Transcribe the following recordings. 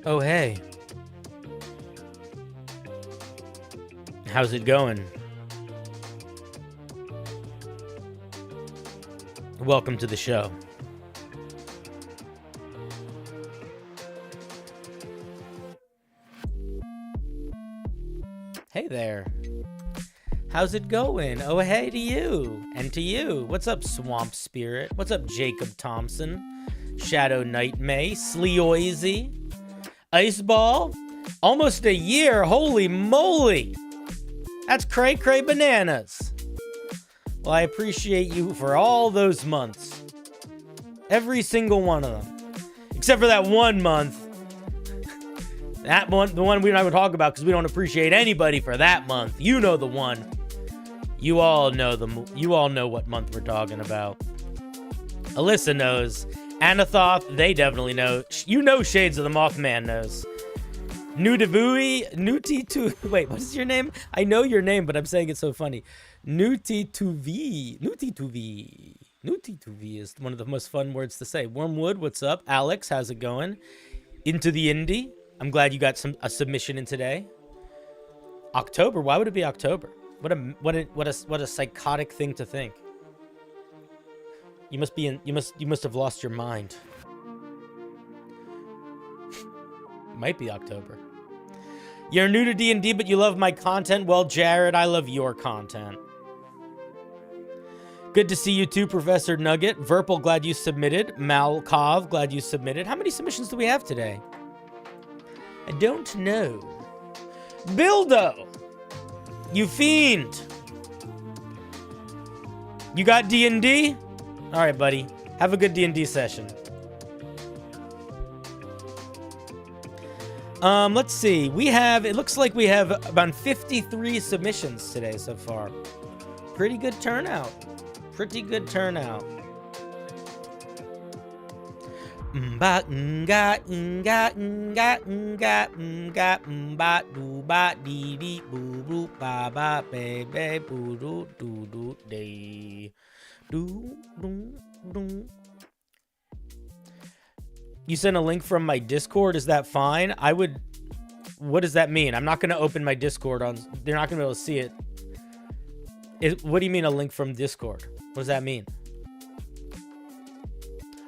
Oh, hey. How's it going? Welcome to the show. Hey there. How's it going? Oh, hey to you. And to you. What's up, Swamp Spirit? What's up, Jacob Thompson? Shadow Knight May? Sleoisy? Iceball? Almost a year. Holy moly. That's cray cray bananas. Well, I appreciate you for all those months. Every single one of them. Except for that 1 month. That one, the one we're not going to talk about because we don't appreciate anybody for that month. You know the one. You all know what month we're talking about. Alyssa knows. Anathoth, they definitely know. You know Shades of the Mothman knows. Nuti2... Wait, what is your name? I know your name, but I'm saying it so funny. Nuti2V. Nuti2V is one of the most fun words to say. Wormwood, what's up? Alex, how's it going? Into the Indie. I'm glad you got a submission in today. October? Why would it be October? What a psychotic thing to think. You must have lost your mind. Might be October. You're new to D&D, but you love my content. Well, Jared, I love your content. Good to see you too, Professor Nugget. Verpal, glad you submitted. Malkov, glad you submitted. How many submissions do we have today? I don't know. Bildo! You fiend! You got D&D? Alright, buddy. Have a good D&D session. Let's see. It looks like we have about 53 submissions today so far. Pretty good turnout. Pretty good turnout. You sent a link from my Discord. Is that fine? What does that mean? I'm not going to open my Discord they're not going to be able to see it. What do you mean a link from Discord? What does that mean?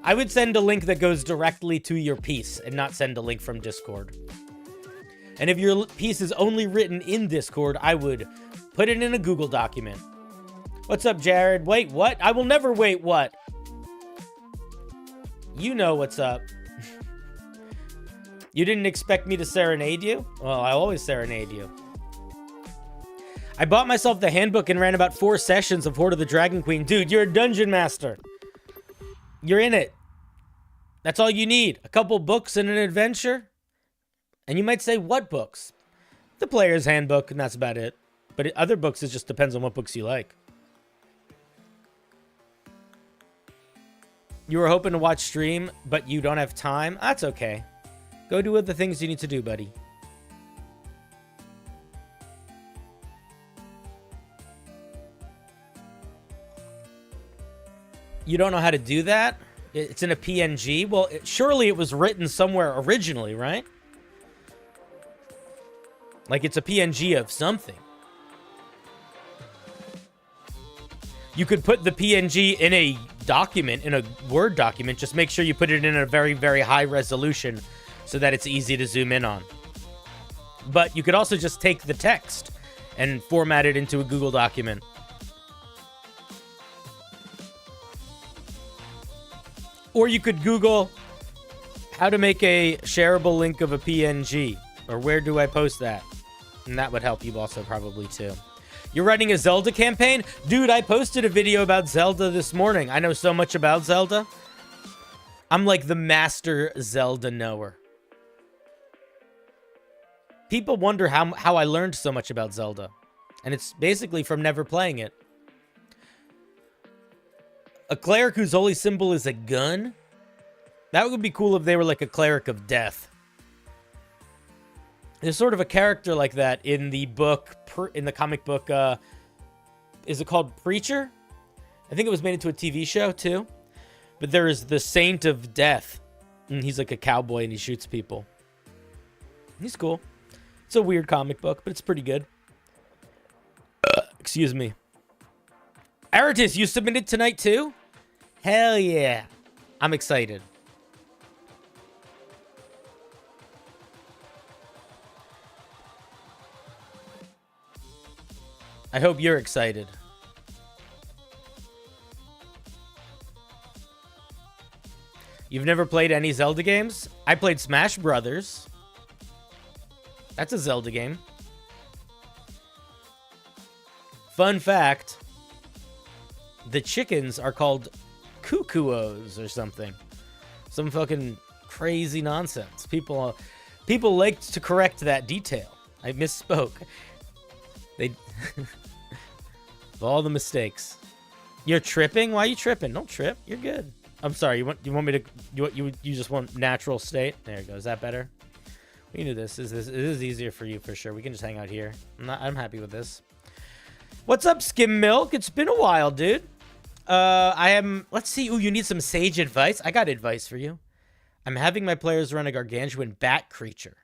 I would send a link that goes directly to your piece and not send a link from Discord. And if your piece is only written in Discord, I would put it in a Google document. What's up, Jared? Wait, what? I will never wait, what? You know what's up. You didn't expect me to serenade you? Well, I always serenade you. I bought myself the handbook and ran about 4 sessions of Horde of the Dragon Queen. Dude, you're a dungeon master. You're in it. That's all you need. A couple books and an adventure. And you might say, what books? The player's handbook, and that's about it. But other books, it just depends on what books you like. You were hoping to watch stream, but you don't have time? That's okay. Go do other things you need to do, buddy. You don't know how to do that? It's in a PNG? Well, surely it was written somewhere originally, right? Like it's a PNG of something. You could put the PNG in a document, in a Word document. Just make sure you put it in a very, very high resolution so that it's easy to zoom in on. But you could also just take the text and format it into a Google document. Or you could Google how to make a shareable link of a PNG. Or where do I post that? And that would help you also probably too. You're writing a Zelda campaign? Dude, I posted a video about Zelda this morning. I know so much about Zelda. I'm like the master Zelda knower. People wonder how I learned so much about Zelda. And it's basically from never playing it. A cleric whose holy symbol is a gun? That would be cool if they were like a cleric of death. There's sort of a character like that in the book, in the comic book, is it called Preacher? I think it was made into a TV show too. But there is the Saint of Death. And he's like a cowboy and he shoots people. He's cool. It's a weird comic book, but it's pretty good. Excuse me. Aratus, you submitted tonight too? Hell yeah. I'm excited. I hope you're excited. You've never played any Zelda games? I played Smash Brothers. That's a Zelda game. Fun fact. The chickens are called cuckoos or something. Some fucking crazy nonsense. People like to correct that detail. I misspoke. They... of all the mistakes. You're tripping? Why are you tripping? Don't trip. You're good. I'm sorry. You want me to? You just want natural state? There you go. Is that better? We can do this. This is easier for you for sure. We can just hang out here. I'm happy with this. What's up, Skim Milk? It's been a while, dude. I am. Let's see. Ooh, you need some sage advice? I got advice for you. I'm having my players run a gargantuan bat creature.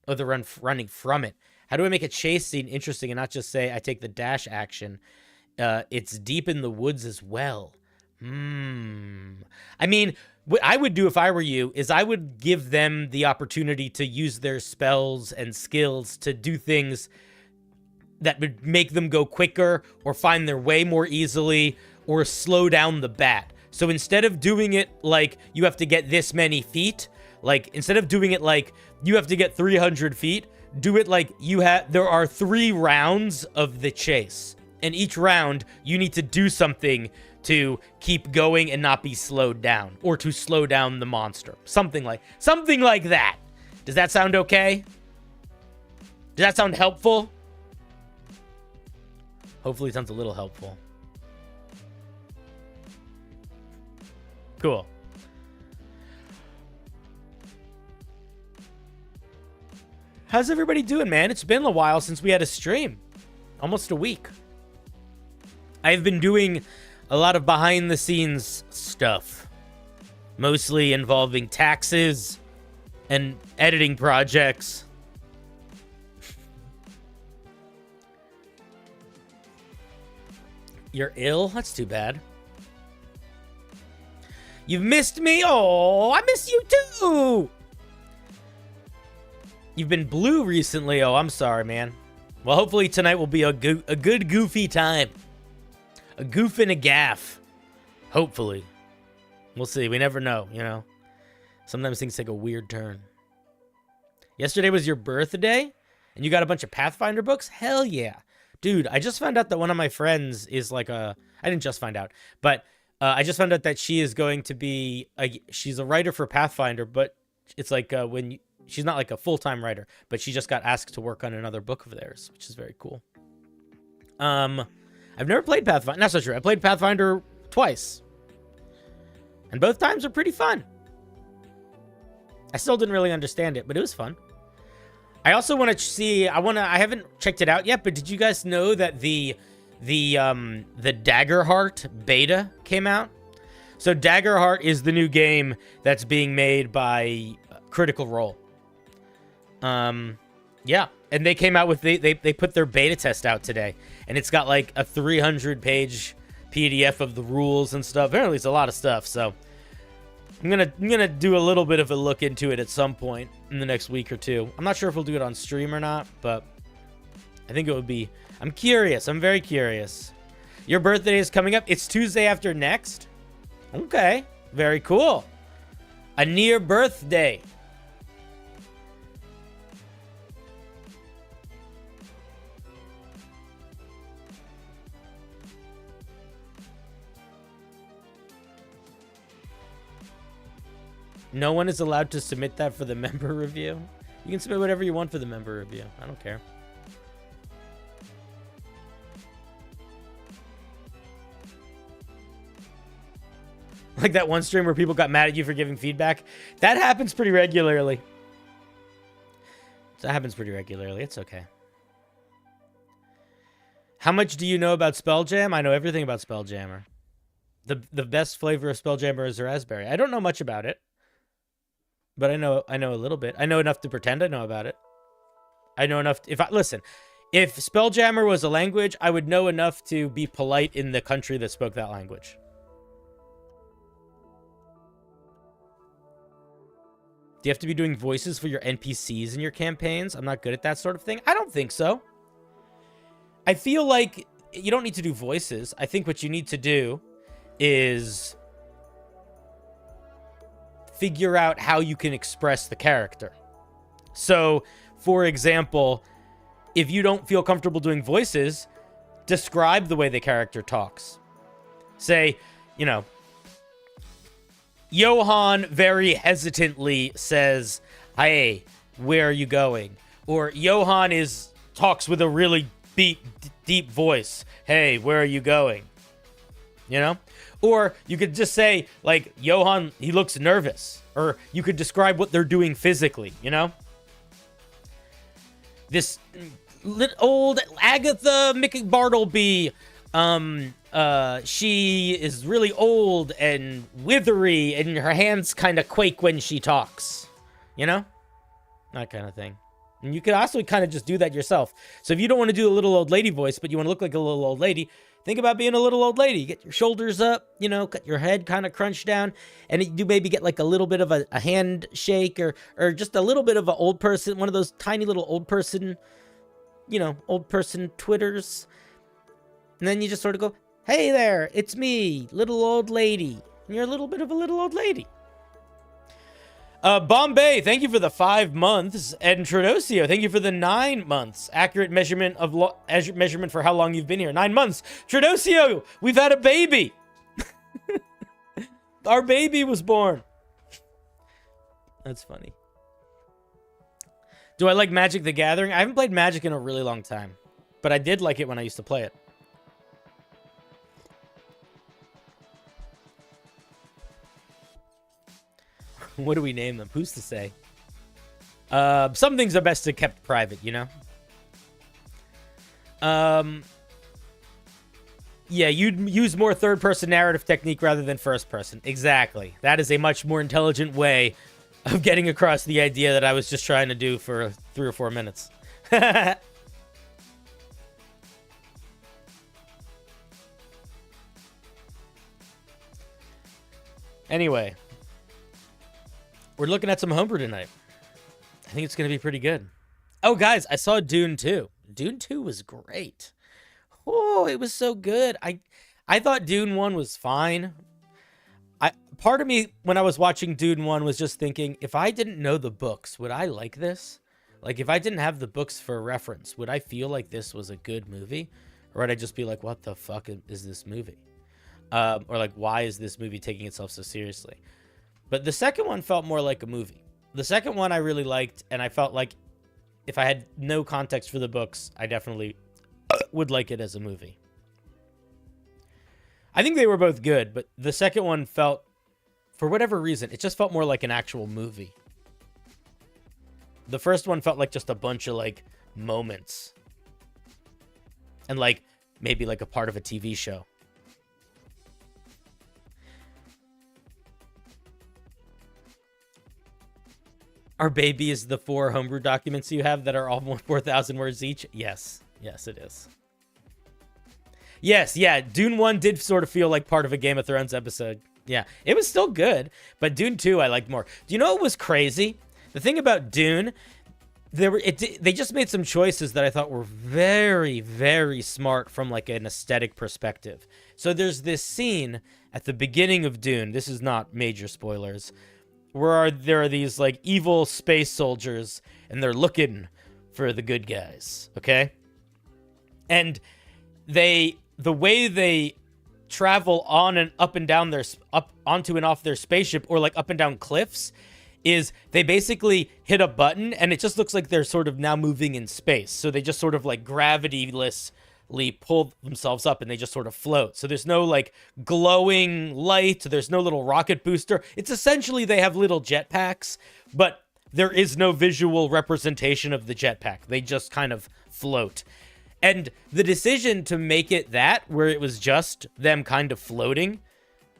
Oh, they're running from it. How do I make a chase scene interesting and not just say I take the dash action? It's deep in the woods as well. I mean, what I would do if I were you is I would give them the opportunity to use their spells and skills to do things that would make them go quicker or find their way more easily or slow down the bat. So instead of doing it like you have to get this many feet, like instead of doing it like you have to get 300 feet, do it like there are 3 rounds of the chase. And each round you need to do something to keep going and not be slowed down, or to slow down the monster. Something like that. Does that sound okay? Does that sound helpful? Hopefully it sounds a little helpful. Cool. How's everybody doing, man? It's been a while since we had a stream. Almost a week. I've been doing a lot of behind-the-scenes stuff. Mostly involving taxes and editing projects. You're ill? That's too bad. You've missed me? Oh, I miss you too! You've been blue recently. Oh, I'm sorry, man. Well, hopefully tonight will be a good goofy time. A goof and a gaff. Hopefully. We'll see. We never know, you know. Sometimes things take a weird turn. Yesterday was your birthday? And you got a bunch of Pathfinder books? Hell yeah. Dude, I just found out that one of my friends is like a... I didn't just find out. But I just found out that she is going to be... she's a writer for Pathfinder, but it's like when... she's not like a full-time writer, but she just got asked to work on another book of theirs, which is very cool. I've never played Pathfinder. Not so true. I played Pathfinder twice. And both times were pretty fun. I still didn't really understand it, but it was fun. I also want to see... I haven't checked it out yet, but did you guys know that the Daggerheart beta came out? So Daggerheart is the new game that's being made by Critical Role. Yeah, and they came out with they put their beta test out today, and it's got like a 300-page PDF of the rules and stuff. Apparently, it's a lot of stuff. So I'm gonna do a little bit of a look into it at some point in the next week or two. I'm not sure if we'll do it on stream or not, but I think it would be. I'm curious. I'm very curious. Your birthday is coming up. It's Tuesday after next. Okay, very cool. A near birthday. No one is allowed to submit that for the member review. You can submit whatever you want for the member review. I don't care. Like that one stream where people got mad at you for giving feedback. That happens pretty regularly. That happens pretty regularly. It's okay. How much do you know about Spelljam? I know everything about Spelljammer. The best flavor of Spelljammer is raspberry. I don't know much about it. But I know a little bit. I know enough to pretend I know about it. I know enough. Listen, if Spelljammer was a language, I would know enough to be polite in the country that spoke that language. Do you have to be doing voices for your NPCs in your campaigns? I'm not good at that sort of thing. I don't think so. I feel like you don't need to do voices. I think what you need to do is figure out how you can express the character. So, for example, if you don't feel comfortable doing voices, describe the way the character talks. Say, you know, Johann very hesitantly says, "Hey, where are you going?" Or Johann talks with a really deep voice. "Hey, where are you going?" you know? Or you could just say, like, Johan, he looks nervous. Or you could describe what they're doing physically, you know? This old Agatha McBartleby, she is really old and withery, and her hands kind of quake when she talks, you know? That kind of thing. And you could also kind of just do that yourself. So if you don't want to do a little old lady voice, but you want to look like a little old lady, think about being a little old lady. Get your shoulders up, you know, got your head kind of crunched down, and you maybe get like a little bit of a handshake or just a little bit of an old person, one of those tiny little old person, you know, old person Twitters. And then you just sort of go, hey there, it's me, little old lady. And you're a little bit of a little old lady. Bombay, thank you for the 5 months. And Tradosio, thank you for the 9 months. Accurate measurement of measurement for how long you've been here. 9 months. Tradosio, we've had a baby. Our baby was born. That's funny. Do I like Magic the Gathering? I haven't played Magic in a really long time, but I did like it when I used to play it. What do we name them? Who's to say? Some things are best to kept private, you know? Yeah, you'd use more third-person narrative technique rather than first-person. Exactly. That is a much more intelligent way of getting across the idea that I was just trying to do for 3 or 4 minutes. Anyway. We're looking at some homebrew tonight. I think it's going to be pretty good. Oh, guys, I saw Dune 2. Dune 2 was great. Oh, it was so good. I thought Dune 1 was fine. Part of me, when I was watching Dune 1, was just thinking, if I didn't know the books, would I like this? Like, if I didn't have the books for reference, would I feel like this was a good movie? Or would I just be like, what the fuck is this movie? Or like, why is this movie taking itself so seriously? But the second one felt more like a movie. The second one I really liked, and I felt like if I had no context for the books, I definitely would like it as a movie. I think they were both good, but the second one felt, for whatever reason, it just felt more like an actual movie. The first one felt like just a bunch of, like, moments. And, like, maybe like a part of a TV show. Our baby is the 4 homebrew documents you have that are all 4,000 words each? Yes. Yes, it is. Yes, yeah. Dune 1 did sort of feel like part of a Game of Thrones episode. Yeah, it was still good, but Dune 2 I liked more. Do you know what was crazy? The thing about Dune, they just made some choices that I thought were very, very smart from like an aesthetic perspective. So there's this scene at the beginning of Dune. This is not major spoilers. Where there are these, like, evil space soldiers, and they're looking for the good guys, okay? And the way they travel on and up and down up onto and off their spaceship, or, like, up and down cliffs, is they basically hit a button, and it just looks like they're sort of now moving in space. So they just sort of, like, gravitylessly pull themselves up and they just sort of float. So there's no like glowing light. There's no little rocket booster. It's essentially they have little jetpacks, but there is no visual representation of the jetpack. They just kind of float. And the decision to make it that, where it was just them kind of floating,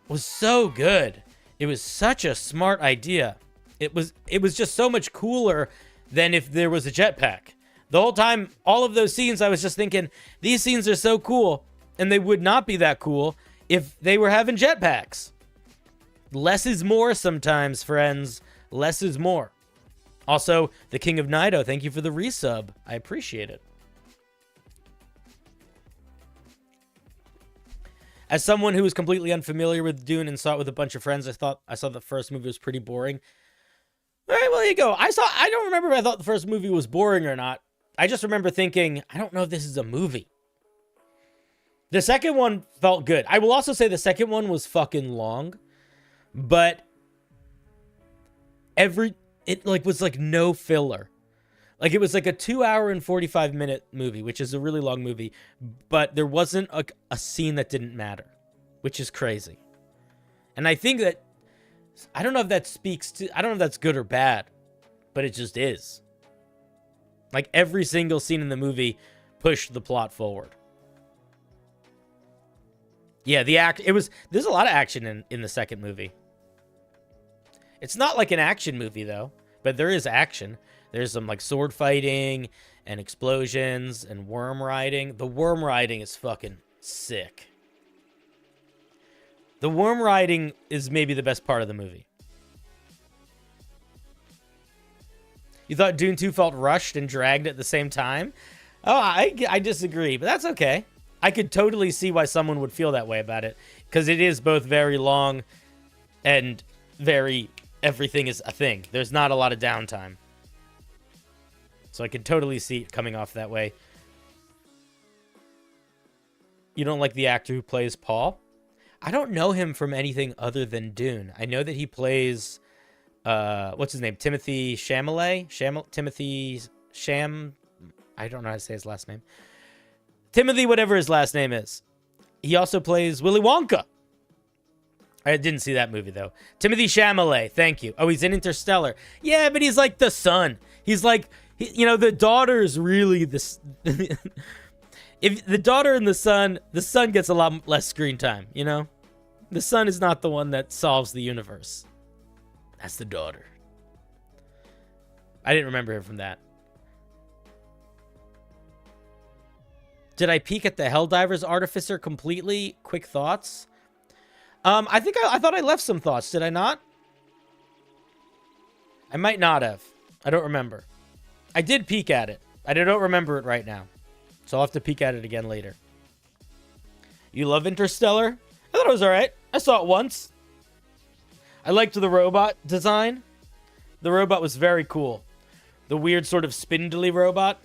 was so good. It was such a smart idea. It was just so much cooler than if there was a jetpack. The whole time, all of those scenes, I was just thinking, these scenes are so cool, and they would not be that cool if they were having jetpacks. Less is more sometimes, friends. Less is more. Also, the King of Nido, thank you for the resub. I appreciate it. As someone who was completely unfamiliar with Dune and saw it with a bunch of friends, I saw the first movie was pretty boring. All right, well, there you go. I don't remember if I thought the first movie was boring or not. I just remember thinking, I don't know if this is a movie. The second one felt good. I will also say the second one was fucking long, but it was like no filler. Like it was like a 2-hour and 45-minute movie, which is a really long movie, but there wasn't a scene that didn't matter. which is crazy. And I think that, I don't know if that speaks to, I don't know if that's good or bad, but it just is. Like, every single scene in the movie pushed the plot forward. Yeah, there's a lot of action in the second movie. It's not like an action movie, though, but there is action. There's some, like, sword fighting and explosions and worm riding. The worm riding is fucking sick. The worm riding is maybe the best part of the movie. You thought Dune 2 felt rushed and dragged at the same time? Oh, I disagree, but that's okay. I could totally see why someone would feel that way about it, because it is both very long and very, everything is a thing. There's not a lot of downtime. So I could totally see it coming off that way. You don't like the actor who plays Paul? I don't know him from anything other than Dune. I know that he plays, what's his name? Timothy Chalamet? I don't know how to say his last name. Timothy, whatever his last name is. He also plays Willy Wonka. I didn't see that movie, though. Timothy Chalamet, thank you. Oh, he's in Interstellar. Yeah, but he's like the son. He's like, the daughter's really this. If the daughter and the son gets a lot less screen time, you know? The son is not the one that solves the universe. That's the daughter. I didn't remember him from that. Did I peek at the Helldivers Artificer completely? Quick thoughts. I think I thought I left some thoughts. Did I not? I might not have. I don't remember. I did peek at it. I don't remember it right now. So I'll have to peek at it again later. You love Interstellar? I thought it was alright. I saw it once. I liked the robot design. The robot was very cool. The weird sort of spindly robot.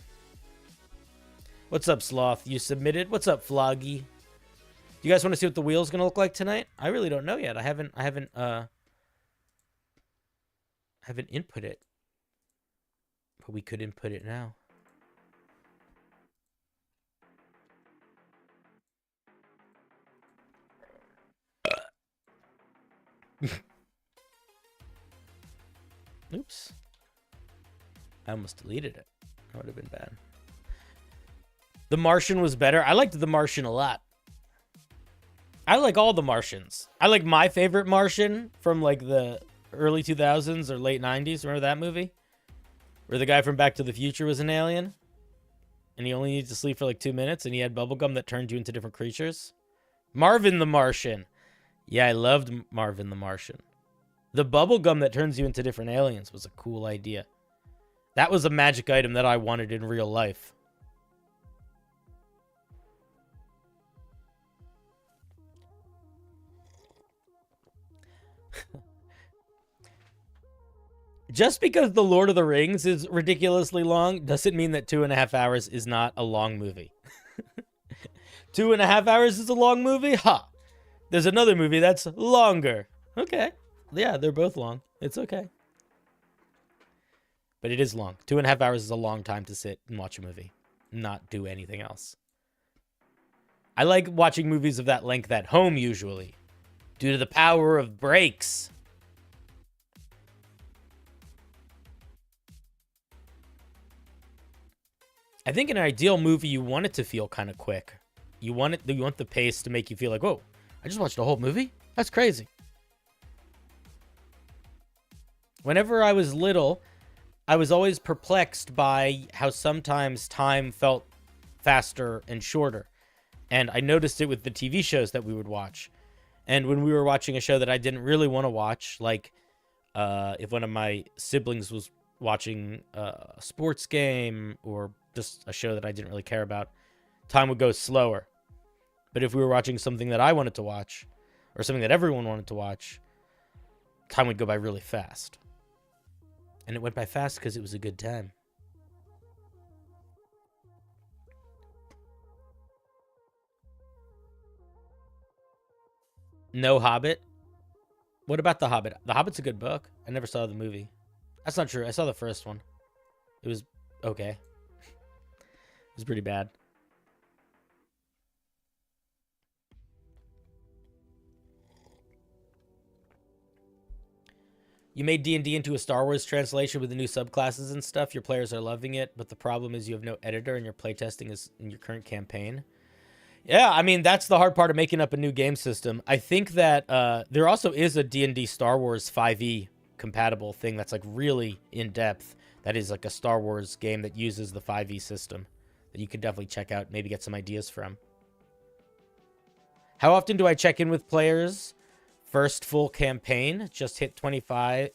What's up, Sloth? You submitted? What's up, Floggy? You guys want to see what the wheel's gonna look like tonight? I really don't know yet. I haven't input it. But we could input it now. Oops. I almost deleted it. That would have been bad. The Martian was better. I liked The Martian a lot. I like all the Martians. I like my favorite Martian from like the early 2000s or late 90s. Remember that movie? Where the guy from Back to the Future was an alien? And he only needed to sleep for like 2 minutes and he had bubblegum that turned you into different creatures? Marvin the Martian. Yeah, I loved Marvin the Martian. The bubblegum that turns you into different aliens was a cool idea. That was a magic item that I wanted in real life. Just because The Lord of the Rings is ridiculously long doesn't mean that 2.5 hours is not a long movie. 2.5 hours is a long movie? Ha! There's another movie that's longer. Okay. Yeah, they're both long. It's okay. But it is long. 2.5 hours is a long time to sit and watch a movie. Not do anything else. I like watching movies of that length at home, usually. Due to the power of breaks. I think in an ideal movie, you want it to feel kind of quick. You want the pace to make you feel like, whoa, I just watched a whole movie? That's crazy. Whenever I was little, I was always perplexed by how sometimes time felt faster and shorter. And I noticed it with the TV shows that we would watch. And when we were watching a show that I didn't really want to watch, like if one of my siblings was watching a sports game or just a show that I didn't really care about, time would go slower. But if we were watching something that I wanted to watch, or something that everyone wanted to watch, time would go by really fast. And it went by fast because it was a good time. No Hobbit? What about The Hobbit? The Hobbit's a good book. I never saw the movie. That's not true. I saw the first one. It was okay. It was pretty bad. You made D&D into a Star Wars translation with the new subclasses and stuff. Your players are loving it, but the problem is you have no editor and your playtesting is in your current campaign. Yeah, I mean, that's the hard part of making up a new game system. I think that there also is a D&D Star Wars 5e compatible thing that's like really in-depth. That is like a Star Wars game that uses the 5e system that you could definitely check out, maybe get some ideas from. How often do I check in with players? First full campaign, just hit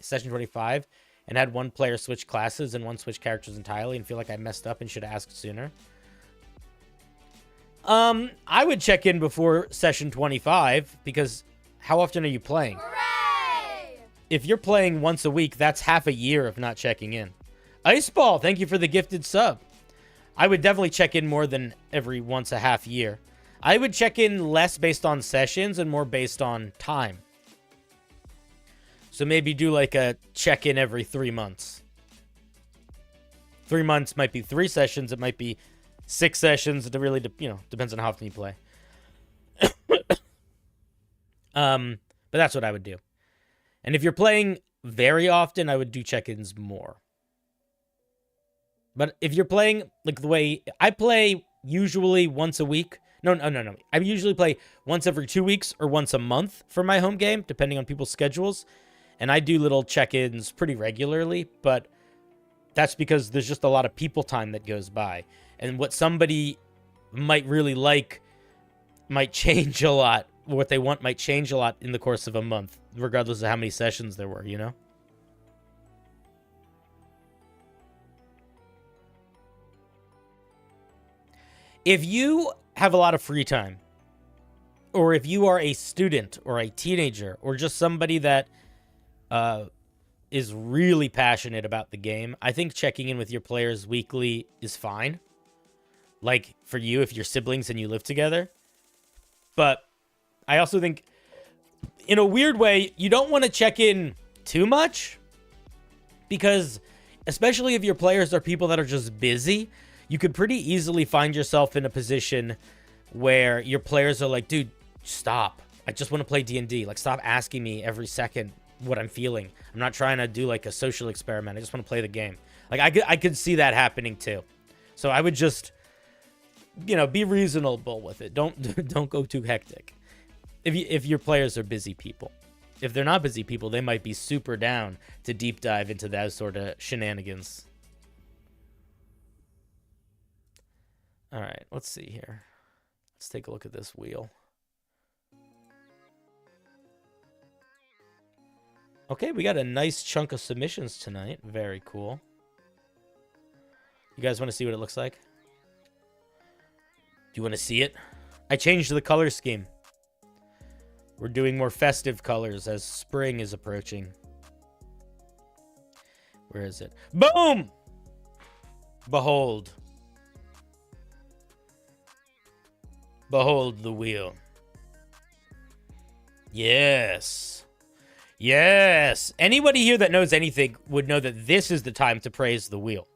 session 25, and had one player switch classes and one switch characters entirely and feel like I messed up and should have asked sooner. I would check in before session 25 because how often are you playing? Hooray! If you're playing once a week, that's half a year of not checking in. Iceball, thank you for the gifted sub. I would definitely check in more than every once a half year. I would check in less based on sessions and more based on time. So maybe do like a check-in every 3 months. 3 months might be 3 sessions. It might be 6 sessions. It really, depends on how often you play. But that's what I would do. And if you're playing very often, I would do check-ins more. But if you're playing like the way I play, usually once a week. No. I usually play once every 2 weeks or once a month for my home game, depending on people's schedules. And I do little check-ins pretty regularly, but that's because there's just a lot of people time that goes by. And what somebody might really like might change a lot. What they want might change a lot in the course of a month, regardless of how many sessions there were, you know? If you have a lot of free time, or if you are a student or a teenager or just somebody that is really passionate about the game, I think checking in with your players weekly is fine. Like for you, if you're siblings and you live together. But I also think, in a weird way, you don't want to check in too much. Because, especially if your players are people that are just busy, you could pretty easily find yourself in a position where your players are like, dude, stop. I just want to play D&D. Like, stop asking me every second what I'm feeling. I'm not trying to do like a social experiment. I just want to play the game. Like, I could see that happening too. So I would just, be reasonable with it. Don't go too hectic. If your players are busy people. If they're not busy people, they might be super down to deep dive into those sort of shenanigans. All right, let's see here. Let's take a look at this wheel. Okay, we got a nice chunk of submissions tonight. Very cool. You guys want to see what it looks like? Do you want to see it? I changed the color scheme. We're doing more festive colors as spring is approaching. Where is it? Boom! Behold. Behold the wheel. Yes. Yes. Anybody here that knows anything would know that this is the time to praise the wheel.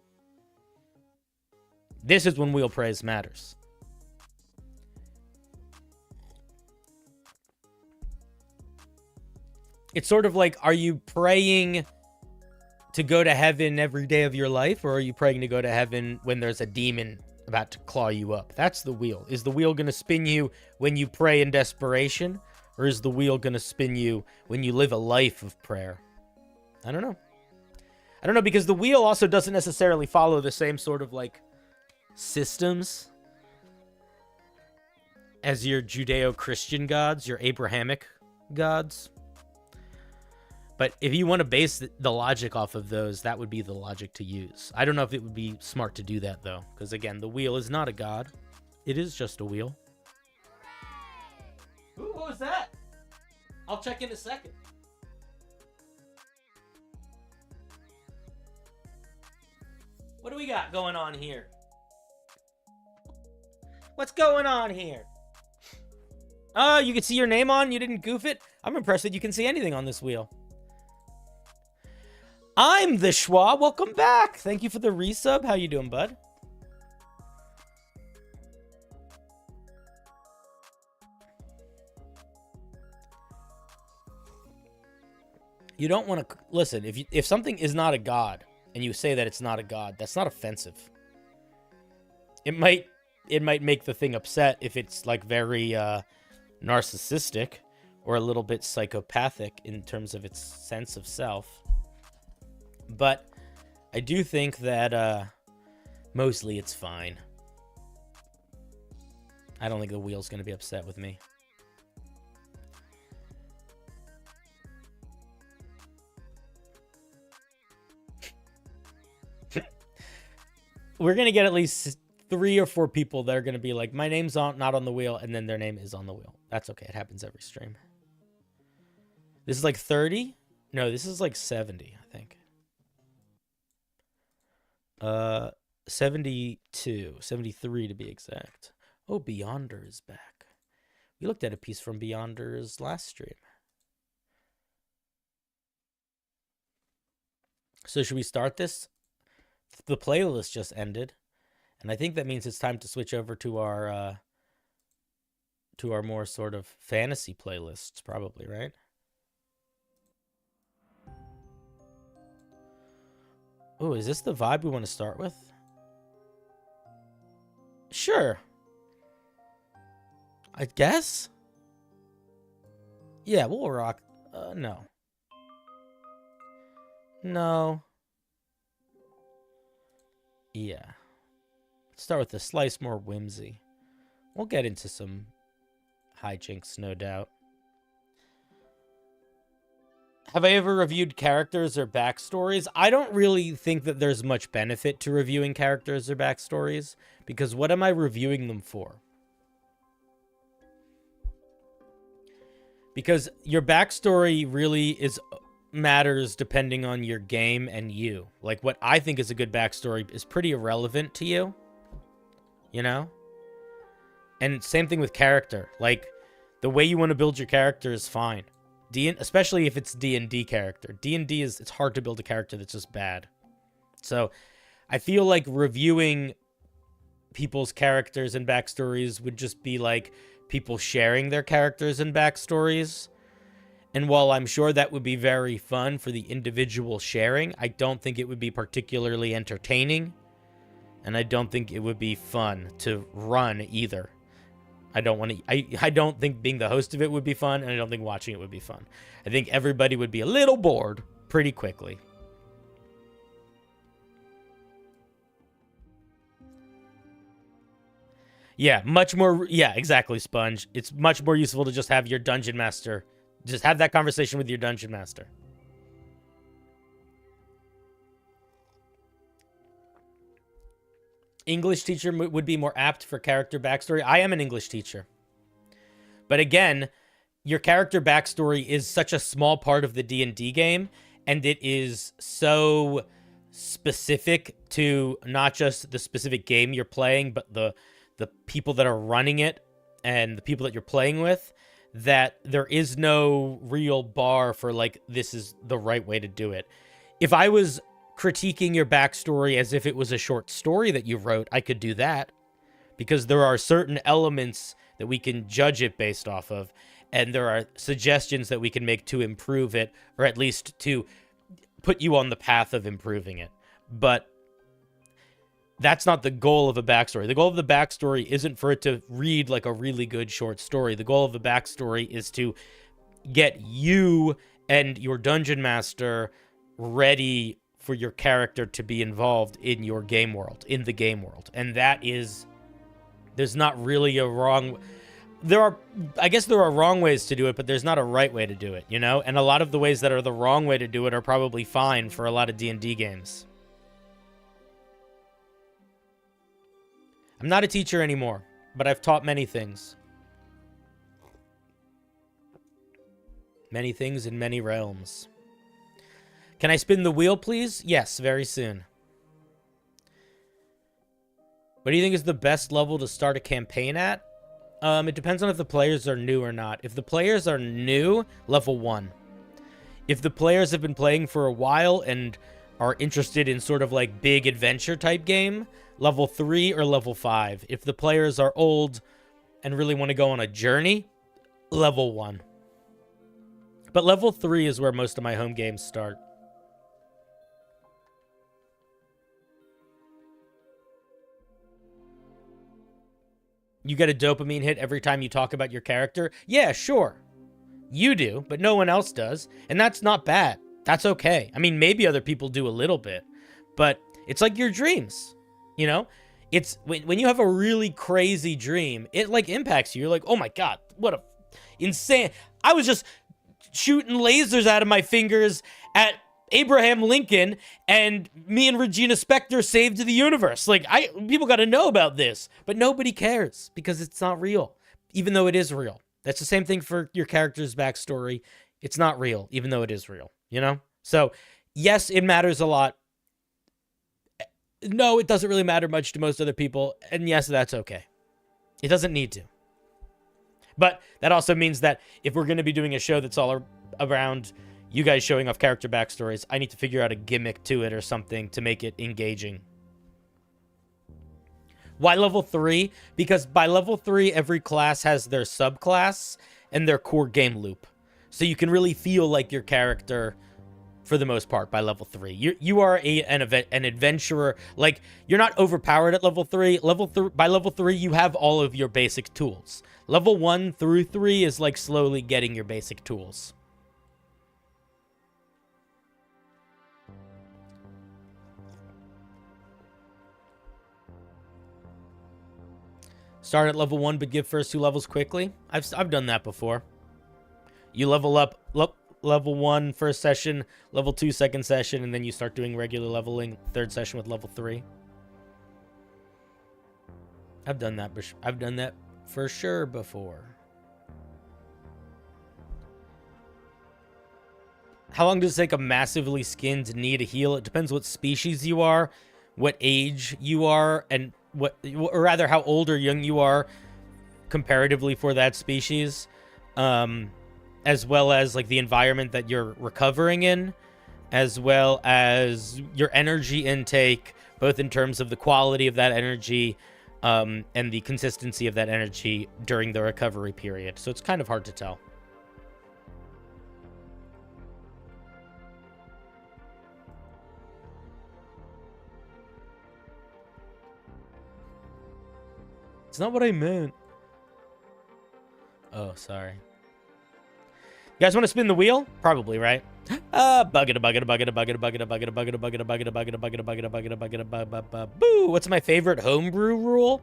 This is when wheel praise matters. It's sort of like, are you praying to go to heaven every day of your life, or are you praying to go to heaven when there's a demon about to claw you up? That's the wheel. Is the wheel going to spin you when you pray in desperation, or is the wheel going to spin you when you live a life of prayer? I don't know. I don't know, because the wheel also doesn't necessarily follow the same sort of like systems as your Judeo-Christian gods, your Abrahamic gods. But if you want to base the logic off of those, that would be the logic to use. I don't know if it would be smart to do that, though. Because, again, the wheel is not a god. It is just a wheel. Ooh, what was that? I'll check in a second. What do we got going on here? What's going on here? Oh, you can see your name on? You didn't goof it? I'm impressed that you can see anything on this wheel. I'm the Schwa. Welcome back. Thank you for the resub. How you doing, bud? You don't want to listen. If something is not a god and you say that it's not a god, that's not offensive. It might make the thing upset if it's like very narcissistic or a little bit psychopathic in terms of its sense of self. But I do think that mostly it's fine. I don't think the wheel's going to be upset with me. We're going to get at least 3 or 4 people that are going to be like, my name's not on the wheel, and then their name is on the wheel. That's okay. It happens every stream. This is like 30? No, this is like 70, I think. 72. 73 to be exact. Oh, Beyonder is back. We looked at a piece from Beyonder's last stream. So should we start this? The playlist just ended, and I think that means it's time to switch over to our more sort of fantasy playlists, probably, right? Oh, is this the vibe we want to start with? Sure. I guess? Yeah, we'll rock. No. No. Yeah. Let's start with a slice more whimsy. We'll get into some hijinks, no doubt. Have I ever reviewed characters or backstories? I don't really think that there's much benefit to reviewing characters or backstories, because what am I reviewing them for? Because your backstory really matters depending on your game and you. Like, what I think is a good backstory is pretty irrelevant to you. You know? And same thing with character. Like, the way you want to build your character is fine. Especially if it's D&D character. D&D it's hard to build a character that's just bad. So, I feel like reviewing people's characters and backstories would just be like people sharing their characters and backstories. And while I'm sure that would be very fun for the individual sharing, I don't think it would be particularly entertaining. And I don't think it would be fun to run either. I don't think being the host of it would be fun, and I don't think watching it would be fun. I think everybody would be a little bored pretty quickly. Yeah, much more. Yeah, exactly, Sponge. It's much more useful to just have your dungeon master. Just have that conversation with your dungeon master. English teacher would be more apt for character backstory. I am an English teacher. But again, your character backstory is such a small part of the D&D game, and it is so specific to not just the specific game you're playing, but the people that are running it and the people that you're playing with, that there is no real bar for, like, this is the right way to do it. If I was critiquing your backstory as if it was a short story that you wrote, I could do that, because there are certain elements that we can judge it based off of, and there are suggestions that we can make to improve it, or at least to put you on the path of improving it. But that's not the goal of a backstory. The goal of the backstory isn't for it to read like a really good short story. The goal of the backstory is to get you and your dungeon master ready for your character to be involved in your game world, in the game world. And that is, there's not really a wrong, I guess there are wrong ways to do it, but there's not a right way to do it, you know? And a lot of the ways that are the wrong way to do it are probably fine for a lot of D&D games. I'm not a teacher anymore, but I've taught many things. Many things in many realms. Can I spin the wheel, please? Yes, very soon. What do you think is the best level to start a campaign at? It depends on if the players are new or not. If the players are new, level 1. If the players have been playing for a while and are interested in sort of like big adventure type game, level 3 or level 5. If the players are old and really want to go on a journey, level 1. But level 3 is where most of my home games start. You get a dopamine hit every time you talk about your character? Yeah, sure. You do, but no one else does. And that's not bad. That's okay. I mean, maybe other people do a little bit. But it's like your dreams, you know? It's when you have a really crazy dream, it like impacts you. You're like, oh my God, what a insane. I was just shooting lasers out of my fingers at Abraham Lincoln, and me and Regina Spektor saved the universe. Like, people got to know about this, but nobody cares because it's not real, even though it is real. That's the same thing for your character's backstory. It's not real, even though it is real, you know? So, yes, it matters a lot. No, it doesn't really matter much to most other people, and yes, that's okay. It doesn't need to. But that also means that if we're going to be doing a show that's all around you guys showing off character backstories, I need to figure out a gimmick to it or something to make it engaging. Why level 3? Because by level 3, every class has their subclass and their core game loop. So you can really feel like your character for the most part by level 3. You are an adventurer. Like, you're not overpowered at level 3. By level 3, you have all of your basic tools. Level 1 through 3 is like slowly getting your basic tools. Start at level 1, but give first 2 levels quickly. I've done that before. You level up level 1 first session, level 2 second session, and then you start doing regular leveling third session with level 3. I've done that for sure before. How long does it take a massively skinned knee to heal? It depends what species you are, what age you are, and or rather how old or young you are comparatively for that species, as well as like the environment that you're recovering in, as well as your energy intake, both in terms of the quality of that energy and the consistency of that energy during the recovery period. So it's kind of hard to tell. It's not what I meant. Oh, sorry. You guys want to spin the wheel? Probably, right? Boo! What's my favorite homebrew rule?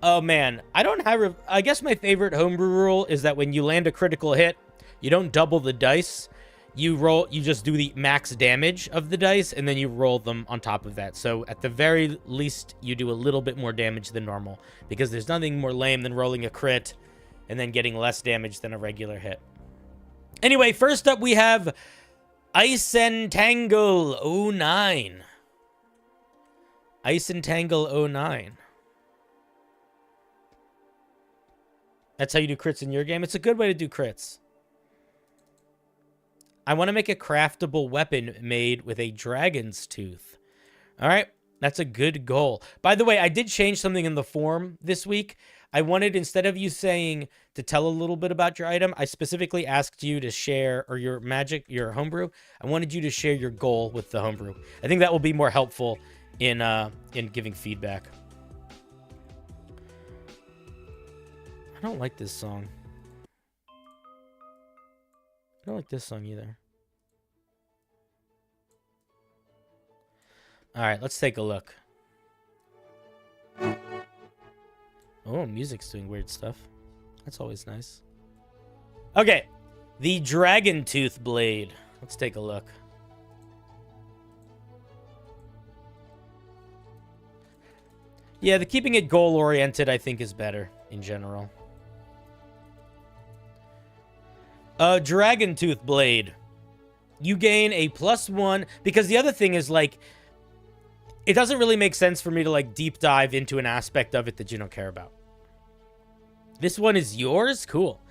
Oh man, I guess my favorite homebrew rule is that when you land a critical hit, you don't double the dice. You just do the max damage of the dice, and then you roll them on top of that. So at the very least, you do a little bit more damage than normal, because there's nothing more lame than rolling a crit and then getting less damage than a regular hit. Anyway, first up we have Ice and Tangle 09. Ice and Tangle 09. That's how you do crits in your game? It's a good way to do crits. I want to make a craftable weapon made with a dragon's tooth. All right, that's a good goal. By the way, I did change something in the form this week. I wanted, instead of you saying to tell a little bit about your item, I specifically asked you to share, or your homebrew. I wanted you to share your goal with the homebrew. I think that will be more helpful in giving feedback. I don't like this song. I don't like this song either. All right, let's take a look. Oh, music's doing weird stuff. That's always nice. Okay, the Dragon Tooth Blade. Let's take a look. Yeah, the keeping it goal-oriented, I think, is better in general. Dragon Tooth Blade. You gain a +1, because the other thing is, like, it doesn't really make sense for me to, like, deep dive into an aspect of it that you don't care about. This one is yours? Cool.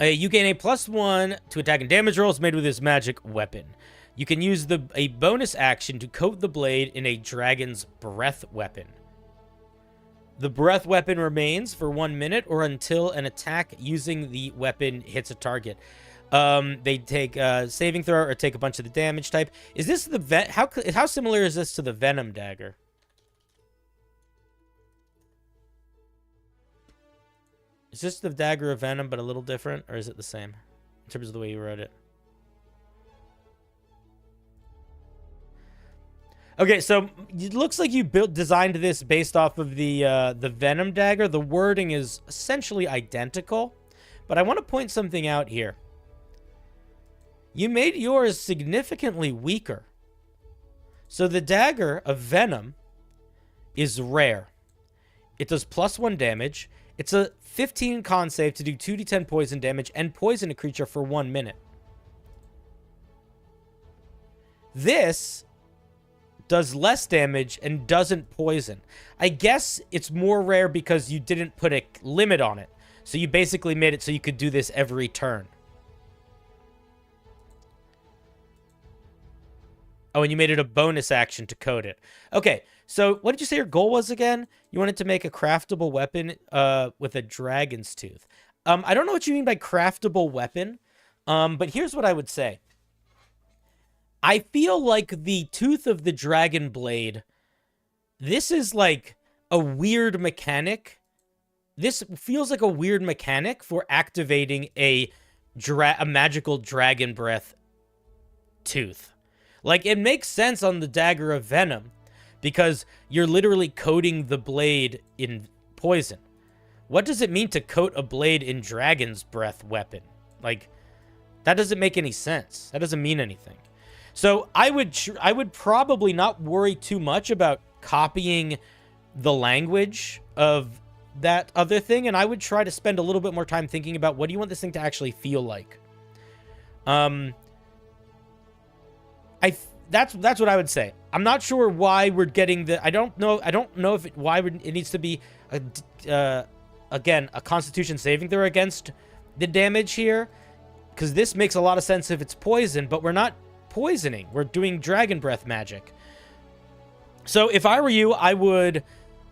You gain a +1 to attack and damage rolls made with this magic weapon. You can use a bonus action to coat the blade in a dragon's breath weapon. The breath weapon remains for 1 minute or until an attack using the weapon hits a target. They take saving throw or take a bunch of the damage type. Is this the how similar is this to the Venom dagger? Is this the dagger of Venom but a little different, or is it the same in terms of the way you wrote it? Okay, so it looks like you designed this based off of the Venom dagger. The wording is essentially identical, but I want to point something out here. You made yours significantly weaker. So the dagger of Venom is rare. It does +1 damage. It's a 15 con save to do 2d10 poison damage and poison a creature for 1 minute. This does less damage and doesn't poison. I guess it's more rare because you didn't put a limit on it. So you basically made it so you could do this every turn. Oh, and you made it a bonus action to code it. Okay, so what did you say your goal was again? You wanted to make a craftable weapon with a dragon's tooth. I don't know what you mean by craftable weapon, but here's what I would say. I feel like the tooth of the dragon blade, this is like a weird mechanic. This feels like a weird mechanic for activating a magical dragon breath tooth. Like, it makes sense on the dagger of Venom because you're literally coating the blade in poison. What does it mean to coat a blade in dragon's breath weapon? Like, that doesn't make any sense. That doesn't mean anything. So I would probably not worry too much about copying the language of that other thing, and I would try to spend a little bit more time thinking about what do you want this thing to actually feel like. That's what I would say. I'm not sure why we're getting the. I don't know if it needs to be again a Constitution saving throw against the damage here, because this makes a lot of sense if it's poison, but we're not poisoning. We're doing dragon breath magic. So if I were you, I would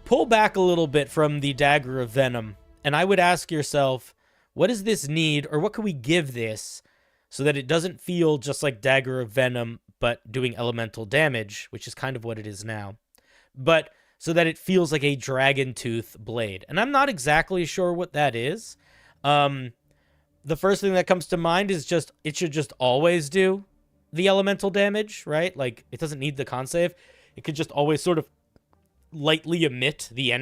pull back a little bit from the dagger of Venom, and I would ask yourself, what does this need, or what can we give this so that it doesn't feel just like dagger of Venom, but doing elemental damage, which is kind of what it is now, but so that it feels like a dragon tooth blade. And I'm not exactly sure what that is. The first thing that comes to mind is just, it should just always do the elemental damage, right? Like, it doesn't need the con save. It could just always sort of lightly emit the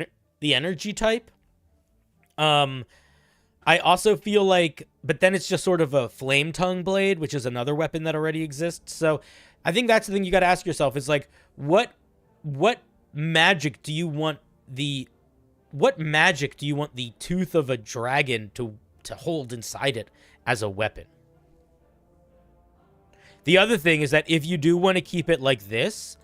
energy type. I also feel like, but then it's just sort of a flame tongue blade, which is another weapon that already exists. So I think that's the thing you got to ask yourself is like, what magic do you want the tooth of a dragon to hold inside it as a weapon? The other thing is that if you do want to keep it like this,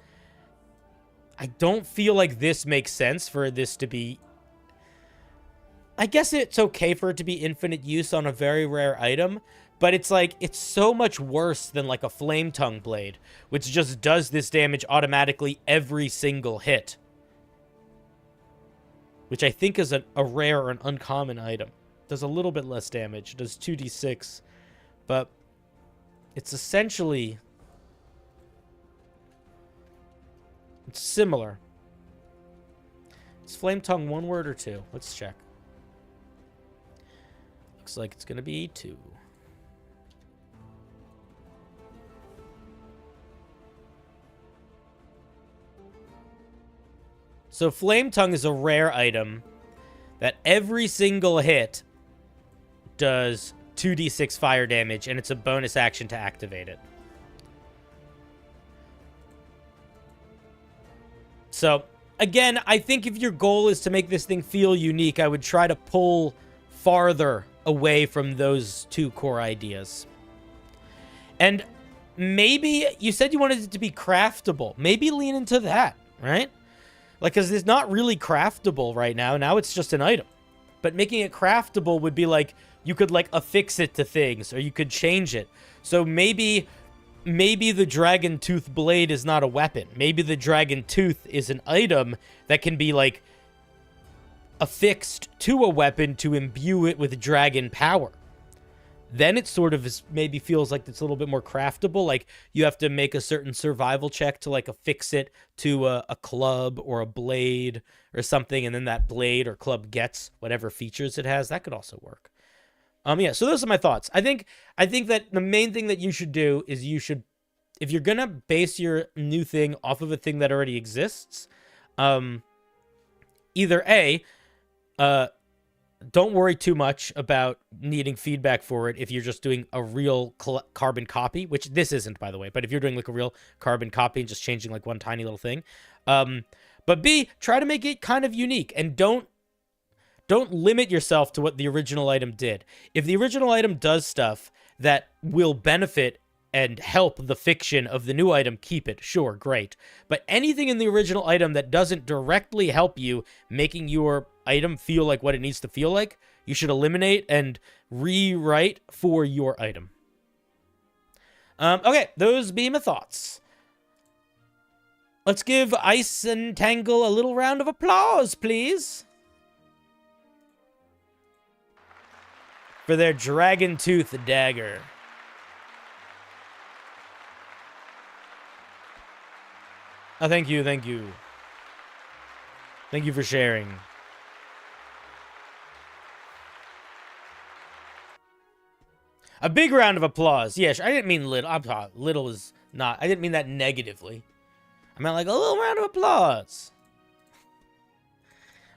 I don't feel like this makes sense for this to be. I guess it's okay for it to be infinite use on a very rare item, but it's like, it's so much worse than like a flame tongue blade, which just does this damage automatically every single hit, which I think is a rare or an uncommon item. Does a little bit less damage, does 2d6, but it's essentially, it's similar. Is flame tongue one word or two? Let's check. Looks like it's going to be 2. So Flame Tongue is a rare item that every single hit does 2d6 fire damage, and it's a bonus action to activate it. So, again, I think if your goal is to make this thing feel unique, I would try to pull farther away from those two core ideas. And maybe you said you wanted it to be craftable. Maybe lean into that, right? Like, because it's not really craftable right now. Now it's just an item. But making it craftable would be like, you could like affix it to things, or you could change it. So maybe the dragon tooth blade is not a weapon. Maybe the dragon tooth is an item that can be like affixed to a weapon to imbue it with dragon power. then it sort of maybe feels like it's a little bit more craftable. Like you have to make a certain survival check to like affix it to a club or a blade or something, and then that blade or club gets whatever features it has. That could also work. Yeah, so those are my thoughts. I think that the main thing that you should do is if you're gonna base your new thing off of a thing that already exists, either A, don't worry too much about needing feedback for it if you're just doing a real carbon copy, which this isn't, by the way, but if you're doing like a real carbon copy and just changing like one tiny little thing. But B, try to make it kind of unique, and don't limit yourself to what the original item did. If the original item does stuff that will benefit and help the fiction of the new item, keep it. Sure, great. But anything in the original item that doesn't directly help you making your item feel like what it needs to feel like, you should eliminate and rewrite for your item. Okay, those be my thoughts. Let's give Ice and Tangle a little round of applause, please. For their dragon tooth dagger. Oh, thank you, thank you. Thank you for sharing. A big round of applause. Yes, I didn't mean little. Little is not. I didn't mean that negatively. I meant like a little round of applause.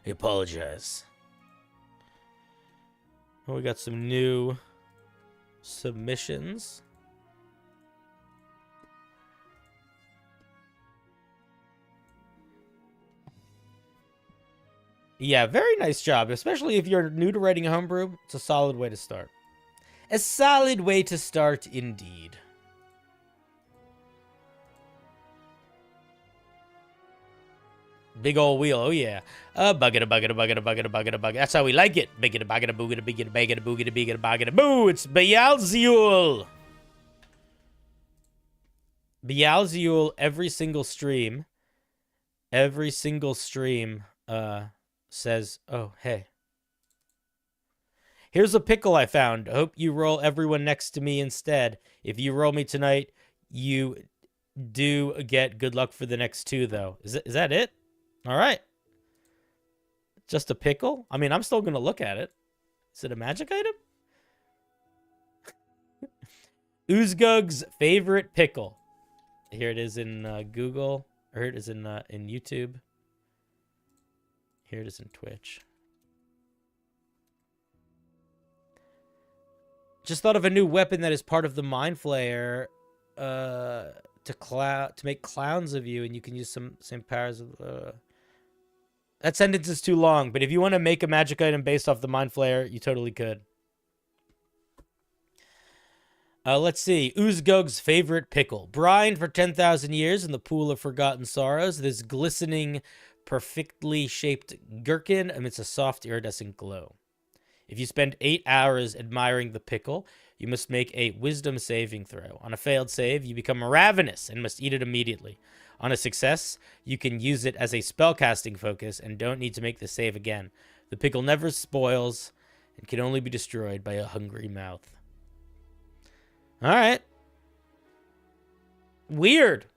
I apologize. Well, we got some new submissions. Yeah, very nice job. Especially if you're new to writing homebrew, it's a solid way to start. A solid way to start, indeed. Big old wheel, oh yeah. Buggada, buggada, buggada, buggada, buggada, buggada. That's how we like it. Biggada, buggada, boogada, biggada, bagada, boogada, biggada, buggada, boo! It's Beelzebul! Beelzebul, every single stream, says, oh, hey. Here's a pickle I found. Hope you roll everyone next to me instead. If you roll me tonight, you do get good luck for the next two, though. Is that it? All right. Just a pickle? I mean, I'm still going to look at it. Is it a magic item? Oozgug's favorite pickle. Here it is in Google. Or here it is in YouTube. Here it is in Twitch. Just thought of a new weapon that is part of the Mind Flayer to make clowns of you, and you can use some same powers of... That sentence is too long, but if you want to make a magic item based off the Mind Flayer, you totally could. Let's see. Oozgug's favorite pickle. Brined for 10,000 years in the pool of forgotten sorrows, this glistening, perfectly shaped gherkin emits a soft, iridescent glow. If you spend 8 hours admiring the pickle, you must make a wisdom saving throw. On a failed save, you become ravenous and must eat it immediately. On a success, you can use it as a spellcasting focus and don't need to make the save again. The pickle never spoils and can only be destroyed by a hungry mouth. All right. Weird.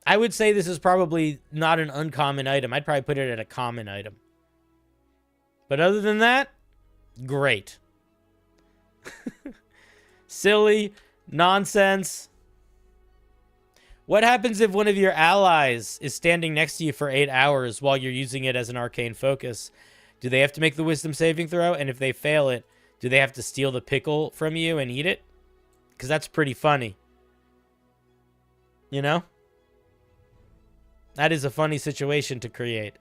I would say this is probably not an uncommon item. I'd probably put it at a common item. But other than that, great. Silly. Nonsense. What happens if one of your allies is standing next to you for 8 hours while you're using it as an arcane focus? Do they have to make the wisdom saving throw? And if they fail it, do they have to steal the pickle from you and eat it? Because that's pretty funny. You know? That is a funny situation to create.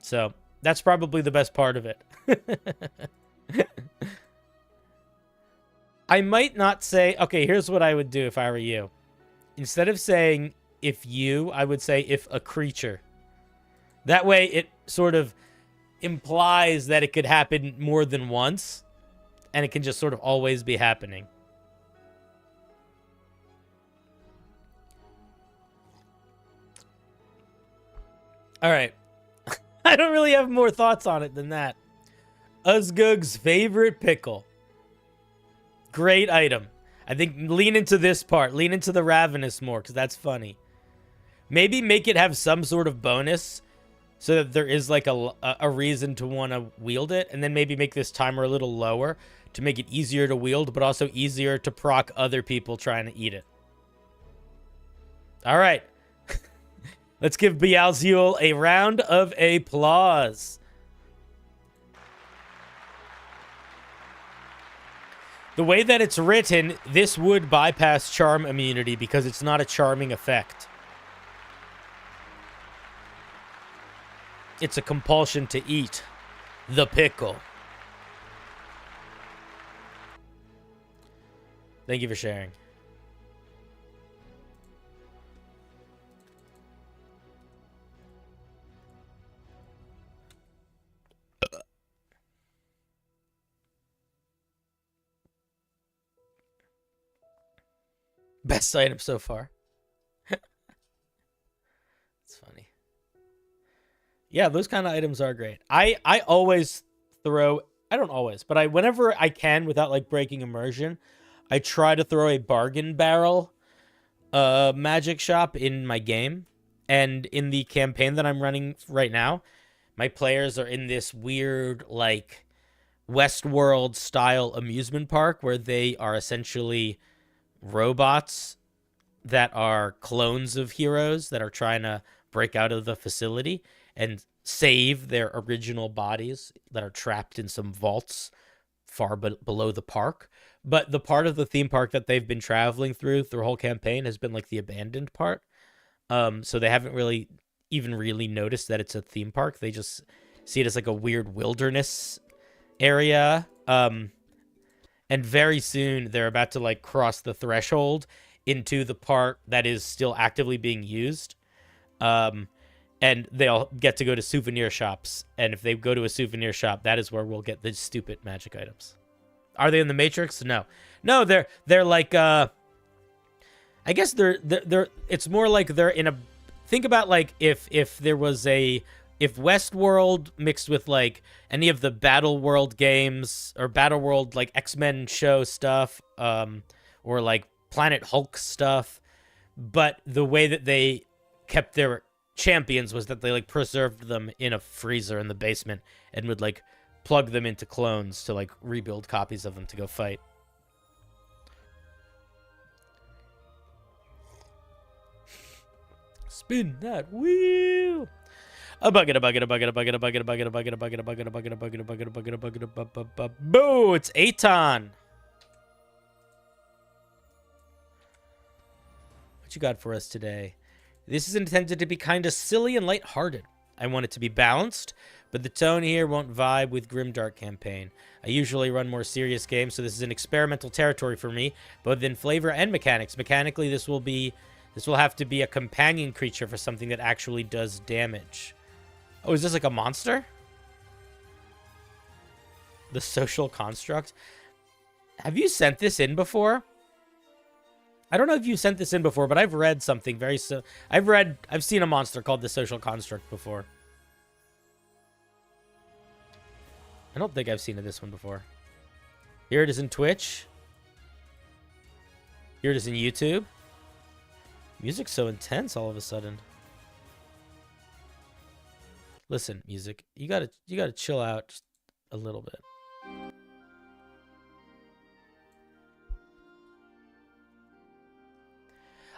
So, that's probably the best part of it. I might not say... Okay, here's what I would do if I were you. Instead of saying, if you, I would say, if a creature. That way, it sort of implies that it could happen more than once. And it can just sort of always be happening. All right. I don't really have more thoughts on it than that. Uzgug's favorite pickle. Great item. I think lean into this part. Lean into the Ravenous more, because that's funny. Maybe make it have some sort of bonus so that there is like a reason to want to wield it. And then maybe make this timer a little lower to make it easier to wield, but also easier to proc other people trying to eat it. All right. Let's give Beelzebul a round of applause. The way that it's written, this would bypass charm immunity because it's not a charming effect. It's a compulsion to eat the pickle. Thank you for sharing. Best item so far. It's funny. Yeah, those kind of items are great. I always throw, I don't always, but whenever I can without like breaking immersion, I try to throw a bargain barrel magic shop in my game. And in the campaign that I'm running right now, my players are in this weird like Westworld style amusement park where they are essentially robots that are clones of heroes that are trying to break out of the facility and save their original bodies that are trapped in some vaults far below the park. But the part of the theme park that they've been traveling through the whole campaign has been like the abandoned part. So they haven't really noticed that it's a theme park. They just see it as like a weird wilderness area. And very soon they're about to like cross the threshold into the part that is still actively being used. And they'll get to go to souvenir shops. And if they go to a souvenir shop, that is where we'll get the stupid magic items. Are they in the Matrix? No. No, they're like I guess they're it's more like they're in a, think about like if there was if Westworld mixed with like any of the Battle World games or Battle World like X-Men show stuff, or like Planet Hulk stuff, but the way that they kept their champions was that they like preserved them in a freezer in the basement and would like plug them into clones to like rebuild copies of them to go fight. Spin that wheel. A bucket, a bucket, a bucket, a bucket, a bucket, a bucket, a bucket, a bucket, a bucket, a bucket, a bucket, a bucket, a bucket, a bucket, a bucket, boo! It's Aton. What you got for us today? This is intended to be kind of silly and lighthearted. I want it to be balanced, but the tone here won't vibe with Grimdark campaign. I usually run more serious games, so this is an experimental territory for me, both in flavor and mechanics. Mechanically, this will have to be a companion creature for something that actually does damage. Oh, is this like a monster? The social construct? Have you sent this in before? I don't know if you sent this in before, but I've read something very I've seen a monster called the social construct before. I don't think I've seen this one before. Here it is in Twitch. Here it is in YouTube. Music's so intense all of a sudden. Listen, music, you gotta chill out just a little bit.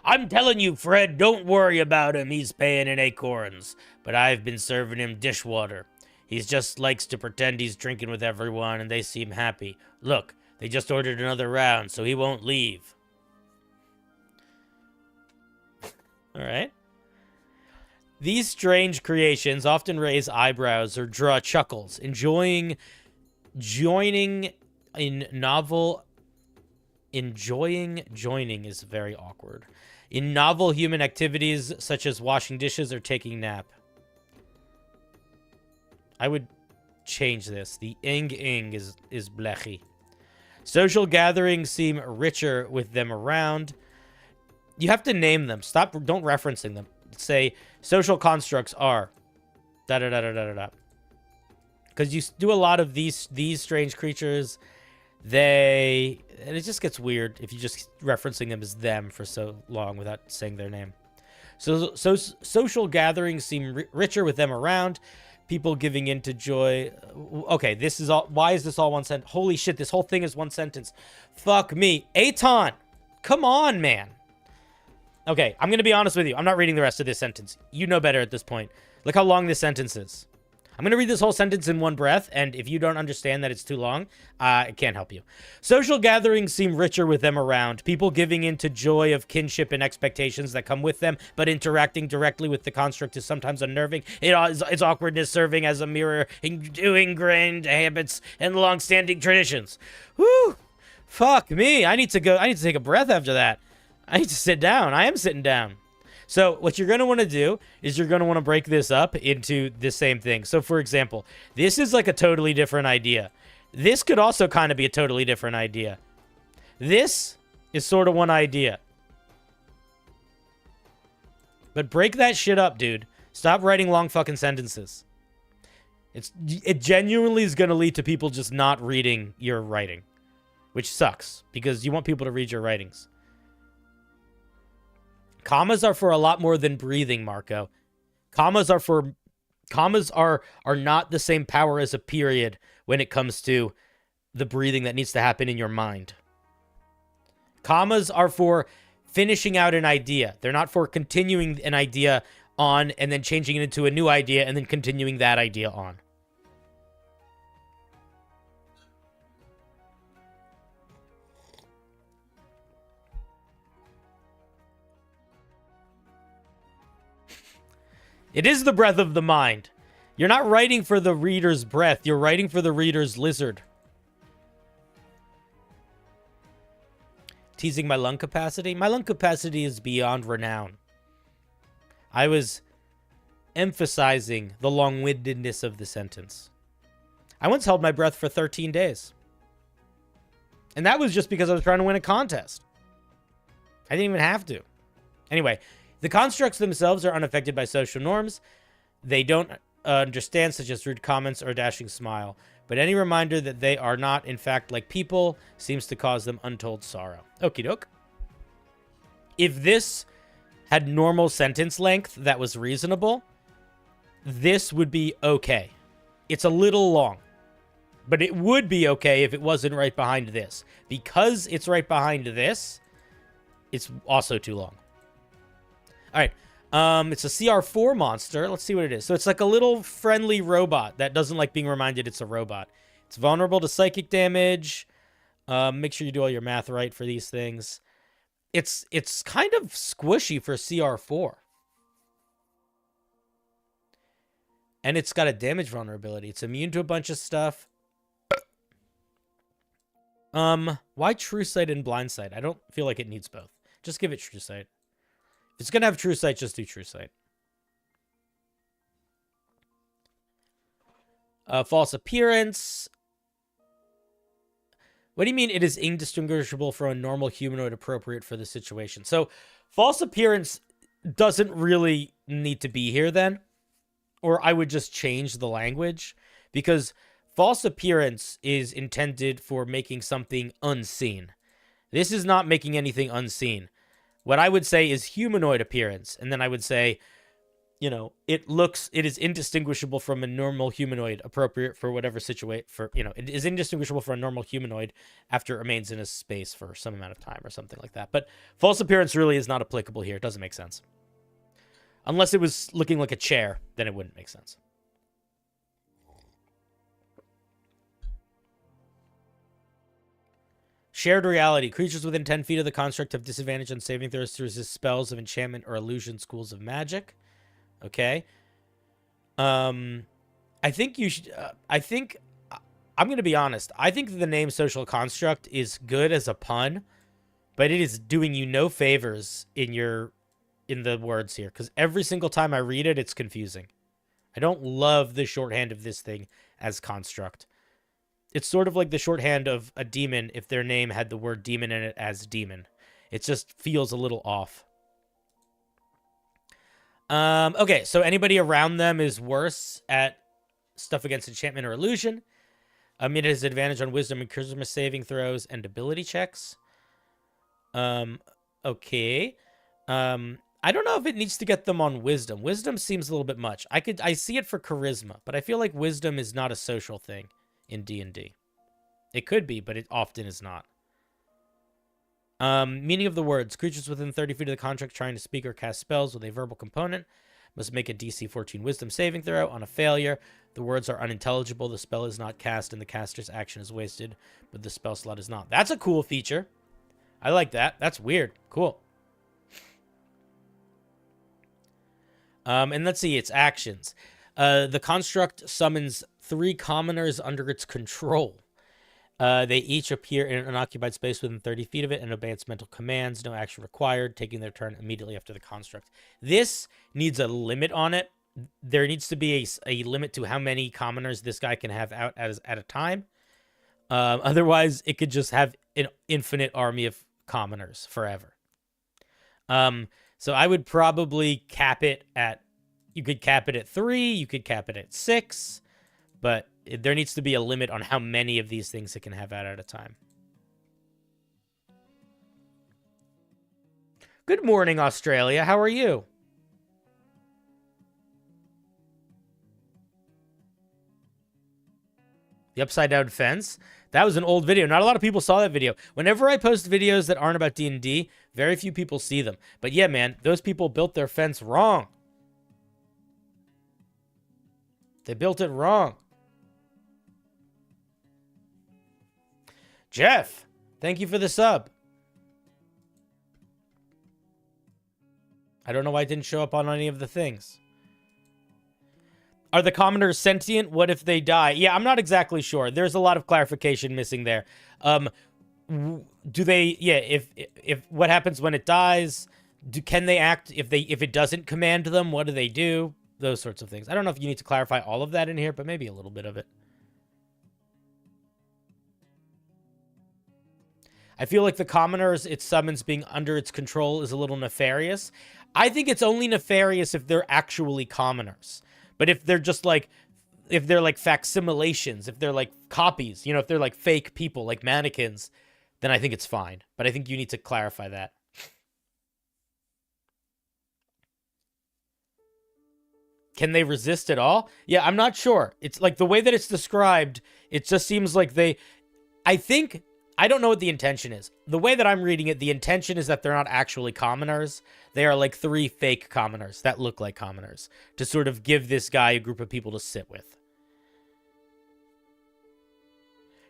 I'm telling you, Fred, don't worry about him. He's paying in acorns. But I've been serving him dishwater. He just likes to pretend he's drinking with everyone and they seem happy. Look, they just ordered another round, so he won't leave. All right. These strange creations often raise eyebrows or draw chuckles, joining is very awkward. In novel human activities such as washing dishes or taking nap. I would change this. The ing is blechy. Social gatherings seem richer with them around. You have to name them. Don't referencing them. Say social constructs are da da da da da da da. because you do a lot of these strange creatures. And it just gets weird if you just referencing them as them for so long without saying their name. So social gatherings seem richer with them around. People giving into joy. Okay, this is all. Why is this all one sentence? Holy shit, this whole thing is one sentence. Fuck me. Aton, come on, man. Okay, I'm going to be honest with you. I'm not reading the rest of this sentence. You know better at this point. Look how long this sentence is. I'm going to read this whole sentence in one breath, and if you don't understand that it's too long, I can't help you. Social gatherings seem richer with them around. People giving into joy of kinship and expectations that come with them, but interacting directly with the construct is sometimes unnerving. Its awkwardness serving as a mirror to ingrained habits and long-standing traditions. Whew! Fuck me. I need to take a breath after that. I need to sit down. I am sitting down. So what you're going to want to do is you're going to want to break this up into the same thing. So, for example, this is like a totally different idea. This could also kind of be a totally different idea. This is sort of one idea. But break that shit up, dude. Stop writing long fucking sentences. It genuinely is going to lead to people just not reading your writing, which sucks because you want people to read your writings. Commas are for a lot more than breathing, Marco. Commas are not the same power as a period when it comes to the breathing that needs to happen in your mind. Commas are for finishing out an idea. They're not for continuing an idea on and then changing it into a new idea and then continuing that idea on. It is the breath of the mind. You're not writing for the reader's breath. You're writing for the reader's lizard. Teasing my lung capacity? My lung capacity is beyond renown. I was emphasizing the long-windedness of the sentence. I once held my breath for 13 days. And that was just because I was trying to win a contest. I didn't even have to. Anyway, the constructs themselves are unaffected by social norms. They don't understand such as rude comments or a dashing smile. But any reminder that they are not, in fact, like people seems to cause them untold sorrow. Okie doke. If this had normal sentence length that was reasonable, this would be okay. It's a little long. But it would be okay if it wasn't right behind this. Because it's right behind this, it's also too long. All right, it's a CR4 monster. Let's see what it is. So it's like a little friendly robot that doesn't like being reminded it's a robot. It's vulnerable to psychic damage. Make sure you do all your math right for these things. It's kind of squishy for CR4. And it's got a damage vulnerability. It's immune to a bunch of stuff. Why True Sight and Blind Sight? I don't feel like it needs both. Just give it True Sight. If it's going to have True Sight, just do True Sight. False Appearance. What do you mean it is indistinguishable from a normal humanoid appropriate for the situation? So, False Appearance doesn't really need to be here then. Or I would just change the language. Because False Appearance is intended for making something unseen. This is not making anything unseen. What I would say is humanoid appearance. And then I would say, you know, it is indistinguishable from a normal humanoid appropriate for whatever situation, it is indistinguishable from a normal humanoid after it remains in a space for some amount of time or something like that. But false appearance really is not applicable here. It doesn't make sense. Unless it was looking like a chair, then it wouldn't make sense. Shared reality. Creatures within 10 feet of the construct have disadvantage on saving throws to resist spells of enchantment or illusion schools of magic. Okay. I think you should... I'm going to be honest. I think the name social construct is good as a pun, but it is doing you no favors in the words here, because every single time I read it, it's confusing. I don't love the shorthand of this thing as construct. It's sort of like the shorthand of a demon if their name had the word demon in it as demon. It just feels a little off. Okay, so anybody around them is worse at stuff against enchantment or illusion. It has advantage on wisdom and charisma saving throws and ability checks. Okay. I don't know if it needs to get them on wisdom. Wisdom seems a little bit much. I see it for charisma, but I feel like wisdom is not a social thing in D&D. It could be, but it often is not. Meaning of the words. Creatures within 30 feet of the construct trying to speak or cast spells with a verbal component must make a DC 14 wisdom saving throw. On a failure, the words are unintelligible, the spell is not cast, and the caster's action is wasted, but the spell slot is not. That's a cool feature. I like that. That's weird. Cool. And let's see, its actions. The construct summons 3 commoners under its control. They each appear in an unoccupied space within 30 feet of it and obey its mental commands. No action required, taking their turn immediately after the construct. This needs a limit on it. There needs to be a limit to how many commoners this guy can have out at a time. Otherwise, it could just have an infinite army of commoners forever. So I would probably cap it at... You could cap it at 3. You could cap it at 6. But there needs to be a limit on how many of these things it can have out at a time. Good morning, Australia. How are you? The upside down fence. That was an old video. Not a lot of people saw that video. Whenever I post videos that aren't about D&D, very few people see them. But yeah, man, those people built their fence wrong. They built it wrong. Jeff, thank you for the sub. I don't know why it didn't show up on any of the things. Are the commoners sentient? What if they die? Yeah, I'm not exactly sure. There's a lot of clarification missing there. Do they... Yeah, if what happens when it dies? Can they act if it doesn't command them? What do they do? Those sorts of things. I don't know if you need to clarify all of that in here, but maybe a little bit of it. I feel like the commoners it summons being under its control is a little nefarious. I think it's only nefarious if they're actually commoners. But if they're just like, if they're like facsimilations, if they're like copies, you know, if they're like fake people, like mannequins, then I think it's fine. But I think you need to clarify that. Can they resist at all? Yeah, I'm not sure. It's like the way that it's described, it just seems like they... I don't know what the intention is. The way that I'm reading it, the intention is that they're not actually commoners. They are like 3 fake commoners that look like commoners to sort of give this guy a group of people to sit with.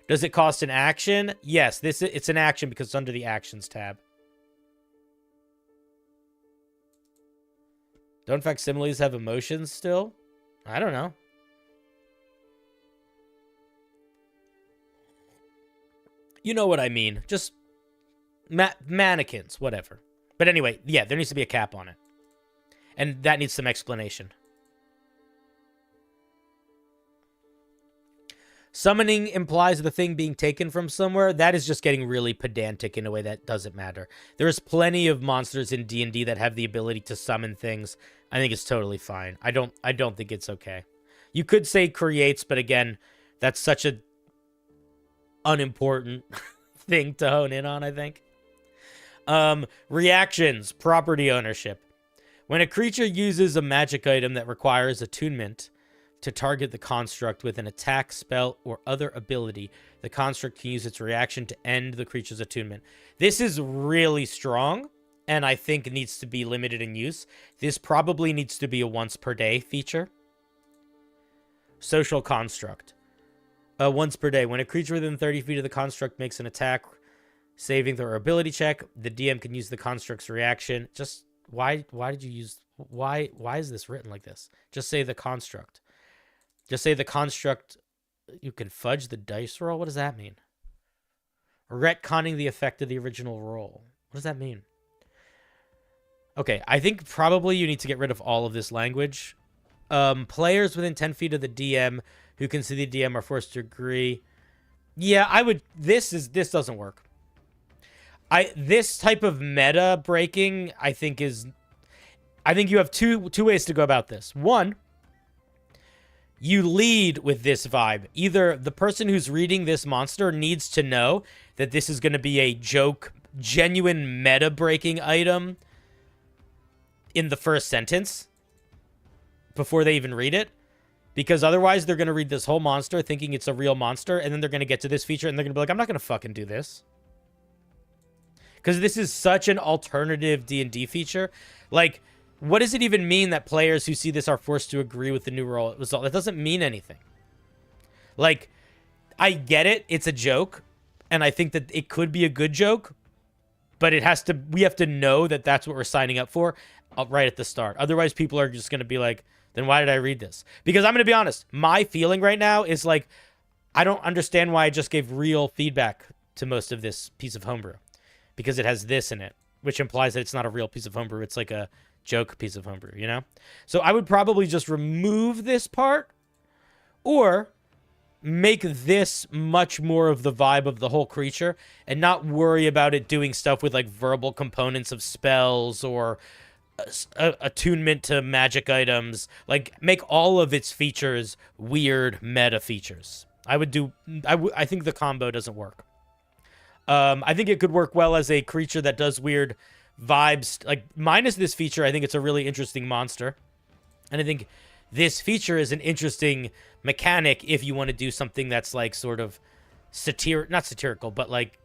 Does it cost an action? Yes, it's an action because it's under the Actions tab. Don't facsimiles have emotions still? I don't know. You know what I mean. Just mannequins, whatever. But anyway, yeah, there needs to be a cap on it. And that needs some explanation. Summoning implies the thing being taken from somewhere. That is just getting really pedantic in a way that doesn't matter. There's plenty of monsters in D&D that have the ability to summon things. I think it's totally fine. I don't think it's okay. You could say creates, but again, that's such a unimportant thing to hone in on, I think. Reactions, property ownership. When a creature uses a magic item that requires attunement to target the construct with an attack, spell, or other ability, the construct can use its reaction to end the creature's attunement. This is really strong, and I think it needs to be limited in use. This probably needs to be a once per day feature. Social construct. Once per day. When a creature within 30 feet of the construct makes an attack, saving throw or ability check, the DM can use the construct's reaction. Just, why did you use... Why is this written like this? Just say the construct. Just say the construct... You can fudge the dice roll? What does that mean? Retconning the effect of the original roll. What does that mean? Okay, I think probably you need to get rid of all of this language. Players within 10 feet of the DM who can see the DM are forced to agree. Yeah, I would... This doesn't work. This type of meta breaking, I think is... I think you have two ways to go about this. One, you lead with this vibe. Either the person who's reading this monster needs to know that this is going to be a joke, genuine meta-breaking item in the first sentence before they even read it. Because otherwise, they're going to read this whole monster thinking it's a real monster, and then they're going to get to this feature, and they're going to be like, I'm not going to fucking do this. Because this is such an alternative D&D feature. Like, what does it even mean that players who see this are forced to agree with the new result? That doesn't mean anything. Like, I get it. It's a joke, and I think that it could be a good joke, but we have to know that that's what we're signing up for right at the start. Otherwise, people are just going to be like, then why did I read this? Because I'm going to be honest, my feeling right now is like, I don't understand why I just gave real feedback to most of this piece of homebrew. Because it has this in it, which implies that it's not a real piece of homebrew. It's like a joke piece of homebrew, you know? So I would probably just remove this part or make this much more of the vibe of the whole creature and not worry about it doing stuff with like verbal components of spells or attunement to magic items. Like, make all of its features weird meta features. I think the combo doesn't work. I think it could work well as a creature that does weird vibes. Like, minus this feature, I think it's a really interesting monster. And I think this feature is an interesting mechanic if you want to do something that's like sort of not satirical, but like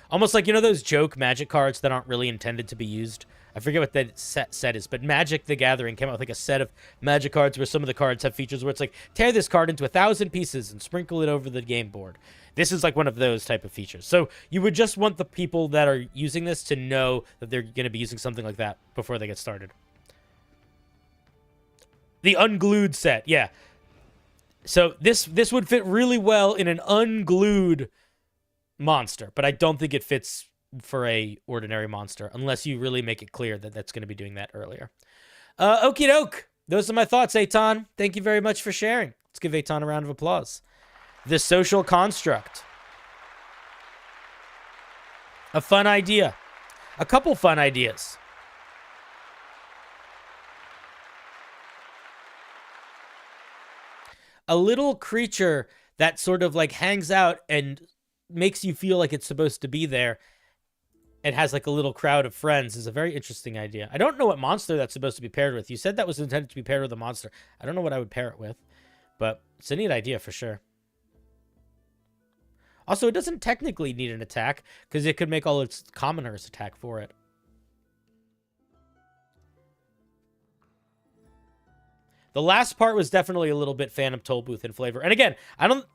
almost like, you know, those joke magic cards that aren't really intended to be used. I forget what that set is, but Magic the Gathering came out with like a set of magic cards where some of the cards have features where it's like, tear this card into 1,000 pieces and sprinkle it over the game board. This is like one of those type of features. So you would just want the people that are using this to know that they're going to be using something like that before they get started. The unglued set, yeah. So this would fit really well in an unglued monster, but I don't think it fits for a ordinary monster unless you really make it clear that that's going to be doing that earlier. Okie doke. Those are my thoughts, Eitan. Thank you very much for sharing. Let's give Eitan a round of applause. The social construct. A fun idea. A couple fun ideas. A little creature that sort of like hangs out and makes you feel like it's supposed to be there and has like a little crowd of friends is a very interesting idea. I don't know what monster that's supposed to be paired with. You said that was intended to be paired with a monster. I don't know what I would pair it with, but it's a neat idea for sure. Also, it doesn't technically need an attack because it could make all its commoners attack for it. The last part was definitely a little bit Phantom Tollbooth in flavor. And again,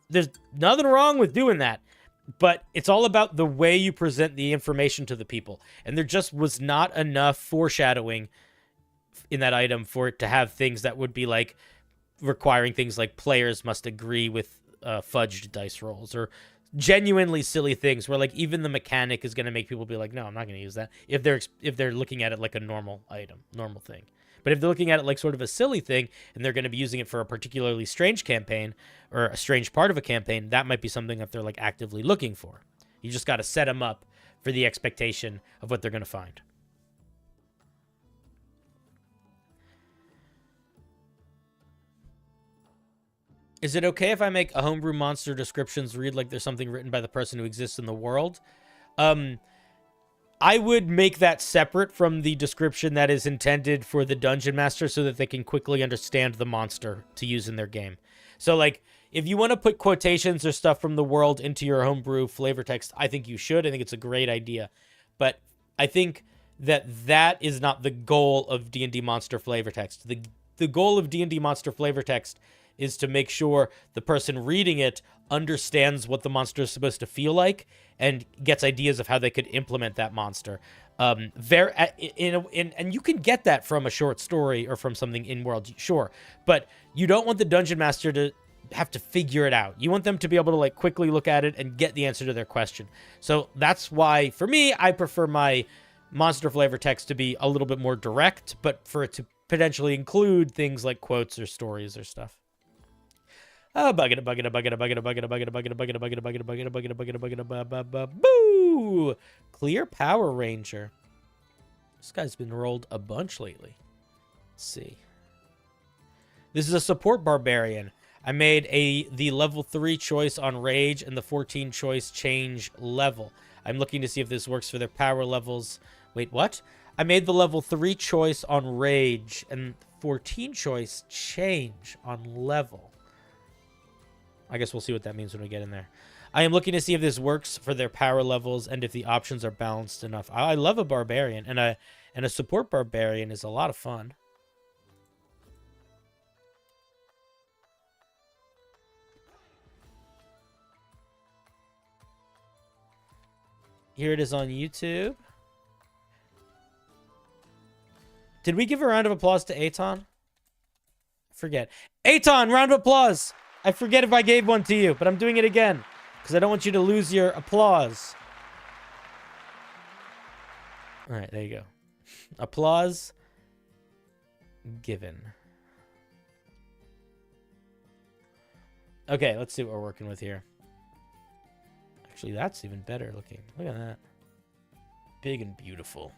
there's nothing wrong with doing that, but it's all about the way you present the information to the people. And there just was not enough foreshadowing in that item for it to have things that would be like requiring things like players must agree with fudged dice rolls or genuinely silly things where like even the mechanic is going to make people be like, no, I'm not going to use that if they're looking at it like a normal item, normal thing. But if they're looking at it like sort of a silly thing and they're going to be using it for a particularly strange campaign or a strange part of a campaign, that might be something that they're like actively looking for. You just got to set them up for the expectation of what they're going to find. Is it okay if I make a homebrew monster descriptions read like there's something written by the person who exists in the world? I would make that separate from the description that is intended for the dungeon master so that they can quickly understand the monster to use in their game. So, like, if you want to put quotations or stuff from the world into your homebrew flavor text, I think you should. I think it's a great idea. But I think that is not the goal of D&D Monster flavor text. The goal of D&D Monster flavor text is to make sure the person reading it understands what the monster is supposed to feel like and gets ideas of how they could implement that monster. And you can get that from a short story or from something in world, sure, but you don't want the dungeon master to have to figure it out. You want them to be able to like quickly look at it and get the answer to their question. So that's why, for me, I prefer my monster flavor text to be a little bit more direct, but for it to potentially include things like quotes or stories or stuff. Boo! Clear Power Ranger. This guy's been rolled a bunch lately. Let's see. This is a support barbarian. I made the level 3 choice on Rage and the 14 choice change level. I'm looking to see if this works for their power levels. Wait, what? I made the level 3 choice on Rage and 14 choice change on level. I guess we'll see what that means when we get in there. I am looking to see if this works for their power levels and if the options are balanced enough. I love a barbarian, and a support barbarian is a lot of fun. Here it is on YouTube. Did we give a round of applause to Aton? Forget. Aton, round of applause! I forget if I gave one to you, but I'm doing it again because I don't want you to lose your applause. All right, there you go. Applause given. Okay, let's see what we're working with here. Actually, that's even better looking. Look at that. Big and beautiful.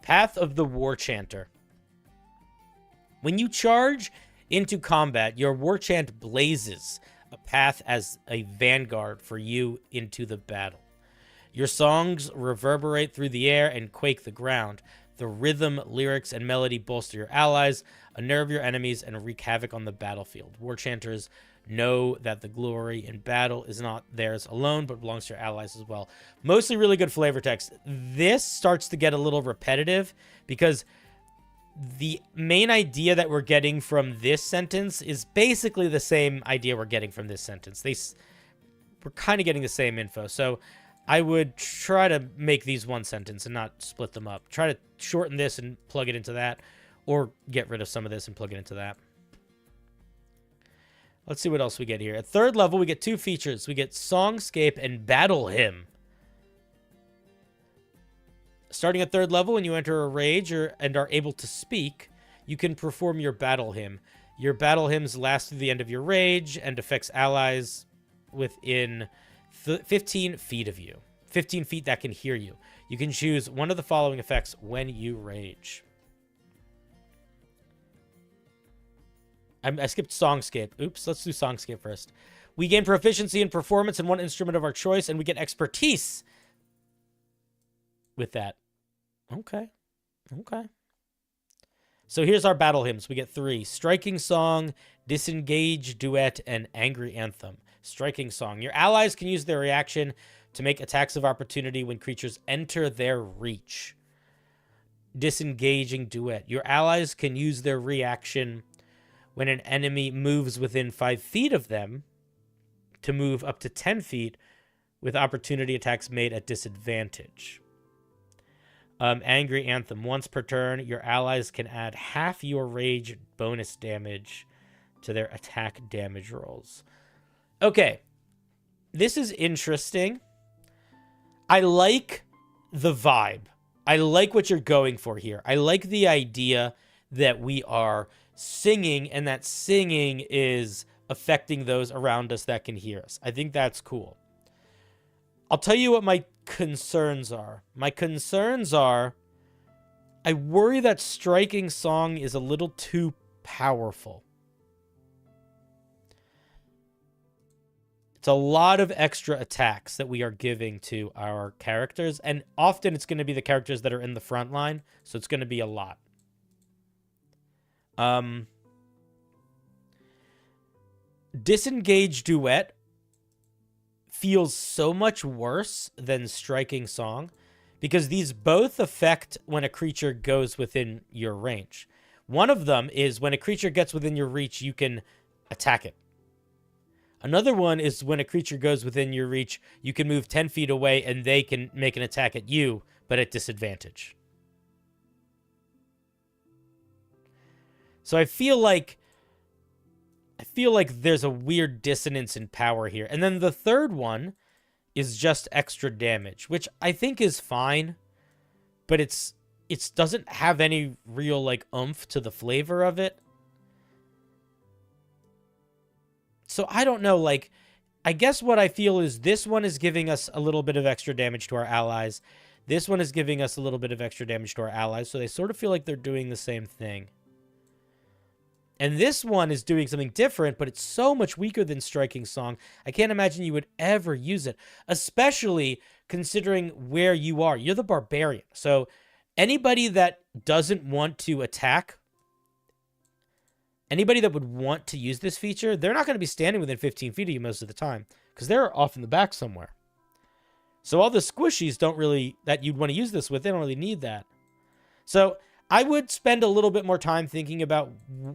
Path of the War Chanter. When you charge into combat, your War Chant blazes a path as a vanguard for you into the battle. Your songs reverberate through the air and quake the ground. The rhythm, lyrics, and melody bolster your allies, unnerve your enemies, and wreak havoc on the battlefield. War Chanters know that the glory in battle is not theirs alone, but belongs to your allies as well. Mostly really good flavor text. This starts to get a little repetitive because the main idea that we're getting from this sentence is basically the same idea we're getting from this sentence. We're kind of getting the same info. So I would try to make these one sentence and not split them up. Try to shorten this and plug it into that, or get rid of some of this and plug it into that. Let's see what else we get here. At third level, we get 2 features. We get Songscape and Battle Hymn. Starting at third level, when you enter a rage and are able to speak, you can perform your Battle Hymn. Your Battle Hymns last through the end of your rage and affects allies within 15 feet of you. 15 feet that can hear you. You can choose one of the following effects when you rage. I skipped Songscape. Oops, let's do Songscape first. We gain proficiency and performance in one instrument of our choice, and we get expertise with that. Okay. Okay. So here's our battle hymns. We get 3. Striking Song, Disengage, Duet, and Angry Anthem. Striking Song. Your allies can use their reaction to make attacks of opportunity when creatures enter their reach. Disengaging Duet. Your allies can use their reaction when an enemy moves within 5 feet of them to move up to 10 feet with opportunity attacks made at disadvantage. Angry Anthem. Once per turn, your allies can add half your rage bonus damage to their attack damage rolls. Okay. This is interesting. I like the vibe. I like what you're going for here. I like the idea that we are singing and that singing is affecting those around us that can hear us. I think that's cool. I'll tell you what my concerns are. My concerns are, I worry that Striking Song is a little too powerful. It's a lot of extra attacks that we are giving to our characters, and often it's going to be the characters that are in the front line, so it's going to be a lot. Disengage Duet feels so much worse than Striking Song because these both affect when a creature goes within your range. One of them is when a creature gets within your reach, you can attack it. Another one is when a creature goes within your reach, you can move 10 feet away and they can make an attack at you, but at disadvantage. So I feel like there's a weird dissonance in power here. And then the third one is just extra damage, which I think is fine, but it doesn't have any real like oomph to the flavor of it. So I don't know, like, I guess what I feel is this one is giving us a little bit of extra damage to our allies. This one is giving us a little bit of extra damage to our allies, so they sort of feel like they're doing the same thing. And this one is doing something different, but it's so much weaker than Striking Song. I can't imagine you would ever use it, especially considering where you are. You're the barbarian. So anybody that doesn't want to attack, anybody that would want to use this feature, they're not going to be standing within 15 feet of you most of the time because they're off in the back somewhere. So all the squishies don't really, that you'd want to use this with, they don't really need that. So I would spend a little bit more time thinking about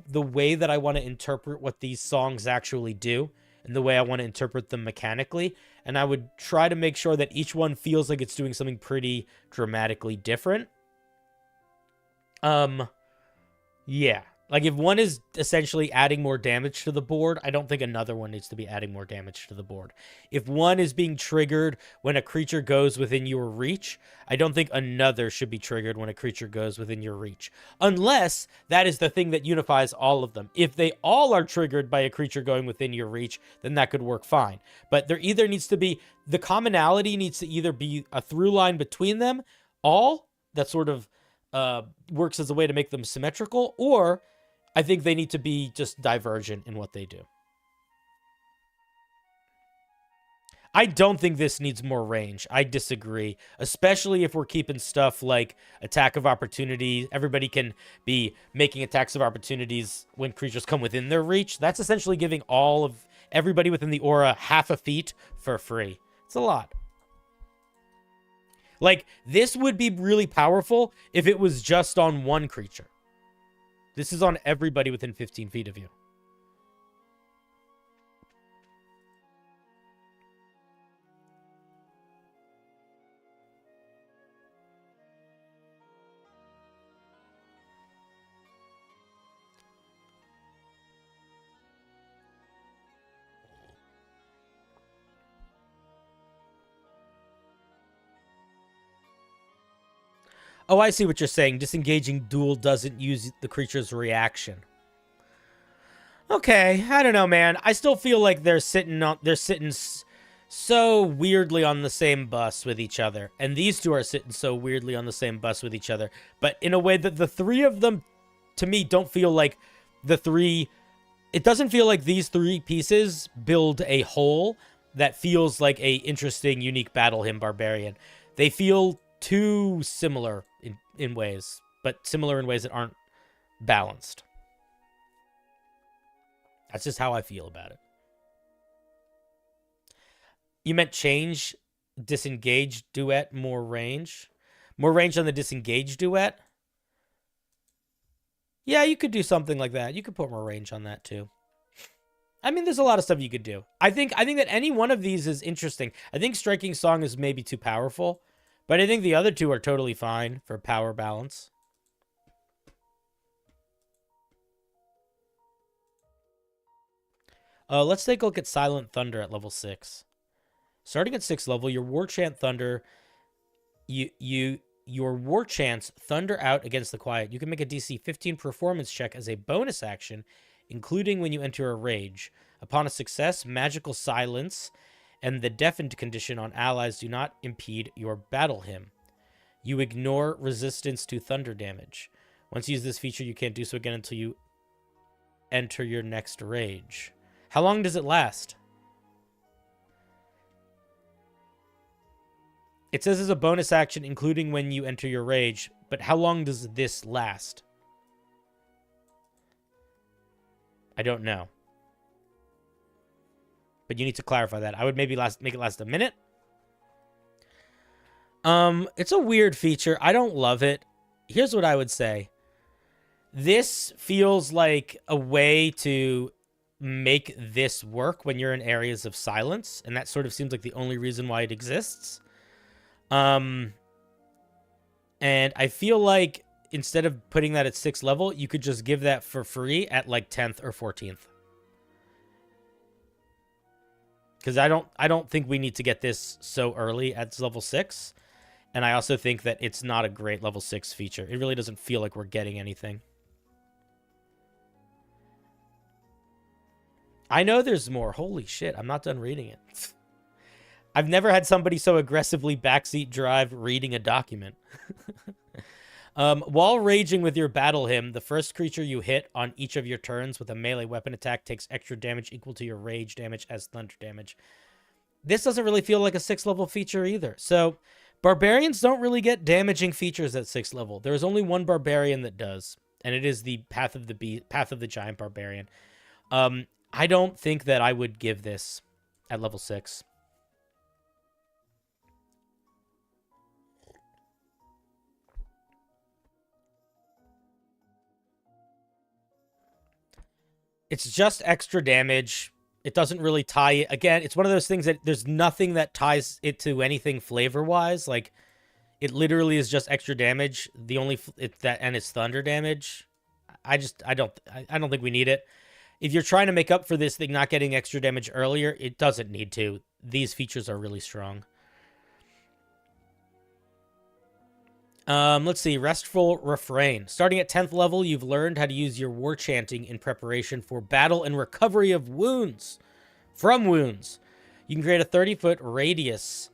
the way that I want to interpret what these songs actually do and the way I want to interpret them mechanically. And I would try to make sure that each one feels like it's doing something pretty dramatically different. Yeah. Like, if one is essentially adding more damage to the board, I don't think another one needs to be adding more damage to the board. If one is being triggered when a creature goes within your reach, I don't think another should be triggered when a creature goes within your reach. Unless that is the thing that unifies all of them. If they all are triggered by a creature going within your reach, then that could work fine. But there either needs to be, the commonality needs to either be a through line between them, all, that sort of works as a way to make them symmetrical, or I think they need to be just divergent in what they do. I don't think this needs more range. I disagree, especially if we're keeping stuff like attack of opportunity. Everybody can be making attacks of opportunities when creatures come within their reach. That's essentially giving all of everybody within the aura half a feet for free. It's a lot. Like, this would be really powerful if it was just on one creature. This is on everybody within 15 feet of you. Oh, I see what you're saying. Disengaging duel doesn't use the creature's reaction. Okay, I don't know, man. I still feel like they're sitting so weirdly on the same bus with each other. And these two are sitting so weirdly on the same bus with each other. But in a way that the three of them, to me, don't feel like the three... It doesn't feel like these three pieces build a whole that feels like a interesting, unique battle hymn barbarian. They feel too similar in ways, but similar in ways that aren't balanced. That's just how I feel about it. You meant change disengage duet more range? More range on the disengage duet? Yeah, you could do something like that. You could put more range on that too. I mean, there's a lot of stuff you could do. I think that any one of these is interesting. I think Striking Song is maybe too powerful, but I think the other two are totally fine for power balance. Let's take a look at Silent Thunder at level 6. Starting at 6th level, your War Chant Thunder, your War Chants thunder out against the quiet. You can make a DC 15 performance check as a bonus action, including when you enter a rage. Upon a success, magical silence and the deafened condition on allies do not impede your battle hymn. You ignore resistance to thunder damage. Once you use this feature, you can't do so again until you enter your next rage. How long does it last? It says as a bonus action, including when you enter your rage, but how long does this last? I don't know. But you need to clarify that. I would maybe make it last a minute. It's a weird feature. I don't love it. Here's what I would say. This feels like a way to make this work when you're in areas of silence, and that sort of seems like the only reason why it exists. And I feel like instead of putting that at 6th level, you could just give that for free at like 10th or 14th. Because I don't think we need to get this so early at level 6. And I also think that it's not a great level 6 feature. It really doesn't feel like we're getting anything. I know there's more. Holy shit, I'm not done reading it. I've never had somebody so aggressively backseat drive reading a document. While raging with your battle hymn, the first creature you hit on each of your turns with a melee weapon attack takes extra damage equal to your rage damage as thunder damage. This doesn't really feel like a 6th level feature either. So barbarians don't really get damaging features at 6th level. There is only one barbarian that does, and it is the Path of the Giant Barbarian. I don't think that I would give this at level 6. It's just extra damage. It doesn't really tie it. Again, it's one of those things that there's nothing that ties it to anything flavor-wise. Like, it literally is just extra damage. The only and it's thunder damage. I don't think we need it. If you're trying to make up for this thing not getting extra damage earlier, it doesn't need to. These features are really strong. Let's see. Restful Refrain. Starting at 10th level, you've learned how to use your war chanting in preparation for battle and recovery of wounds. From wounds. You can create a 30-foot radius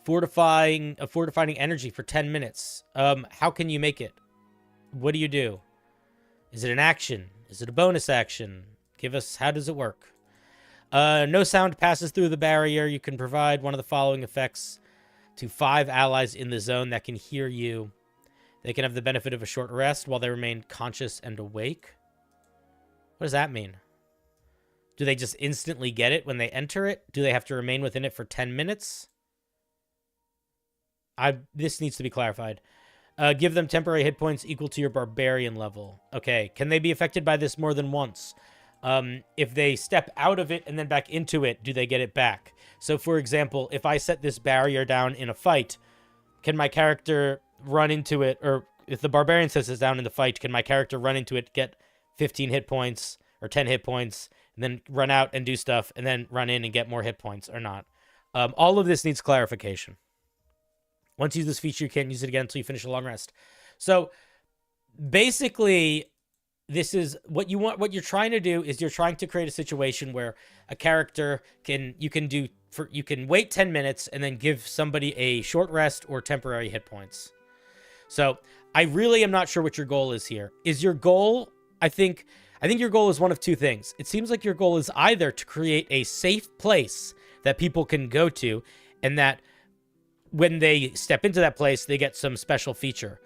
fortifying energy for 10 minutes. How can you make it? What do you do? Is it an action? Is it a bonus action? Give us, how does it work? No sound passes through the barrier. You can provide one of the following effects to 5 allies in the zone that can hear you. They can have the benefit of a short rest while they remain conscious and awake. What does that mean? Do they just instantly get it when they enter it? Do they have to remain within it for 10 minutes? This needs to be clarified. Give them temporary hit points equal to your barbarian level. Okay, can they be affected by this more than once? If they step out of it and then back into it, do they get it back? So, for example, if I set this barrier down in a fight, can my character run into it? Or if the barbarian sets it down in the fight, can my character run into it, get 15 hit points or 10 hit points, and then run out and do stuff, and then run in and get more hit points or not? All of this needs clarification. Once you use this feature, you can't use it again until you finish a long rest. So, basically, this is what you want. What you're trying to do is you're trying to create a situation where a character you can wait 10 minutes and then give somebody a short rest or temporary hit points. So I really am not sure what your goal is here. Is your goal, I think your goal is one of two things. It seems like your goal is either to create a safe place that people can go to, and that when they step into that place, they get some special feature.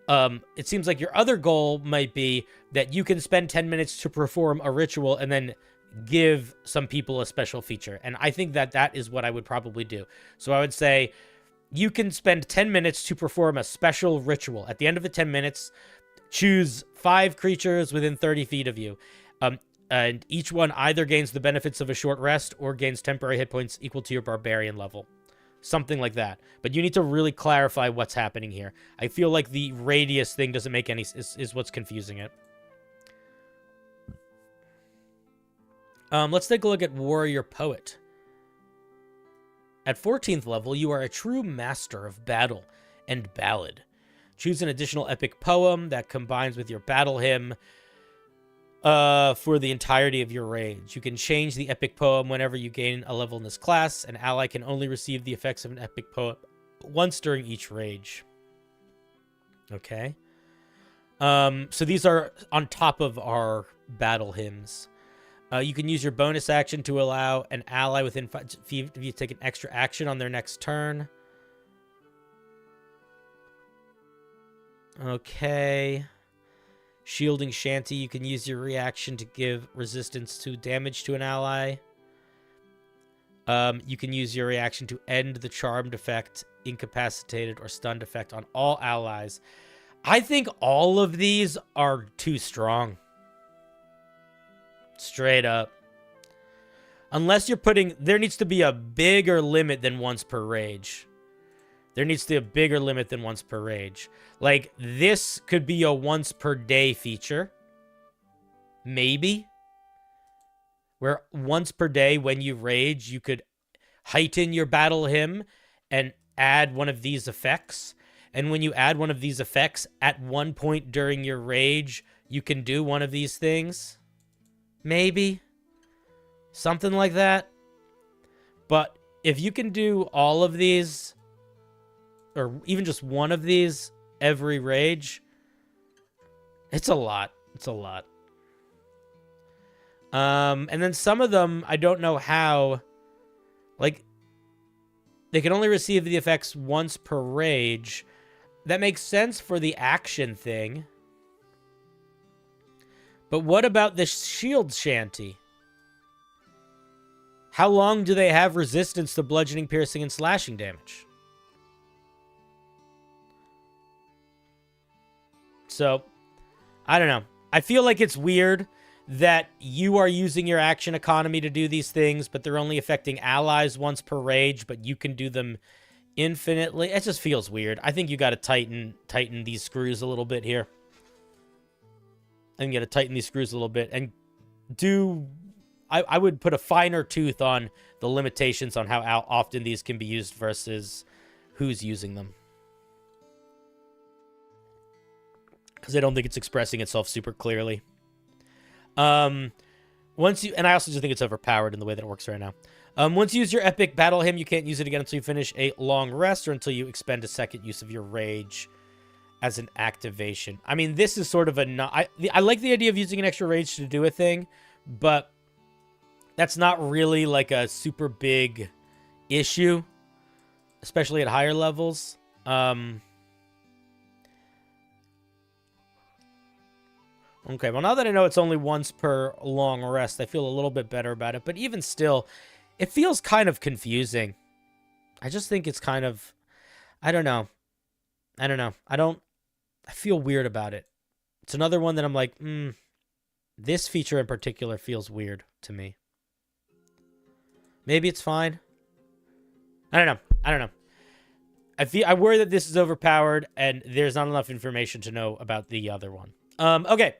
It seems like your other goal might be that you can spend 10 minutes to perform a ritual and then give some people a special feature. And I think that that is what I would probably do. So I would say you can spend 10 minutes to perform a special ritual. At the end of the 10 minutes, choose 5 creatures within 30 feet of you. And each one either gains the benefits of a short rest or gains temporary hit points equal to your barbarian level. Something like that. But you need to really clarify what's happening here. I feel like the radius thing doesn't make any is what's confusing it. Let's take a look at Warrior Poet. At 14th level, you are a true master of battle and ballad. Choose an additional epic poem that combines with your battle hymn for the entirety of your rage. You can change the epic poem whenever you gain a level in this class. An ally can only receive the effects of an epic poem once during each rage. Okay. So these are on top of our battle hymns. You can use your bonus action to allow an ally within 5 feet of you to take an extra action on their next turn. Okay. Shielding Shanty, you can use your reaction to give resistance to damage to an ally. You can use your reaction to end the charmed effect, incapacitated, or stunned effect on all allies. I think all of these are too strong. Straight up. Unless you're putting... There needs to be a bigger limit than once per rage. There needs to be a bigger limit than once per rage. Like, this could be a once per day feature. Maybe. Where once per day, when you rage, you could heighten your battle hymn and add one of these effects. And when you add one of these effects, at one point during your rage, you can do one of these things. Maybe. Something like that. But if you can do all of these, or even just one of these every rage, It's a lot. It's a lot. And then some of them, I don't know how, like, they can only receive the effects once per rage. That makes sense for the action thing. But what about the shield shanty? How long do they have resistance to bludgeoning, piercing, and slashing damage? So, I don't know. I feel like it's weird that you are using your action economy to do these things, but they're only affecting allies once per rage, but you can do them infinitely. It just feels weird. I think you got to tighten these screws a little bit here. I think you got to tighten these screws a little bit and do... I would put a finer tooth on the limitations on how often these can be used versus who's using them. Because I don't think it's expressing itself super clearly. Once you... And I also just think it's overpowered in the way that it works right now. Once you use your epic battle hymn, you can't use it again until you finish a long rest or until you expend a second use of your rage as an activation. I mean, this is sort of a... I like the idea of using an extra rage to do a thing, but that's not really like a super big issue, especially at higher levels. Okay, well, now that I know it's only once per long rest, I feel a little bit better about it. But even still, it feels kind of confusing. I just think it's kind of... I don't know. I feel weird about it. It's another one that I'm like, this feature in particular feels weird to me. Maybe it's fine. I don't know. I worry that this is overpowered and there's not enough information to know about the other one. Okay.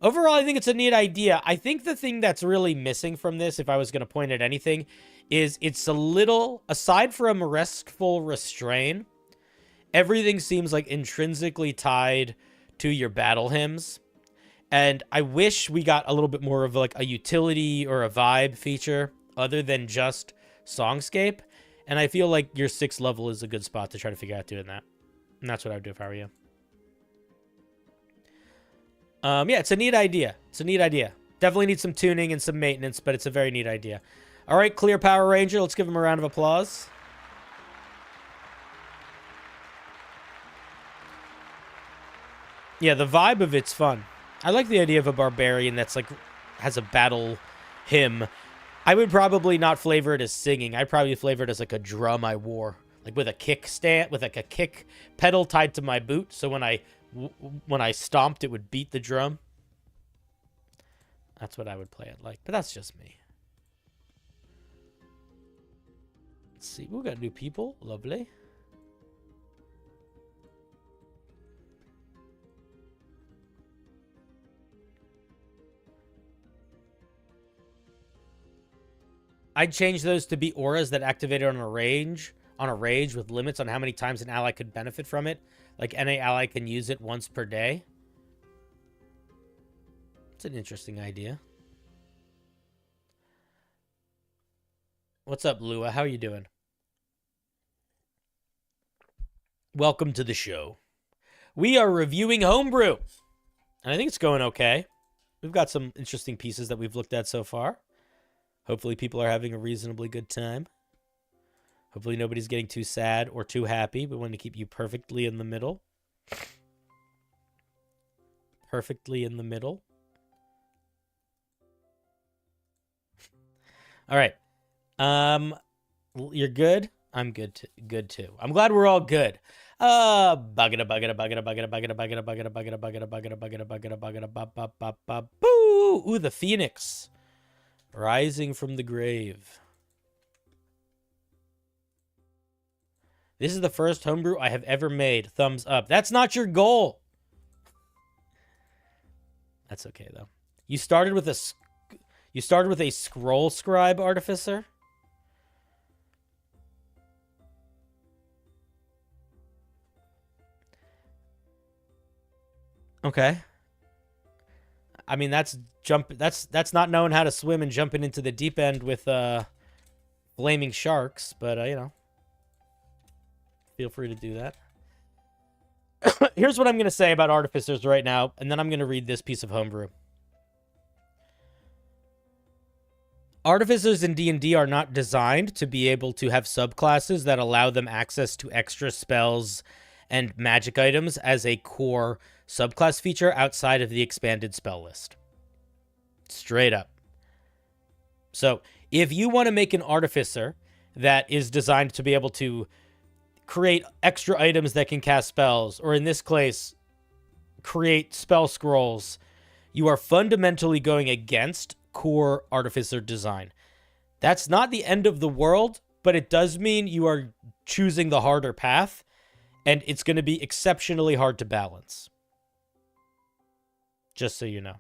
Overall, I think it's a neat idea. I think the thing that's really missing from this, if I was going to point at anything, is it's a little, aside from restful restrain, everything seems like intrinsically tied to your battle hymns. And I wish we got a little bit more of like a utility or a vibe feature other than just Songscape. And I feel like your 6th level is a good spot to try to figure out doing that. And that's what I would do if I were you. Yeah, it's a neat idea. Definitely needs some tuning and some maintenance, but it's a very neat idea. All right, Clear Power Ranger. Let's give him a round of applause. Yeah, the vibe of it's fun. I like the idea of a barbarian that's like has a battle hymn. I would probably not flavor it as singing. I'd probably flavor it as like a drum I wore, like with a kick stand, with like a kick pedal tied to my boot. So when I stomped, it would beat the drum. That's what I would play it like, but that's just me. Let's see, we got new people. Lovely. I'd change those to be auras that activated on a rage with limits on how many times an ally could benefit from it. Like any ally can use it once per day. It's an interesting idea. What's up, Lua? How are you doing? Welcome to the show. We are reviewing Homebrew. And I think it's going okay. We've got some interesting pieces that we've looked at so far. Hopefully people are having a reasonably good time. Hopefully nobody's getting too sad or too happy. We want to keep you perfectly in the middle. Perfectly in the middle. All right. You're good? I'm good too. I'm glad we're all good. Boo! Ooh, the Phoenix. Rising from the grave. This is the first homebrew I have ever made. Thumbs up. That's not your goal. That's okay though. You started with a scroll scribe artificer. Okay. I mean, that's not knowing how to swim and jumping into the deep end with flaming sharks, but you know, feel free to do that. Here's what I'm going to say about artificers right now, and then I'm going to read this piece of homebrew. Artificers in D&D are not designed to be able to have subclasses that allow them access to extra spells and magic items as a core subclass feature outside of the expanded spell list. Straight up. So, if you want to make an artificer that is designed to be able to create extra items that can cast spells, or in this case, create spell scrolls, you are fundamentally going against core artificer design. That's not the end of the world, but it does mean you are choosing the harder path, and it's going to be exceptionally hard to balance. Just so you know.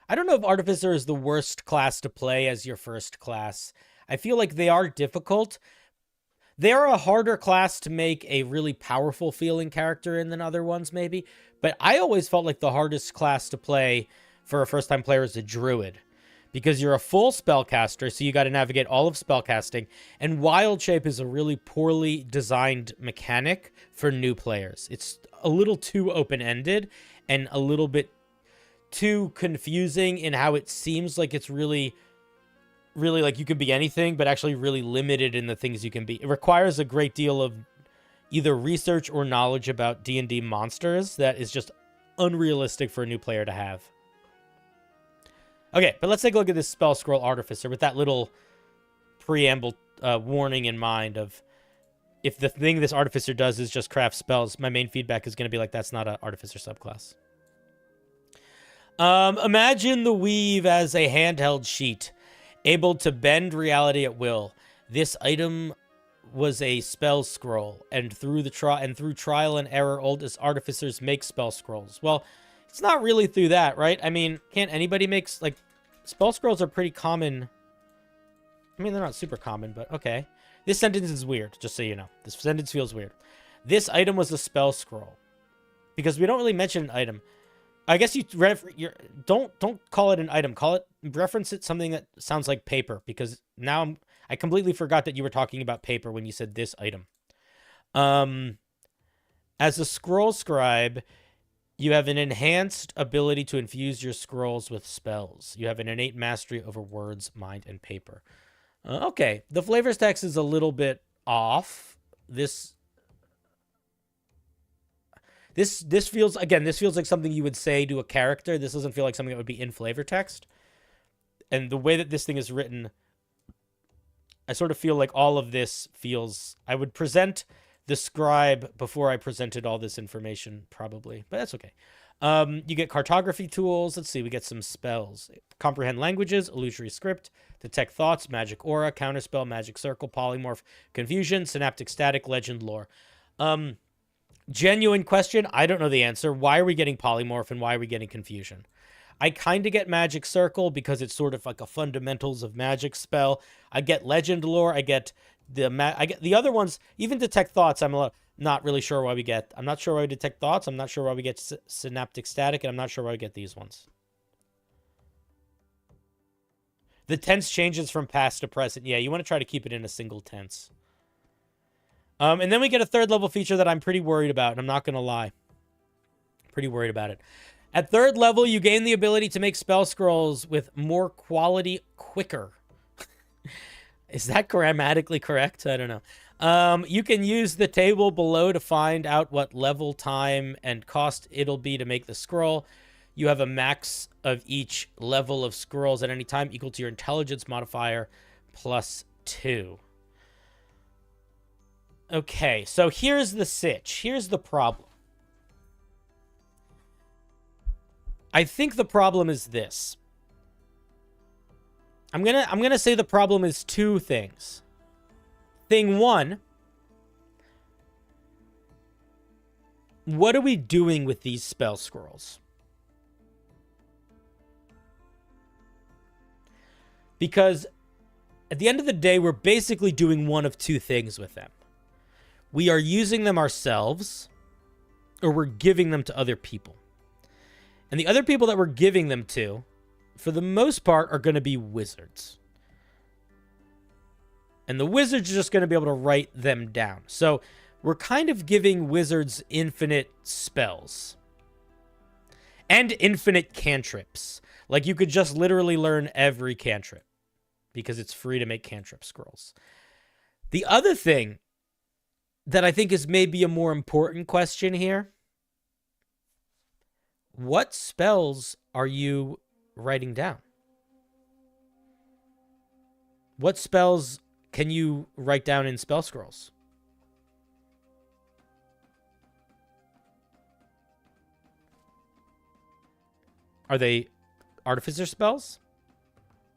I don't know if Artificer is the worst class to play as your first class. I feel like they are difficult. They are a harder class to make a really powerful feeling character in than other ones, maybe. But I always felt like the hardest class to play for a first-time player is a Druid. Because you're a full spellcaster, so you got to navigate all of spellcasting. And Wild Shape is a really poorly designed mechanic for new players. It's a little too open-ended and a little bit too confusing in how it seems like it's really like you can be anything, but actually really limited in the things you can be. It requires a great deal of either research or knowledge about D&D monsters that is just unrealistic for a new player to have. Okay, but let's take a look at this Spell Scroll Artificer with that little preamble warning in mind of if the thing this Artificer does is just craft spells, my main feedback is going to be like, that's not an Artificer subclass. Imagine the Weave as a handheld sheet, able to bend reality at will. This item was a spell scroll, and through trial and error, oldest artificers make spell scrolls. Well, it's not really through that, right? I mean, can't anybody make, like, spell scrolls are pretty common. I mean, they're not super common, but okay. This sentence is weird, just so you know. This sentence feels weird. This item was a spell scroll. Because we don't really mention an item. I guess don't call it an item. Reference it something that sounds like paper, because now I completely forgot that you were talking about paper when you said this item. As a scroll scribe, you have an enhanced ability to infuse your scrolls with spells. You have an innate mastery over words, mind, and paper. Okay, the flavors text is a little bit off. This feels, again, this feels like something you would say to a character. This doesn't feel like something that would be in flavor text. And the way that this thing is written, I sort of feel like all of this feels... I would present the scribe before I presented all this information, probably. But that's okay. You get cartography tools. Let's see, we get some spells. Comprehend languages, illusory script, detect thoughts, magic aura, counterspell, magic circle, polymorph, confusion, synaptic static, legend lore. Genuine question. I don't know the answer. Why are we getting polymorph and why are we getting confusion? I kind of get magic circle because it's sort of like a fundamentals of magic spell. I get legend lore. I get the other ones. Even detect thoughts. Not really sure why we get. I'm not sure why we detect thoughts. I'm not sure why we get synaptic static, and I'm not sure why we get these ones. The tense changes from past to present. Yeah, you want to try to keep it in a single tense. And then we get a third level feature that I'm pretty worried about, and I'm not going to lie. Pretty worried about it. At third level, you gain the ability to make spell scrolls with more quality quicker. Is that grammatically correct? I don't know. You can use the table below to find out what level, time, and cost it'll be to make the scroll. You have a max of each level of scrolls at any time equal to your intelligence modifier plus 2. Okay, so here's the sitch. Here's the problem. I think the problem is this. I'm gonna say the problem is two things. Thing one, what are we doing with these spell scrolls? Because at the end of the day, we're basically doing one of two things with them. We are using them ourselves, or we're giving them to other people. And the other people that we're giving them to, for the most part, are going to be wizards. And the wizards are just going to be able to write them down. So we're kind of giving wizards infinite spells. And infinite cantrips. Like, you could just literally learn every cantrip. Because it's free to make cantrip scrolls. The other thing that I think is maybe a more important question here. What spells are you writing down? What spells can you write down in spell scrolls? Are they artificer spells?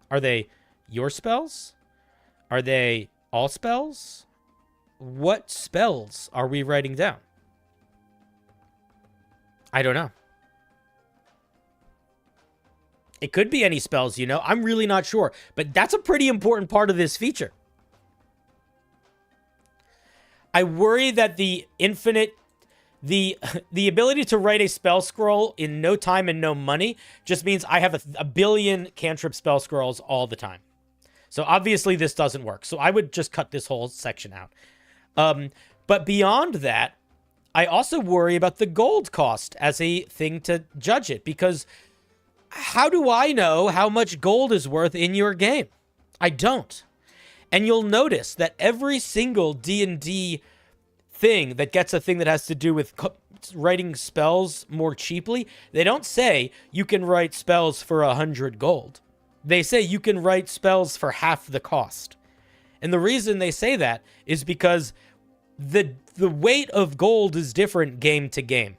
Are they your spells? Are they all spells? What spells are we writing down? I don't know. It could be any spells, you know. I'm really not sure. But that's a pretty important part of this feature. I worry that the infinite... The ability to write a spell scroll in no time and no money just means I have a billion cantrip spell scrolls all the time. So obviously this doesn't work. So I would just cut this whole section out. But beyond that, I also worry about the gold cost as a thing to judge it. Because how do I know how much gold is worth in your game? I don't. And you'll notice that every single D&D thing that gets a thing that has to do with writing spells more cheaply, they don't say you can write spells for 100 gold. They say you can write spells for half the cost. And the reason they say that is because the weight of gold is different game to game.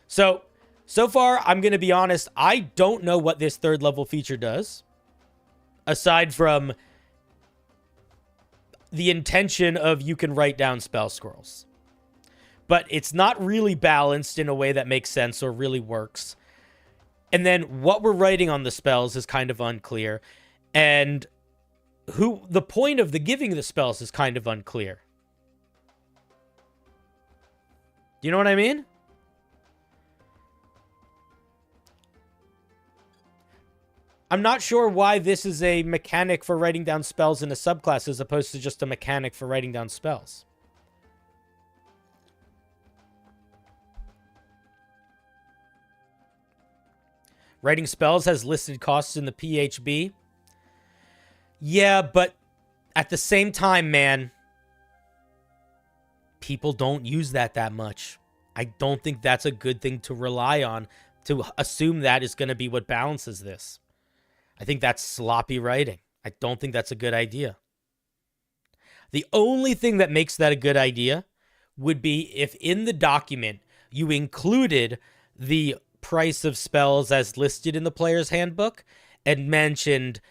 So far, I'm going to be honest, I don't know what this third level feature does. Aside from the intention of you can write down spell scrolls. But it's not really balanced in a way that makes sense or really works. And then what we're writing on the spells is kind of unclear. And the point of the giving the spells is kind of unclear. Do you know what I mean? I'm not sure why this is a mechanic for writing down spells in a subclass as opposed to just a mechanic for writing down spells. Writing spells has listed costs in the PHB. Yeah, but at the same time, man, people don't use that much. I don't think that's a good thing to rely on, to assume that is going to be what balances this. I think that's sloppy writing. I don't think that's a good idea. The only thing that makes that a good idea would be if in the document you included the price of spells as listed in the player's handbook and mentioned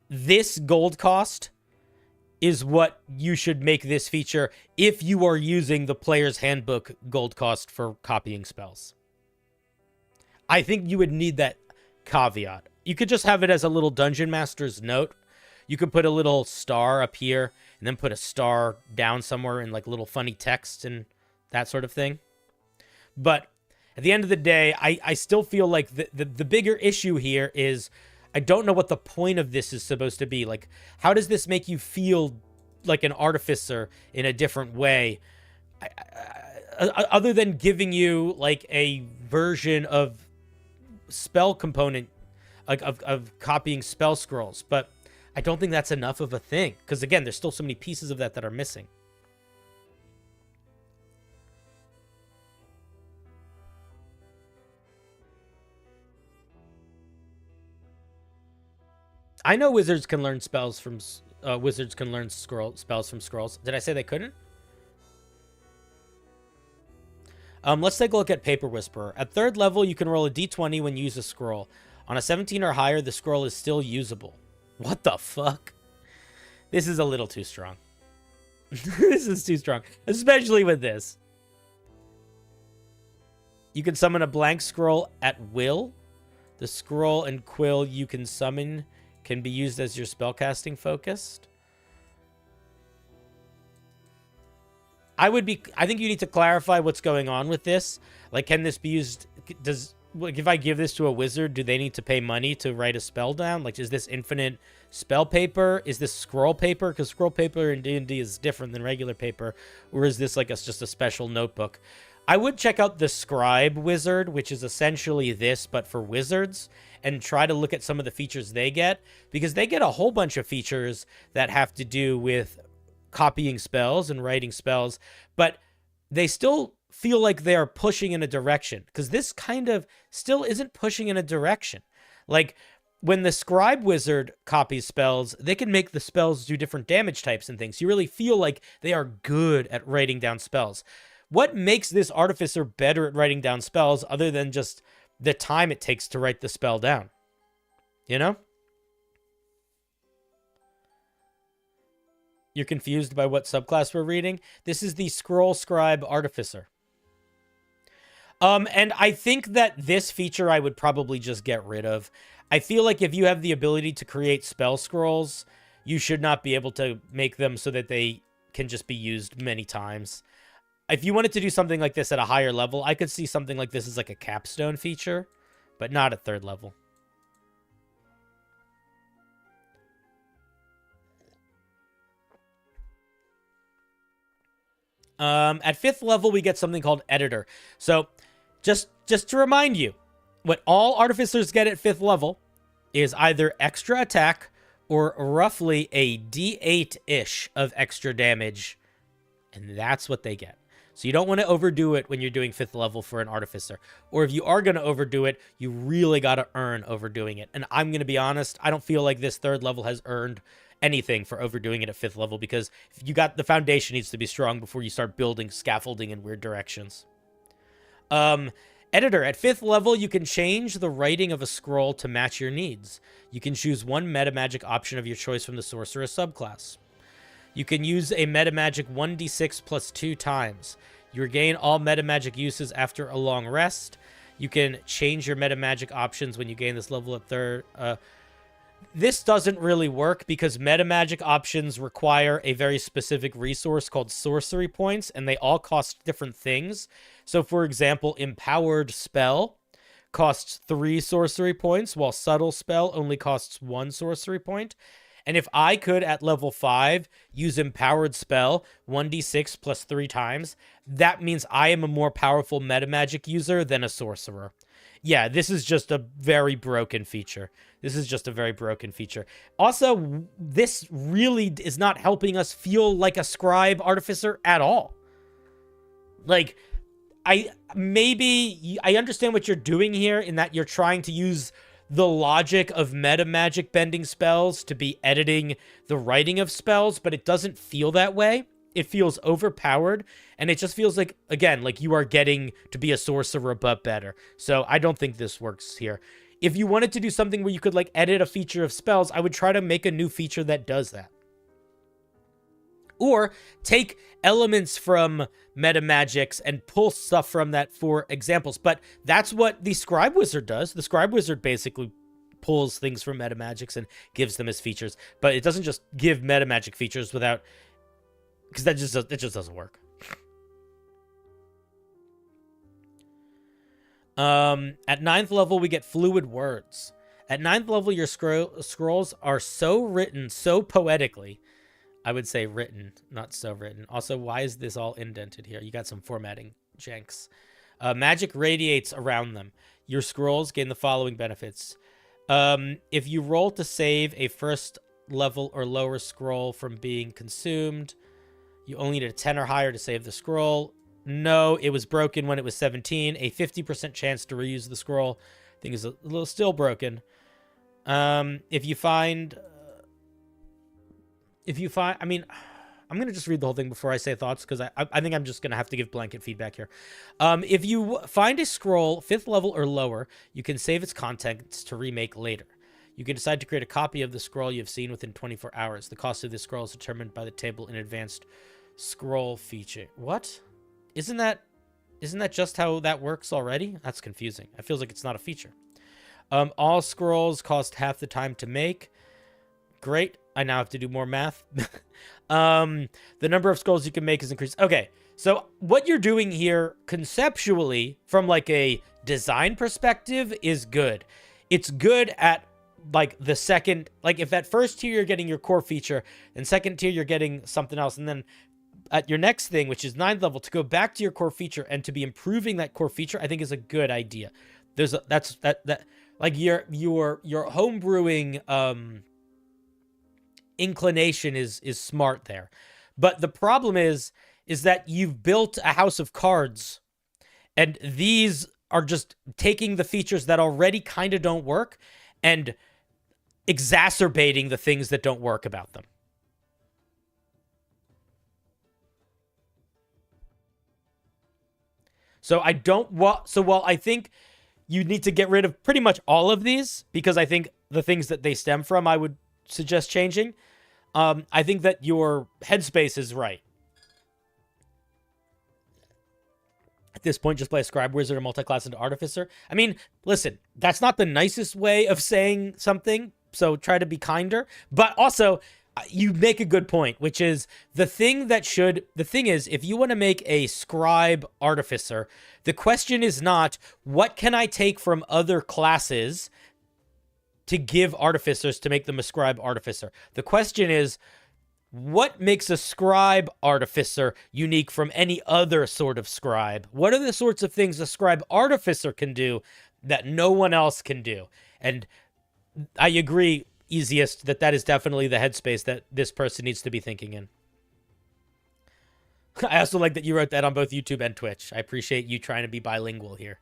this gold cost is what you should make this feature if you are using the player's handbook gold cost for copying spells. I think you would need that caveat. You could just have it as a little Dungeon Master's note. You could put a little star up here and then put a star down somewhere in like little funny text and that sort of thing. But at the end of the day, I still feel like the bigger issue here is I don't know what the point of this is supposed to be. Like, how does this make you feel like an artificer in a different way? Other than giving you like a version of spell component of copying spell scrolls. But I don't think that's enough of a thing. Because again, there's still so many pieces of that are missing. I know wizards can learn spells from spells from scrolls. Did I say they couldn't? Let's take a look at Paper Whisperer. At third level, you can roll a d20 when you use a scroll. On a 17 or higher, the scroll is still usable. What the fuck? This is a little too strong. This is too strong. Especially with this. You can summon a blank scroll at will. The scroll and quill you can summon can be used as your spellcasting focused. I think you need to clarify what's going on with this. Like, can this be used? like, if I give this to a wizard, do they need to pay money to write a spell down? Like, is this infinite spell paper? Is this scroll paper? Because scroll paper in D&D is different than regular paper. Or is this like just a special notebook? I would check out the Scribe Wizard, which is essentially this, but for wizards, and try to look at some of the features they get, because they get a whole bunch of features that have to do with copying spells and writing spells, but they still feel like they are pushing in a direction, because this kind of still isn't pushing in a direction. Like, when the Scribe Wizard copies spells, they can make the spells do different damage types and things. You really feel like they are good at writing down spells. What makes this Artificer better at writing down spells other than just the time it takes to write the spell down? You know? You're confused by what subclass we're reading? This is the Scroll Scribe Artificer. And I think that this feature I would probably just get rid of. I feel like if you have the ability to create spell scrolls, you should not be able to make them so that they can just be used many times. If you wanted to do something like this at a higher level, I could see something like this as like a capstone feature, but not at 3rd level. At 5th level, we get something called Editor. So, just to remind you, what all Artificers get at 5th level is either extra attack or roughly a D8-ish of extra damage, and that's what they get. So you don't want to overdo it when you're doing 5th level for an Artificer. Or if you are going to overdo it, you really got to earn overdoing it. And I'm going to be honest, I don't feel like this 3rd level has earned anything for overdoing it at 5th level, because you got the foundation needs to be strong before you start building scaffolding in weird directions. Editor, at 5th level, you can change the writing of a scroll to match your needs. You can choose one metamagic option of your choice from the Sorcerer subclass. You can use a metamagic 1d6 plus 2 times. You regain all metamagic uses after a long rest. You can change your metamagic options when you gain this level at 3rd. This doesn't really work because metamagic options require a very specific resource called sorcery points, and they all cost different things. So, for example, Empowered Spell costs 3 sorcery points, while Subtle Spell only costs 1 sorcery point. And if I could, at level 5, use Empowered Spell 1d6 plus 3 times, that means I am a more powerful metamagic user than a sorcerer. Yeah, this is just a very broken feature. This is just a very broken feature. Also, this really is not helping us feel like a Scribe Artificer at all. Like, I understand what you're doing here in that you're trying to use the logic of metamagic bending spells to be editing the writing of spells, but it doesn't feel that way. It feels overpowered, and it just feels like, again, like you are getting to be a sorcerer, but better. So I don't think this works here. If you wanted to do something where you could, like, edit a feature of spells, I would try to make a new feature that does that. Or take elements from metamagics and pull stuff from that for examples. But that's what the Scribe Wizard does. The Scribe Wizard basically pulls things from metamagics and gives them as features. But it doesn't just give metamagic features without... because it just doesn't work. At 9th level, we get Fluid Words. At 9th level, your scrolls are so written so poetically... I would say written, not so written. Also, why is this all indented here? You got some formatting janks. Magic radiates around them. Your scrolls gain the following benefits. If you roll to save a 1st level or lower scroll from being consumed, you only need a 10 or higher to save the scroll. No, it was broken when it was 17. A 50% chance to reuse the scroll. I think is a little still broken. If you find, I mean, I'm going to just read the whole thing before I say thoughts, because I think I'm just going to have to give blanket feedback here. If you find a scroll 5th level or lower, you can save its contents to remake later. You can decide to create a copy of the scroll you have seen within 24 hours. The cost of this scroll is determined by the table in advanced scroll feature. What? Isn't that just how that works already? That's confusing. It feels like it's not a feature. All scrolls cost half the time to make. Great. I now have to do more math. The number of scrolls you can make is increased. Okay, So what you're doing here conceptually from like a design perspective is good. It's good at like the second, like if at first tier you're getting your core feature, and second tier you're getting something else, and then at your next thing, which is 9th level, to go back to your core feature and to be improving that core feature, I think is a good idea. There's a, that's that like your homebrewing inclination is smart there. But the problem is that you've built a house of cards, and these are just taking the features that already kind of don't work and exacerbating the things that don't work about them. So I don't want, so while I think you need to get rid of pretty much all of these, because I think the things that they stem from, I would suggest changing. I think that your headspace is right. At this point, just play a scribe wizard or multi-class into artificer. I mean, listen, that's not the nicest way of saying something, so try to be kinder. But also, you make a good point, which is the thing is, if you want to make a scribe artificer, the question is not, what can I take from other classes to give artificers to make them a scribe artificer? The question is, what makes a scribe artificer unique from any other sort of scribe? What are the sorts of things a scribe artificer can do that no one else can do? And I agree, easiest, that is definitely the headspace that this person needs to be thinking in. I also like that you wrote that on both YouTube and Twitch. I appreciate you trying to be bilingual here.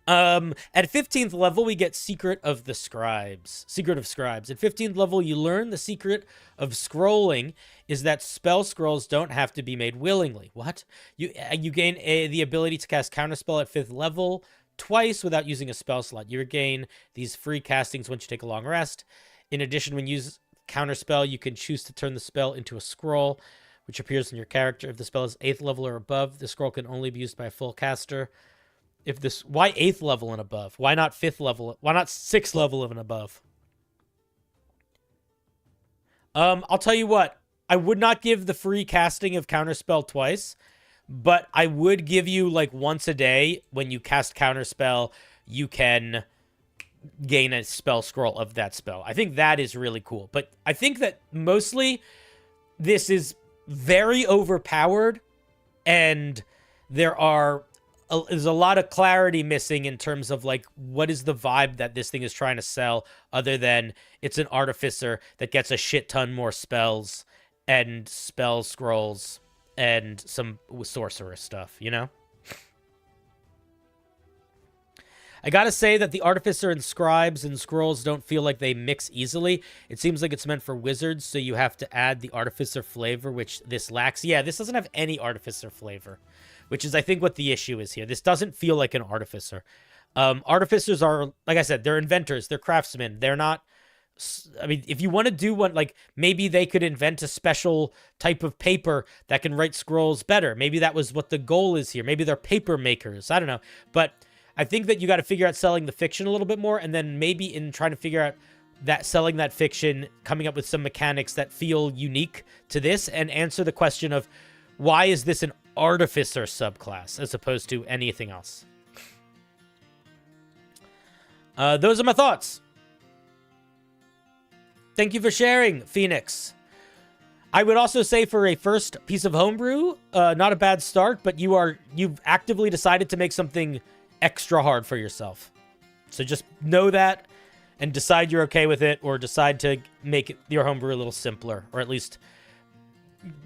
At 15th level, we get Secret of the Scribes. Secret of Scribes. At 15th level, you learn the secret of scrolling is that spell scrolls don't have to be made willingly. What? You gain the ability to cast Counterspell at 5th level twice without using a spell slot. You regain these free castings once you take a long rest. In addition, when you use Counterspell, you can choose to turn the spell into a scroll, which appears in your character. If the spell is 8th level or above, the scroll can only be used by a full caster. If this, why 8th level and above? Why not 5th level? Why not 6th level and above? I'll tell you what. I would not give the free casting of Counterspell twice, but I would give you like once a day when you cast Counterspell, you can gain a spell scroll of that spell. I think that is really cool. But I think that mostly this is very overpowered, and there's a lot of clarity missing in terms of like what is the vibe that this thing is trying to sell, other than it's an artificer that gets a shit ton more spells and spell scrolls and some sorcerer stuff, you know? I gotta say that the artificer and scribes and scrolls don't feel like they mix easily. It seems like it's meant for wizards, so you have to add the artificer flavor, which this lacks. Yeah, this doesn't have any artificer flavor, which is, I think, what the issue is here. This doesn't feel like an artificer. Artificers are, like I said, they're inventors, they're craftsmen. They're not, I mean, if you want to do one, like, maybe they could invent a special type of paper that can write scrolls better. Maybe that was what the goal is here. Maybe they're paper makers. I don't know. But I think that you got to figure out selling the fiction a little bit more, and then maybe in trying to figure out that selling that fiction, coming up with some mechanics that feel unique to this, and answer the question of why is this an artificer subclass as opposed to anything else. Those are my thoughts. Thank you for sharing, Phoenix. I would also say for a first piece of homebrew, not a bad start, but you've actively decided to make something extra hard for yourself. So just know that and decide you're okay with it, or decide to make your homebrew a little simpler, or at least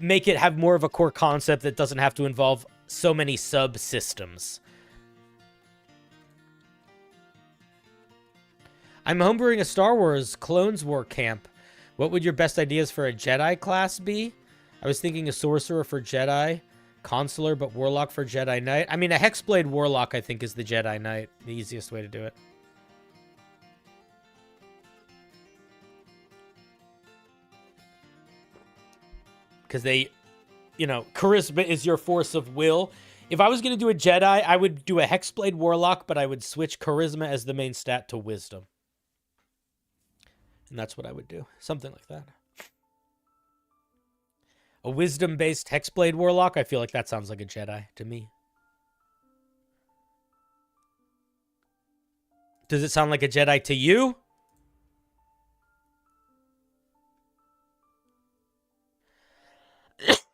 make it have more of a core concept that doesn't have to involve so many subsystems. I'm homebrewing a Star Wars Clones War camp. What would your best ideas for a Jedi class be? I was thinking a sorcerer for Jedi, consular but warlock for Jedi Knight. I mean, a Hexblade warlock, I think, is the Jedi Knight. The easiest way to do it. Because they, you know, charisma is your force of will. If I was going to do a Jedi, I would do a Hexblade warlock, but I would switch charisma as the main stat to wisdom. And that's what I would do. Something like that. A wisdom-based Hexblade Warlock? I feel like that sounds like a Jedi to me. Does it sound like a Jedi to you?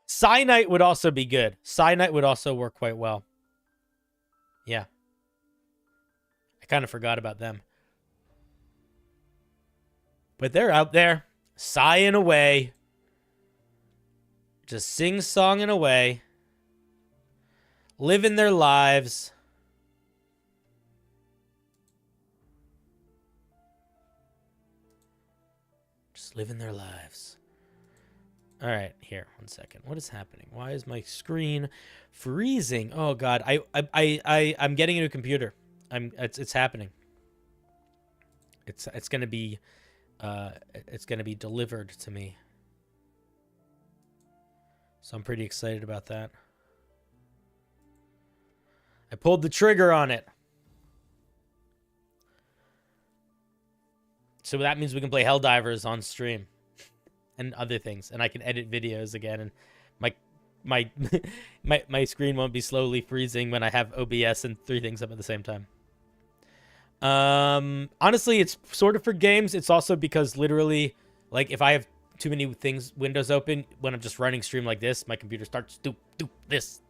Cyanite would also be good. Cyanite would also work quite well. Yeah. I kind of forgot about them. But they're out there, sighing away. Just sing-songing away. Living their lives. Just living their lives. All right, here, 1 second. What is happening? Why is my screen freezing? Oh God, I'm getting a new computer. It's happening. It's gonna be delivered to me. So I'm pretty excited about that. I pulled the trigger on it. So that means we can play Helldivers on stream. And other things. And I can edit videos again. And my screen won't be slowly freezing when I have OBS and 3 things up at the same time. Honestly, it's sort of for games. It's also because literally, like, if I have too many windows open, when I'm just running stream like this, my computer starts to do this.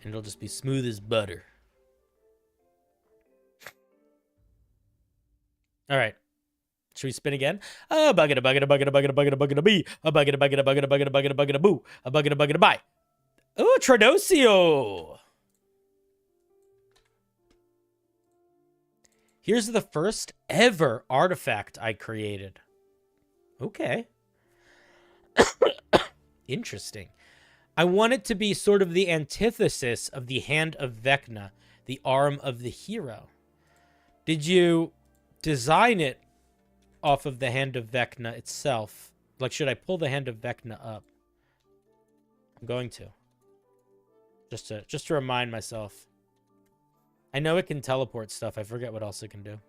And it'll just be smooth as butter. All right. Should we spin again? A bucket, a bucket, a bucket, a bucket, a bucket, a bucket, a bee. A bucket, a bucket, a bucket, a bucket, a bucket, a bucket, a boo. A bucket, a bucket, a bye. Oh, Tradosio. Here's the first ever artifact I created. Okay. Interesting. I want it to be sort of the antithesis of the Hand of Vecna, the arm of the hero. Did you design it off of the Hand of Vecna itself? Like, should I pull the Hand of Vecna up? I'm going to. Just to remind myself. I know it can teleport stuff. I forget what else it can do.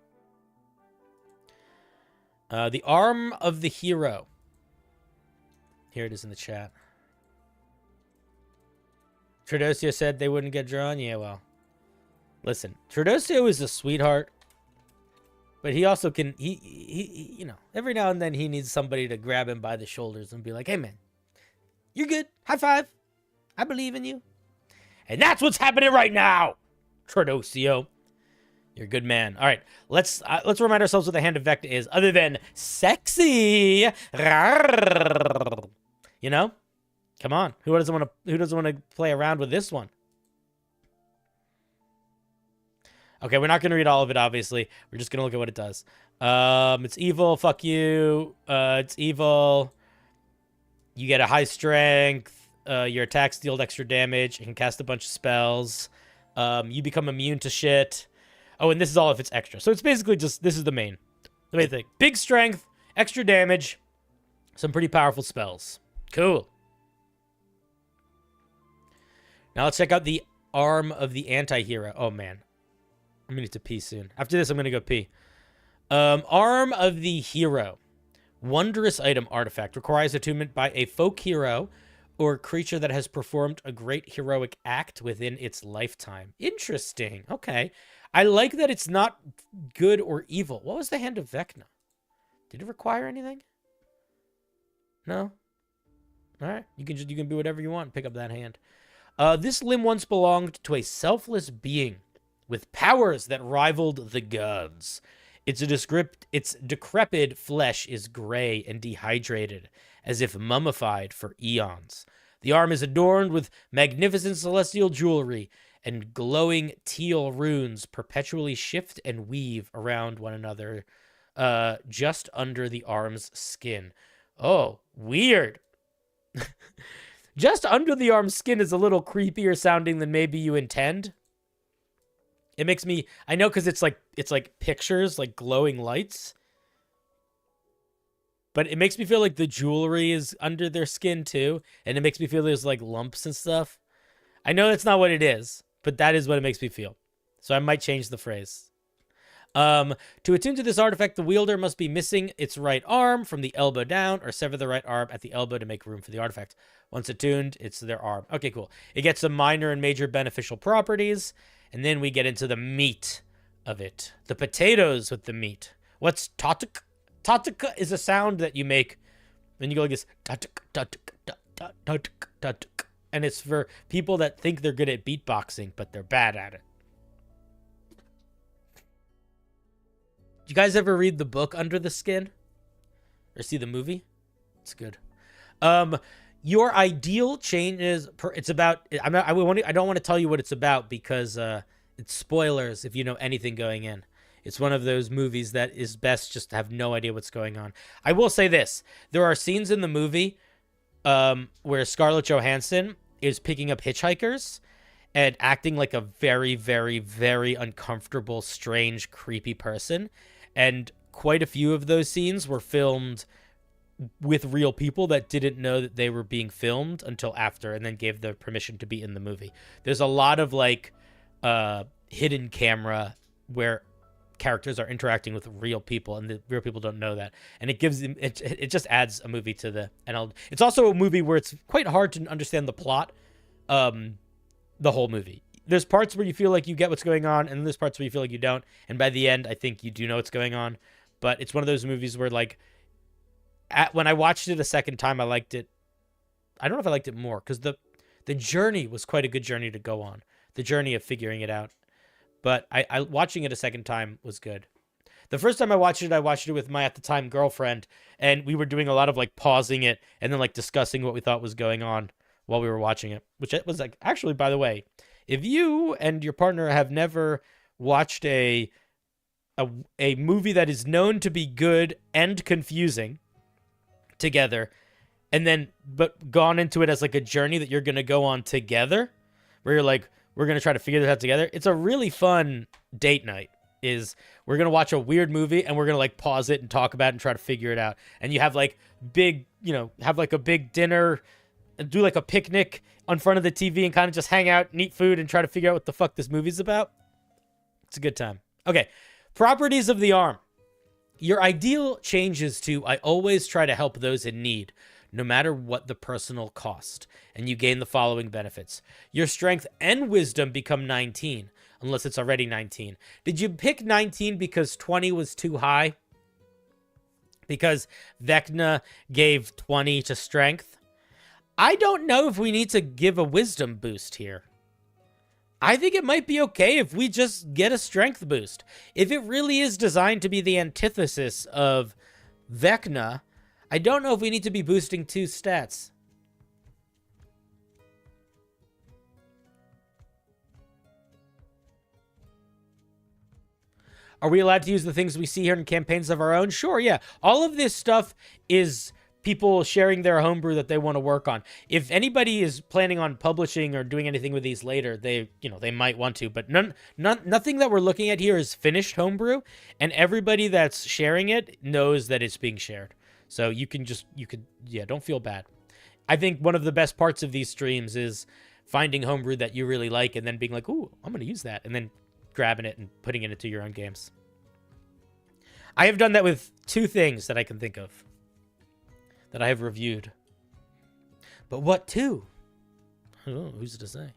The arm of the hero. Here it is in the chat. Tradosio said they wouldn't get drawn. Yeah, well. Listen, Tradosio is a sweetheart. But he also can, he, you know, every now and then he needs somebody to grab him by the shoulders and be like, hey, man, you're good. High five. I believe in you. And that's what's happening right now, Tradosio. You're a good man. All right, let's remind ourselves what the Hand of Vecna is, other than sexy. You know? Come on. Who doesn't want to play around with this one? Okay, we're not going to read all of it, obviously. We're just going to look at what it does. It's evil. Fuck you. It's evil. You get a high strength. Your attacks deal extra damage. You can cast a bunch of spells. You become immune to shit. Oh, and this is all if it's extra. So it's basically just, this is the main thing. Big strength, extra damage, some pretty powerful spells. Cool. Now let's check out the arm of the anti-hero. Oh, man. I'm going to need to pee soon. After this, I'm going to go pee. Arm of the hero. Wondrous item artifact. Requires attunement by a folk hero or creature that has performed a great heroic act within its lifetime. Interesting. Okay. I like that it's not good or evil. What was the Hand of Vecna? Did it require anything? No? All right. You can do whatever you want. Pick up that hand. This limb once belonged to a selfless being with powers that rivaled the gods. Its decrepit flesh is gray and dehydrated, as if mummified for eons. The arm is adorned with magnificent celestial jewelry, and glowing teal runes perpetually shift and weave around one another, just under the arm's skin. Oh, weird. Just under the arm's skin is a little creepier sounding than maybe you intend. It makes me, I know, because it's like pictures, like glowing lights. But it makes me feel like the jewelry is under their skin too. And it makes me feel there's like lumps and stuff. I know that's not what it is, but that is what it makes me feel. So I might change the phrase. To attune to this artifact, the wielder must be missing its right arm from the elbow down or sever the right arm at the elbow to make room for the artifact. Once attuned, it's their arm. Okay, cool. It gets some minor and major beneficial properties, and then we get into the meat of it. The potatoes with the meat. What's tatuk? Tatuk is a sound that you make when you go like this. Tatuk, tatuk, tatuk, tatuk, tatuk. And it's for people that think they're good at beatboxing, but they're bad at it. You guys ever read the book Under the Skin? Or see the movie? It's good. Your ideal changes. It's about. I don't want to tell you what it's about because it's spoilers if you know anything going in. It's one of those movies that is best just to have no idea what's going on. I will say this: there are scenes in the movie where Scarlett Johansson is picking up hitchhikers and acting like a very, very, very uncomfortable, strange, creepy person. And quite a few of those scenes were filmed with real people that didn't know that they were being filmed until after, and then gave the permission to be in the movie. There's a lot of like hidden camera where characters are interacting with real people, and the real people don't know that. And it gives them, it just adds a movie to the, and it's also a movie where it's quite hard to understand the plot, the whole movie. There's parts where you feel like you get what's going on, and there's parts where you feel like you don't. And by the end, I think you do know what's going on. But it's one of those movies where, like, when I watched it a second time, I liked it. I don't know if I liked it more, because the journey was quite a good journey to go on. The journey of figuring it out. But I watching it a second time was good. The first time I watched it with my, at the time, girlfriend. And we were doing a lot of, like, pausing it and then, like, discussing what we thought was going on while we were watching it. Which it was, like, actually, by the way, if you and your partner have never watched a movie that is known to be good and confusing together, and then but gone into it as like a journey that you're going to go on together, where you're like, we're going to try to figure this out together. It's a really fun date night. We're going to watch a weird movie and we're going to like pause it and talk about it and try to figure it out. And you have like have like a big dinner and do like a picnic on front of the TV and kind of just hang out and eat food and try to figure out what the fuck this movie's about. It's a good time. Okay. Properties of the arm. Your ideal changes to, I always try to help those in need, no matter what the personal cost. And you gain the following benefits. Your strength and wisdom become 19, unless it's already 19. Did you pick 19 because 20 was too high? Because Vecna gave 20 to strength? I don't know if we need to give a wisdom boost here. I think it might be okay if we just get a strength boost. If it really is designed to be the antithesis of Vecna, I don't know if we need to be boosting 2 stats. Are we allowed to use the things we see here in campaigns of our own? Sure, yeah. All of this stuff is people sharing their homebrew that they want to work on. If anybody is planning on publishing or doing anything with these later, they might want to, but nothing that we're looking at here is finished homebrew, and everybody that's sharing it knows that it's being shared. So you could don't feel bad. I think one of the best parts of these streams is finding homebrew that you really like and then being like, ooh, I'm going to use that, and then grabbing it and putting it into your own games. I have done that with 2 things that I can think of that I have reviewed. But what 2? I don't know. Who's to say?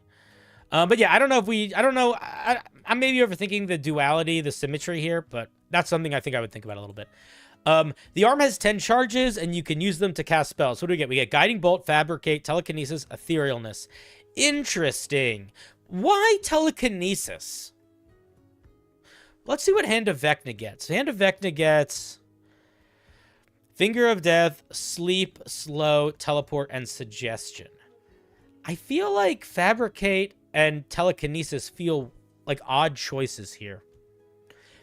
But yeah, I don't know. I'm maybe overthinking the duality, the symmetry here, but that's something I think I would think about a little bit. The arm has 10 charges, and you can use them to cast spells. So what do we get? We get Guiding Bolt, Fabricate, Telekinesis, Etherealness. Interesting. Why Telekinesis? Let's see what Hand of Vecna gets. Hand of Vecna gets Finger of Death, Sleep, Slow, Teleport, and Suggestion. I feel like Fabricate and Telekinesis feel like odd choices here.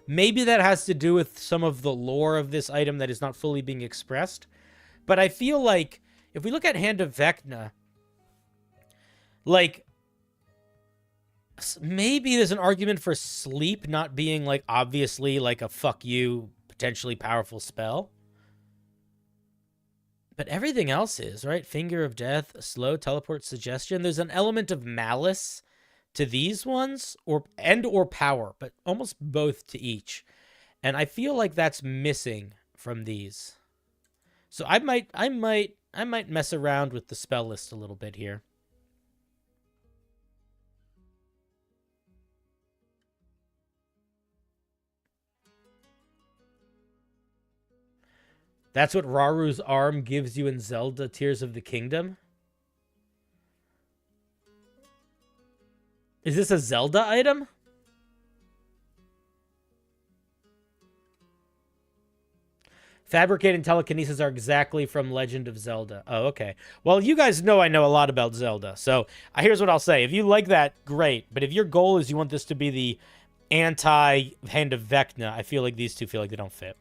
Maybe that has to do with some of the lore of this item that is not fully being expressed. But I feel like if we look at Hand of Vecna, like, maybe there's an argument for Sleep not being, like, obviously, like, a fuck you, potentially powerful spell. But everything else is, right? Finger of Death, Slow, Teleport, Suggestion. There's an element of malice to these ones, or power, but almost both to each. And I feel like that's missing from these. So I might mess around with the spell list a little bit here. That's what Raru's arm gives you in Zelda Tears of the Kingdom? Is this a Zelda item? Fabricate and telekinesis are exactly from Legend of Zelda. Oh, okay. Well, you guys know I know a lot about Zelda, so here's what I'll say. If you like that, great. But if your goal is you want this to be the anti-Hand of Vecna, I feel like these two feel like they don't fit.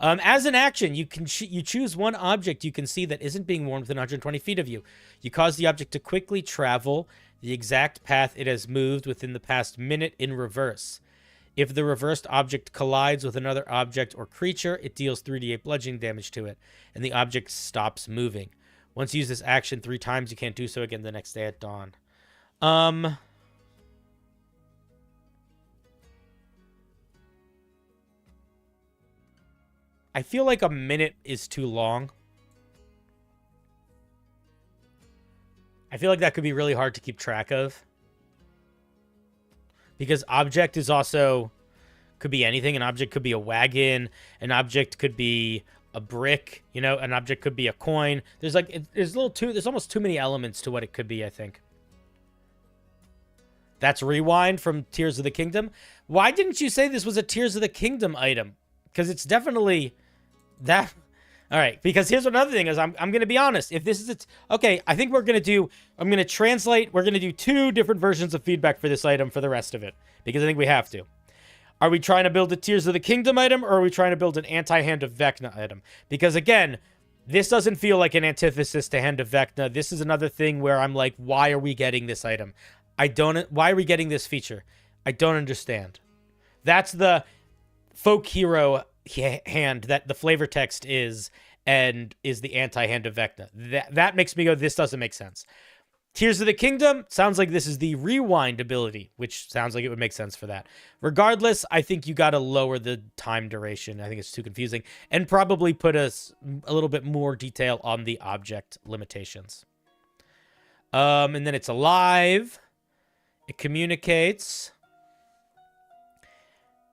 As an action, you can you choose one object you can see that isn't being worn within 120 feet of you. You cause the object to quickly travel the exact path it has moved within the past minute in reverse. If the reversed object collides with another object or creature, it deals 3d8 bludgeoning damage to it, and the object stops moving. Once you use this action 3 times, you can't do so again the next day at dawn. I feel like a minute is too long. I feel like that could be really hard to keep track of. Because object is also, could be anything. An object could be a wagon. An object could be a brick. You know, an object could be a coin. There's like, there's almost too many elements to what it could be, I think. That's Rewind from Tears of the Kingdom. Why didn't you say this was a Tears of the Kingdom item? Because it's definitely that. All right, because here's another thing is I'm going to be honest. If this is okay, I think we're going to do, I'm going to translate, we're going to do 2 different versions of feedback for this item for the rest of it, because I think we have to. Are we trying to build a Tears of the Kingdom item, or are we trying to build an anti-Hand of Vecna item? Because again, this doesn't feel like an antithesis to Hand of Vecna. This is another thing where I'm like, why are we getting this item? Why are we getting this feature? I don't understand. That's the folk hero hand that the flavor text is, and is the anti-Hand of Vecna. That makes me go, this doesn't make sense. Tears of the Kingdom sounds like this is the rewind ability, which sounds like it would make sense for that. Regardless, I think you got to lower the time duration. I think it's too confusing, and probably put a little bit more detail on the object limitations. And then it's alive. It communicates.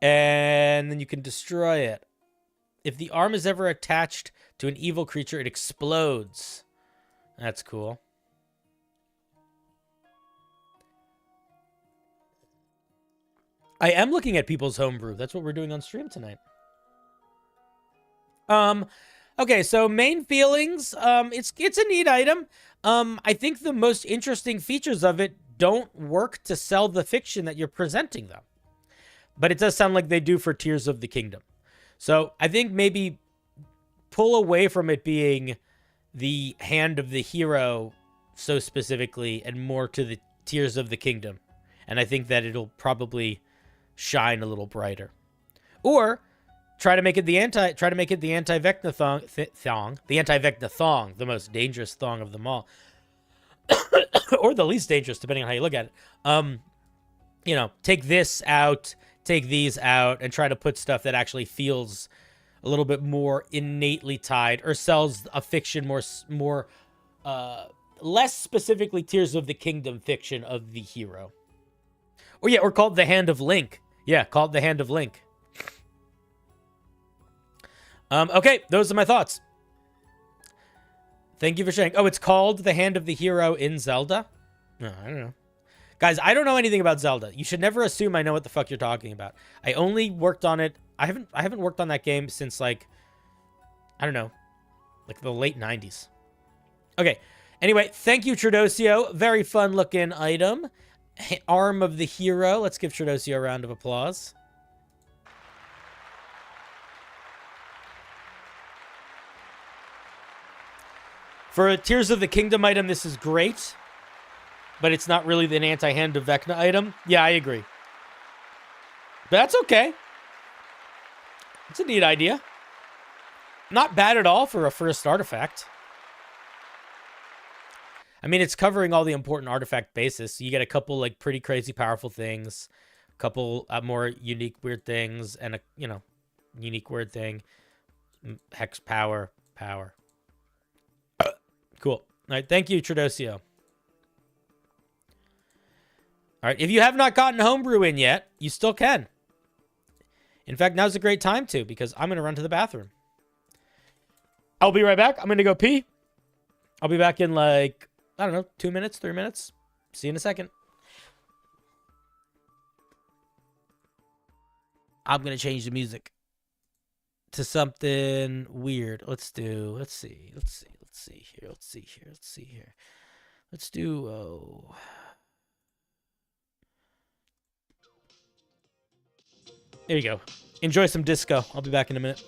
And then you can destroy it. If the arm is ever attached to an evil creature, it explodes. That's cool. I am looking at people's homebrew. That's what we're doing on stream tonight. Okay, so main feelings. It's a neat item. I think the most interesting features of it don't work to sell the fiction that you're presenting, though. But it does sound like they do for Tears of the Kingdom. So I think maybe pull away from it being the hand of the hero so specifically, and more to the Tears of the Kingdom. And I think that it'll probably shine a little brighter. Or try to make it the anti-Vecna thong, the anti-Vecna thong, the most dangerous thong of them all. Or the least dangerous, depending on how you look at it. You know, take this out, take these out, and try to put stuff that actually feels a little bit more innately tied, or sells a fiction more less specifically Tears of the Kingdom fiction of the hero. Or yeah, or called the Hand of Link. Yeah, called the Hand of Link. Okay, those are my thoughts. Thank you for sharing. Oh, it's called the Hand of the Hero in Zelda? No, I don't know. Guys, I don't know anything about Zelda. You should never assume I know what the fuck you're talking about. I only worked on it. I haven't worked on that game since, like, I don't know, like the late 90s. Okay. Anyway, thank you, Tradosio. Very fun looking item. Arm of the hero. Let's give Tradosio a round of applause. For a Tears of the Kingdom item, this is great. But it's not really an anti-Hand of Vecna item. Yeah, I agree. But that's okay. It's a neat idea. Not bad at all for a first artifact. I mean, it's covering all the important artifact bases. So you get a couple, like, pretty crazy powerful things. couple more unique weird things, and a unique weird thing. Hex power. Cool. All right, thank you, Tradosio. All right, if you have not gotten Homebrew in yet, you still can. In fact, now's a great time to, because I'm going to run to the bathroom. I'll be right back. I'm going to go pee. I'll be back in like, I don't know, 2 minutes, 3 minutes. See you in a second. I'm going to change the music to something weird. Let's see here. Let's do, there you go. Enjoy some disco. I'll be back in a minute.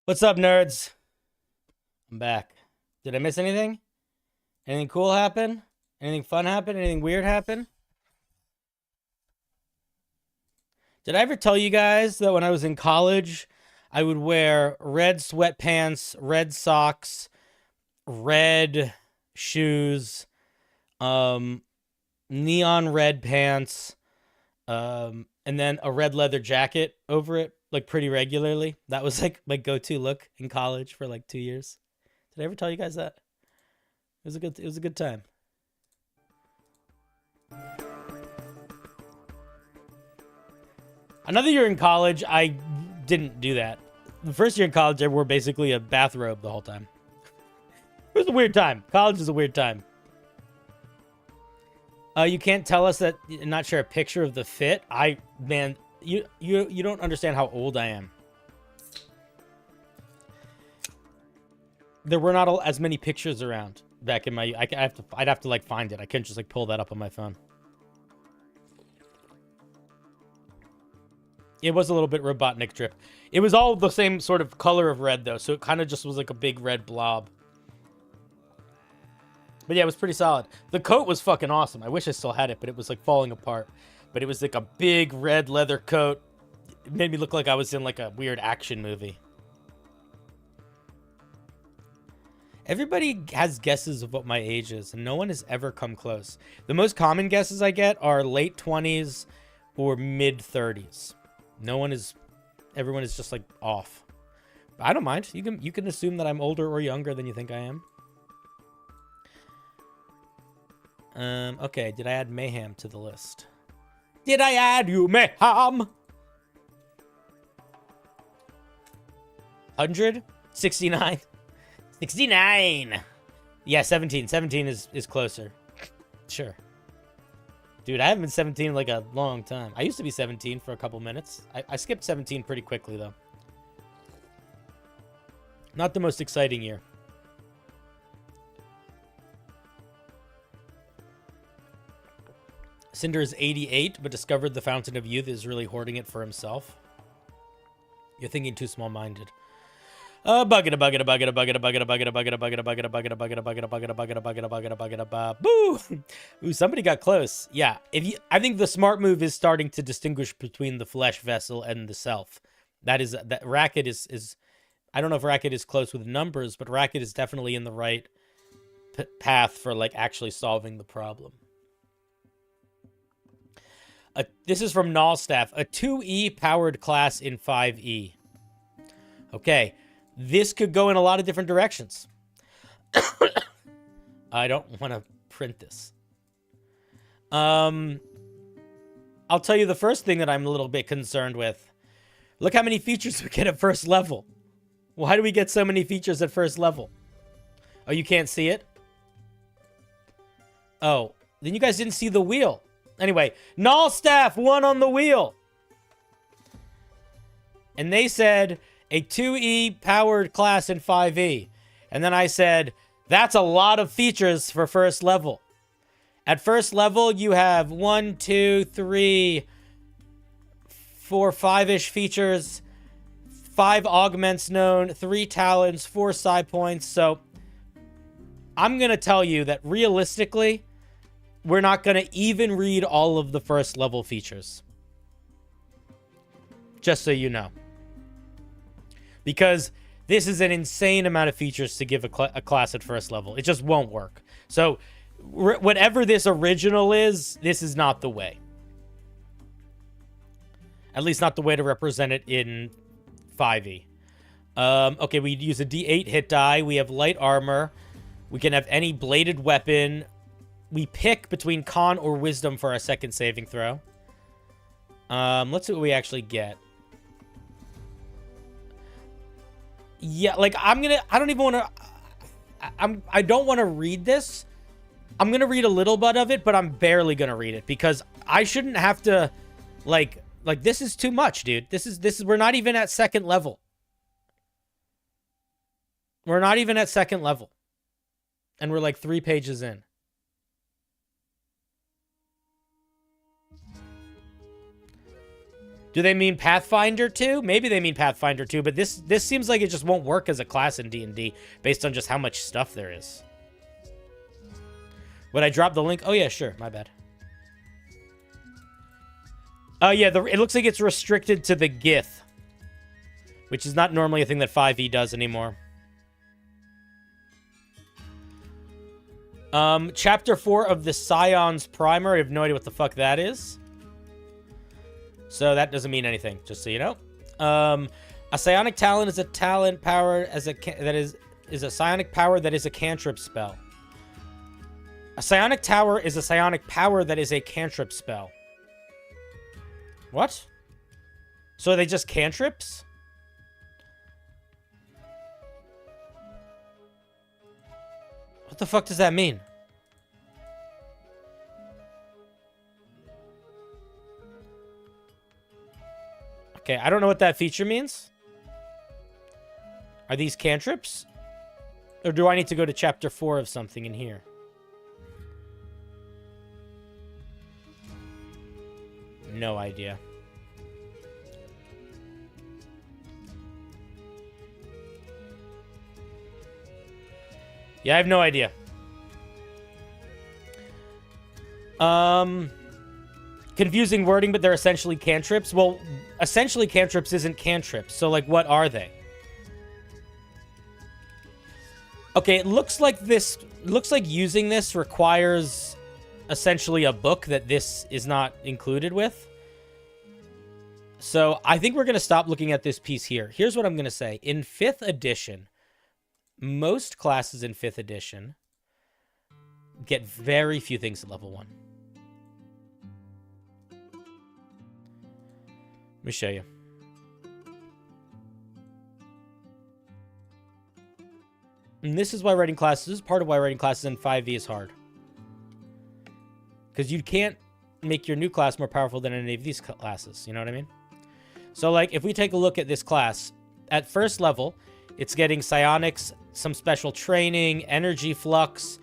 What's up, nerds? I'm back. Did I miss anything? Anything cool happen? Anything fun happen? Anything weird happen? Did I ever tell you guys that when I was in college, I would wear red sweatpants, red socks, red shoes, neon red pants, and then a red leather jacket over it, like pretty regularly? That was like my go-to look in college for like 2 years. Did I ever tell you guys that? It was a good time. Another year in college, I didn't do that. The first year in college, I wore basically a bathrobe the whole time. It was a weird time. College is a weird time. You can't tell us that, not share a picture of the fit. Man, you don't understand how old I am. there were not as many pictures around back in my... I'd have to, like, find it. I couldn't just, like, pull that up on my phone. It was a little bit Robotnik drip. It was all the same sort of color of red, though, so it kind of just was like a big red blob. But yeah, it was pretty solid. The coat was fucking awesome. I wish I still had it, but it was, like, falling apart. But it was, like, a big red leather coat. It made me look like I was in, like, a weird action movie. Everybody has guesses of what my age is, and no one has ever come close. The most common guesses I get are late 20s or mid 30s. Everyone is just, like, off. I don't mind. You can assume that I'm older or younger than you think I am. Okay, did I add mayhem to the list? Did I add you mayhem? 100? 69? 69! Yeah, 17. 17 is closer. Sure. Dude, I haven't been 17 in, like, a long time. I used to be 17 for a couple minutes. I skipped 17 pretty quickly, though. Not the most exciting year. Cinder is 88, but discovered the Fountain of Youth is really hoarding it for himself. You're thinking too small-minded. Boo! Ooh, somebody got close. Yeah, I think the smart move is starting to distinguish between the flesh vessel and the self. That Racket is I don't know if Racket is close with numbers, but Racket is definitely in the right path for, like, actually solving the problem. This is from Nullstaff. A 2E powered class in 5E. Okay. This could go in a lot of different directions. I don't want to print this. I'll tell you the first thing that I'm a little bit concerned with. Look how many features we get at first level. Why do we get so many features at first level? Oh, you can't see it? Oh, then you guys didn't see the wheel. Anyway, Nullstaff won on the wheel. And they said a 2E powered class in 5E. And then I said, that's a lot of features for first level. At first level, you have 1, 2, 3, 4, 5-ish features, 5 augments known, 3 talents, 4 side points. So I'm going to tell you that realistically, we're not going to even read all of the first level features. Just so you know. Because this is an insane amount of features to give a class at first level. It just won't work. So whatever this original is, this is not the way. At least not the way to represent it in 5e. Okay, we use a D8 hit die. We have light armor. We can have any bladed weapon. We pick between con or wisdom for our second saving throw. Let's see what we actually get. Yeah, like, I don't even want to... I don't want to read this. I'm going to read a little bit of it, but I'm barely going to read it because I shouldn't have to, like, this is too much, dude. This is, we're not even at second level. We're not even at second level. And we're like 3 pages in. Do they mean Pathfinder 2? Maybe they mean Pathfinder 2, but this seems like it just won't work as a class in D&D based on just how much stuff there is. Would I drop the link? Oh, yeah, sure. My bad. Oh, yeah, it looks like it's restricted to the Gith, which is not normally a thing that 5e does anymore. Chapter 4 of the Scion's Primer. I have no idea what the fuck that is. So that doesn't mean anything, just so you know. A psionic talent is a talent power is a psionic power that is a cantrip spell. A psionic tower is a psionic power that is a cantrip spell. What? So are they just cantrips? What the fuck does that mean? Okay, I don't know what that feature means. Are these cantrips? Or do I need to go to chapter 4 of something in here? No idea. Yeah, I have no idea. Confusing wording, but they're essentially cantrips. Well, essentially cantrips isn't cantrips. So, like, what are they? Okay, it looks like this... Looks like using this requires essentially a book that this is not included with. So, I think we're going to stop looking at this piece here. Here's what I'm going to say. In 5th edition, most classes in 5th edition get very few things at level 1. Let me show you. And this is why writing classes, this is part of why writing classes in 5e is hard. Because you can't make your new class more powerful than any of these classes. You know what I mean? So, like, if we take a look at this class, at first level, it's getting psionics, some special training, energy flux,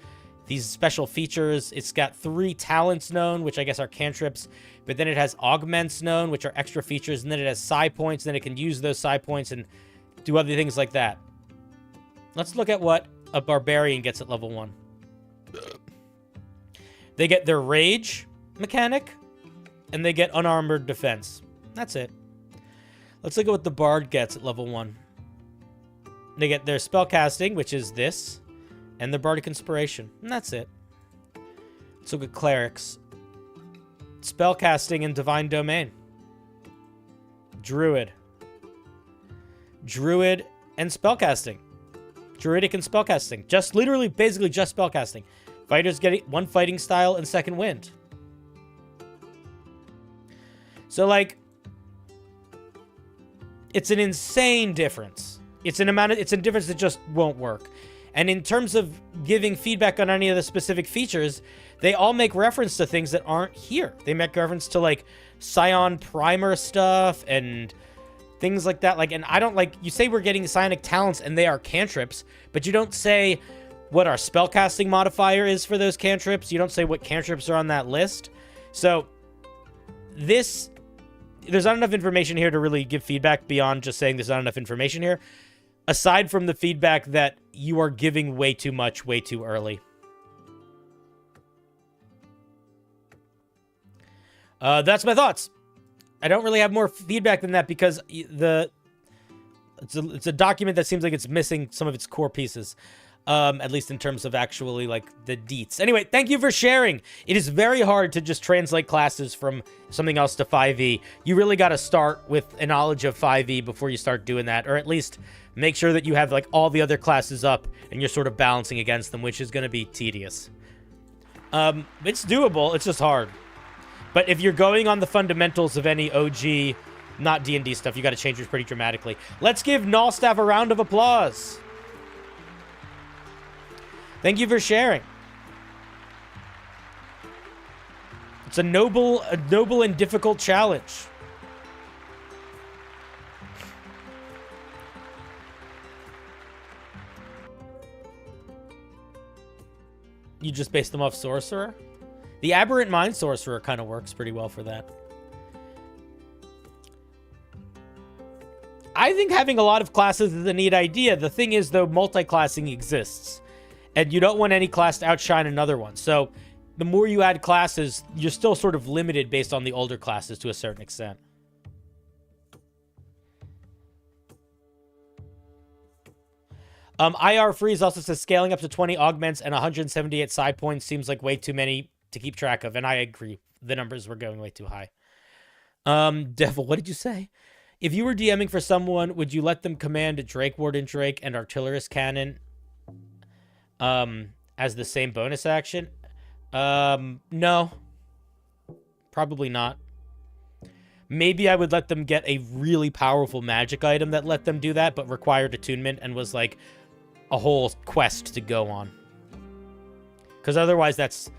these special features. It's got 3 talents known, which I guess are cantrips. But then it has augments known, which are extra features. And then it has psi points. And then it can use those psi points and do other things like that. Let's look at what a barbarian gets at level 1. They get their rage mechanic. And they get unarmored defense. That's it. Let's look at what the bard gets at level 1. They get their spellcasting, which is this. And their bardic inspiration. And that's it. Let's look at clerics. Spellcasting and divine domain. Druid. Druid and spellcasting. Druidic and spellcasting. Just literally, basically just spellcasting. Fighters get 1 fighting style and 2nd wind. So, like, it's an insane difference. It's a difference that just won't work. And in terms of giving feedback on any of the specific features, they all make reference to things that aren't here. They make reference to, like, Scion Primer stuff and things like that. Like, and I don't, like, you say we're getting psionic talents and they are cantrips, but you don't say what our spellcasting modifier is for those cantrips. You don't say what cantrips are on that list. So, there's not enough information here to really give feedback beyond just saying there's not enough information here. Aside from the feedback that you are giving way too much, way too early. That's my thoughts. I don't really have more feedback than that because it's a document that seems like it's missing some of its core pieces. At least in terms of actually, like, the deets. Anyway, thank you for sharing. It is very hard to just translate classes from something else to 5e. You really got to start with a knowledge of 5e before you start doing that, or at least make sure that you have, like, all the other classes up and you're sort of balancing against them, which is going to be tedious. It's doable. It's just hard. But if you're going on the fundamentals of any OG, not D&D stuff, you got to change it pretty dramatically. Let's give Nallstaff a round of applause. Thank you for sharing. It's a noble and difficult challenge. You just base them off Sorcerer? The Aberrant Mind Sorcerer kind of works pretty well for that. I think having a lot of classes is a neat idea. The thing is, though, multi-classing exists. And you don't want any class to outshine another one. So the more you add classes, you're still sort of limited based on the older classes to a certain extent. IR Freeze also says scaling up to 20 augments and 178 side points seems like way too many to keep track of. And I agree. The numbers were going way too high. Devil, what did you say? If you were DMing for someone, would you let them command Drake Warden Drake and Artillerist Cannon as the same bonus action? No. Probably not. Maybe I would let them get a really powerful magic item that let them do that, but required attunement and was like a whole quest to go on. Because otherwise that's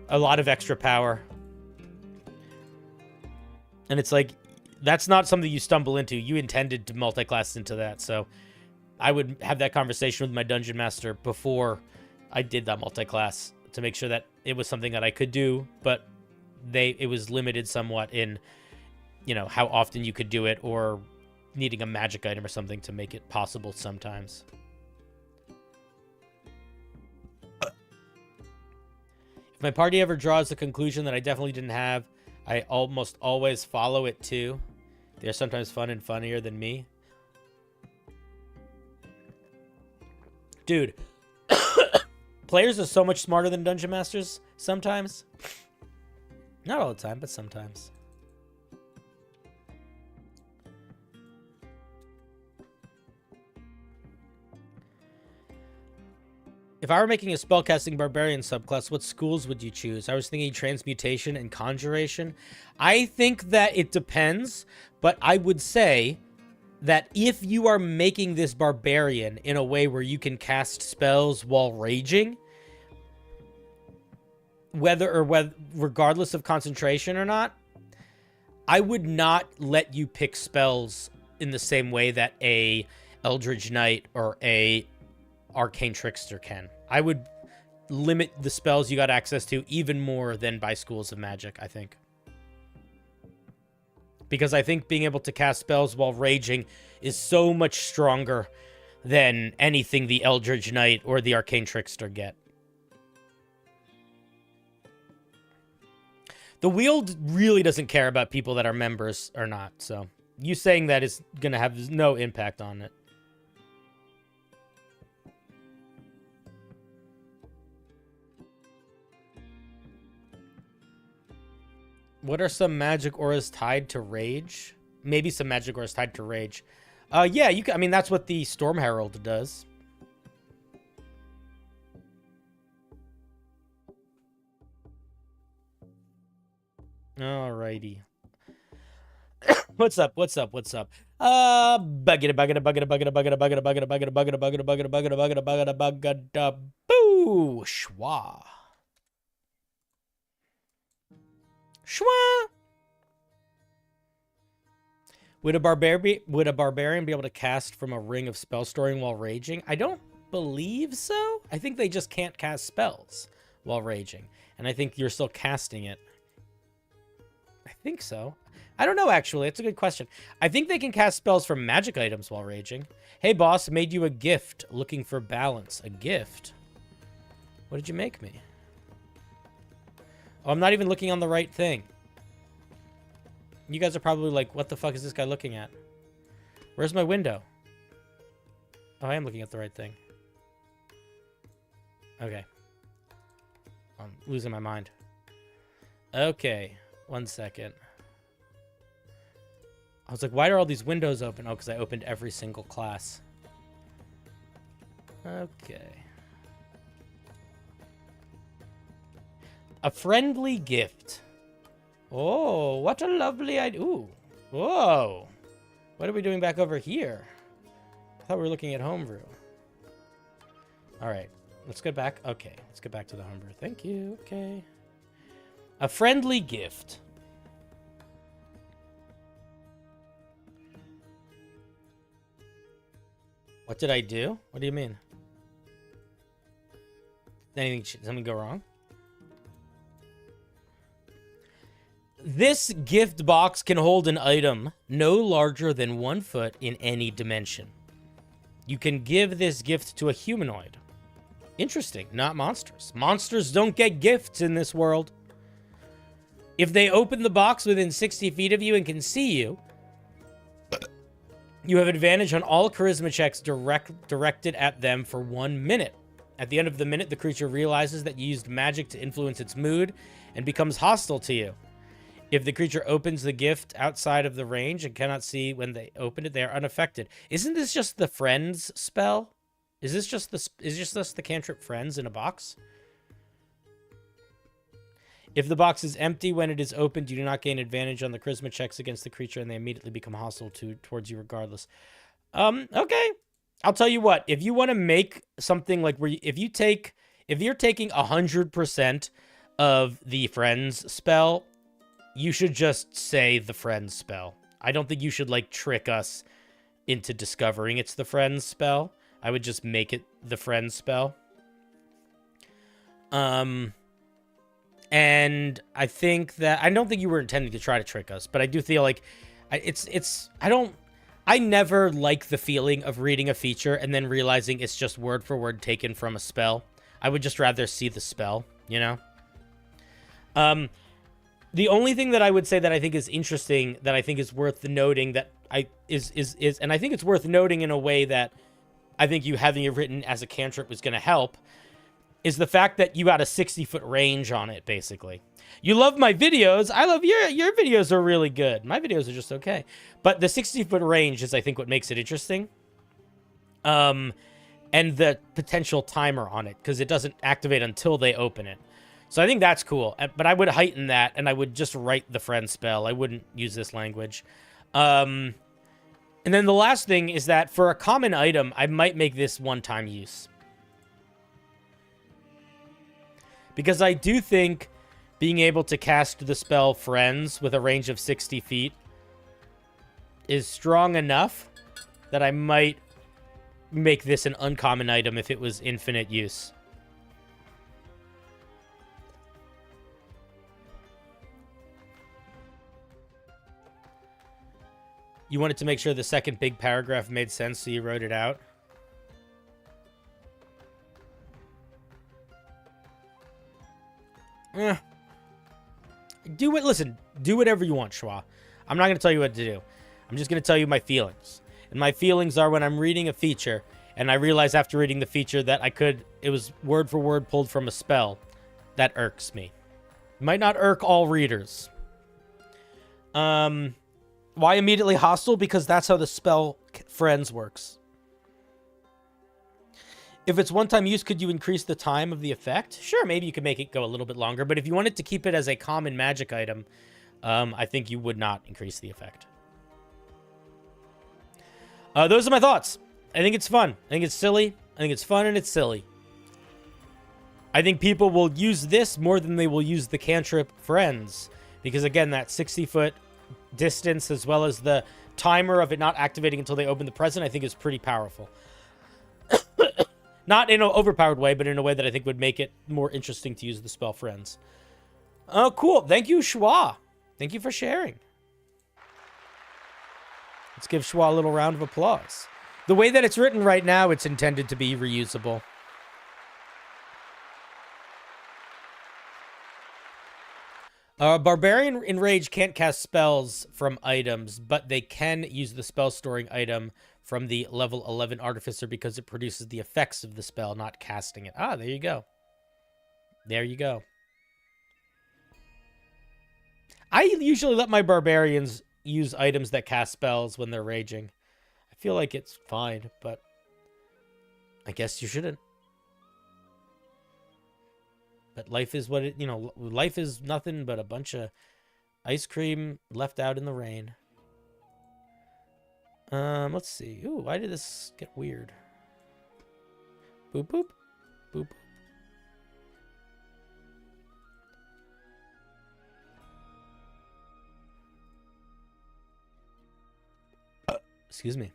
a lot of extra power. And it's like, that's not something you stumble into. You intended to multi-class into that, so I would have that conversation with my dungeon master before I did that multi-class to make sure that it was something that I could do, but it was limited somewhat in, you know, how often you could do it or needing a magic item or something to make it possible sometimes. If my party ever draws the conclusion that I definitely didn't have, I almost always follow it too. They're sometimes fun and funnier than me. Dude, players are so much smarter than dungeon masters sometimes. Not all the time, but sometimes. If I were making a spellcasting barbarian subclass, what schools would you choose? I was thinking transmutation and conjuration. I think that it depends, but I would say that if you are making this barbarian in a way where you can cast spells while raging, regardless of concentration or not, I would not let you pick spells in the same way that a Eldritch Knight or a Arcane Trickster can. I would limit the spells you got access to even more than by schools of magic, I think. Because I think being able to cast spells while raging is so much stronger than anything the Eldritch Knight or the Arcane Trickster get. The Wield really doesn't care about people that are members or not, so you saying that is going to have no impact on it. What are some magic auras tied to rage? Maybe some magic auras tied to rage. Yeah, you can, I mean, that's what the Storm Herald does. Alrighty. What's up? What's up? What's up? Buggada buggada buggada buggada buggada buggada buggada buggada buggada buggada buggada buggada buggada buggada buggada boo schwa. Schwa. Would a barbarian be able to cast from a ring of spell storing while raging? I don't believe so. I think they just can't cast spells while raging. And I think you're still casting it. I think so. I don't know, actually. It's a good question. I think they can cast spells from magic items while raging. Hey, boss, made you a gift. Looking for balance. A gift? What did you make me? Oh, I'm not even looking on the right thing. You guys are probably like, what the fuck is this guy looking at? Where's my window? Oh, I am looking at the right thing. Okay. I'm losing my mind. Okay. 1 second. I was like, why are all these windows open? Oh, because I opened every single class. Okay. A friendly gift. Oh, what a lovely idea. Ooh. Whoa. What are we doing back over here? I thought we were looking at Homebrew. All right. Let's get back. Okay. Let's get back to the Homebrew. Thank you. Okay. A friendly gift. What did I do? What do you mean? Did something go wrong? This gift box can hold an item no larger than 1 foot in any dimension. You can give this gift to a humanoid. Interesting, not monsters. Monsters don't get gifts in this world. If they open the box within 60 feet of you and can see you, you have advantage on all charisma checks directed at them for 1 minute. At the end of the minute, the creature realizes that you used magic to influence its mood and becomes hostile to you. If the creature opens the gift outside of the range and cannot see when they open it, they are unaffected. Isn't this just the Friends spell? Is this just the cantrip Friends in a box? If the box is empty when it is opened, you do not gain advantage on the charisma checks against the creature, and they immediately become hostile towards you regardless. Okay. I'll tell you what. If you want to make something like if you're taking 100% of the Friends spell, you should just say the Friends spell. I don't think you should like trick us into discovering it's the friend's spell. I would just make it the friend's spell. And I think that, I don't think you were intending to try to trick us, but I do feel like I never like the feeling of reading a feature and then realizing it's just word for word taken from a spell. I would just rather see the spell, you know? The only thing that I would say that I think is interesting, that I think is worth noting, that and I think it's worth noting in a way that I think you having it written as a cantrip is going to help, is the fact that you got a 60-foot range on it, basically. You love my videos. I love your videos are really good. My videos are just okay. But the 60-foot range is, I think, what makes it interesting. And the potential timer on it, because it doesn't activate until they open it. So I think that's cool. But I would heighten that, and I would just write the friend spell. I wouldn't use this language. And then the last thing is that for a common item, I might make this one-time use. Because I do think being able to cast the spell Friends with a range of 60 feet is strong enough that I might make this an uncommon item if it was infinite use. You wanted to make sure the second big paragraph made sense, so you wrote it out? Listen, do whatever you want, Schwa. I'm not going to tell you what to do. I'm just going to tell you my feelings. And my feelings are when I'm reading a feature, and I realize after reading the feature that it was word for word pulled from a spell, that irks me. It might not irk all readers. Why immediately hostile? Because that's how the spell Friends works. If it's one-time use, could you increase the time of the effect? Sure, maybe you could make it go a little bit longer, but if you wanted to keep it as a common magic item, I think you would not increase the effect. Those are my thoughts. I think it's fun. I think it's silly. I think it's fun and it's silly. I think people will use this more than they will use the cantrip Friends, because again, that 60-foot distance as well as the timer of it not activating until they open the present, I think is pretty powerful. Not in an overpowered way, but in a way that I think would make it more interesting to use the spell Friends. Oh, cool. Thank you, Schwa. Thank you for sharing. Let's give Schwa a little round of applause. The way that it's written right now, it's intended to be reusable. Barbarian Enrage can't cast spells from items, but they can use the spell storing item from the level 11 Artificer because it produces the effects of the spell, not casting it. Ah, there you go. There you go. I usually let my barbarians use items that cast spells when they're raging. I feel like it's fine, but I guess you shouldn't. But life is what it, life is nothing but a bunch of ice cream left out in the rain. Let's see. Ooh, why did this get weird? Boop, boop. Boop. Excuse me.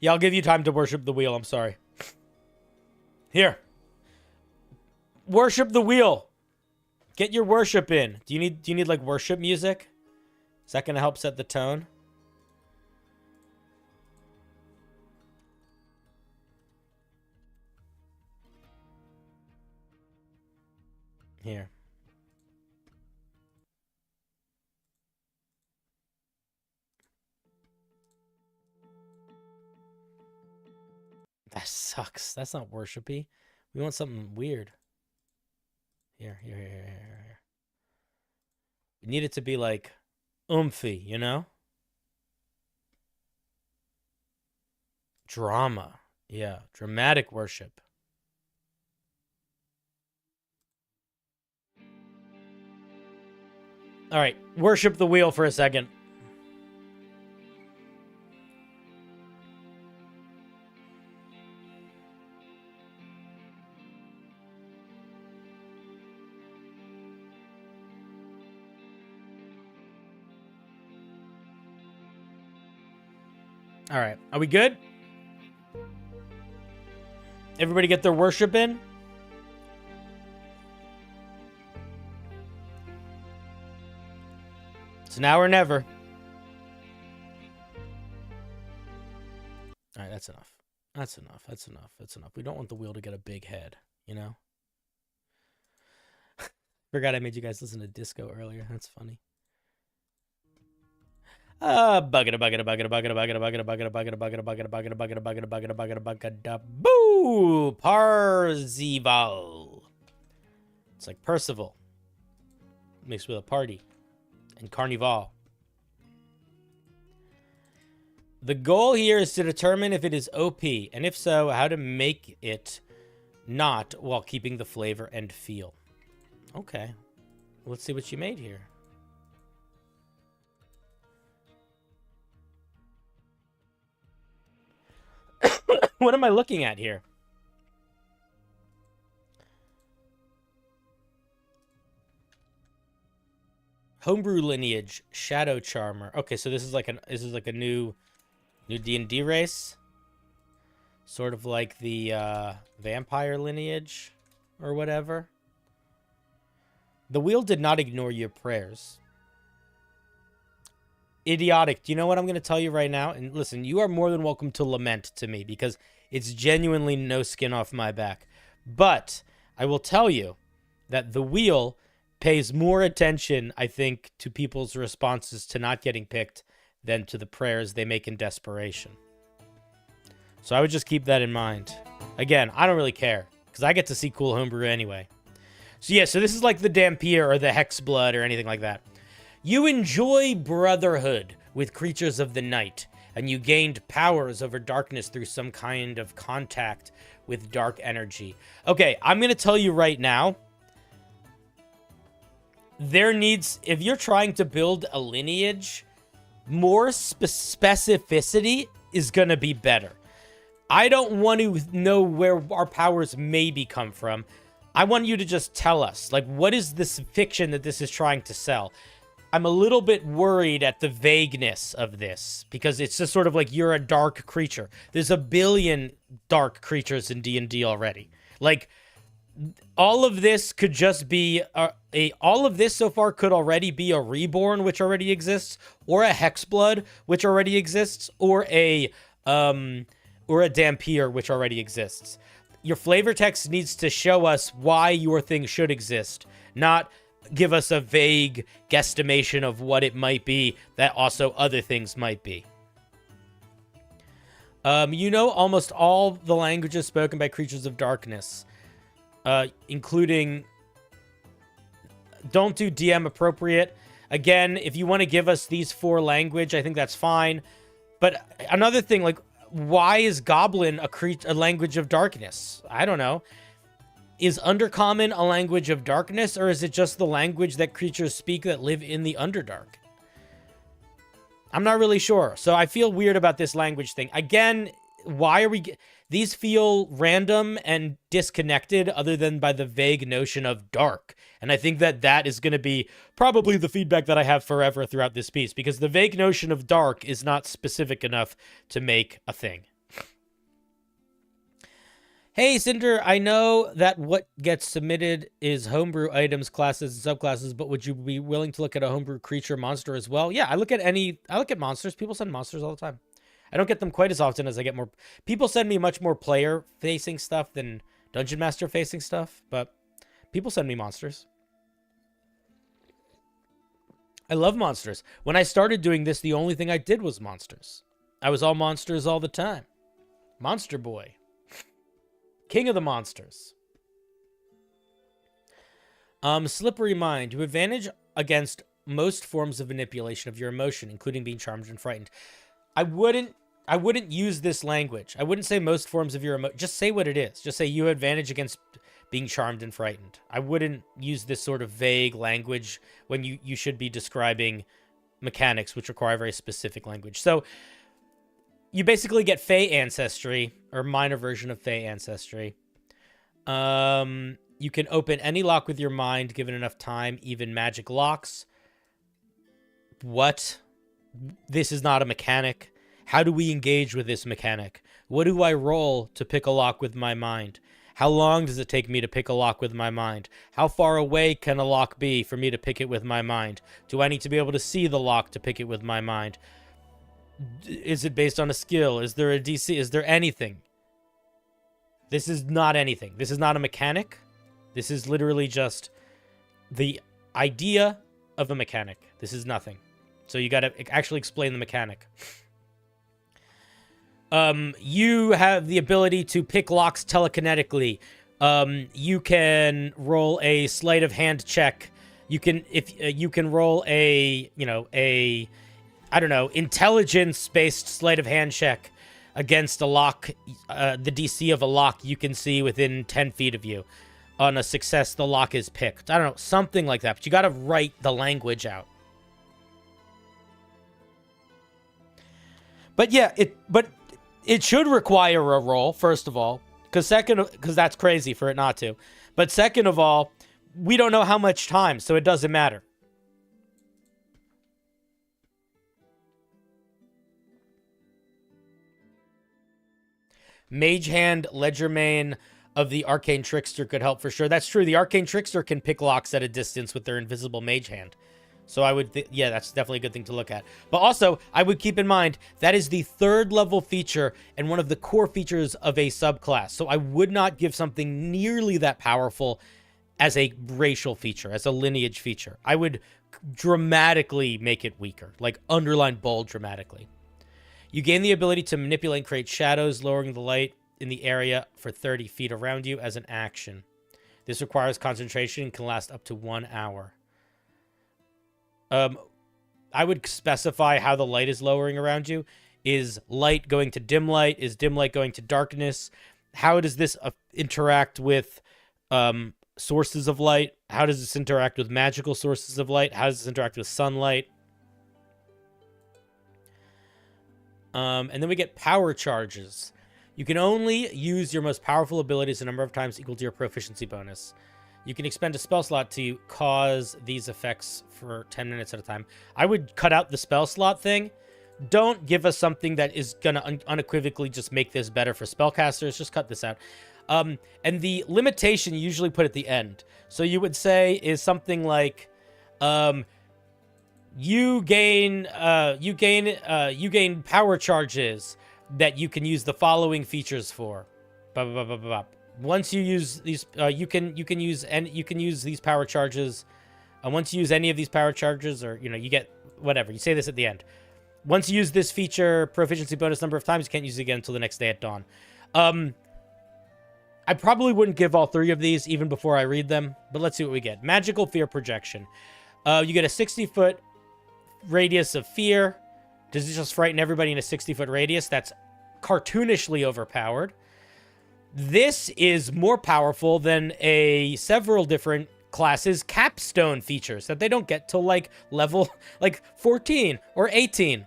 Yeah, I'll give you time to worship the wheel. I'm sorry. Here. Worship the wheel. Get your worship in. Do you need like worship music? Is that going to help set the tone? Here. That sucks. That's not worshipy. We want something weird. Here. We need it to be like oomphy, you know? Drama. Yeah, dramatic worship. All right, worship the wheel for a second. All right. Are we good? Everybody get their worship in? It's now or never. All right, that's enough. That's enough. That's enough. That's enough. We don't want the wheel to get a big head, you know? Forgot I made you guys listen to disco earlier. That's funny. Bucket a bucket a bucket a bucket a bucket a bucket a bucket a bucket a bucket a bucket a bucket a bucket a bucket a bucket a bucket a bucket a boo Parzival. It's like Percival mixed with a party and Carnival. The goal here is to determine if it is OP, and if so, how to make it not while keeping the flavor and feel. Okay, let's see what you made here. What am I looking at here? Homebrew lineage, Shadow Charmer. Okay, so this is like a new D&D race, sort of like the vampire lineage or whatever. The wheel did not ignore your prayers. Idiotic. Do you know what I'm going to tell you right now? And listen, you are more than welcome to lament to me because it's genuinely no skin off my back. But I will tell you that the wheel pays more attention, I think, to people's responses to not getting picked than to the prayers they make in desperation. So I would just keep that in mind. Again, I don't really care because I get to see cool homebrew anyway. So yeah, so this is like the Dampier or the Hex Blood or anything like that. You enjoy brotherhood with creatures of the night, and you gained powers over darkness through some kind of contact with dark energy. Okay, I'm going to tell you right now, if you're trying to build a lineage, more specificity is going to be better. I don't want to know where our powers maybe come from. I want you to just tell us, like, what is this fiction that this is trying to sell? I'm a little bit worried at the vagueness of this, because it's just sort of like you're a dark creature. There's a billion dark creatures in D&D already. Like, all of this could just be all of this so far could already be a Reborn, which already exists, or a Hexblood, which already exists, or a Dampier, which already exists. Your flavor text needs to show us why your thing should exist, not give us a vague guesstimation of what it might be that also other things might be. You know almost all the languages spoken by creatures of darkness, including... Don't do DM appropriate. Again, if you want to give us these 4 language, I think that's fine. But another thing, like, why is Goblin a language of darkness? I don't know. Is Undercommon a language of darkness, or is it just the language that creatures speak that live in the Underdark? I'm not really sure. So I feel weird about this language thing. Again, why are we... These feel random and disconnected other than by the vague notion of dark. And I think that is going to be probably the feedback that I have forever throughout this piece, because the vague notion of dark is not specific enough to make a thing. Hey, Cinder, I know that what gets submitted is homebrew items, classes, and subclasses, but would you be willing to look at a homebrew creature monster as well? Yeah, I look at monsters. People send monsters all the time. I don't get them quite as often as I get more... People send me much more player-facing stuff than Dungeon Master-facing stuff, but people send me monsters. I love monsters. When I started doing this, the only thing I did was monsters. I was all monsters all the time. Monster boy. King of the monsters. Slippery mind. You have advantage against most forms of manipulation of your emotion, including being charmed and frightened. I wouldn't use this language. I wouldn't say most forms of your emotion. Just say what it is. Just say you have advantage against being charmed and frightened. I wouldn't use this sort of vague language when you should be describing mechanics, which require very specific language. So you basically get Fey ancestry, or minor version of Fey ancestry. You can open any lock with your mind, given enough time, even magic locks. What? This is not a mechanic. How do we engage with this mechanic? What do I roll to pick a lock with my mind? How long does it take me to pick a lock with my mind? How far away can a lock be for me to pick it with my mind? Do I need to be able to see the lock to pick it with my mind? Is it based on a skill? Is there a DC? Is there anything? This is not anything. This is not a mechanic. This is literally just the idea of a mechanic. This is nothing. So you got to actually explain the mechanic. You have the ability to pick locks telekinetically. You can roll a sleight of hand check. You can, you can roll a, I don't know, intelligence-based sleight of hand check against a lock, the DC of a lock you can see within 10 feet of you. On a success, the lock is picked. I don't know, something like that. But you got to write the language out. But yeah, it should require a roll, first of all, because that's crazy for it not to. But second of all, we don't know how much time, so it doesn't matter. Mage Hand, Ledgermane of the Arcane Trickster could help for sure. That's true. The Arcane Trickster can pick locks at a distance with their invisible Mage Hand. So I would, yeah, that's definitely a good thing to look at. But also, I would keep in mind, that is the 3rd level feature and one of the core features of a subclass. So I would not give something nearly that powerful as a racial feature, as a lineage feature. I would dramatically make it weaker, like underline bold dramatically. You gain the ability to manipulate and create shadows, lowering the light in the area for 30 feet around you as an action. This requires concentration and can last up to 1 hour. I would specify how the light is lowering around you. Is light going to dim light? Is dim light going to darkness? How does this interact with sources of light? How does this interact with magical sources of light? How does this interact with sunlight? And then we get power charges. You can only use your most powerful abilities a number of times equal to your proficiency bonus. You can expend a spell slot to cause these effects for 10 minutes at a time. I would cut out the spell slot thing. Don't give us something that is going to unequivocally just make this better for spellcasters. Just cut this out. And the limitation you usually put at the end. So you would say is something like, you gain power charges that you can use the following features for. Blah, blah, blah, blah, blah. Once you use these, you can use these power charges. Once you use any of these power charges, or you get whatever. You say this at the end. Once you use this feature, proficiency bonus number of times, you can't use it again until the next day at dawn. I probably wouldn't give all 3 of these even before I read them, but let's see what we get. Magical fear projection. You get a 60-foot radius of fear. Does it just frighten everybody in a 60-foot radius? That's cartoonishly overpowered. This is more powerful than several different classes' capstone features that they don't get till level 14 or 18.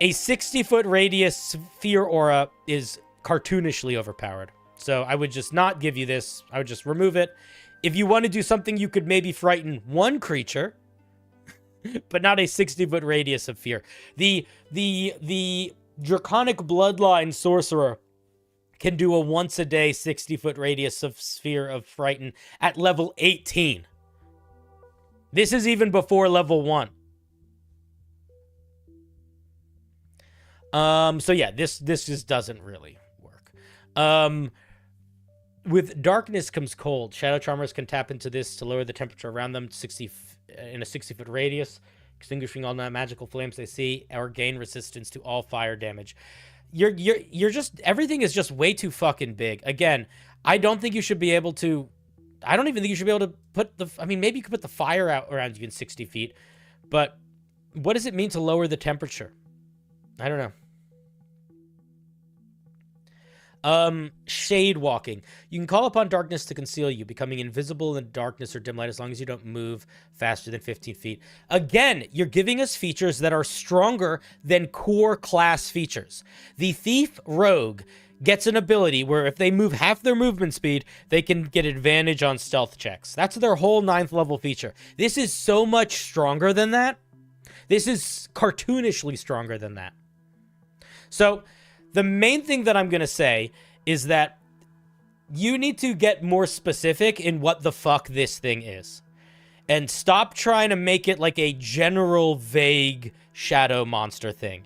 A 60-foot radius fear aura is cartoonishly overpowered. So I would just not give you this. I would just remove it. If you want to do something, you could maybe frighten one creature, but not a 60-foot radius of fear. The Draconic Bloodline Sorcerer can do a once-a-day 60-foot radius of sphere of frighten at level 18. This is even before level 1. So yeah, this just doesn't really work. With darkness comes cold. Shadow Charmers can tap into this to lower the temperature around them in a 60-foot radius, extinguishing all magical flames they see, or gain resistance to all fire damage. You're just, everything is just way too fucking big. Again, I don't think you should be able to, I don't even think you should be able to put maybe you could put the fire out around you in 60 feet, but what does it mean to lower the temperature? I don't know. Shade walking. You can call upon darkness to conceal you, becoming invisible in darkness or dim light as long as you don't move faster than 15 feet. Again, you're giving us features that are stronger than core class features. The Thief Rogue gets an ability where if they move half their movement speed, they can get advantage on stealth checks. That's their whole 9th level feature. This is so much stronger than that. This is cartoonishly stronger than that. So the main thing that I'm going to say is that you need to get more specific in what the fuck this thing is. And stop trying to make it like a general, vague shadow monster thing.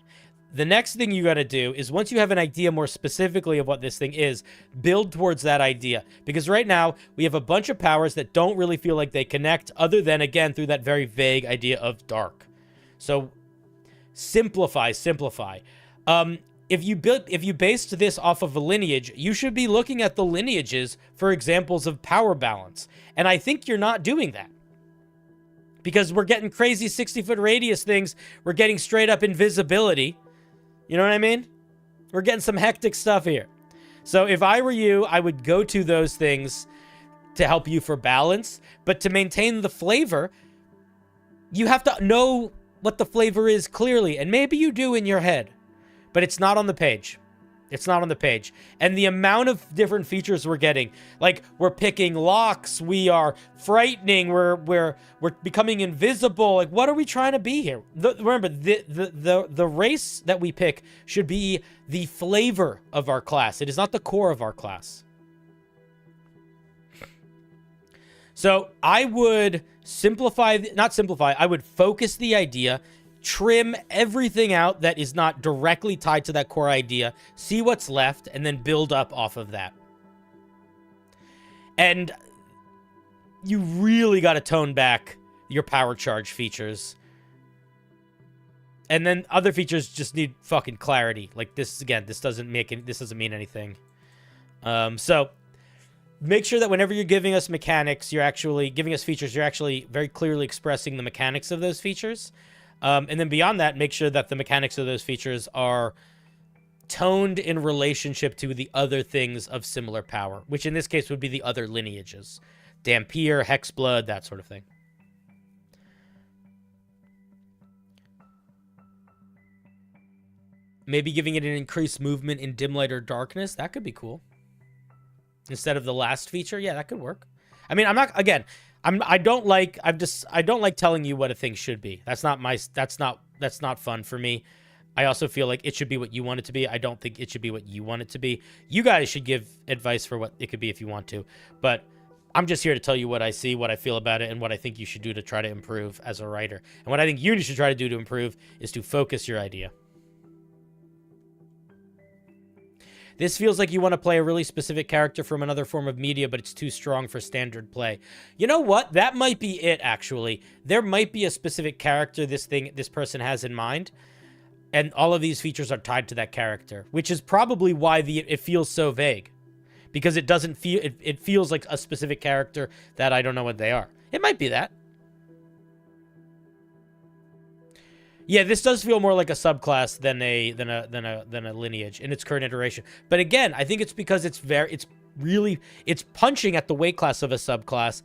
The next thing you got to do is, once you have an idea more specifically of what this thing is, build towards that idea. Because right now, we have a bunch of powers that don't really feel like they connect, other than, again, through that very vague idea of dark. So, simplify. If you based this off of a lineage, you should be looking at the lineages for examples of power balance. And I think you're not doing that. Because we're getting crazy 60-foot radius things. We're getting straight up invisibility. You know what I mean? We're getting some hectic stuff here. So if I were you, I would go to those things to help you for balance. But to maintain the flavor, you have to know what the flavor is clearly. And maybe you do in your head. But it's not on the page. It's not on the page. And the amount of different features we're getting, like we're picking locks, we are frightening, we're becoming invisible. Like, what are we trying to be here? Remember, the race that we pick should be the flavor of our class. It is not the core of our class. So I would I would focus the idea, trim everything out that is not directly tied to that core idea, see what's left, and then build up off of that. And you really got to tone back your power charge features. And then other features just need fucking clarity. Like this, again, this doesn't mean anything. So make sure that whenever you're giving us mechanics, you're actually giving us features, you're actually very clearly expressing the mechanics of those features. And then beyond that, make sure that the mechanics of those features are toned in relationship to the other things of similar power, which in this case would be the other lineages. Dampier, Hexblood, that sort of thing. Maybe giving it an increased movement in dim light or darkness. That could be cool. Instead of the last feature. Yeah, that could work. I mean, I don't like telling you what a thing should be. That's not fun for me. I also feel like it should be what you want it to be. I don't think it should be what you want it to be. You guys should give advice for what it could be if you want to. But I'm just here to tell you what I see, what I feel about it, and what I think you should do to try to improve as a writer. And what I think you should try to do to improve is to focus your idea. This feels like you want to play a really specific character from another form of media, but it's too strong for standard play. You know what? That might be it, actually. There might be a specific character this person has in mind, and all of these features are tied to that character, which is probably why it feels so vague. Because it doesn't feel... It feels like a specific character that I don't know what they are. It might be that. Yeah, this does feel more like a subclass than a lineage in its current iteration. But again, I think it's because it's punching at the weight class of a subclass,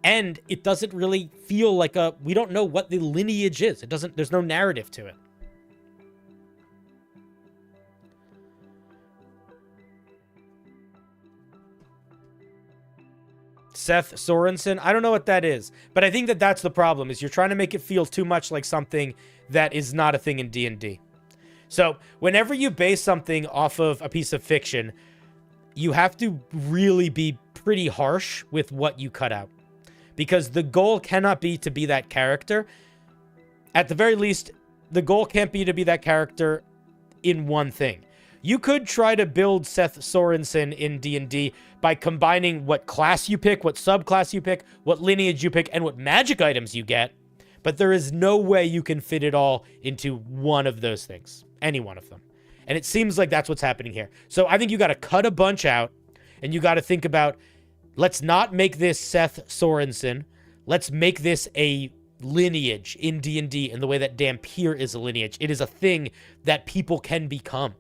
and it doesn't really feel like we don't know what the lineage is. There's no narrative to it. Seth Sorensen, I don't know what that is, but I think that that's the problem, is you're trying to make it feel too much like something that is not a thing in D&D. So whenever you base something off of a piece of fiction, you have to really be pretty harsh with what you cut out, because the goal cannot be to be that character. At the very least, the goal can't be to be that character in one thing. You could try to build Seth Sorensen in D&D by combining what class you pick, what subclass you pick, what lineage you pick, and what magic items you get. But there is no way you can fit it all into one of those things. Any one of them. And it seems like that's what's happening here. So I think you got to cut a bunch out, and you got to think about, let's not make this Seth Sorensen. Let's make this a lineage in D&D in the way that Dampier is a lineage. It is a thing that people can become.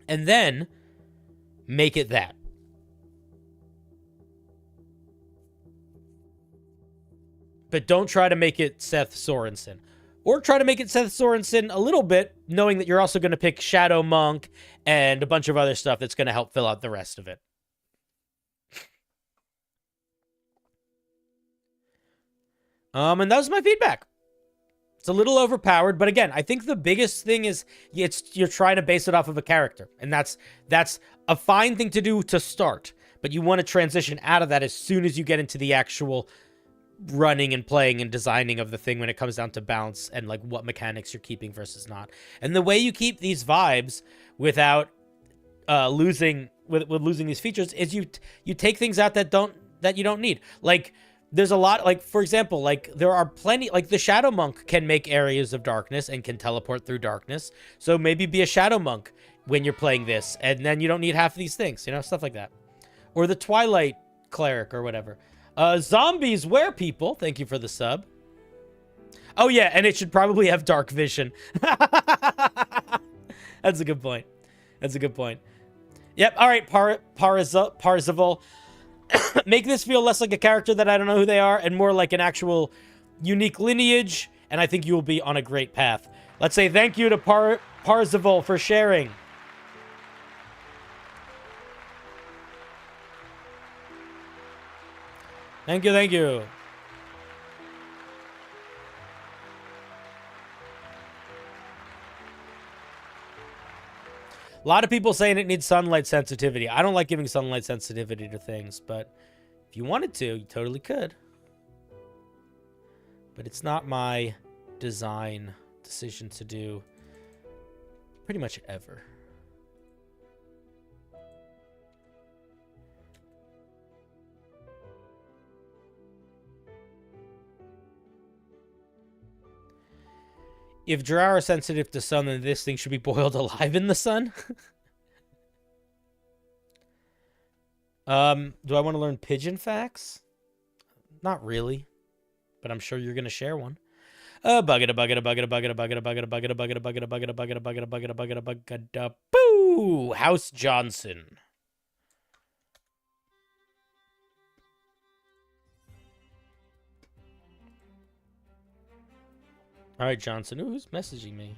And then make it that. But don't try to make it Seth Sorensen. Or try to make it Seth Sorensen a little bit, knowing that you're also going to pick Shadow Monk and a bunch of other stuff that's going to help fill out the rest of it. And that was my feedback. It's a little overpowered, but again, I think the biggest thing is you're trying to base it off of a character, and that's a fine thing to do to start, but you want to transition out of that as soon as you get into the actual running and playing and designing of the thing when it comes down to balance and like what mechanics you're keeping versus not. And the way you keep these vibes without losing these features is you take things out that you don't need. Like there's a lot, like for example, like there are plenty, like the Shadow Monk can make areas of darkness and can teleport through darkness. So maybe be a Shadow Monk when you're playing this, and then you don't need half of these things, you know, stuff like that. Or the Twilight Cleric or whatever. Zombies were people. Thank you for the sub. Oh, yeah, and it should probably have dark vision. That's a good point. That's a good point. Yep, all right, Parzival. Make this feel less like a character that I don't know who they are and more like an actual unique lineage, and I think you will be on a great path. Let's say thank you to Parzival for sharing. Thank you, thank you. A lot of people saying it needs sunlight sensitivity. I don't like giving sunlight sensitivity to things, but if you wanted to, you totally could. But it's not my design decision to do pretty much ever. If Drow are sensitive to sun, then this thing should be boiled alive in the sun. Do I want to learn pigeon facts? Not really, but I'm sure you're gonna share one. Boo! House Johnson. All right, Johnson. Ooh, who's messaging me?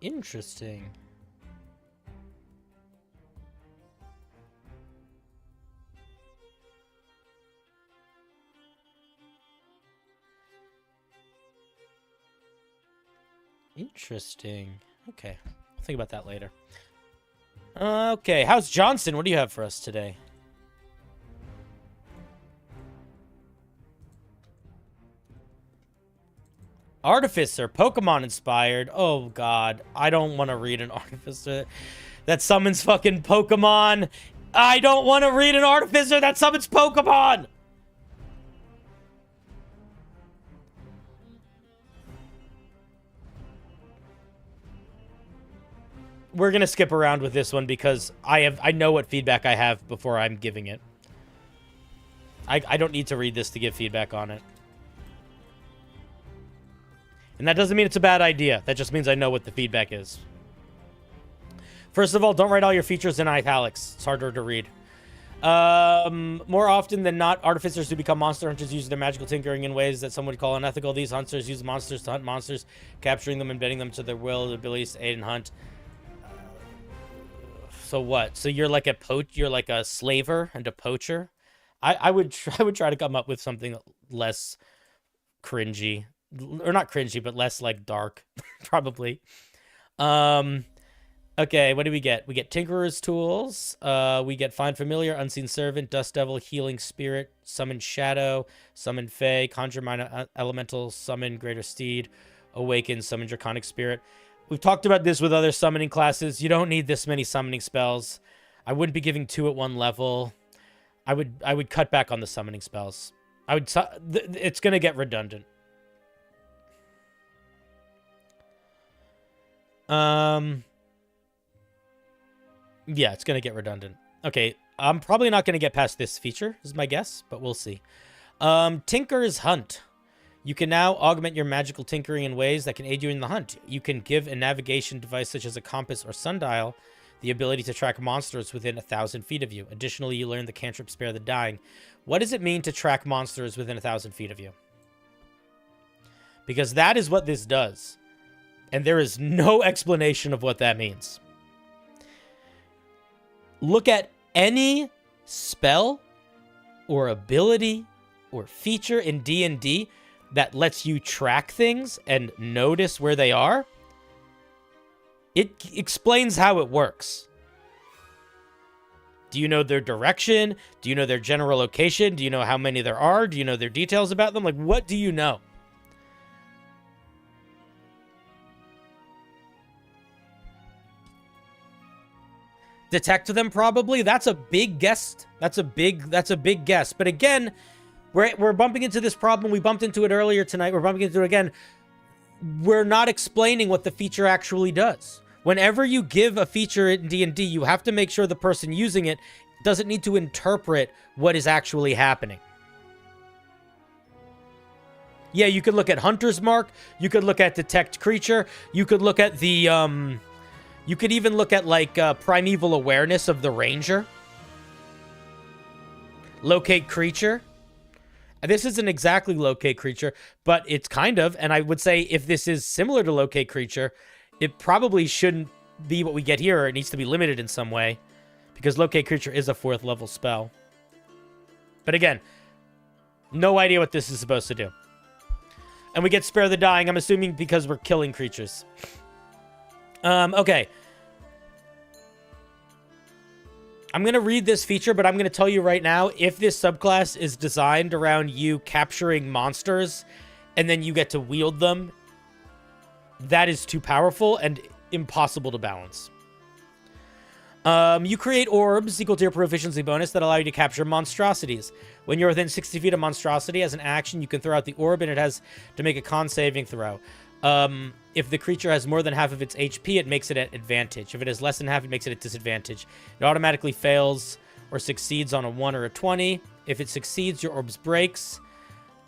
Interesting. Interesting. Okay. I'll think about that later. Okay. How's Johnson? What do you have for us today? Artificer, Pokemon inspired. Oh, God. I don't want to read an Artificer that summons fucking Pokemon. I don't want to read an Artificer that summons Pokemon. We're going to skip around with this one because I know what feedback I have before I'm giving it. I don't need to read this to give feedback on it. And that doesn't mean it's a bad idea. That just means I know what the feedback is. First of all, don't write all your features in italics. It's harder to read. More often than not, artificers who become monster hunters use their magical tinkering in ways that some would call unethical. These hunters use monsters to hunt monsters, capturing them and bending them to their will, abilities to aid and hunt. So what? So you're like a slaver and a poacher? I would try to come up with something less cringy. Or not cringy, but less like dark, probably. Okay, what do we get? We get Tinkerer's Tools. We get Find Familiar, Unseen Servant, Dust Devil, Healing Spirit, Summon Shadow, Summon Fae, Conjure Minor Elemental, Summon Greater Steed, Awaken, Summon Draconic Spirit. We've talked about this with other summoning classes. You don't need this many summoning spells. I wouldn't be giving 2 at 1 level. I would cut back on the summoning spells. It's gonna get redundant. Yeah, it's gonna get redundant. Okay, I'm probably not gonna get past this feature, is my guess, but we'll see. Tinker's Hunt. You can now augment your magical tinkering in ways that can aid you in the hunt. You can give a navigation device such as a compass or sundial the ability to track monsters within 1,000 feet of you. Additionally, you learn the cantrip Spare the Dying. What does it mean to track monsters within 1,000 feet of you? Because that is what this does. And there is no explanation of what that means. Look at any spell or ability or feature in D&D that lets you track things and notice where they are. It explains how it works. Do you know their direction? Do you know their general location? Do you know how many there are? Do you know their details about them? Like, what do you know? Detect them, probably. That's a big guess. That's a big guess. But again, we're bumping into this problem. We bumped into it earlier tonight. We're bumping into it again. We're not explaining what the feature actually does. Whenever you give a feature in D&D, you have to make sure the person using it doesn't need to interpret what is actually happening. Yeah, you could look at Hunter's Mark. You could look at Detect Creature. You could look at the, you could even look at, like, Primeval Awareness of the Ranger. Locate Creature. This isn't exactly Locate Creature, but it's kind of, and I would say if this is similar to Locate Creature, it probably shouldn't be what we get here, or it needs to be limited in some way, because Locate Creature is a 4th level spell. But again, no idea what this is supposed to do. And we get Spare the Dying, I'm assuming because we're killing creatures. Okay. I'm going to read this feature, but I'm going to tell you right now, if this subclass is designed around you capturing monsters and then you get to wield them, that is too powerful and impossible to balance. You create orbs equal to your proficiency bonus that allow you to capture monstrosities. When you're within 60 feet of monstrosity, as an action, you can throw out the orb and it has to make a con saving throw. If the creature has more than half of its HP, it makes it at advantage. If it has less than half, it makes it at disadvantage. It automatically fails or succeeds on a 1 or a 20. If it succeeds, your orbs breaks.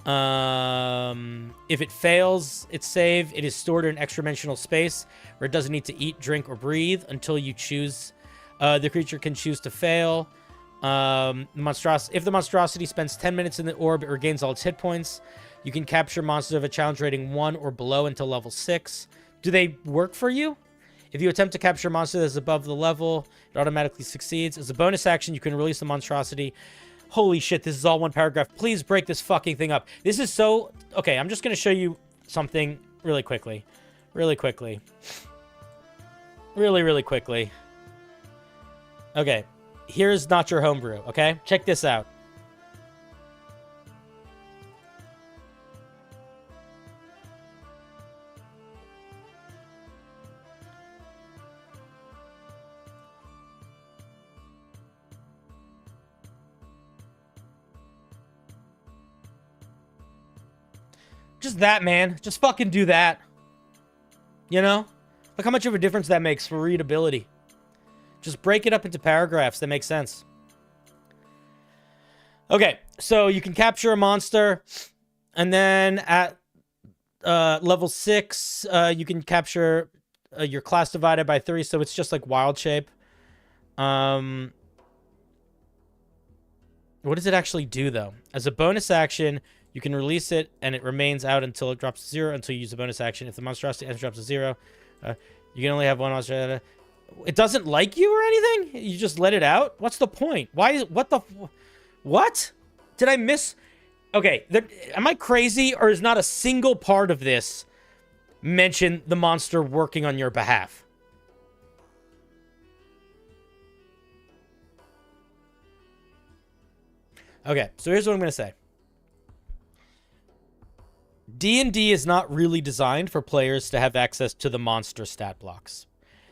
If it fails its save, it is stored in an extra-dimensional space where it doesn't need to eat, drink, or breathe until you choose. The creature can choose to fail. If the monstrosity spends 10 minutes in the orb, it regains all its hit points. You can capture monsters of a challenge rating 1 or below until level 6. Do they work for you? If you attempt to capture a monster that is above the level, it automatically succeeds. As a bonus action, you can release the monstrosity. Holy shit, this is all one paragraph. Please break this fucking thing up. This is so... Okay, I'm just going to show you something really quickly. Really quickly. Really quickly. Okay, here's Not Your Homebrew, okay? Check this out. Just that, man. Just fucking do that. You know? Look how much of a difference that makes for readability. Just break it up into paragraphs that make sense. Okay, so you can capture a monster, and then at level 6, you can capture your class divided by 3, so it's just like wild shape. What does it actually do, though? As a bonus action, you can release it, and it remains out until it drops to 0, until you use a bonus action. If the monstrosity drops to 0, you can only have one monster. It doesn't like you or anything? You just let it out? What's the point? Why? What? Did I miss? Okay, am I crazy, or is not a single part of this mention the monster working on your behalf? Okay, so here's what I'm going to say. D&D is not really designed for players to have access to the monster stat blocks.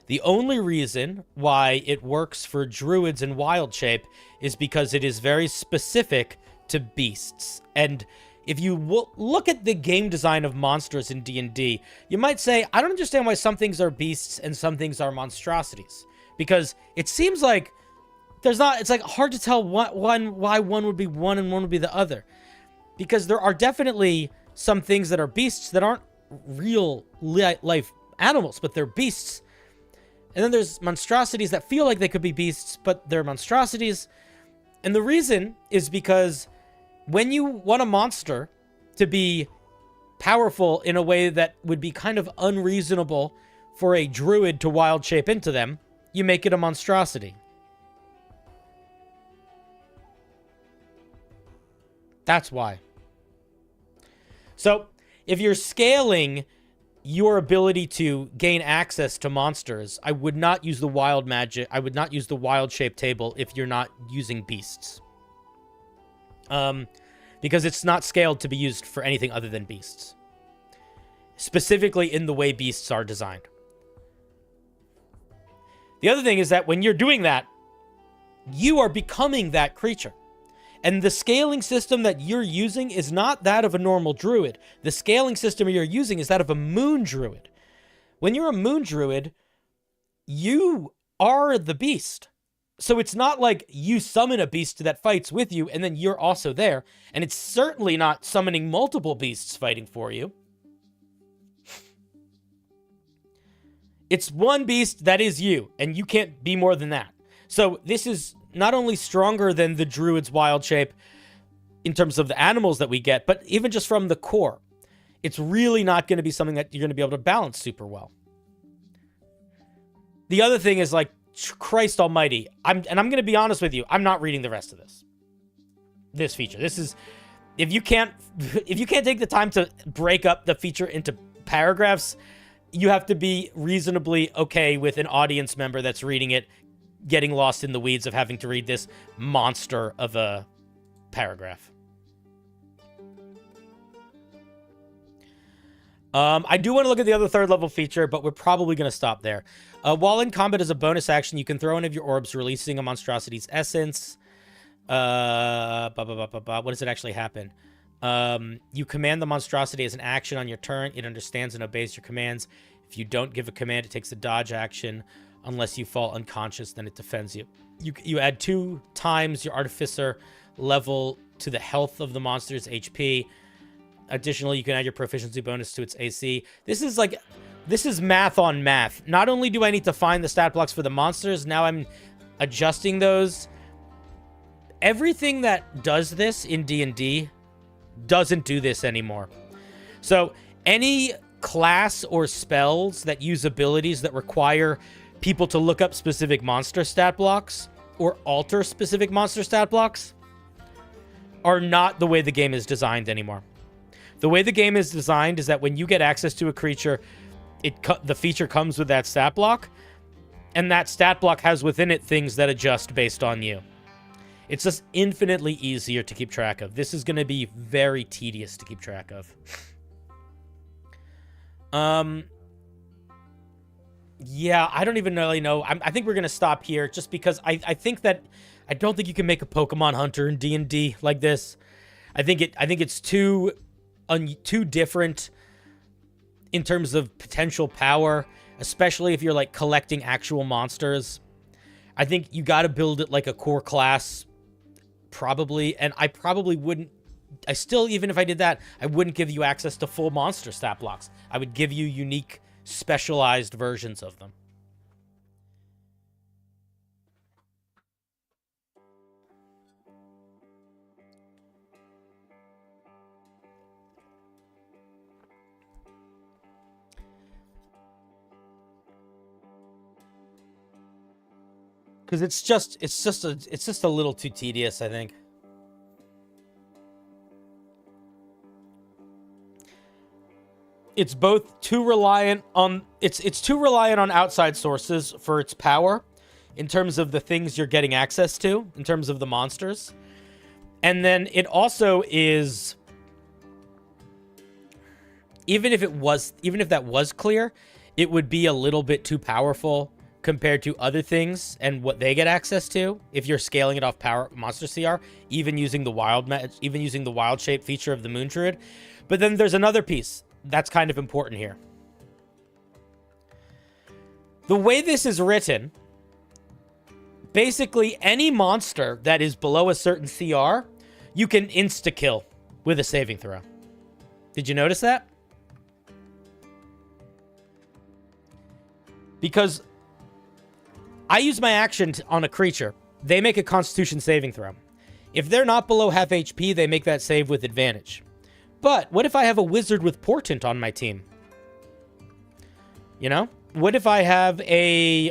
The only reason why it works for druids and wild shape is because it is very specific to beasts. And if you look at the game design of monsters in D&D, you might say, I don't understand why some things are beasts and some things are monstrosities. Because it seems like there's not, it's like hard to tell why one would be one and one would be the other. Because there are definitely some things that are beasts that aren't real life animals, but they're beasts. And then there's monstrosities that feel like they could be beasts, but they're monstrosities. And the reason is because when you want a monster to be powerful in a way that would be kind of unreasonable for a druid to wild shape into them, you make it a monstrosity. That's why. So, if you're scaling your ability to gain access to monsters, I would not use the wild magic. I would not use the wild shape table if you're not using beasts. Because it's not scaled to be used for anything other than beasts. Specifically in the way beasts are designed. The other thing is that when you're doing that, you are becoming that creature. And the scaling system that you're using is not that of a normal druid. The scaling system you're using is that of a moon druid. When you're a moon druid, you are the beast. So it's not like you summon a beast that fights with you and then you're also there. And it's certainly not summoning multiple beasts fighting for you. It's one beast that is you, and you can't be more than that. So this is not only stronger than the druid's wild shape in terms of the animals that we get, but even just from the core. It's really not going to be something that you're going to be able to balance super well. The other thing is, like, Christ almighty, I'm going to be honest with you, I'm not reading the rest of this feature. This is, if you can't take the time to break up the feature into paragraphs, you have to be reasonably okay with an audience member that's reading it getting lost in the weeds of having to read this monster of a paragraph. I do want to look at the other third level feature, but we're probably going to stop there. While in combat as a bonus action, you can throw one of your orbs, releasing a monstrosity's essence. What does it actually happen? You command the monstrosity as an action on your turn. It understands and obeys your commands. If you don't give a command, it takes a dodge action. Unless you fall unconscious, then it defends you. You add 2 times your artificer level to the health of the monster's HP. Additionally, you can add your proficiency bonus to its AC. This is math on math. Not only do I need to find the stat blocks for the monsters, now I'm adjusting those. Everything that does this in D&D doesn't do this anymore. So any class or spells that use abilities that require people to look up specific monster stat blocks or alter specific monster stat blocks are not the way the game is designed anymore. The way the game is designed is that when you get access to a creature, the feature comes with that stat block, and that stat block has within it things that adjust based on you. It's just infinitely easier to keep track of. This is going to be very tedious to keep track of. Yeah, I don't even really know. I think we're going to stop here just because I think that I don't think you can make a Pokemon Hunter in D&D like this. I think it's too different in terms of potential power, especially if you're like collecting actual monsters. I think you got to build it like a core class, probably, and I probably wouldn't. I still, even if I did that, I wouldn't give you access to full monster stat blocks. I would give you unique, specialized versions of them. Because it's just a little too tedious, I think. It's both too reliant on it's too reliant on outside sources for its power in terms of the things you're getting access to, in terms of the monsters. And then it also is, even if that was clear, it would be a little bit too powerful compared to other things and what they get access to if you're scaling it off power monster CR, even using the wild shape feature of the Moon Druid. But then there's another piece that's kind of important here. The way this is written, basically any monster that is below a certain CR, you can insta-kill with a saving throw. Did you notice that? Because I use my action on a creature. They make a Constitution saving throw. If they're not below half HP, they make that save with advantage. But what if I have a wizard with Portent on my team? You know? What if I have a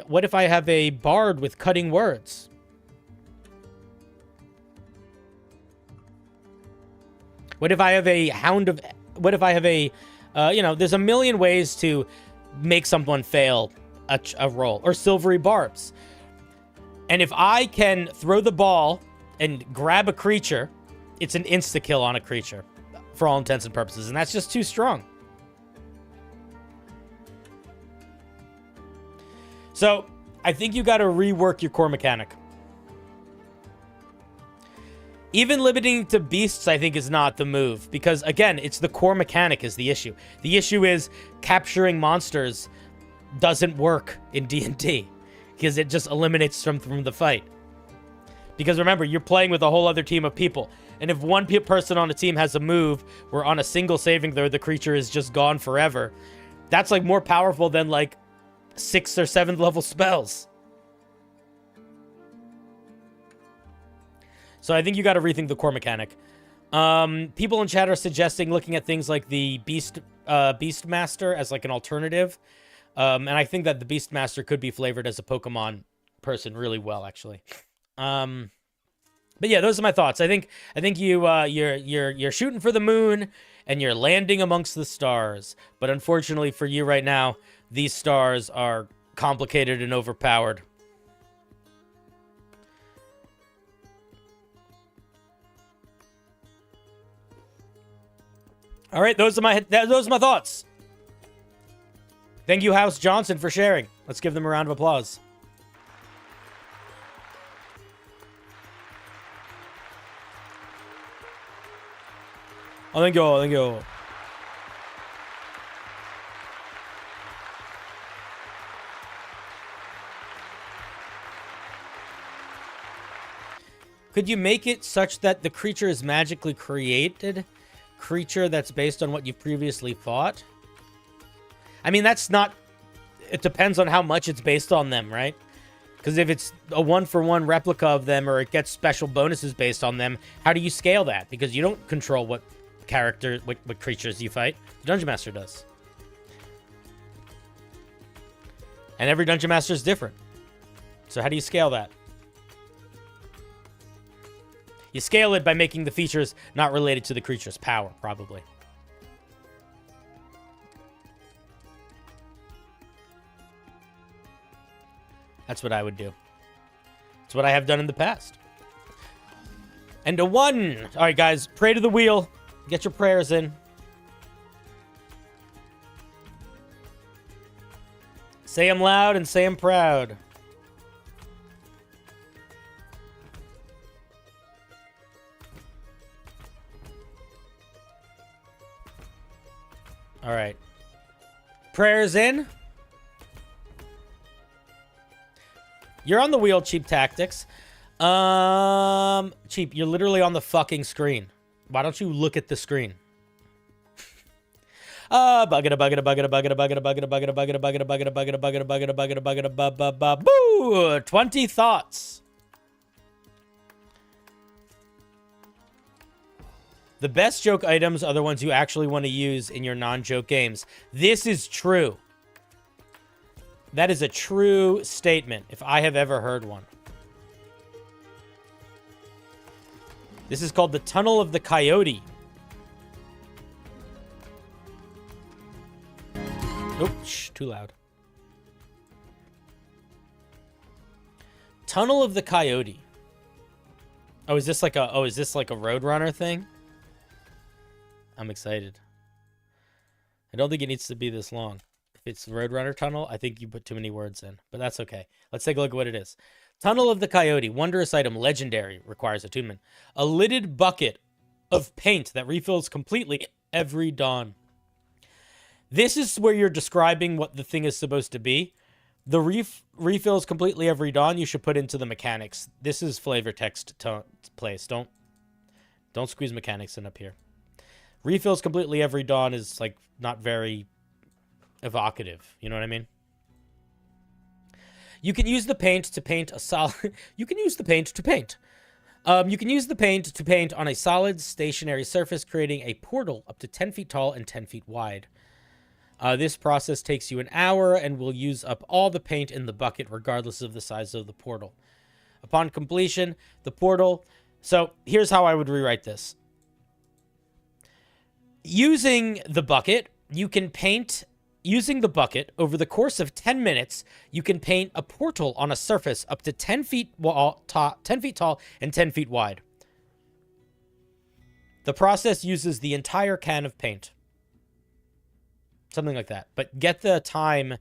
bard with Cutting Words? What if I have a you know, there's a million ways to make someone fail a roll, or Silvery Barbs. And if I can throw the ball and grab a creature, it's an insta-kill on a creature, for all intents and purposes, and that's just too strong. So, I think you got to rework your core mechanic. Even limiting to beasts, I think, is not the move. Because, again, it's the core mechanic is the issue. The issue is capturing monsters doesn't work in D&D. Because it just eliminates them from the fight. Because, remember, you're playing with a whole other team of people. And if one person on a team has a move where on a single saving throw, the creature is just gone forever, that's, like, more powerful than, like, 6th or 7th level spells. So I think you got to rethink the core mechanic. People in chat are suggesting looking at things like the Beastmaster as like an alternative. And I think that the Beastmaster could be flavored as a Pokemon person really well, actually. But yeah, those are my thoughts. I think you're shooting for the moon and you're landing amongst the stars. But unfortunately for you right now, these stars are complicated and overpowered. All right, those are my thoughts. Thank you, House Johnson, for sharing. Let's give them a round of applause. Oh, thank you. Thank you. Could you make it such that the creature is magically created? Creature that's based on what you've previously fought? I mean, that's not... It depends on how much it's based on them, right? Because if it's a one-for-one replica of them or it gets special bonuses based on them, how do you scale that? Because you don't control what creatures you fight. The Dungeon Master does. And every Dungeon Master is different. So how do you scale that? You scale it by making the features not related to the creature's power, probably. That's what I would do. It's what I have done in the past. And a 1. All right, guys, pray to the wheel. Get your prayers in. Say them loud and say them proud. All right. Prayers in. You're on the wheel, Cheap Tactics. Cheap, you're literally on the fucking screen. Why don't you look at the screen? Boo! 20 thoughts. The best joke items are the ones you actually want to use in your non-joke games. This is true. That is a true statement, if I have ever heard one. This is called the Tunnel of the Coyote. Nope, shh, too loud. Tunnel of the Coyote. Oh, is this like a Roadrunner thing? I'm excited. I don't think it needs to be this long. If it's Roadrunner Tunnel, I think you put too many words in. But that's okay. Let's take a look at what it is. Tunnel of the Coyote. Wondrous item. Legendary. Requires attunement. A lidded bucket of paint that refills completely every dawn. This is where you're describing what the thing is supposed to be. The refills completely every dawn. You should put into the mechanics. This is flavor text place. Don't squeeze mechanics in up here. Refills completely every dawn is, like, not very evocative. You know what I mean? You can use the paint to paint a solid... You can use the paint to paint. You can use the paint to paint on a solid, stationary surface, creating a portal up to 10 feet tall and 10 feet wide. This process takes you an hour and will use up all the paint in the bucket, regardless of the size of the portal. Upon completion, the portal... So, here's how I would rewrite this. Using the bucket, you can paint... Using the bucket, over the course of 10 minutes, you can paint a portal on a surface up to 10 feet tall and 10 feet wide. The process uses the entire can of paint. Something like that. But get the time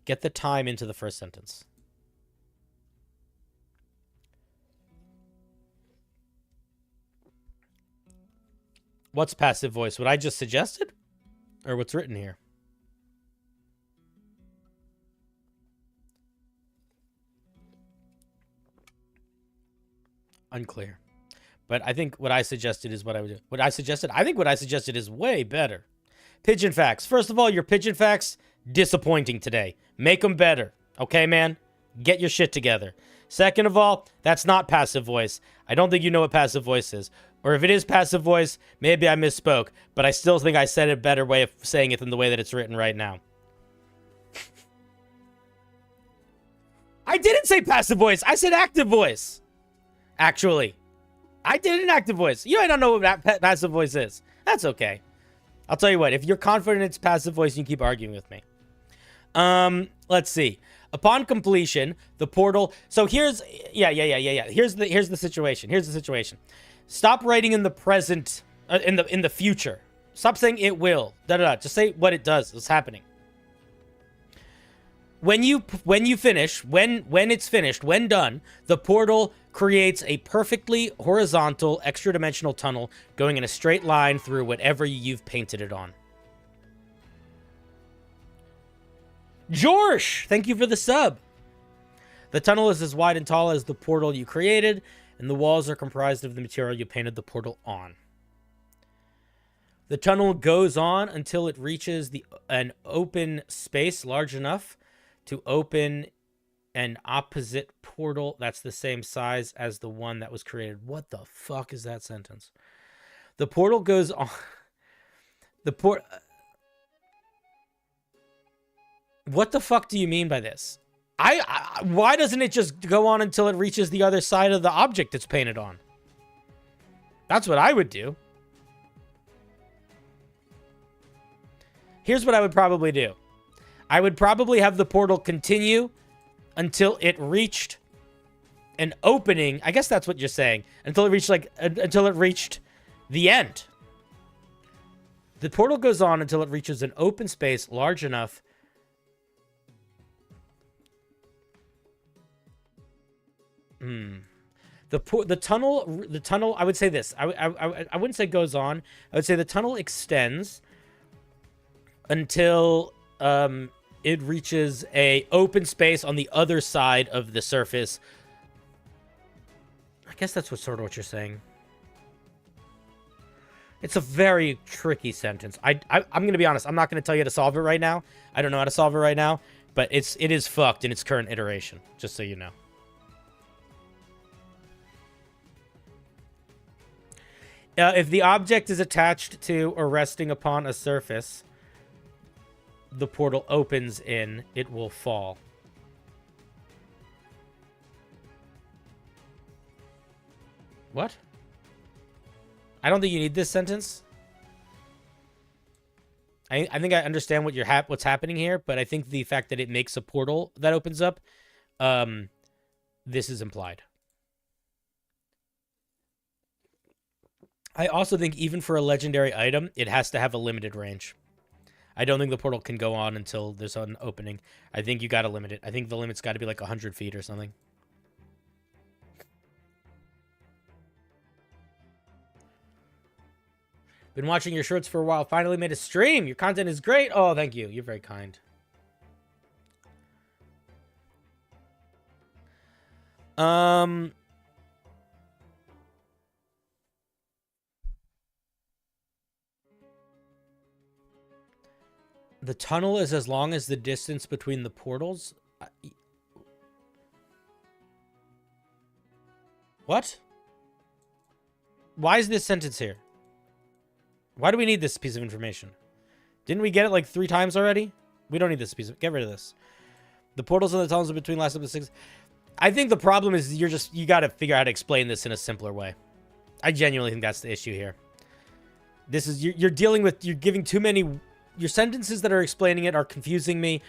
into the first sentence. What's passive voice? What I just suggested? Or what's written here? Unclear. But I think what I suggested is what I would do. I think what I suggested is way better. Pigeon facts. First of all, your pigeon facts, disappointing today. Make them better. Okay, man? Get your shit together. Second of all, that's not passive voice. I don't think you know what passive voice is. Or if it is passive voice, maybe I misspoke. But I still think I said a better way of saying it than the way that it's written right now. I didn't say passive voice. I said active voice. Actually, I did an active voice. You don't know what passive voice is. That's okay. I'll tell you what. If you're confident it's passive voice, you can keep arguing with me. Let's see. Upon completion, the portal. So here's Here's the situation. Stop writing in the present, in the future. Stop saying it will. Just say what it does. What's happening. When it's finished, when done, the portal creates a perfectly horizontal extra-dimensional tunnel going in a straight line through whatever you've painted it on. Jorsh, thank you for the sub. The tunnel is as wide and tall as the portal you created, and the walls are comprised of the material you painted the portal on. The tunnel goes on until it reaches an open space large enough to open an opposite portal that's the same size as the one that was created. What the fuck is that sentence? The portal goes on... What the fuck do you mean by this? Why doesn't it just go on until it reaches the other side of the object it's painted on? That's what I would do. Here's what I would probably do. I would probably have the portal continue until it reached an opening. I guess that's what you're saying. Until it reached the end. The portal goes on until it reaches an open space large enough. The tunnel, I would say this. I wouldn't say goes on. I would say the tunnel extends until it reaches a open space on the other side of the surface. I guess that's sort of what you're saying. It's a very tricky sentence. I'm going to be honest. I'm not going to tell you how to solve it right now. I don't know how to solve it right now, but it is fucked in its current iteration, just so you know. If the object is attached to or resting upon a surface the portal opens in, it will fall. What? I don't think you need this sentence. I think I understand what's happening here, but I think the fact that it makes a portal that opens up, this is implied. I also think even for a legendary item, it has to have a limited range. I don't think the portal can go on until there's an opening. I think you got to limit it. I think the limit's got to be like 100 feet or something. Been watching your shorts for a while. Finally made a stream. Your content is great. Oh, thank you. You're very kind. The tunnel is as long as the distance between the portals. What? Why is this sentence here? Why do we need this piece of information? Didn't we get it like 3 times already? We don't need this piece of... Get rid of this. The portals and the tunnels between last up to 6... I think the problem is you got to figure out how to explain this in a simpler way. I genuinely think that's the issue here. This is... You're dealing with... You're giving too many... Your sentences that are explaining it are confusing me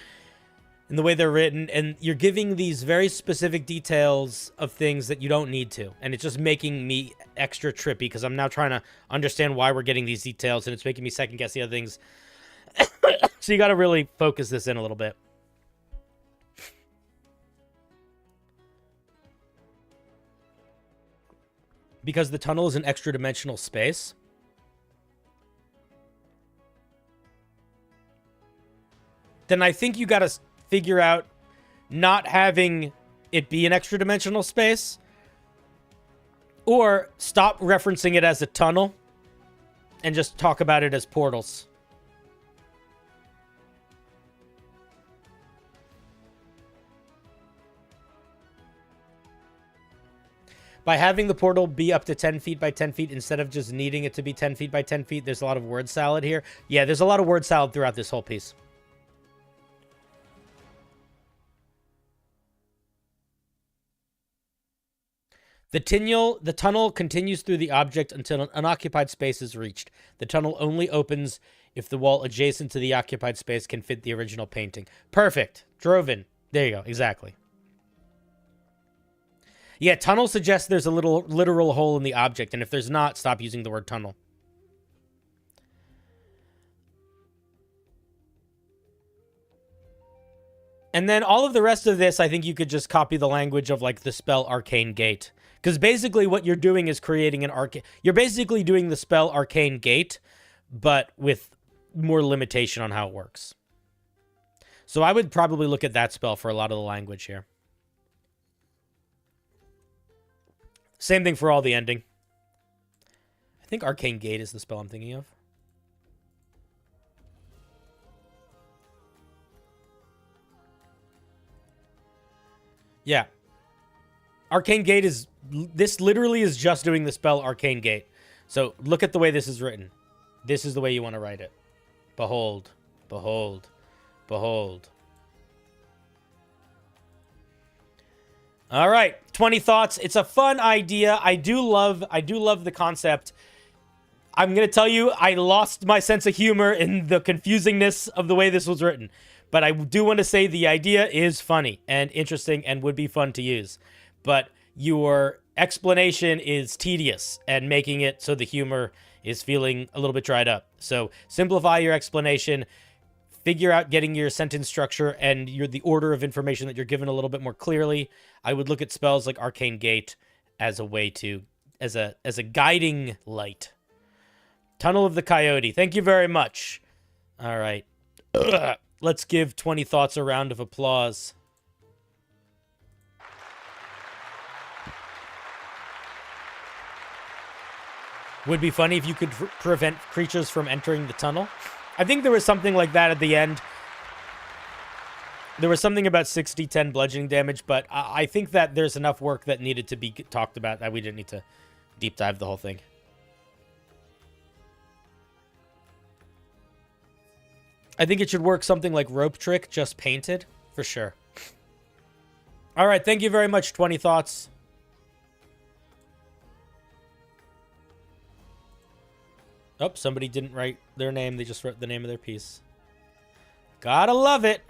in the way they're written, and you're giving these very specific details of things that you don't need to, and it's just making me extra trippy because I'm now trying to understand why we're getting these details, and it's making me second guess the other things. So you got to really focus this in a little bit. Because the tunnel is an extra dimensional space. Then I think you got to figure out not having it be an extra dimensional space, or stop referencing it as a tunnel and just talk about it as portals. By having the portal be up to 10 feet by 10 feet instead of just needing it to be 10 feet by 10 feet, there's a lot of word salad here. Yeah, there's a lot of word salad throughout this whole piece. The tunnel continues through the object until an unoccupied space is reached. The tunnel only opens if the wall adjacent to the occupied space can fit the original painting. Perfect. Drove in. There you go. Exactly. Yeah, tunnel suggests there's a little literal hole in the object, and if there's not, stop using the word tunnel. And then all of the rest of this, I think you could just copy the language of, like, the spell Arcane Gate. Because basically what you're doing is creating an arcane... You're basically doing the spell Arcane Gate, but with more limitation on how it works. So I would probably look at that spell for a lot of the language here. Same thing for all the ending. I think Arcane Gate is the spell I'm thinking of. Yeah. Arcane Gate is... This literally is just doing the spell Arcane Gate. So look at the way this is written. This is the way you want to write it. Behold. Behold. Behold. All right. 20 thoughts. It's a fun idea. I do love the concept. I'm going to tell you, I lost my sense of humor in the confusingness of the way this was written. But I do want to say the idea is funny and interesting and would be fun to use. But your explanation is tedious and making it so the humor is feeling a little bit dried up. So simplify your explanation, figure out getting your sentence structure and the order of information that you're given a little bit more clearly. I would look at spells like Arcane Gate as a way to, as a guiding light. Tunnel of the Coyote. Thank you very much. All right. Let's give 20 thoughts a round of applause. Would be funny if you could prevent creatures from entering the tunnel. I think there was something like that at the end. There was something about 60-10 bludgeoning damage, but I think that there's enough work that needed to be talked about that we didn't need to deep dive the whole thing. I think it should work something like Rope Trick, just painted, for sure. All right, thank you very much, 20 thoughts. Oh, somebody didn't write their name. They just wrote the name of their piece. Gotta love it.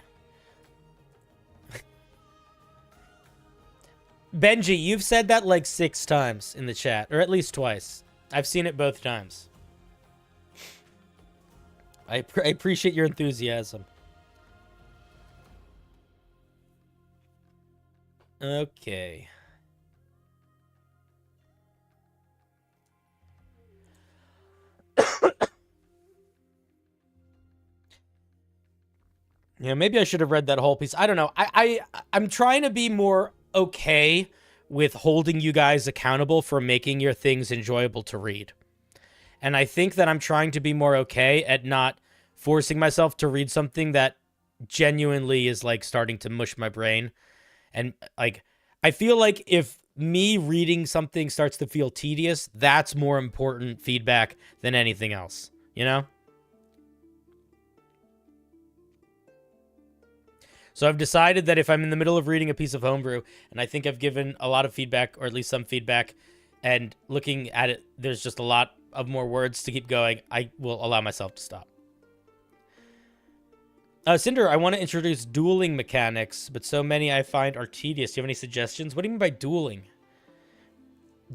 Benji, you've said that like 6 times in the chat, or at least twice. I've seen it both times. I appreciate your enthusiasm. Okay. Yeah, maybe I should have read that whole piece. I don't know. I'm trying to be more okay with holding you guys accountable for making your things enjoyable to read. And I think that I'm trying to be more okay at not forcing myself to read something that genuinely is like starting to mush my brain. And like, I feel like if me reading something starts to feel tedious, that's more important feedback than anything else, you know? So I've decided that if I'm in the middle of reading a piece of Homebrew, and I think I've given a lot of feedback, or at least some feedback, and looking at it, there's just a lot of more words to keep going, I will allow myself to stop. Cinder, I want to introduce dueling mechanics, but so many I find are tedious. Do you have any suggestions? What do you mean by dueling?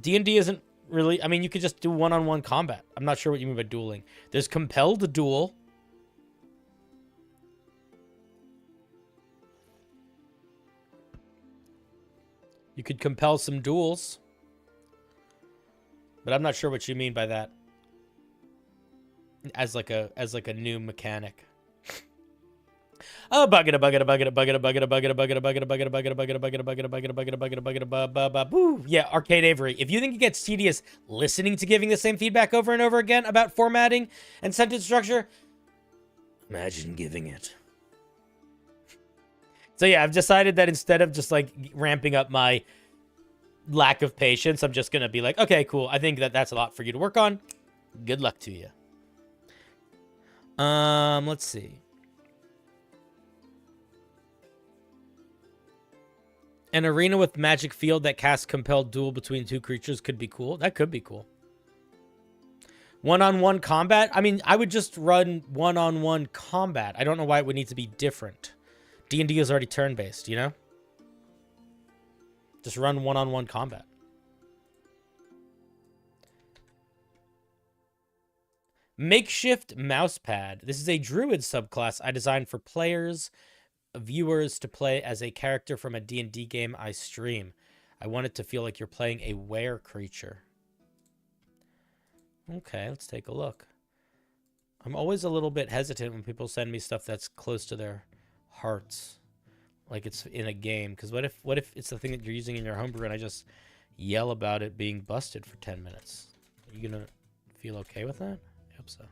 D&D isn't really... I mean, you could just do one-on-one combat. I'm not sure what you mean by dueling. There's compelled duel. You could compel some duels. But I'm not sure what you mean by that. As like a new mechanic. Oh, bucket a bucket a bucket a bucket a bucket a bucket a bucket a bucket a bucket a bucket a bucket a bucket a bucket a bucket a bucket a bucket a bucket a bucket a boo. Yeah, Arcade Avery. If you think it gets tedious listening to giving the same feedback over and over again about formatting and sentence structure, imagine giving it. So yeah, I've decided that instead of just like ramping up my lack of patience, I'm just gonna be like, okay, cool. I think that's a lot for you to work on. Good luck to you. Let's see. An arena with magic field that casts compelled duel between two creatures could be cool. That could be cool. One-on-one combat? I mean, I would just run one-on-one combat. I don't know why it would need to be different. D&D is already turn-based, you know? Just run one-on-one combat. Makeshift mousepad. This is a druid subclass I designed for players, viewers to play as a character from a D&D game I stream. I want it to feel like you're playing a were creature. Okay, let's take a look. I'm always a little bit hesitant when people send me stuff that's close to their hearts, like it's in a game. Because what if it's the thing that you're using in your homebrew and I just yell about it being busted for 10 minutes? Are you gonna feel okay with that? I hope so.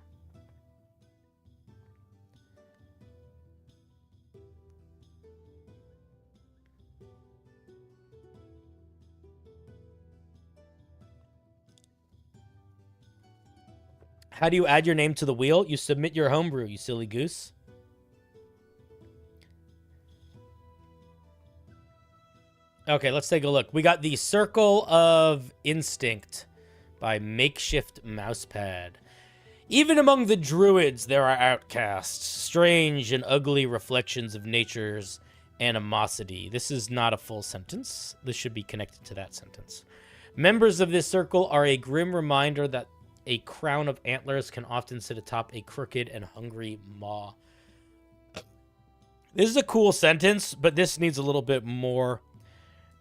How do you add your name to the wheel? You submit your homebrew, you silly goose. Okay, let's take a look. We got the Circle of Instinct by Makeshift Mousepad. Even among the druids, there are outcasts, strange and ugly reflections of nature's animosity. This is not a full sentence. This should be connected to that sentence. Members of this circle are a grim reminder that a crown of antlers can often sit atop a crooked and hungry maw. This is a cool sentence, but this needs a little bit more.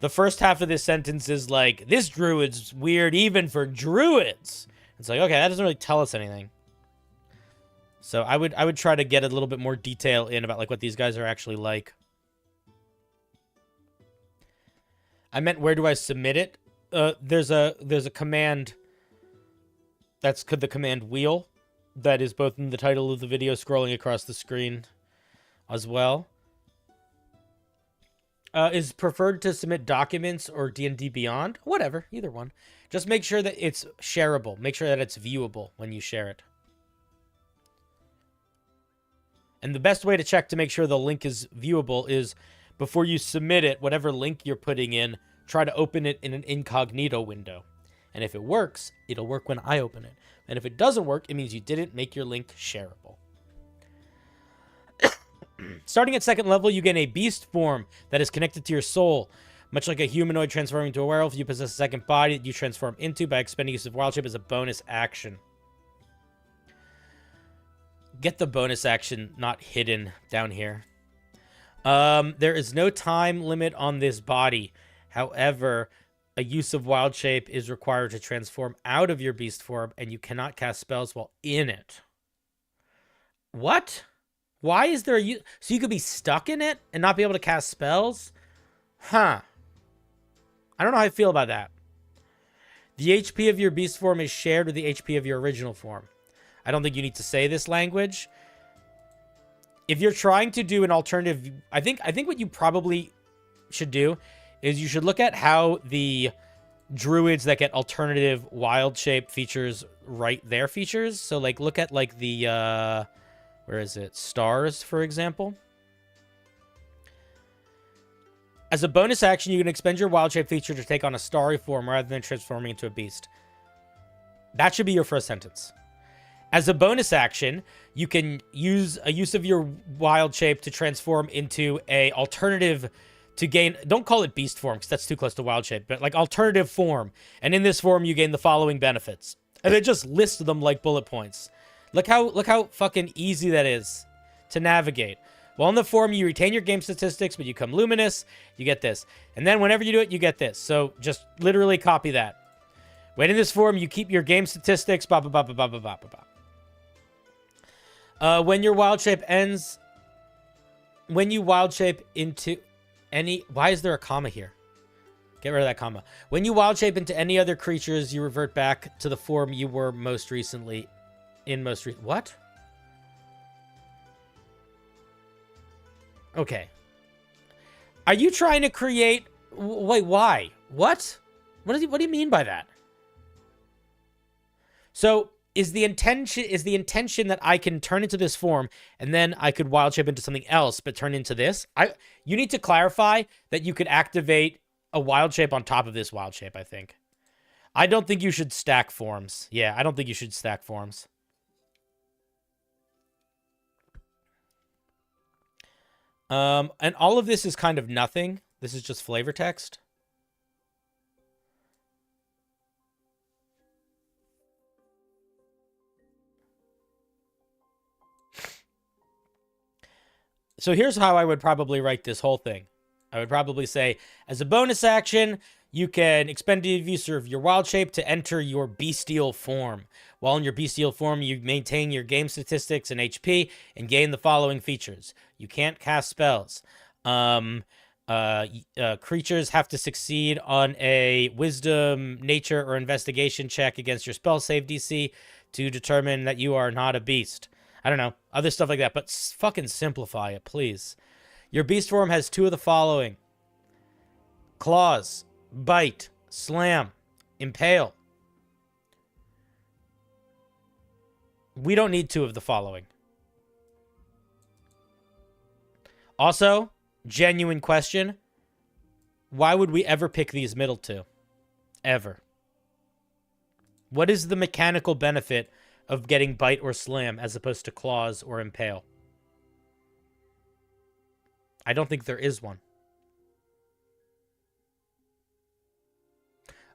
The first half of this sentence is like, this druid's weird even for druids. It's like, okay, that doesn't really tell us anything. So I would try to get a little bit more detail in about like what these guys are actually like. I meant, where do I submit it? There's a command. That's the command wheel that is both in the title of the video, scrolling across the screen as well. Is preferred to submit documents or D&D Beyond? Whatever, either one. Just make sure that it's shareable. Make sure that it's viewable when you share it. And the best way to check to make sure the link is viewable is before you submit it, whatever link you're putting in, try to open it in an incognito window. And if it works, it'll work when I open it. And if it doesn't work, it means you didn't make your link shareable. Starting at second level, you gain a beast form that is connected to your soul. Much like a humanoid transforming into a werewolf, you possess a second body that you transform into by expending use of wild shape as a bonus action. Get the bonus action not hidden down here. There is no time limit on this body. However, a use of wild shape is required to transform out of your beast form, and you cannot cast spells while in it. What? Why is there a... So you could be stuck in it and not be able to cast spells? Huh. I don't know how I feel about that. The HP of your beast form is shared with the HP of your original form. I don't think you need to say this language, if you're trying to do an alternative, I think what you probably should do is you should look at how the druids that get alternative wild shape features write their features. So like look at like the where is it? Stars, for example. As a bonus action, you can expend your wild shape feature to take on a starry form rather than transforming into a beast. That should be your first sentence. As a bonus action, you can use a use of your wild shape to transform into a alternative to gain, don't call it beast form because that's too close to wild shape, but like alternative form. And in this form, you gain the following benefits. And they just list them like bullet points. Look how fucking easy that is to navigate. While in the form, you retain your game statistics, but you become luminous, you get this. And then whenever you do it, you get this. So just literally copy that. When in this form, you keep your game statistics, blah, blah, blah, blah, blah, blah, blah, blah. When your wild shape ends, when you wild shape into any, why is there a comma here? Get rid of that comma. When you wild shape into any other creatures, you revert back to the form you were most recently in what? Okay. Are you trying to create, wait, why? What? What do you mean by that? So is the intention that I can turn into this form and then I could wild shape into something else but turn into this? You need to clarify that you could activate a wild shape on top of this wild shape, I think. I don't think you should stack forms. Yeah, I don't think you should stack forms. And all of this is kind of nothing. This is just flavor text. So here's how I would probably write this whole thing. I would probably say, as a bonus action, you can expend a use of your wild shape to enter your bestial form. While in your bestial form, you maintain your game statistics and HP and gain the following features. You can't cast spells. Creatures have to succeed on a wisdom, nature, or investigation check against your spell save DC to determine that you are not a beast. I don't know, other stuff like that, but fucking simplify it, please. Your beast form has 2 of the following: claws, bite, slam, impale. We don't need 2 of the following. Also, genuine question, why would we ever pick these middle 2? Ever. What is the mechanical benefit of getting bite or slam as opposed to claws or impale? I don't think there is one.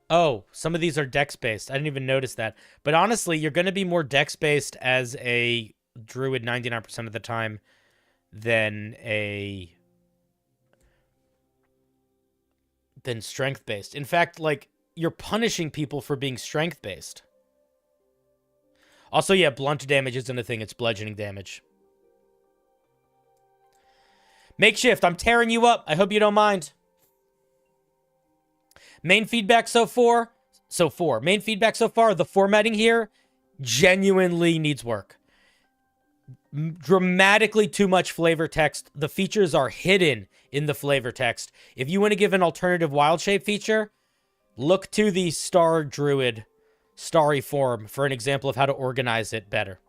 Oh, some of these are dex-based. I didn't even notice that. But honestly, you're going to be more dex-based as a druid 99% of the time than strength-based. In fact, like, you're punishing people for being strength-based. Also, yeah, blunt damage isn't a thing. It's bludgeoning damage. Makeshift, I'm tearing you up. I hope you don't mind. Main feedback so far. Main feedback so far. The formatting here genuinely needs work. Dramatically too much flavor text. The features are hidden in the flavor text. If you want to give an alternative wild shape feature, look to the Star Druid starry form for an example of how to organize it better.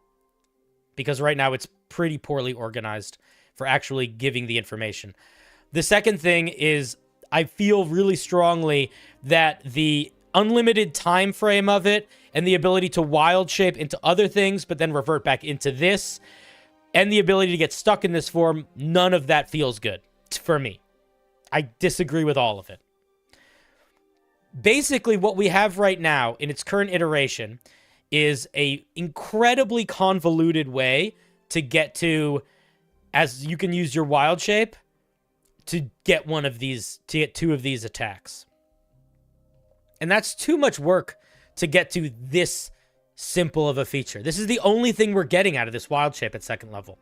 Because right now it's pretty poorly organized for actually giving the information. The second thing is, I feel really strongly that the unlimited time frame of it and the ability to wild shape into other things but then revert back into this and the ability to get stuck in this form, none of that feels good for me. I disagree with all of it. Basically, what we have right now in its current iteration is a incredibly convoluted way to get to, as you can use your wild shape to get one of these, to get 2 of these attacks. And that's too much work to get to this simple of a feature. This is the only thing we're getting out of this wild shape at 2nd level.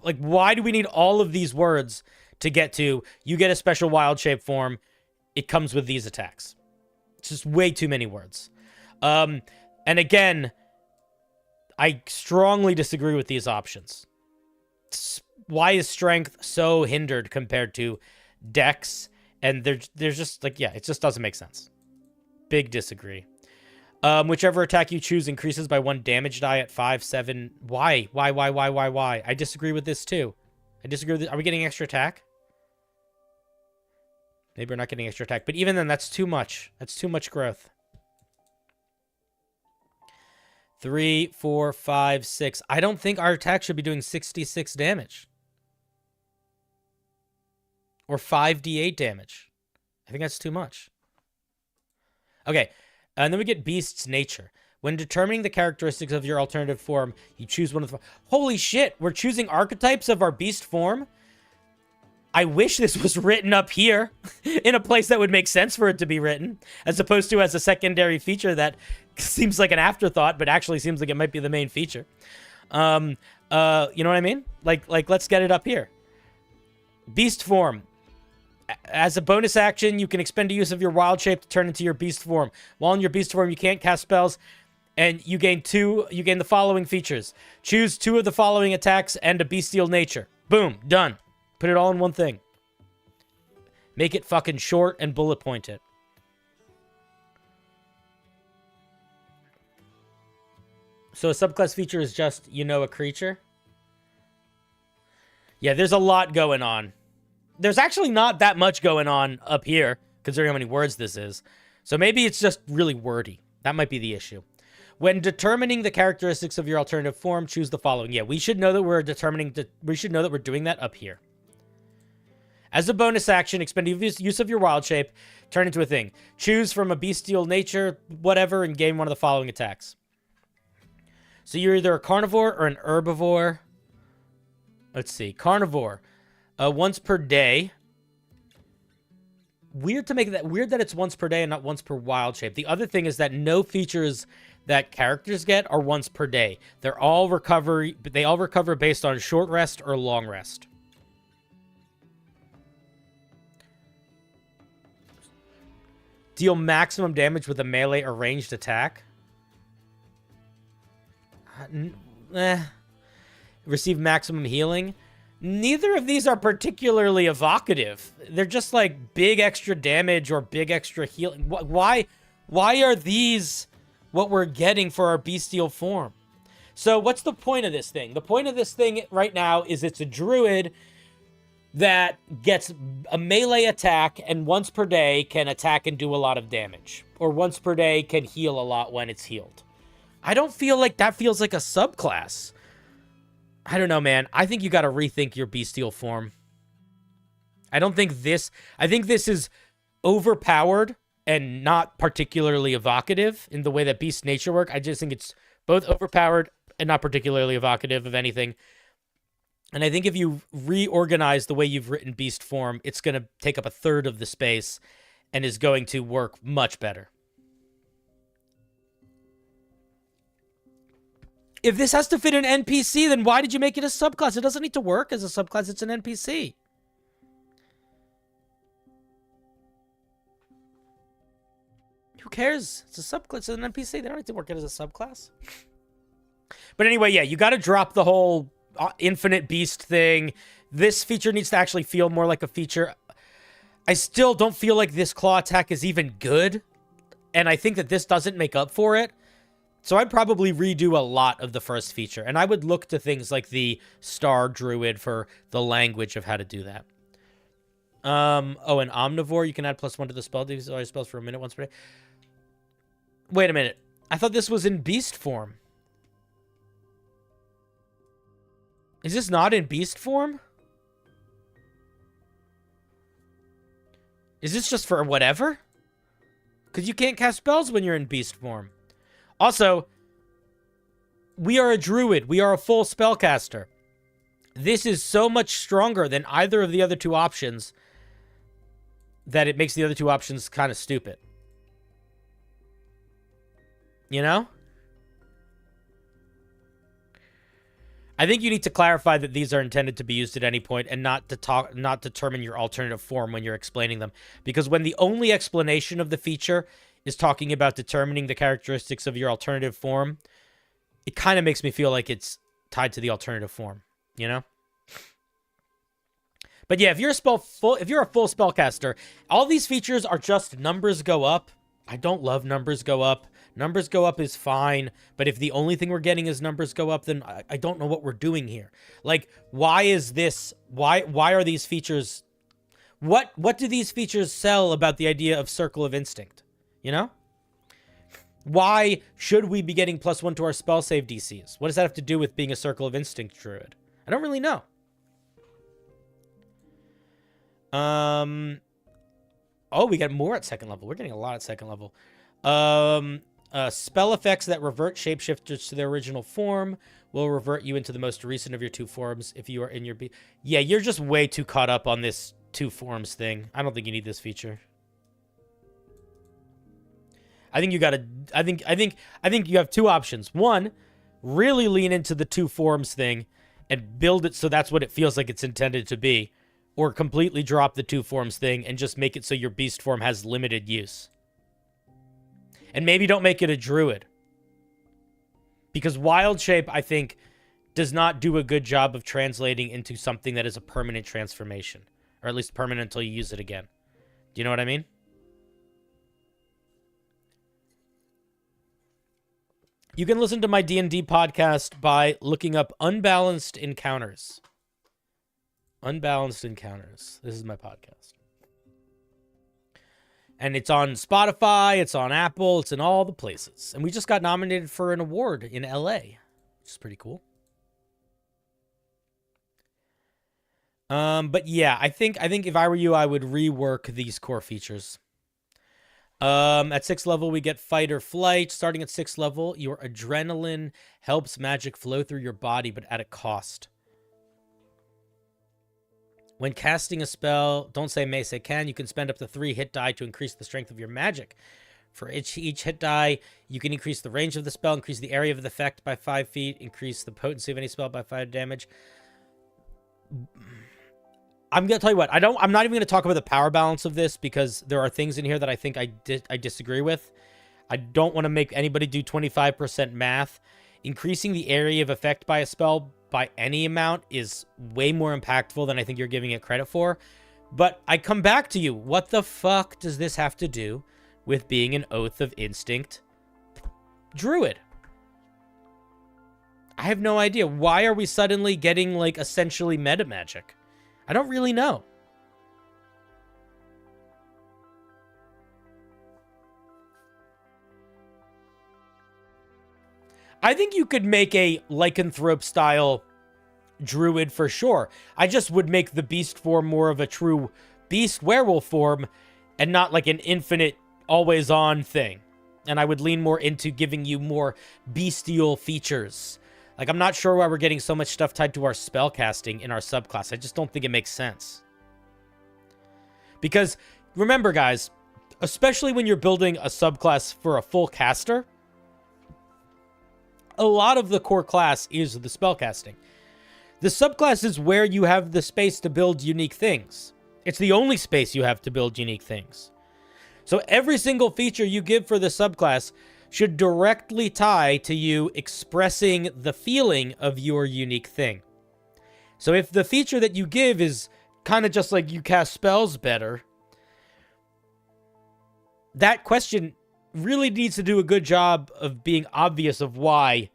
Like, why do we need all of these words to get to, you get a special wild shape form, it comes with these attacks? It's just way too many words. And again, I strongly disagree with these options. Why is strength so hindered compared to dex? And there's just like, yeah, it just doesn't make sense. Big disagree. Whichever attack you choose increases by 1 damage die at 5, 7. Why? Why? I disagree with this too. I disagree with this. Are we getting extra attack? Maybe we're not getting extra attack. But even then, that's too much. That's too much growth. 3, 4, 5, 6. I don't think our attack should be doing 66 damage. Or 5d8 damage. I think that's too much. Okay. And then we get Beast's Nature. When determining the characteristics of your alternative form, you choose one of the... Holy shit! We're choosing archetypes of our beast form? I wish this was written up here, in a place that would make sense for it to be written, as opposed to as a secondary feature that seems like an afterthought, but actually seems like it might be the main feature. You know what I mean? Like, let's get it up here. Beast form. As a bonus action, you can expend a use of your wild shape to turn into your beast form. While in your beast form, you can't cast spells, and you gain the following features. Choose 2 of the following attacks and a bestial nature. Boom, done. Put it all in one thing. Make it fucking short and bullet point it. So a subclass feature is just, a creature? Yeah, there's a lot going on. There's actually not that much going on up here, considering how many words this is. So maybe it's just really wordy. That might be the issue. When determining the characteristics of your alternative form, choose the following. Yeah, we should know that we should know that we're doing that up here. As a bonus action, expend use of your wild shape, turn into a thing. Choose from a bestial nature, whatever, and gain one of the following attacks. So you're either a carnivore or an herbivore. Let's see. Carnivore. Once per day. Weird that it's once per day and not once per wild shape. The other thing is that no features that characters get are once per day. They all recover based on short rest or long rest. Deal maximum damage with a melee or ranged attack. Receive maximum healing. Neither of these are particularly evocative. They're just like big extra damage or big extra healing. Why are these what we're getting for our bestial form? So what's the point of this thing? The point of this thing right now is it's a druid that gets a melee attack and once per day can attack and do a lot of damage. Or once per day can heal a lot when it's healed. I don't feel like that feels like a subclass. I don't know, man. I think you got to rethink your bestial form. I think this is overpowered and not particularly evocative in the way that beast nature work. I just think it's both overpowered and not particularly evocative of anything. And I think if you reorganize the way you've written beast form, it's going to take up 1/3 of the space and is going to work much better. If this has to fit an NPC, then why did you make it a subclass? It doesn't need to work as a subclass. It's an NPC. Who cares? It's a subclass. It's an NPC. They don't need to work it as a subclass. But anyway, yeah, you got to drop the whole infinite beast thing. This feature needs to actually feel more like a feature. I still don't feel like this claw attack is even good. And I think that this doesn't make up for it. So I'd probably redo a lot of the first feature. And I would look to things like the Star Druid for the language of how to do that. Oh, an Omnivore. You can add +1 to the spell. These are spells for a minute once per day. Wait a minute. I thought this was in beast form. Is this not in beast form? Is this just for whatever? Because you can't cast spells when you're in beast form. Also, we are a druid. We are a full spellcaster. This is so much stronger than either of the other 2 options that it makes the other 2 options kind of stupid. You know? I think you need to clarify that these are intended to be used at any point and not determine your alternative form when you're explaining them. Because when the only explanation of the feature is talking about determining the characteristics of your alternative form, it kind of makes me feel like it's tied to the alternative form, you know? But yeah, if you're a full spellcaster, all these features are just numbers go up. I don't love numbers go up. Numbers go up is fine, but if the only thing we're getting is numbers go up, then I don't know what we're doing here. Like, why is this? Why are these features? What do these features sell about the idea of Circle of Instinct? You know? Why should we be getting +1 to our spell save DCs? What does that have to do with being a Circle of Instinct druid? I don't really know. Oh, we got more at second level. We're getting a lot at second level. Spell effects that revert shapeshifters to their original form will revert you into the most recent of your two forms if you are in your Yeah, you're just way too caught up on this two forms thing. I don't think you need this feature. I think you gotta. I think you have two options. One, really lean into the two forms thing and build it so that's what it feels like it's intended to be, or completely drop the two forms thing and just make it so your beast form has limited use. And maybe don't make it a druid, because wild shape, I think, does not do a good job of translating into something that is a permanent transformation, or at least permanent until you use it again. Do you know what I mean? You can listen to my D&D podcast by looking up Unbalanced Encounters. Unbalanced Encounters. This is my podcast. And it's on Spotify, it's on Apple, it's in all the places. And we just got nominated for an award in LA, which is pretty cool. But yeah, I think if I were you, I would rework these core features. At 6th level, we get Fight or Flight. Starting at 6th level, your adrenaline helps magic flow through your body, but at a cost. When casting a spell, don't say may, say can, you can spend up to 3 hit die to increase the strength of your magic. For each hit die, you can increase the range of the spell, increase the area of the effect by 5 feet, increase the potency of any spell by 5 damage. I'm going to tell you what, I'm not even going to talk about the power balance of this, because there are things in here that I think I disagree with. I don't want to make anybody do 25% math. Increasing the area of effect by a spell by any amount is way more impactful than I think you're giving it credit for. But I come back to you. What the fuck does this have to do with being an Oath of Instinct druid? I have no idea. Why are we suddenly getting, like, essentially meta magic? I don't really know. I think you could make a lycanthrope style druid for sure. I just would make the beast form more of a true beast werewolf form and not like an infinite always on thing. And I would lean more into giving you more bestial features. Like, I'm not sure why we're getting so much stuff tied to our spell casting in our subclass. I just don't think it makes sense. Because remember, guys, especially when you're building a subclass for a full caster, a lot of the core class is the spellcasting. The subclass is where you have the space to build unique things. It's the only space you have to build unique things. So every single feature you give for the subclass should directly tie to you expressing the feeling of your unique thing. So if the feature that you give is kind of just like you cast spells better, that question really needs to do a good job of being obvious of why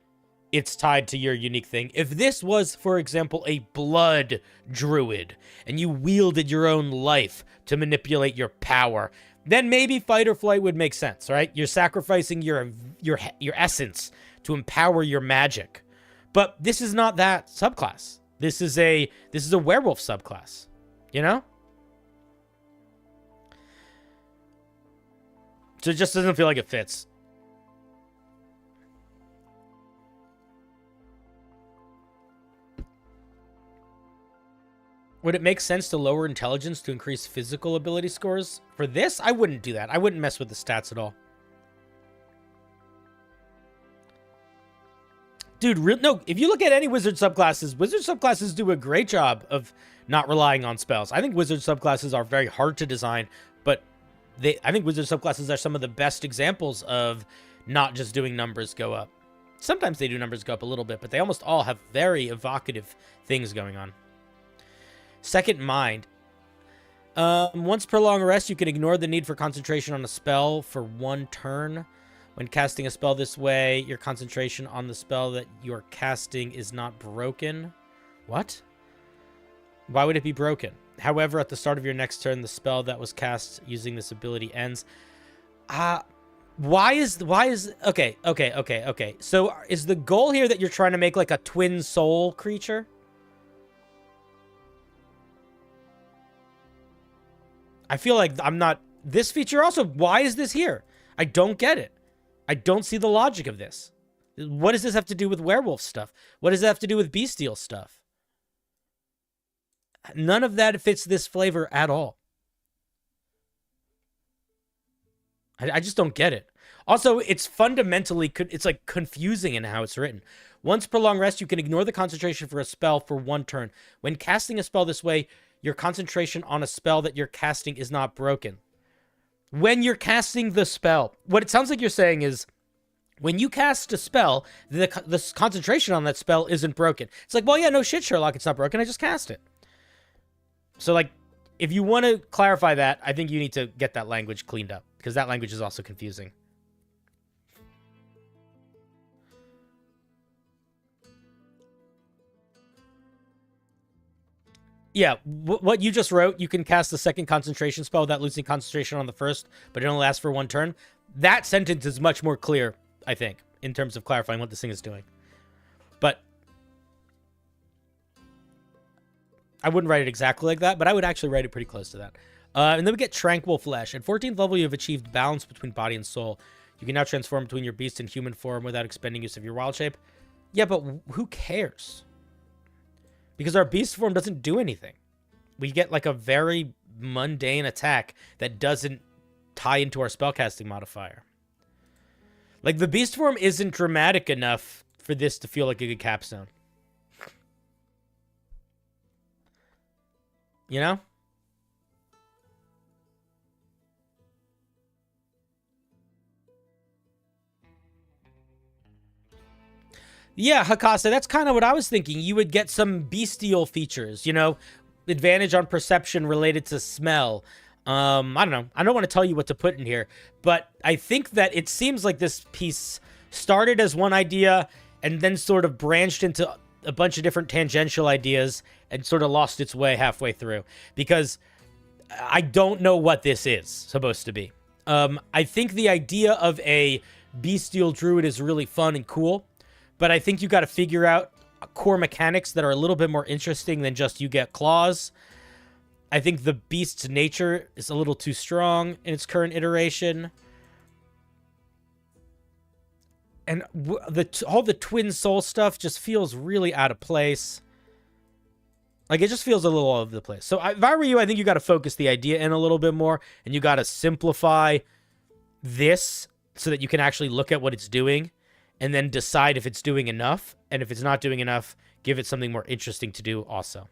it's tied to your unique thing. If this was, for example, a blood druid, and you wielded your own life to manipulate your power, then maybe fight or flight would make sense, right? You're sacrificing your essence to empower your magic. But this is not that subclass. This is a werewolf subclass, you know? So it just doesn't feel like it fits. Would it make sense to lower intelligence to increase physical ability scores? For this, I wouldn't do that. I wouldn't mess with the stats at all. Dude, no, if you look at any wizard subclasses do a great job of not relying on spells. I think wizard subclasses are very hard to design, but I think wizard subclasses are some of the best examples of not just doing numbers go up. Sometimes they do numbers go up a little bit, but they almost all have very evocative things going on. Second Mind. Once per long rest, you can ignore the need for concentration on a spell for 1 turn. When casting a spell this way, your concentration on the spell that you're casting is not broken. What? Why would it be broken? However, at the start of your next turn, the spell that was cast using this ability ends. Why is okay. So is the goal here that you're trying to make like a twin soul creature? I feel like I'm not... This feature also, why is this here? I don't get it. I don't see the logic of this. What does this have to do with werewolf stuff? What does it have to do with bestial stuff? None of that fits this flavor at all. I just don't get it. Also, it's fundamentally... It's like confusing in how it's written. Once per long rest, you can ignore the concentration for a spell for 1 turn. When casting a spell this way, your concentration on a spell that you're casting is not broken. When you're casting the spell, what it sounds like you're saying is, when you cast a spell, the concentration on that spell isn't broken. It's like, well, yeah, no shit, Sherlock, it's not broken. I just cast it. So, like, if you want to clarify that, I think you need to get that language cleaned up, because that language is also confusing. Yeah, what you just wrote, you can cast the second concentration spell without losing concentration on the first, but it only lasts for 1 turn. That sentence is much more clear, I think, in terms of clarifying what this thing is doing. But I wouldn't write it exactly like that, but I would actually write it pretty close to that. And then we get Tranquil Flesh. At 14th level, you have achieved balance between body and soul. You can now transform between your beast and human form without expending use of your wild shape. Yeah, but who cares? Because our beast form doesn't do anything. We get like a very mundane attack that doesn't tie into our spellcasting modifier. Like, the beast form isn't dramatic enough for this to feel like a good capstone. You know? Yeah, Hakasa, that's kind of what I was thinking. You would get some bestial features, you know, advantage on perception related to smell. I don't know. I don't want to tell you what to put in here, but I think that it seems like this piece started as one idea and then sort of branched into a bunch of different tangential ideas and sort of lost its way halfway through, because I don't know what this is supposed to be. I think the idea of a bestial druid is really fun and cool, but I think you got to figure out core mechanics that are a little bit more interesting than just you get claws. I think the beast's nature is a little too strong in its current iteration. And all the twin soul stuff just feels really out of place. Like, it just feels a little all over the place. So if I were you, I think you got to focus the idea in a little bit more, and you got to simplify this so that you can actually look at what it's doing and then decide if it's doing enough. And if it's not doing enough, give it something more interesting to do also.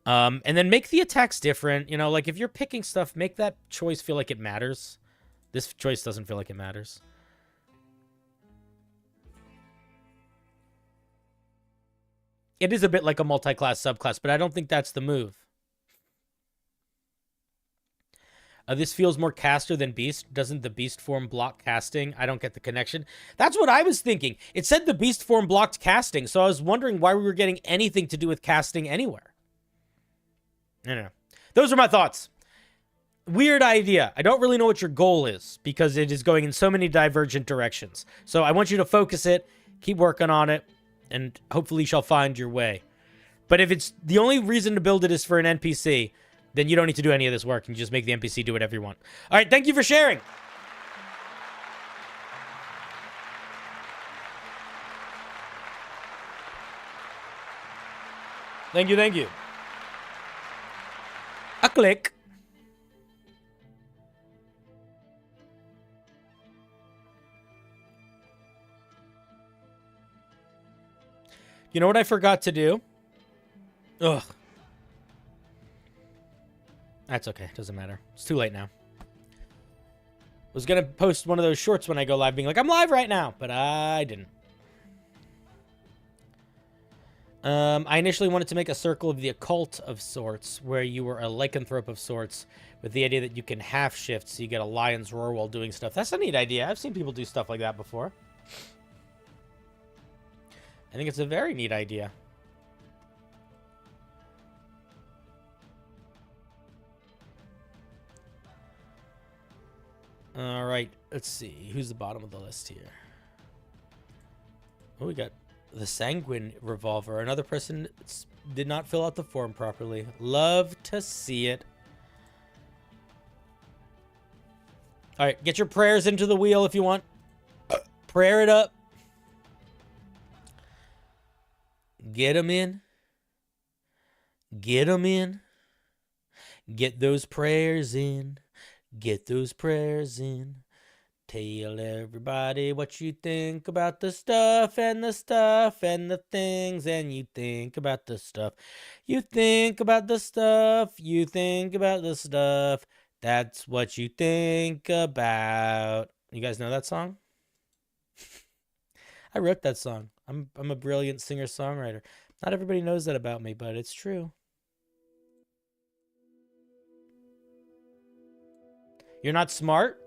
And then make the attacks different. You know, like, if you're picking stuff, make that choice feel like it matters. This choice doesn't feel like it matters. It is a bit like a multi-class subclass, but I don't think that's the move. This feels more caster than beast. Doesn't the beast form block casting? I don't get the connection. That's what I was thinking. It said the beast form blocked casting, so I was wondering why we were getting anything to do with casting anywhere. I don't know. Those are my thoughts. Weird idea. I don't really know what your goal is, because it is going in so many divergent directions. So I want you to focus it, keep working on it, and hopefully you shall find your way. But if it's the only reason to build it is for an NPC, then you don't need to do any of this work, and you just make the NPC do whatever you want. All right, thank you for sharing. Thank you, thank you. A click. You know what I forgot to do? Ugh. That's okay. Doesn't matter. It's too late now. was going to post one of those shorts when I go live being like, I'm live right now, but I didn't. I initially wanted to make a circle of the occult of sorts, where you were a lycanthrope of sorts, with the idea that you can half shift so you get a lion's roar while doing stuff. That's a neat idea. I've seen people do stuff like that before. I think it's a very neat idea. All right, let's see. Who's the bottom of the list here? Oh, we got the Sanguine Revolver. Another person did not fill out the form properly. Love to see it. All right, get your prayers into the wheel if you want. Prayer it up. Get them in. Get them in. Get those prayers in. Get those prayers in. Tell everybody what you think about the stuff and the stuff and the things, and you think about the stuff. You think about the stuff. You think about the stuff. That's what you think about. You guys know that song? I wrote that song. I'm a brilliant singer-songwriter. Not everybody knows that about me, but it's true. You're not smart?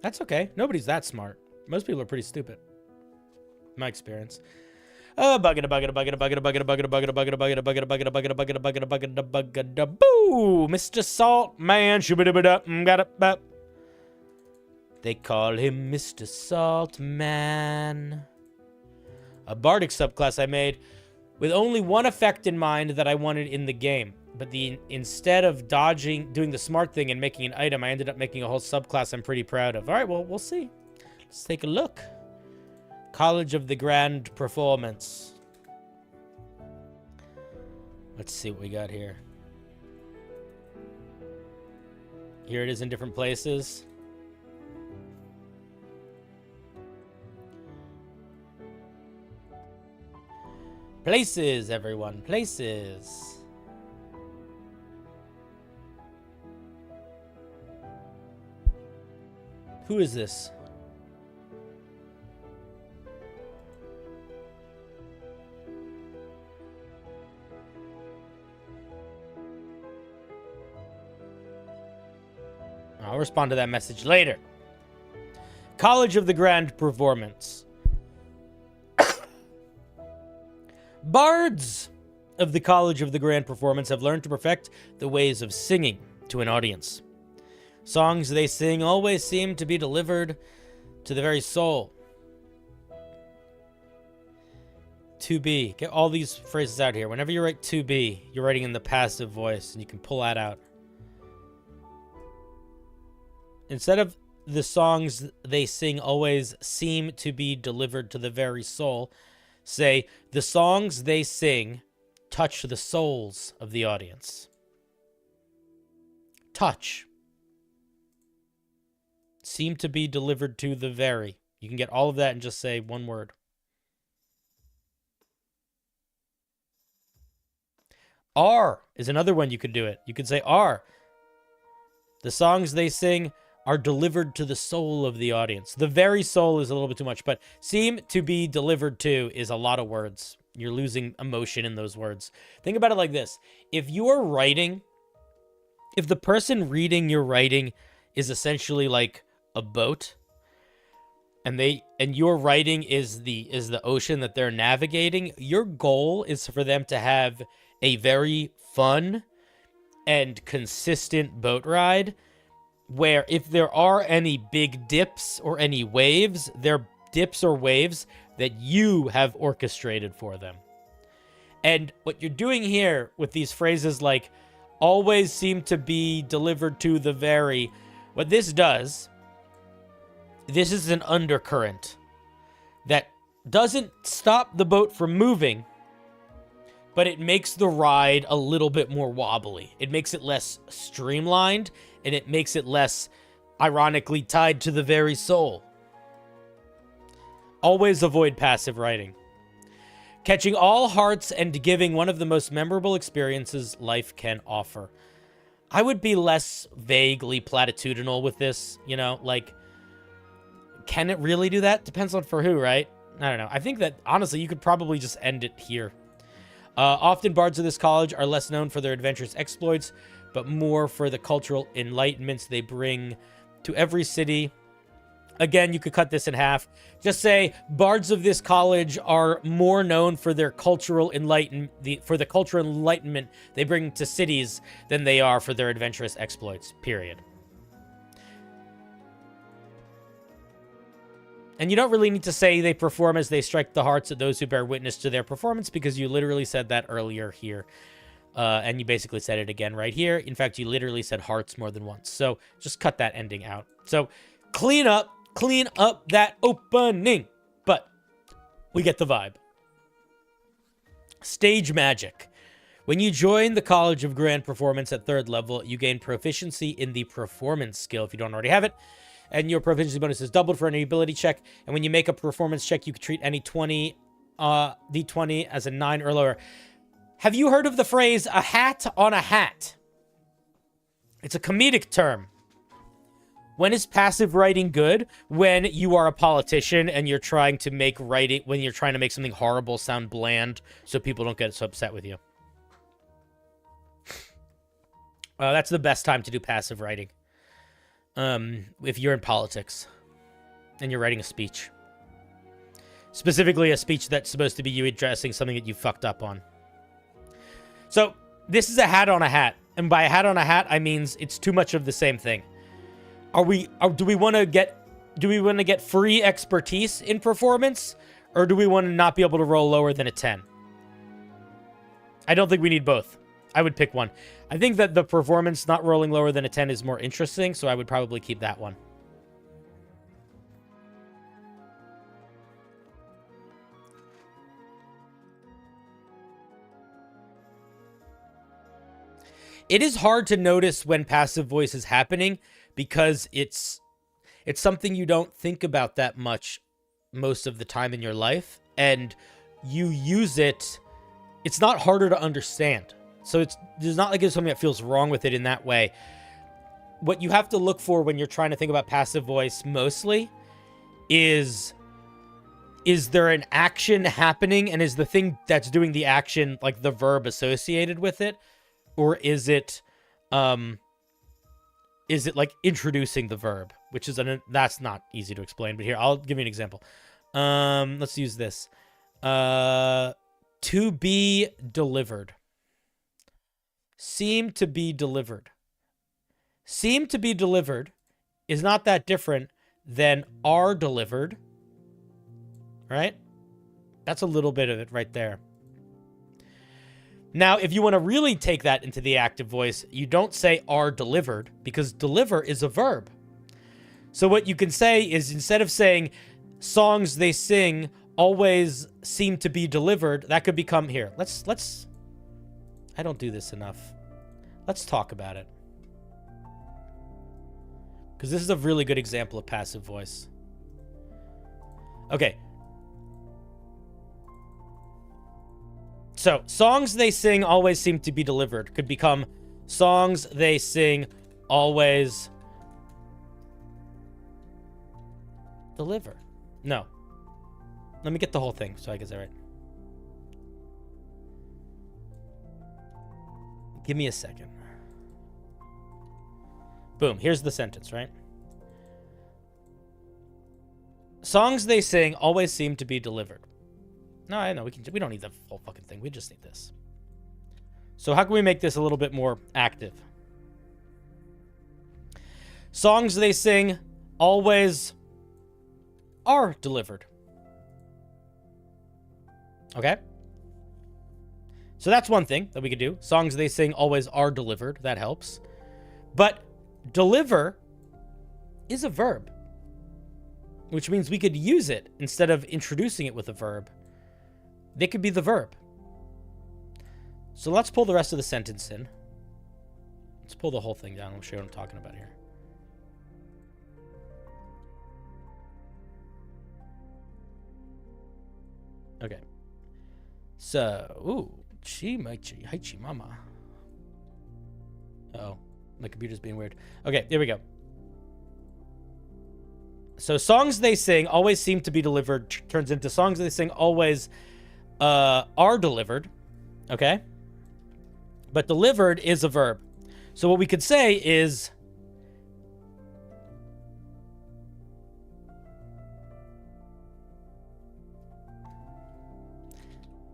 That's okay. Nobody's that smart. Most people are pretty stupid. My experience. Oh, bucket a bucket a bucket a bucket a bucket a bucket a bucket a bucket a bucket a bucket a bucket a bucket a bucket a bucket a bucket a bucket a boo! Mr. Salt Man, shoo-ba-doo-ba-da, got up. They call him Mr. Salt Man. A bardic subclass I made with only one effect in mind that I wanted in the game. But instead of doing the smart thing and making an item, I ended up making a whole subclass I'm pretty proud of. All right, well, we'll see. Let's take a look. College of the Grand Performance. Let's see what we got here. Here it is in different places. Places, everyone. Places. Who is this? I'll respond to that message later. College of the Grand Performance. Bards of the College of the Grand Performance have learned to perfect the ways of singing to an audience. Songs they sing always seem to be delivered to the very soul. To be. Get all these phrases out here. Whenever you write to be, you're writing in the passive voice, and you can pull that out. Instead of the songs they sing always seem to be delivered to the very soul, say, the songs they sing touch the souls of the audience. Touch. Seem to be delivered to the very. You can get all of that and just say one word. R is another one you could do it. You could say R. The songs they sing are delivered to the soul of the audience. The very soul is a little bit too much, but seem to be delivered to is a lot of words. You're losing emotion in those words. Think about it like this. If you are writing, if the person reading your writing is essentially like a boat, and your writing is the ocean that they're navigating, your goal is for them to have a very fun and consistent boat ride, where if there are any big dips or any waves, they're dips or waves that you have orchestrated for them. And what you're doing here with these phrases like always seem to be delivered to the very, what this does, this is an undercurrent that doesn't stop the boat from moving, but it makes the ride a little bit more wobbly. It makes it less streamlined, and it makes it less, ironically, tied to the very soul. Always avoid passive writing. Catching all hearts and giving one of the most memorable experiences life can offer. I would be less vaguely platitudinal with this, you know, like, can it really do that? Depends on for who, right? I don't know. I think that, honestly, you could probably just end it here. Often bards of this college are less known for their adventurous exploits, but more for the cultural enlightenments they bring to every city. Again, you could cut this in half. Just say bards of this college are more known for their cultural enlightenment, for the cultural enlightenment they bring to cities than they are for their adventurous exploits. Period. And you don't really need to say they perform as they strike the hearts of those who bear witness to their performance, because you literally said that earlier here. And you basically said it again right here. In fact, you literally said hearts more than once. So just cut that ending out. So clean up that opening. But we get the vibe. Stage magic. When you join the College of Grand Performance at 3rd level, you gain proficiency in the performance skill if you don't already have it. And your proficiency bonus is doubled for any ability check. And when you make a performance check, you can treat any D20 as a 9 or lower. Have you heard of the phrase, a hat on a hat? It's a comedic term. When is passive writing good? When you are a politician and you're trying to make writing, when you're trying to make something horrible sound bland so people don't get so upset with you. That's the best time to do passive writing. If you're in politics and you're writing a speech. Specifically a speech that's supposed to be you addressing something that you fucked up on. So, this is a hat on a hat. And by a hat on a hat, I mean it's too much of the same thing. Do we want to get free expertise in performance? Or do we want to not be able to roll lower than a 10? I don't think we need both. I would pick one. I think that the performance not rolling lower than a 10 is more interesting, so I would probably keep that one. It is hard to notice when passive voice is happening because it's something you don't think about that much most of the time in your life, and you use it. It's not harder to understand. So there's not like it's something that feels wrong with it in that way. What you have to look for when you're trying to think about passive voice mostly is there an action happening, and is the thing that's doing the action like the verb associated with it? Or is it like introducing the verb, which is that's not easy to explain, but here, I'll give you an example. Let's use this. To be delivered. Seem to be delivered. Seem to be delivered is not that different than are delivered, right? That's a little bit of it right there. Now, if you want to really take that into the active voice, you don't say are delivered, because deliver is a verb. So what you can say is, instead of saying songs they sing always seem to be delivered, that could become here. Let's I don't do this enough. Let's talk about it. Because this is a really good example of passive voice. Okay. So, songs they sing always seem to be delivered could become songs they sing always deliver. No. Let me get the whole thing so I get that right. Give me a second. Boom, here's the sentence, right? Songs they sing always seem to be delivered. No, I know, we don't need the whole fucking thing. We just need this. So how can we make this a little bit more active? Songs they sing always are delivered. Okay? So that's one thing that we could do. Songs they sing always are delivered. That helps. But deliver is a verb, which means we could use it instead of introducing it with a verb. They could be the verb. So let's pull the rest of the sentence in. Let's pull the whole thing down. I'll show you what I'm talking about here. Okay. So, ooh, haichi mama. Oh, My computer's being weird. Okay, here we go. So songs they sing always seem to be delivered turns into songs they sing always are delivered. Okay? But delivered is a verb. So what we could say is...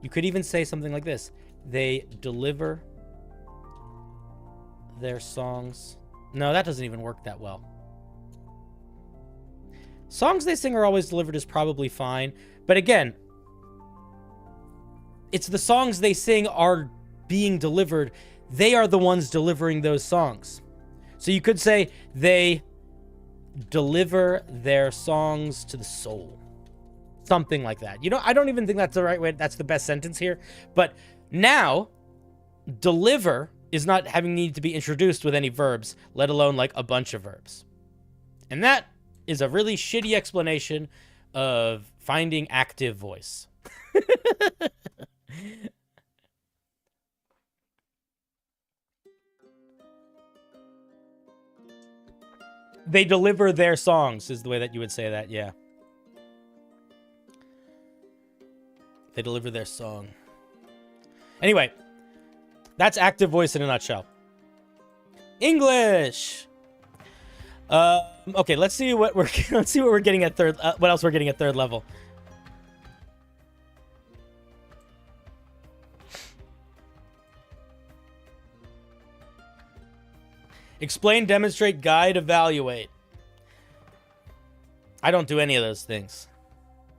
You could even say something like this. They deliver their songs. No, that doesn't even work that well. Songs they sing are always delivered is probably fine. But again, it's the songs they sing are being delivered. They are the ones delivering those songs. So you could say they deliver their songs to the soul. Something like that. You know, I don't even think that's the right way. That's the best sentence here. But now, deliver is not having need to be introduced with any verbs, let alone like a bunch of verbs. And that is a really shitty explanation of finding active voice. They deliver their songs is the way that you would say that, yeah. They deliver their song. Anyway, that's active voice in a nutshell. English. Okay, let's see what we're getting at third. What else we're getting at third level? Explain, demonstrate, guide, evaluate. I don't do any of those things,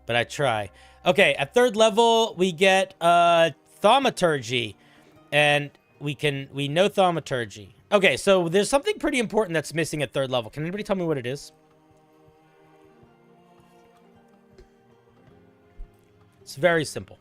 but I try. Okay, at third level, we get thaumaturgy, and we know thaumaturgy. Okay, so there's something pretty important that's missing at third level. Can anybody tell me what it is? It's very simple.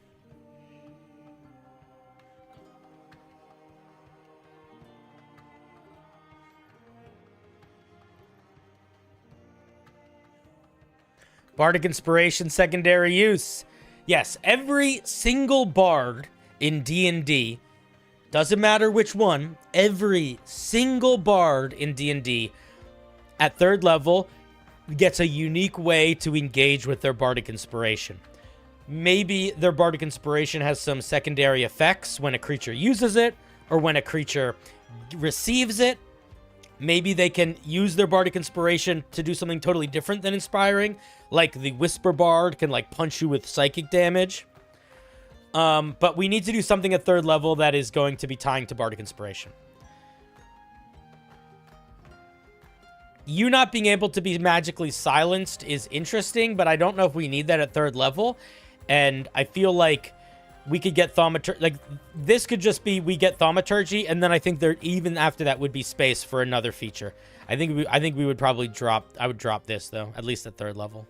Bardic Inspiration, secondary use. Yes, every single bard in D&D, doesn't matter which one, every single bard in D&D at third level gets a unique way to engage with their Bardic Inspiration. Maybe their Bardic Inspiration has some secondary effects when a creature uses it, or when a creature receives it. Maybe they can use their Bardic Inspiration to do something totally different than inspiring. Like the Whisper Bard can like punch you with psychic damage. But we need to do something at third level that is going to be tying to Bardic Inspiration. You not being able to be magically silenced is interesting, but I don't know if we need that at third level. And I feel like we could get thaumaturgy. Like, this could just be we get thaumaturgy, and then I think there even after that would be space for another feature. I think we would probably drop. I would drop this though, at least at third level.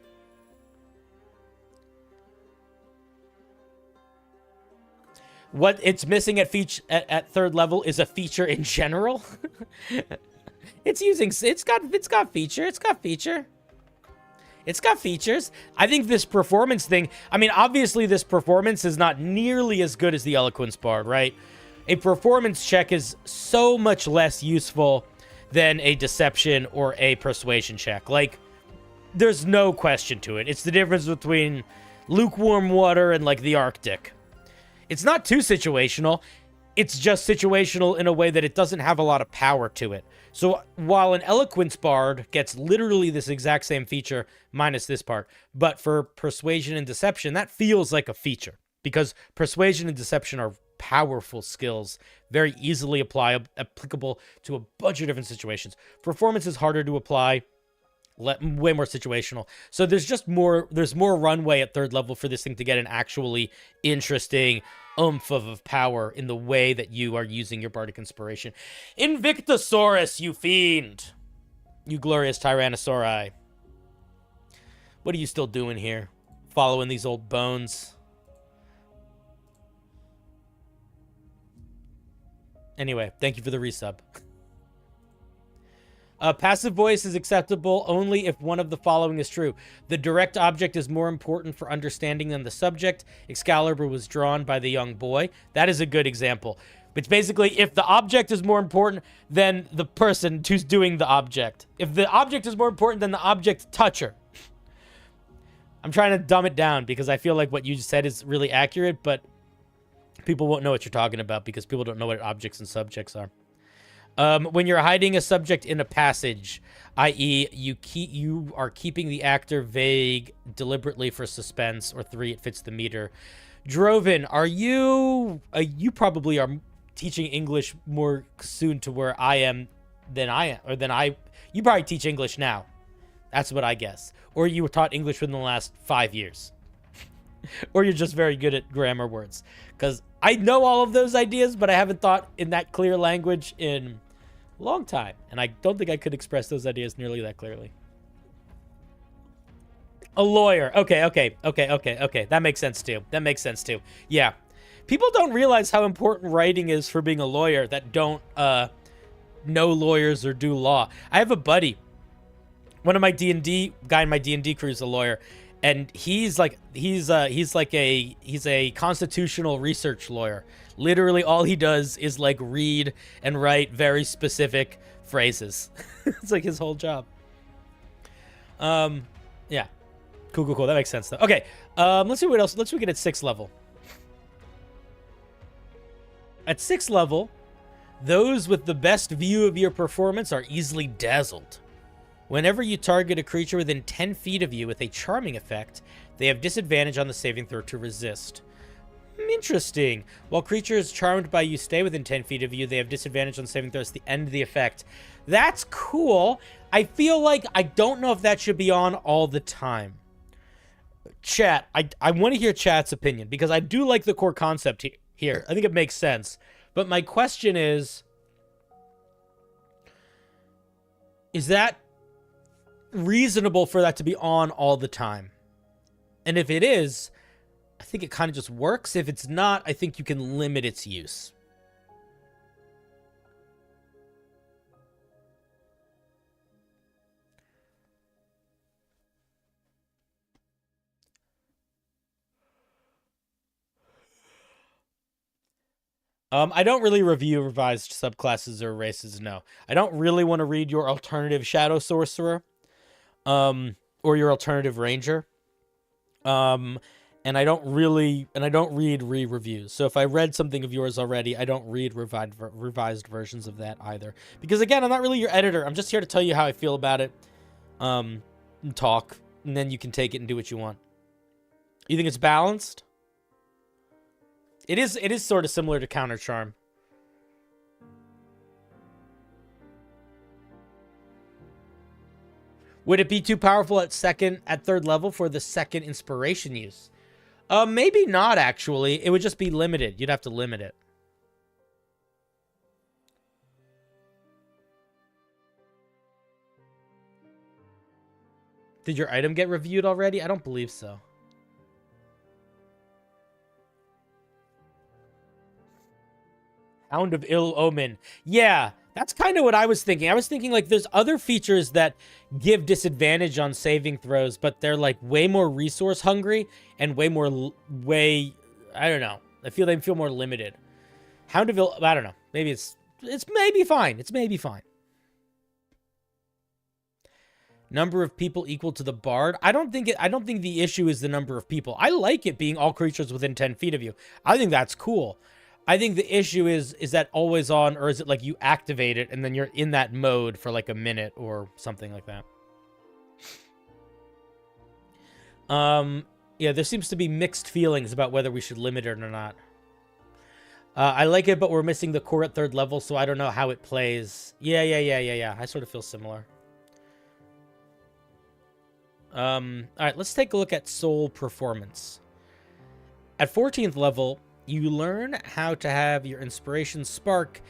What it's missing at third level is a feature in general. It's got features. I think this performance thing, I mean, obviously this performance is not nearly as good as the Eloquence Bard, right? A performance check is so much less useful than a deception or a persuasion check. Like, there's no question to it. It's the difference between lukewarm water and, like, the Arctic. It's not too situational. It's just situational in a way that it doesn't have a lot of power to it. So while an Eloquence Bard gets literally this exact same feature minus this part, but for Persuasion and Deception, that feels like a feature because Persuasion and Deception are powerful skills, very easily applicable to a bunch of different situations. Performance is harder to apply, way more situational. So there's more runway at third level for this thing to get an actually interesting oomph of power in the way that you are using your Bardic Inspiration. Invictosaurus, you fiend! You glorious Tyrannosauri. What are you still doing here? Following these old bones? Anyway, thank you for the resub. Passive voice is acceptable only if one of the following is true. The direct object is more important for understanding than the subject. Excalibur was drawn by the young boy. That is a good example. It's basically if the object is more important than the person who's doing the object. If the object is more important than the object toucher. I'm trying to dumb it down because I feel like what you just said is really accurate, but people won't know what you're talking about because people don't know what objects and subjects are. When you're hiding a subject in a passage, i.e. you are keeping the actor vague deliberately for suspense, or 3, it fits the meter. Drovin, are you... you probably are teaching English more soon to where I am than I am, or than I... You probably teach English now. That's what I guess. Or you were taught English within the last 5 years. Or you're just very good at grammar words. Because I know all of those ideas, but I haven't thought in that clear language in a long time. And I don't think I could express those ideas nearly that clearly. A lawyer. Okay. That makes sense too. Yeah. People don't realize how important writing is for being a lawyer that don't know lawyers or do law. I have a buddy. One of my D&D guy in my D&D crew is a lawyer, and he's a constitutional research lawyer. Literally all he does is like read and write very specific phrases. It's like his whole job. Yeah. Cool. That makes sense though. Okay. Let's see what else. Let's get at 6th level. At 6th level, those with the best view of your performance are easily dazzled. Whenever you target a creature within 10 feet of you with a charming effect, they have disadvantage on the saving throw to resist. Interesting. While creatures charmed by you stay within 10 feet of you, they have disadvantage on saving throws at the end of the effect. That's cool. I feel like I don't know if that should be on all the time. Chat, I want to hear chat's opinion, because I do like the core concept here. I think it makes sense. But my question is that reasonable for that to be on all the time? And if it is, I think it kind of just works. If it's not, I think you can limit its use. I don't really review revised subclasses or races, no. I don't really want to read your alternative Shadow Sorcerer, or your alternative Ranger. And I don't read re-reviews. So if I read something of yours already, I don't read revised versions of that either. Because again, I'm not really your editor. I'm just here to tell you how I feel about it, and talk, and then you can take it and do what you want. You think it's balanced? It is sort of similar to Counter Charm. Would it be too powerful at 3rd level for the 2nd inspiration use? Maybe not, actually. It would just be limited. You'd have to limit it. Did your item get reviewed already? I don't believe so. Hound of Ill Omen. Yeah, that's kind of what I was thinking. I was thinking, like, there's other features that give disadvantage on saving throws, but they're, like, way more resource hungry and I don't know. They feel more limited. Hound of Ill... I don't know. Maybe it's maybe fine. It's maybe fine. Number of people equal to the bard. I don't think the issue is the number of people. I like it being all creatures within 10 feet of you. I think that's cool. I think the issue is that always on, or is it like you activate it and then you're in that mode for like a minute or something like that? Yeah, there seems to be mixed feelings about whether we should limit it or not. I like it, but we're missing the core at 3rd level, so I don't know how it plays. Yeah. I sort of feel similar. All right, let's take a look at soul performance. At 14th level, you learn how to have your inspiration spark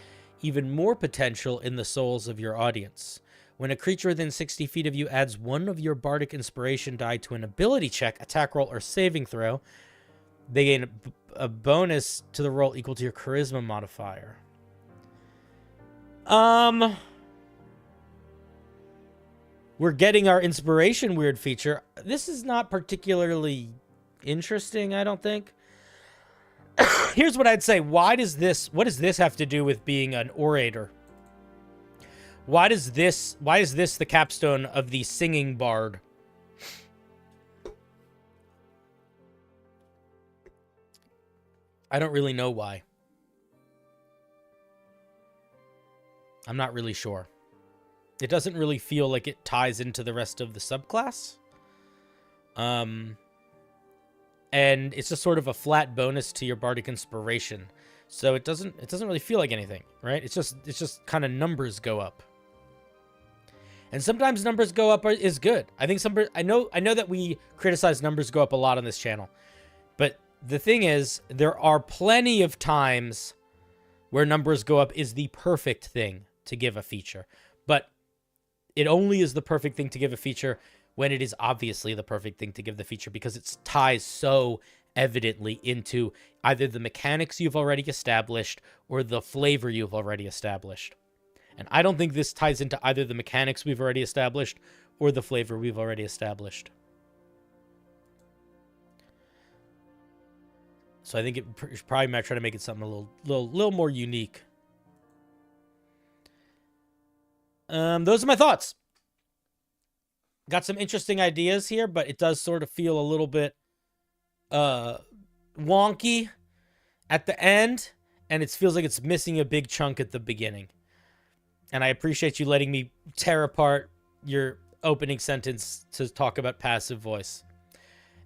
even more potential in the souls of your audience. When a creature within 60 feet of you adds 1 of your bardic inspiration die to an ability check, attack roll, or saving throw, they gain a bonus to the roll equal to your charisma modifier. We're getting our inspiration weird feature. This is not particularly interesting, I don't think. Here's what I'd say. What does this have to do with being an orator? Why is this the capstone of the singing bard? I don't really know why. I'm not really sure. It doesn't really feel like it ties into the rest of the subclass. And it's just sort of a flat bonus to your bardic inspiration. So it doesn't really feel like anything, right? It's just kind of numbers go up. And sometimes numbers go up is good. I think I know that we criticize numbers go up a lot on this channel. But the thing is, there are plenty of times where numbers go up is the perfect thing to give a feature. But it only is the perfect thing to give a feature when it is obviously the perfect thing to give the feature, because it ties so evidently into either the mechanics you've already established or the flavor you've already established. And I don't think this ties into either the mechanics we've already established or the flavor we've already established. So I think it probably might try to make it something a little more unique. Those are my thoughts. Got some interesting ideas here, but it does sort of feel a little bit wonky at the end, and it feels like it's missing a big chunk at the beginning. And I appreciate you letting me tear apart your opening sentence to talk about passive voice.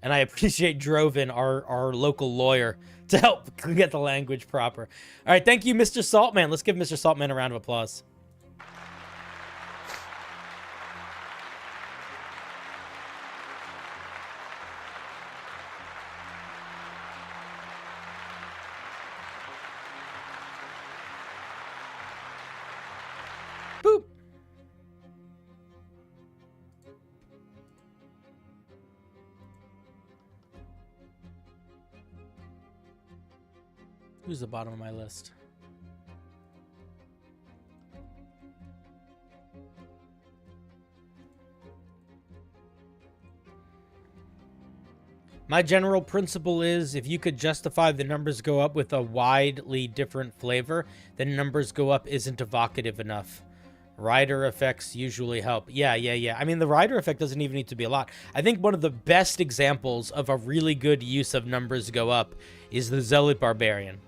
And I appreciate Drovin, our local lawyer, to help get the language proper. All right, thank you, Mr. Saltman. Let's give Mr. Saltman a round of applause. Boop. Who's the bottom of my list? My general principle is if you could justify the numbers go up with a widely different flavor, then numbers go up isn't evocative enough. Rider effects usually help. Yeah. I mean, the rider effect doesn't even need to be a lot. I think one of the best examples of a really good use of numbers go up is the Zealot Barbarian,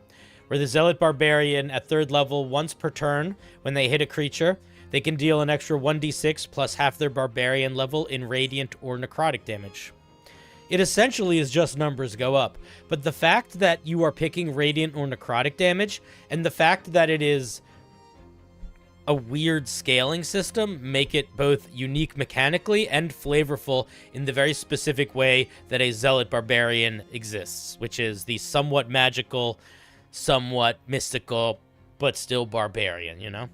where the Zealot Barbarian at 3rd level, once per turn, when they hit a creature, they can deal an extra 1d6 plus half their Barbarian level in Radiant or Necrotic damage. It essentially is just numbers go up, but the fact that you are picking Radiant or Necrotic damage, and the fact that it is a weird scaling system, make it both unique mechanically and flavorful in the very specific way that a Zealot Barbarian exists, which is the somewhat magical, somewhat mystical, but still barbarian, you know?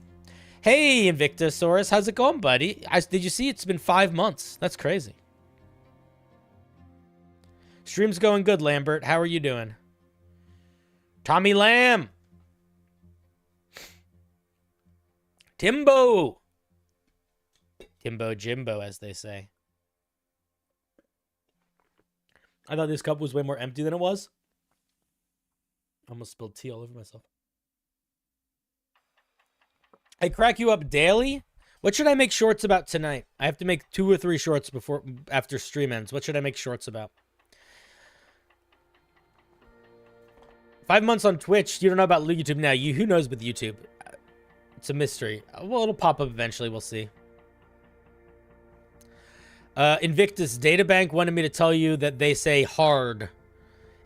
Hey, Invictusaurus, how's it going, buddy? Did you see it's been 5 months? That's crazy. Stream's going good, Lambert. How are you doing? Tommy Lamb. Timbo. Timbo Jimbo, as they say. I thought this cup was way more empty than it was. I almost spilled tea all over myself. I crack you up daily? What should I make shorts about tonight? I have to make 2 or 3 shorts after stream ends. What should I make shorts about? 5 months on Twitch. You don't know about YouTube now. Who knows with YouTube? It's a mystery. Well, it'll pop up eventually. We'll see. Invictus Databank wanted me to tell you that they say hard.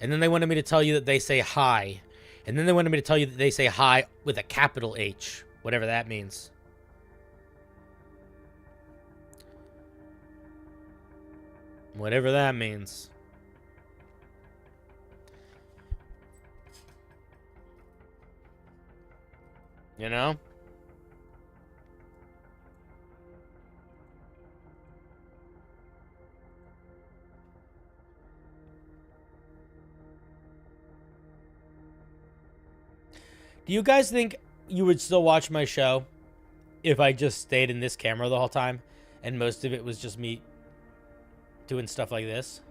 And then they wanted me to tell you that they say high. And then they wanted me to tell you that they say high with a capital H. Whatever that means. Whatever that means. You know? Do you guys think you would still watch my show if I just stayed in this camera the whole time and most of it was just me doing stuff like this?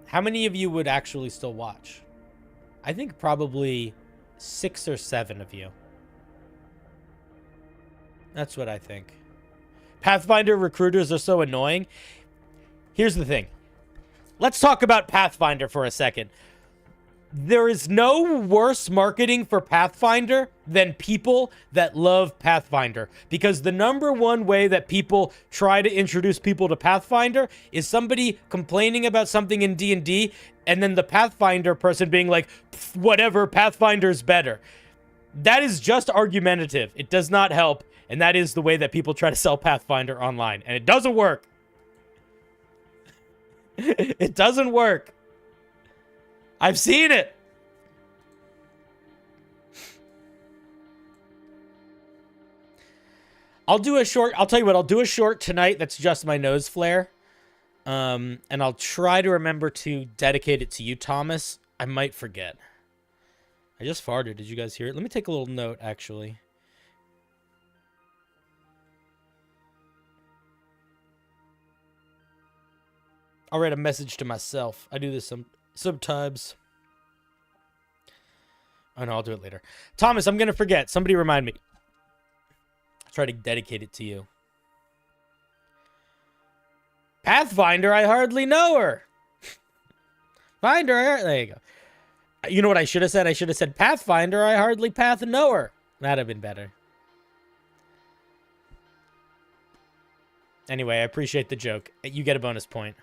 How many of you would actually still watch? I think probably 6 or 7 of you. That's what I think. Pathfinder recruiters are so annoying. Here's the thing. Let's talk about Pathfinder for a second. There is no worse marketing for Pathfinder than people that love Pathfinder. Because the number one way that people try to introduce people to Pathfinder is somebody complaining about something in D&D, and then the Pathfinder person being like, whatever, Pathfinder's better. That is just argumentative. It does not help. And that is the way that people try to sell Pathfinder online. And it doesn't work. It doesn't work. I've seen it. I'll do a short. I'll tell you what. I'll do a short tonight. That's just my nose flare. And I'll try to remember to dedicate it to you, Thomas. I might forget. I just farted. Did you guys hear it? Let me take a little note, actually. I'll write a message to myself. I do this sometimes. Oh, no, I'll do it later. Thomas, I'm going to forget. Somebody remind me. I'll try to dedicate it to you. Pathfinder, I hardly know her. Finder, there you go. You know what I should have said? I should have said, Pathfinder, I hardly know her. That'd have been better. Anyway, I appreciate the joke. You get a bonus point.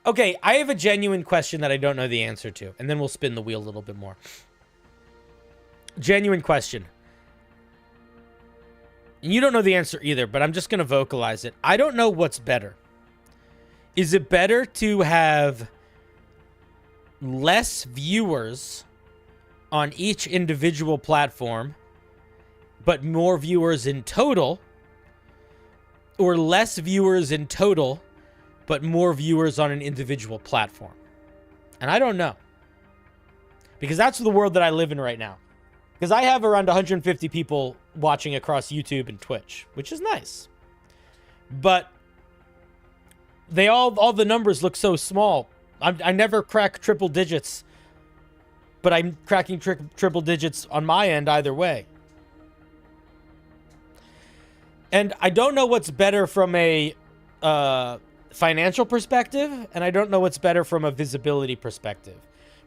Okay, I have a genuine question that I don't know the answer to, and then we'll spin the wheel a little bit more. Genuine question. You don't know the answer either, but I'm just going to vocalize it. I don't know what's better. Is it better to have less viewers on each individual platform, but more viewers in total, or less viewers in total, but more viewers on an individual platform? And I don't know. Because that's the world that I live in right now. Because I have around 150 people watching across YouTube and Twitch, which is nice. But they all the numbers look so small. I never crack triple digits, but I'm cracking triple digits on my end either way. And I don't know what's better from a financial perspective, and I don't know what's better from a visibility perspective.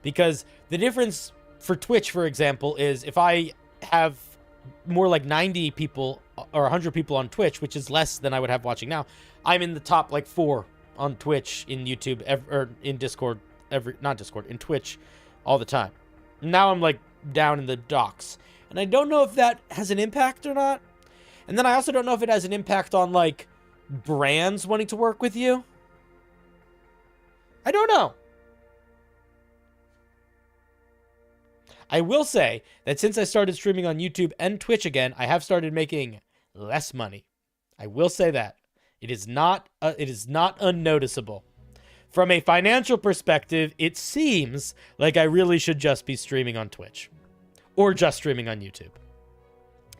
Because the difference for Twitch, for example, is if I have more like 90 people or 100 people on Twitch, which is less than I would have watching now, I'm in the top like 4 on Twitch, in YouTube, or in Discord, in Twitch all the time. Now I'm like down in the docks. And I don't know if that has an impact or not. And then I also don't know if it has an impact on like brands wanting to work with you. I don't know. I will say that since I started streaming on YouTube and Twitch again, I have started making less money. I will say that. It is not unnoticeable. From a financial perspective, it seems like I really should just be streaming on Twitch. Or just streaming on YouTube.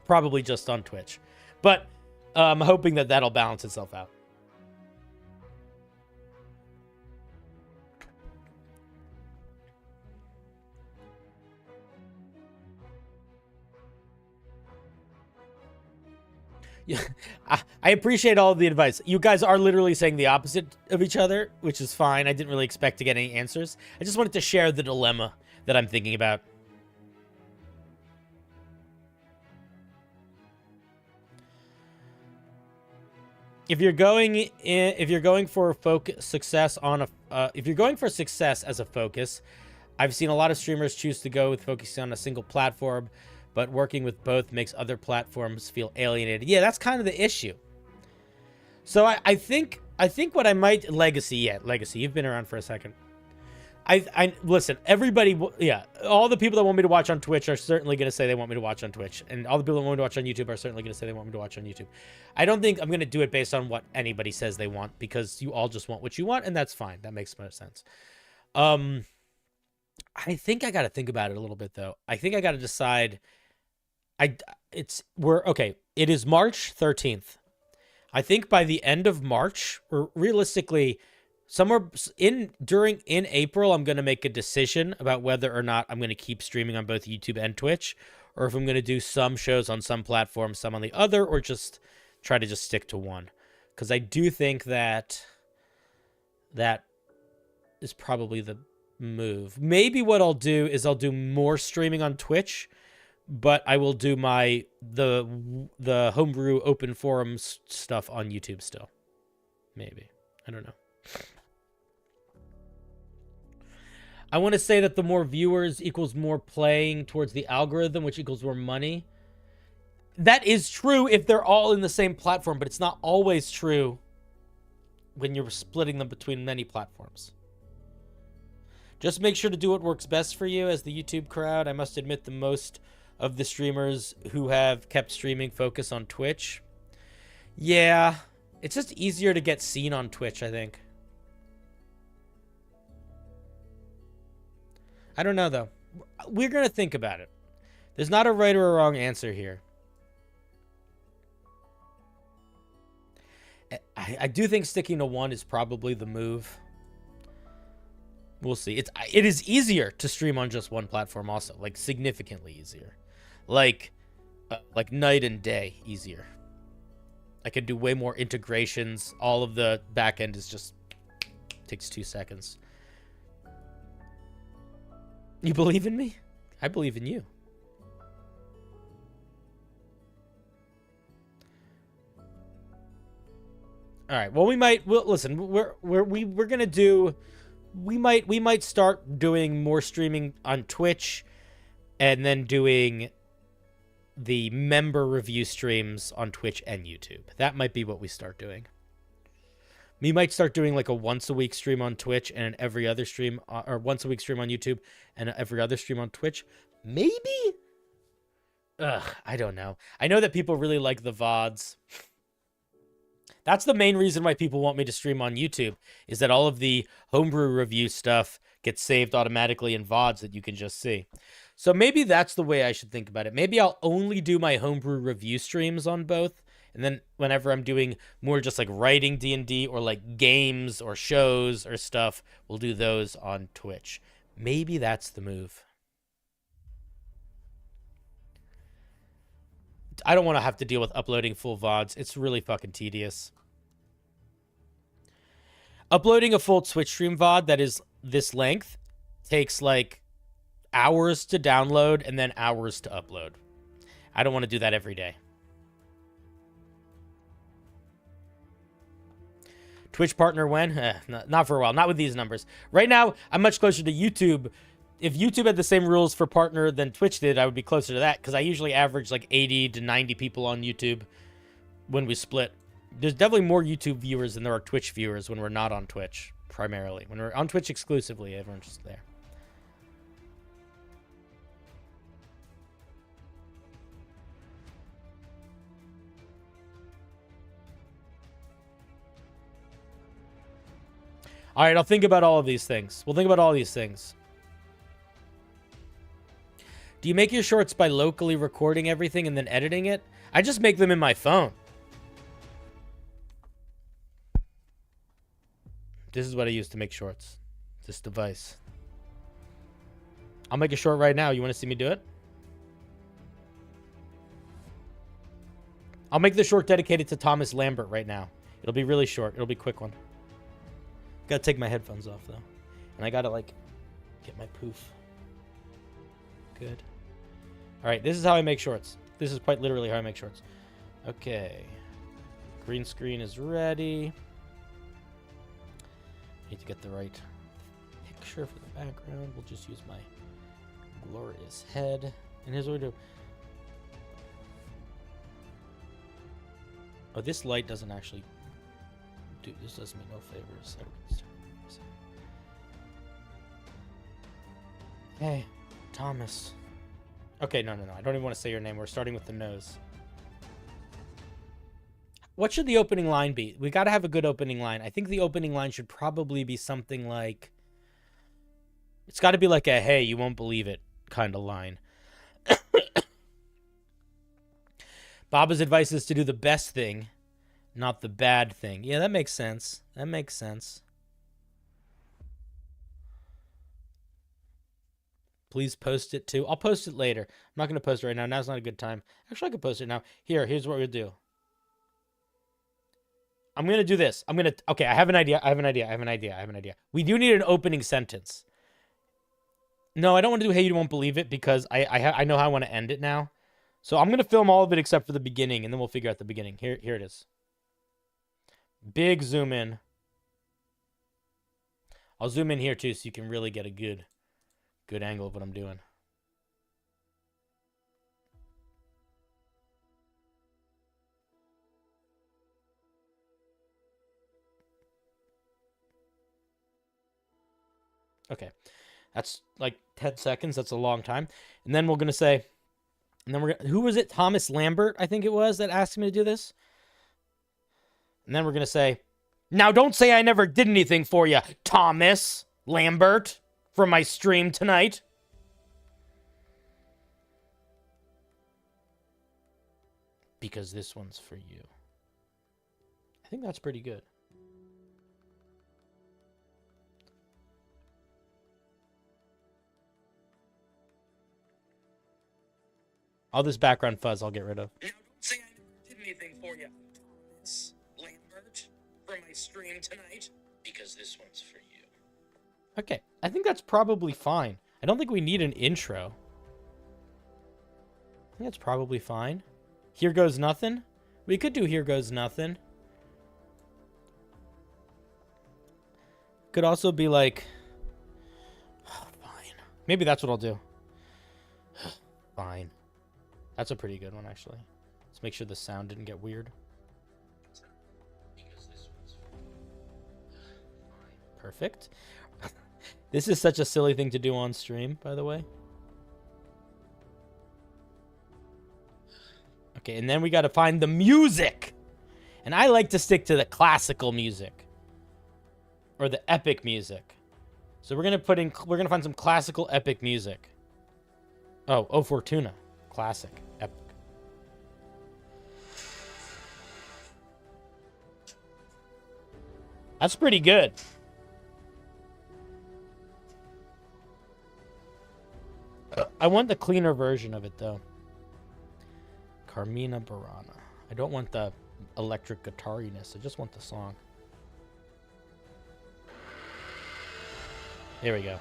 Probably just on Twitch. But I'm hoping that that'll balance itself out. Yeah, I appreciate all of the advice. You guys are literally saying the opposite of each other, which is fine. I didn't really expect to get any answers. I just wanted to share the dilemma that I'm thinking about. If you're going for success as a focus, I've seen a lot of streamers choose to go with focusing on a single platform, but working with both makes other platforms feel alienated. Yeah, that's kind of the issue. So I think what I might Legacy, you've been around for a second. I listen, everybody, yeah, all the people that want me to watch on Twitch are certainly going to say they want me to watch on Twitch, and all the people that want me to watch on YouTube are certainly going to say they want me to watch on YouTube. I don't think I'm going to do it based on what anybody says they want, because you all just want what you want, and that's fine. That makes much sense. I think I got to think about it a little bit, though. I think I got to decide. It is March 13th. I think by the end of March, or realistically, somewhere in April, I'm going to make a decision about whether or not I'm going to keep streaming on both YouTube and Twitch, or if I'm going to do some shows on some platforms, some on the other, or just try to just stick to one. Because I do think that is probably the move. Maybe what I'll do is I'll do more streaming on Twitch, but I will do the Homebrew open forums stuff on YouTube still. Maybe. I don't know. I want to say that the more viewers equals more playing towards the algorithm, which equals more money. That is true if they're all in the same platform, but it's not always true when you're splitting them between many platforms. Just make sure to do what works best for you as the YouTube crowd. I must admit the most of the streamers who have kept streaming focus on Twitch. Yeah, it's just easier to get seen on Twitch, I think. I don't know, though. We're going to think about it. There's not a right or a wrong answer here. I do think sticking to one is probably the move. We'll see. It is easier to stream on just one platform also. Like, significantly easier. Like night and day easier. I can do way more integrations. All of the back end is just takes 2 seconds. You believe in me? I believe in you. All right. Well, listen. We're gonna do. We might start doing more streaming on Twitch, and then doing the member review streams on Twitch and YouTube. That might be what we start doing. We might start doing like a once a week stream on Twitch and an every other stream, or once a week stream on YouTube and every other stream on Twitch. Maybe? I don't know. I know that people really like the VODs. That's the main reason why people want me to stream on YouTube, is that all of the Homebrew review stuff gets saved automatically in VODs that you can just see. So maybe that's the way I should think about it. Maybe I'll only do my Homebrew review streams on both. And then whenever I'm doing more just like writing D&D or like games or shows or stuff, we'll do those on Twitch. Maybe that's the move. I don't want to have to deal with uploading full VODs. It's really fucking tedious. Uploading a full Twitch stream VOD that is this length takes like hours to download and then hours to upload. I don't want to do that every day. Twitch partner when? Not for a while. Not with these numbers. Right now, I'm much closer to YouTube. If YouTube had the same rules for partner than Twitch did, I would be closer to that, because I usually average like 80 to 90 people on YouTube when we split. There's definitely more YouTube viewers than there are Twitch viewers when we're not on Twitch, primarily. When we're on Twitch exclusively, everyone's just there. All right, I'll think about all of these things. We'll think about all these things. Do you make your shorts by locally recording everything and then editing it? I just make them in my phone. This is what I use to make shorts. This device. I'll make a short right now. You want to see me do it? I'll make the short dedicated to Thomas Lambert right now. It'll be really short. It'll be a quick one. Gotta take my headphones off, though. And I gotta, like, get my poof. Good. Alright, this is how I make shorts. This is quite literally how I make shorts. Okay. Green screen is ready. Need to get the right picture for the background. We'll just use my glorious head. And here's what we do. Oh, this light doesn't actually... Dude, this does me no favors. Hey, Thomas. Okay, no. I don't even want to say your name. We're starting with the nose. What should the opening line be? We got to have a good opening line. I think the opening line should probably be something like... It's got to be like a, hey, you won't believe it kind of line. Baba's advice is to do the best thing, Not the bad thing. Yeah, that makes sense. That makes sense. Please post it too. I'll post it later. I'm not going to post it right now. Now's not a good time. Actually, I could post it now. Here's what we'll do. I'm going to do this. Okay, I have an idea. We do need an opening sentence. No, I don't want to do Hey You Won't Believe It because I know how I want to end it now. So I'm going to film all of it except for the beginning, and then we'll figure out the beginning. Here it is. Big zoom in. I'll zoom in here too so you can really get a good angle of what I'm doing. Okay. That's like 10 seconds. That's a long time. And then we're going to say, who was it? Thomas Lambert, I think it was, that asked me to do this. And then we're going to say, now don't say I never did anything for you, Thomas Lambert, for my stream tonight. Because this one's for you. I think that's pretty good. All this background fuzz I'll get rid of. Now don't say I never did anything for you, Thomas Lambert, for my stream tonight. Because this one's for you. Okay, I think that's probably fine. I don't think we need an intro. I think that's probably fine. Here Goes Nothing. We could do Here Goes Nothing. Could also be like, oh, fine. Maybe that's what I'll do. Fine. That's a pretty good one, actually. Let's make sure the sound didn't get weird. Perfect. This is such a silly thing to do on stream, by the way. Okay, and then we got to find the music. And I like to stick to the classical music. Or the epic music. So we're going to find some classical epic music. Oh, O Fortuna. Classic. Epic. That's pretty good. I want the cleaner version of it, though. Carmina Burana. I don't want the electric guitariness. I just want the song. Here we go.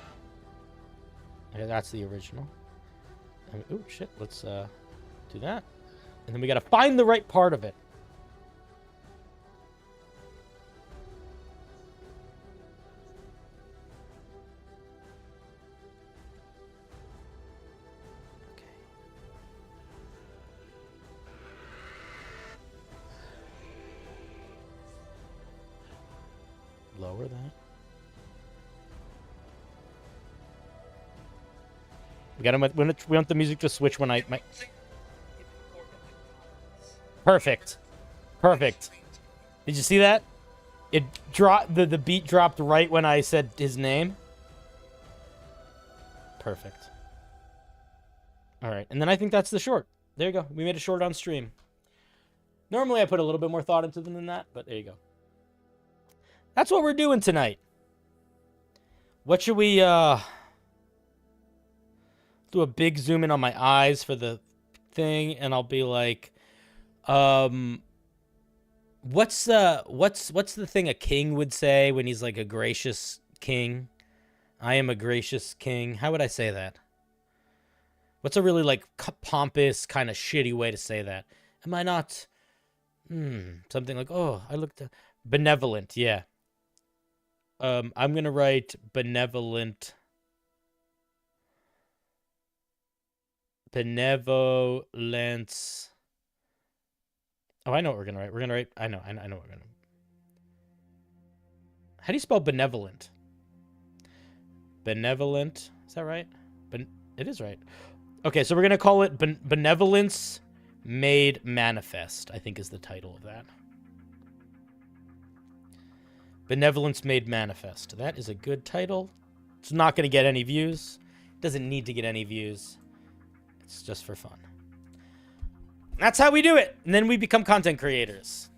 Okay, that's the original. Oh, shit. Let's do that. And then we got to find the right part of it. Okay. Lower that. We want the music to switch when I... Perfect. Perfect. Did you see that? It dropped... The beat dropped right when I said his name. Perfect. Alright, and then I think that's the short. There you go. We made a short on stream. Normally I put a little bit more thought into them than that, but there you go. That's what we're doing tonight. What should we, do a big zoom in on my eyes for the thing, and I'll be like, what's the thing a king would say when he's like a gracious king? I am a gracious king. How would I say that? What's a really like pompous kind of shitty way to say that? Am I not? Something like, oh, I looked benevolent. Yeah. I'm gonna write benevolent. Benevolence. Oh, I know what we're gonna write. We're gonna write. I know what we're gonna. How do you spell benevolent? Benevolent. Is that right? It is right. Okay, so we're gonna call it Benevolence Made Manifest, I think is the title of that. Benevolence Made Manifest. That is a good title. It's not gonna get any views. It doesn't need to get any views. It's just for fun. That's how we do it. And then we become content creators.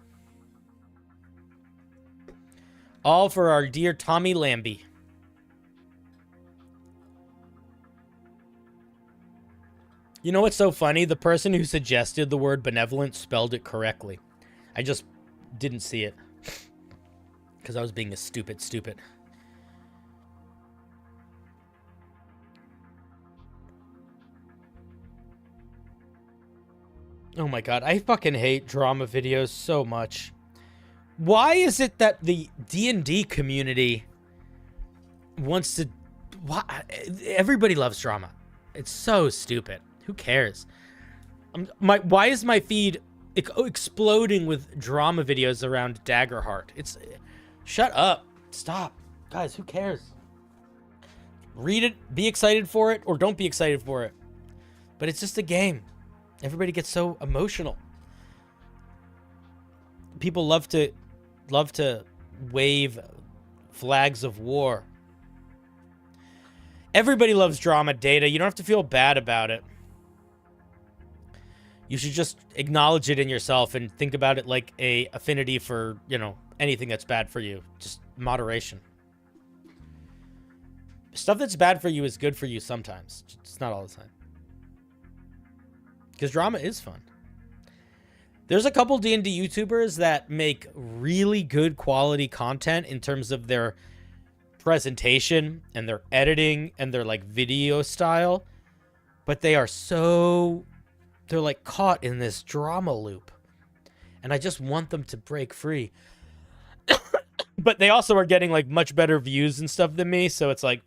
All for our dear Tommy Lambie. You know what's so funny? The person who suggested the word benevolent spelled it correctly. I just didn't see it. Because I was being a stupid. Oh my god, I fucking hate drama videos so much. Why is it that the D&D community wants to... Why? Everybody loves drama. It's so stupid. Who cares? Why is my feed exploding with drama videos around Daggerheart? It's... Shut up. Stop. Guys, who cares? Read it, be excited for it, or don't be excited for it. But it's just a game. Everybody gets so emotional. People love to wave flags of war. Everybody loves drama, Data. You don't have to feel bad about it. You should just acknowledge it in yourself and think about it like a affinity for, you know, anything that's bad for you. Just moderation. Stuff that's bad for you is good for you sometimes. It's not all the time. Because drama is fun. There's a couple D&D YouTubers that make really good quality content in terms of their presentation and their editing and their like video style. But they are so... They're like caught in this drama loop. And I just want them to break free. But they also are getting like much better views and stuff than me. So it's like,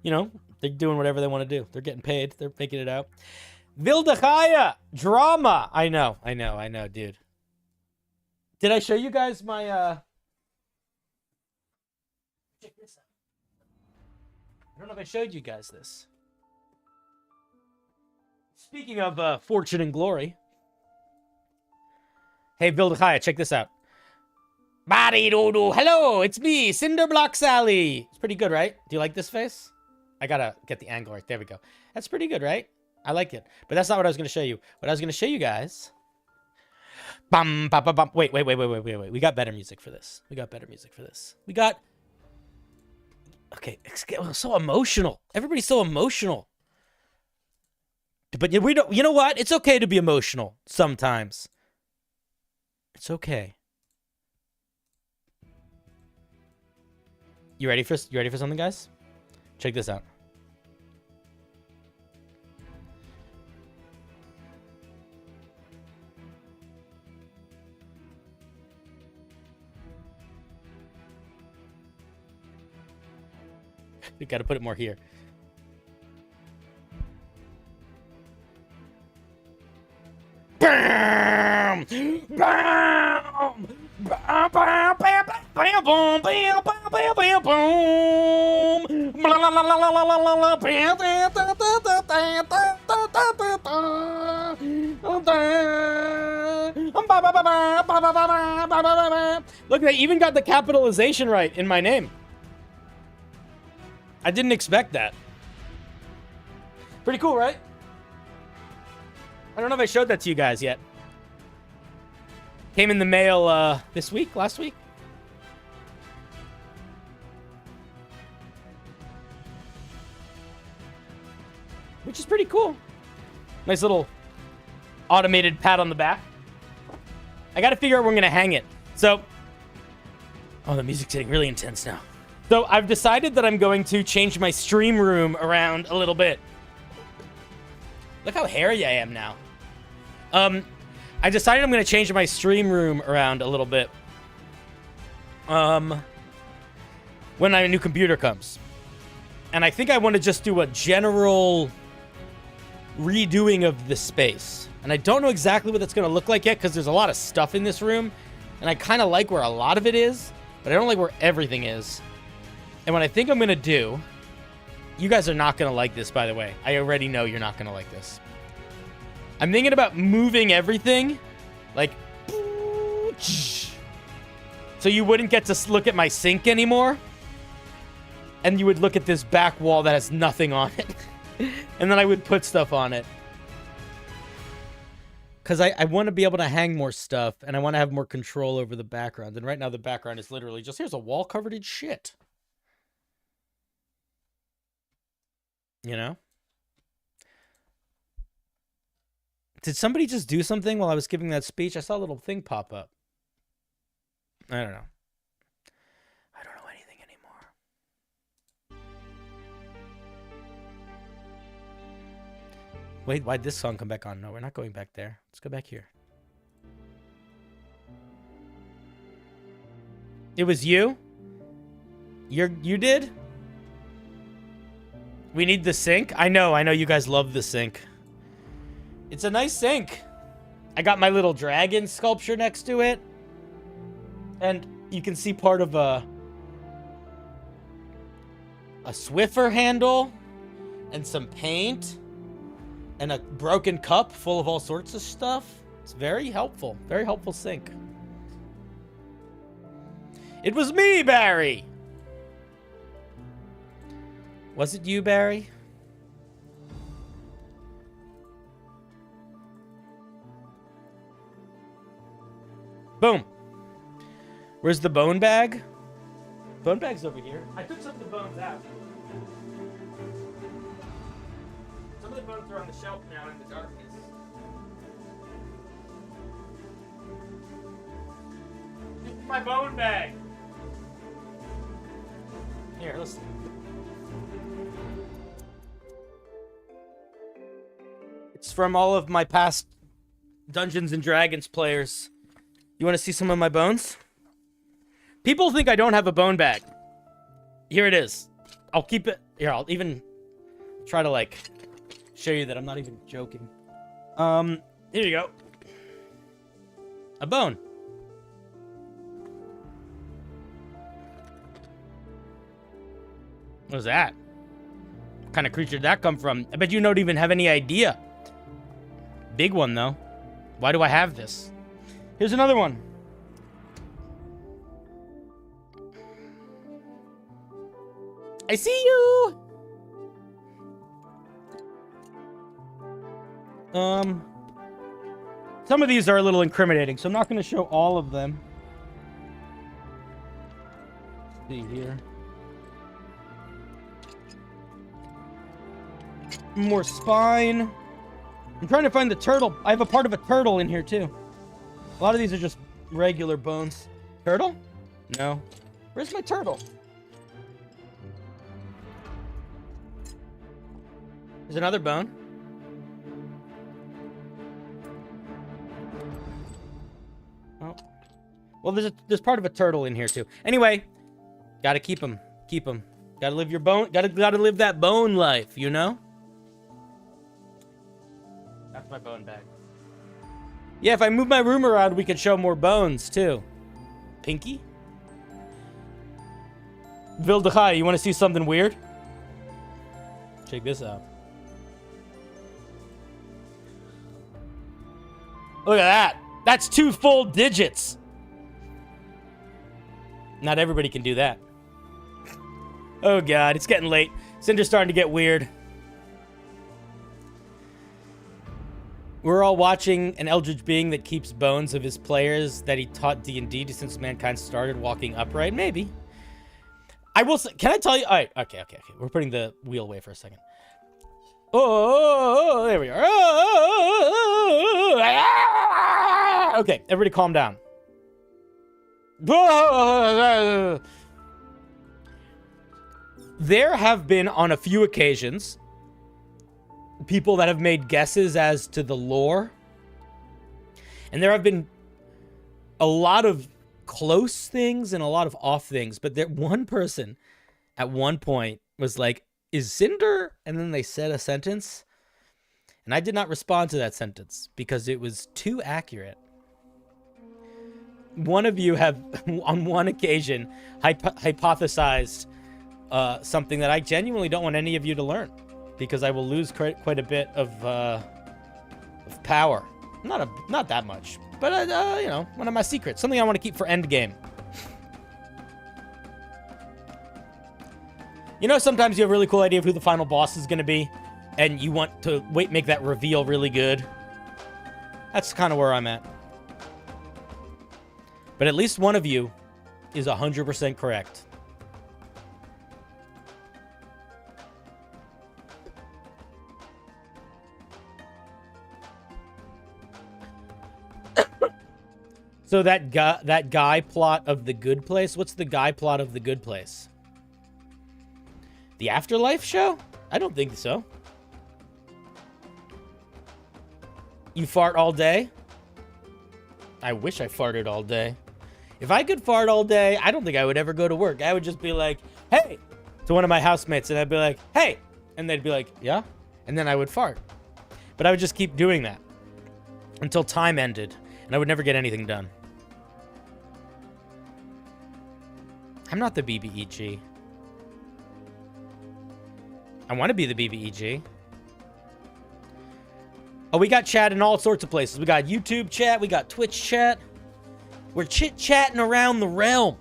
you know, they're doing whatever they want to do. They're getting paid. They're making it out. Vildachaya! Drama! I know, dude. Did I show you guys my, Check this out. I don't know if I showed you guys this. Speaking of fortune and glory. Hey, Vildachaya, check this out. Hello, it's me, CinderBlocksally. It's pretty good, right? Do you like this face? I gotta get the angle right. There we go. That's pretty good, right? I like it. But that's not what I was going to show you. What I was going to show you guys... Bum, bum, bum, bum. Wait. We got better music for this. We got... Okay, so emotional. Everybody's so emotional. But we don't... You know what? It's okay to be emotional sometimes. It's okay. You ready for something, guys? Check this out. We gotta put it more here. Bam! Bam! Bam! Bam! Bam! Bam! Boom! Bam! Bam! Bam! Bam! Boom! Blah la la la la la la la. Bam! Da da da da da da da da da. Look, they even got the capitalization right in my name. I didn't expect that. Pretty cool, right? I don't know if I showed that to you guys yet. Came in the mail last week. Which is pretty cool. Nice little automated pat on the back. I gotta figure out where I'm gonna hang it. So, oh, the music's getting really intense now. So I've decided that I'm going to change my stream room around a little bit. Look how hairy I am now. I decided I'm going to change my stream room around a little bit. When my new computer comes. And I think I want to just do a general redoing of the space. And I don't know exactly what that's going to look like yet because there's a lot of stuff in this room. And I kind of like where a lot of it is, but I don't like where everything is. And what I think I'm going to do... You guys are not going to like this, by the way. I already know you're not going to like this. I'm thinking about moving everything. Like... So you wouldn't get to look at my sink anymore. And you would look at this back wall that has nothing on it. And then I would put stuff on it. Because I want to be able to hang more stuff, and I want to have more control over the background. And right now the background is literally just, here's a wall covered in shit. You know? Did somebody just do something while I was giving that speech? I saw a little thing pop up. I don't know. I don't know anything anymore. Wait, why'd this song come back on? No, we're not going back there. Let's go back here. It was you? You did? We need the sink? I know you guys love the sink. It's a nice sink. I got my little dragon sculpture next to it. And you can see part of a Swiffer handle and some paint and a broken cup full of all sorts of stuff. It's very helpful sink. It was me, Barry. Was it you, Barry? Boom. Where's the bone bag? Bone bag's over here. I took some of the bones out. Some of the bones are on the shelf now in the darkness. This is my bone bag. Here, listen. It's from all of my past Dungeons and Dragons players. You want to see some of my bones? People think I don't have a bone bag. Here it is. I'll keep it. Here, I'll even try to, like, show you that I'm not even joking. Here you go. A bone. What was that? What kind of creature did that come from? I bet you don't even have any idea. Big one, though. Why do I have this? Here's another one. I see you! Some of these are a little incriminating, so I'm not going to show all of them. Let's see here. More spine. I'm trying to find the turtle. I have a part of a turtle in here, too. A lot of these are just regular bones. Turtle? No. Where's my turtle? There's another bone. Oh. Well, there's part of a turtle in here, too. Anyway, gotta keep them. Keep them. Gotta live your bone. Gotta live that bone life, you know? That's my bone bag. Yeah, if I move my room around, we could show more bones, too. Pinky? Vildachai, you want to see something weird? Check this out. Look at that. That's 2 full digits. Not everybody can do that. Oh, God. It's getting late. Cinder's starting to get weird. We're all watching an eldritch being that keeps bones of his players that he taught D&D since mankind started walking upright. Maybe. I will say, can I tell you? All right. Okay. We're putting the wheel away for a second. Oh, there we are. Okay, everybody calm down. There have been, on a few occasions, people that have made guesses as to the lore. And there have been a lot of close things and a lot of off things. But there, one person at one point was like, is Cinder? And then they said a sentence. And I did not respond to that sentence because it was too accurate. One of you have, on one occasion, hypothesized something that I genuinely don't want any of you to learn. Because I will lose quite a bit of power. Not that much. But, you know, one of my secrets. Something I want to keep for endgame. You know, sometimes you have a really cool idea of who the final boss is going to be. And you want to make that reveal really good. That's kind of where I'm at. But at least one of you is 100% correct. So that guy plot of The Good Place, what's the guy plot of The Good Place? The Afterlife show? I don't think so. You fart all day? I wish I farted all day. If I could fart all day, I don't think I would ever go to work. I would just be like, hey, to one of my housemates, and I'd be like, hey, and they'd be like, yeah, and then I would fart. But I would just keep doing that until time ended, and I would never get anything done. I'm not the BBEG. I want to be the BBEG. Oh, we got chat in all sorts of places. We got YouTube chat. We got Twitch chat. We're chit-chatting around the realm.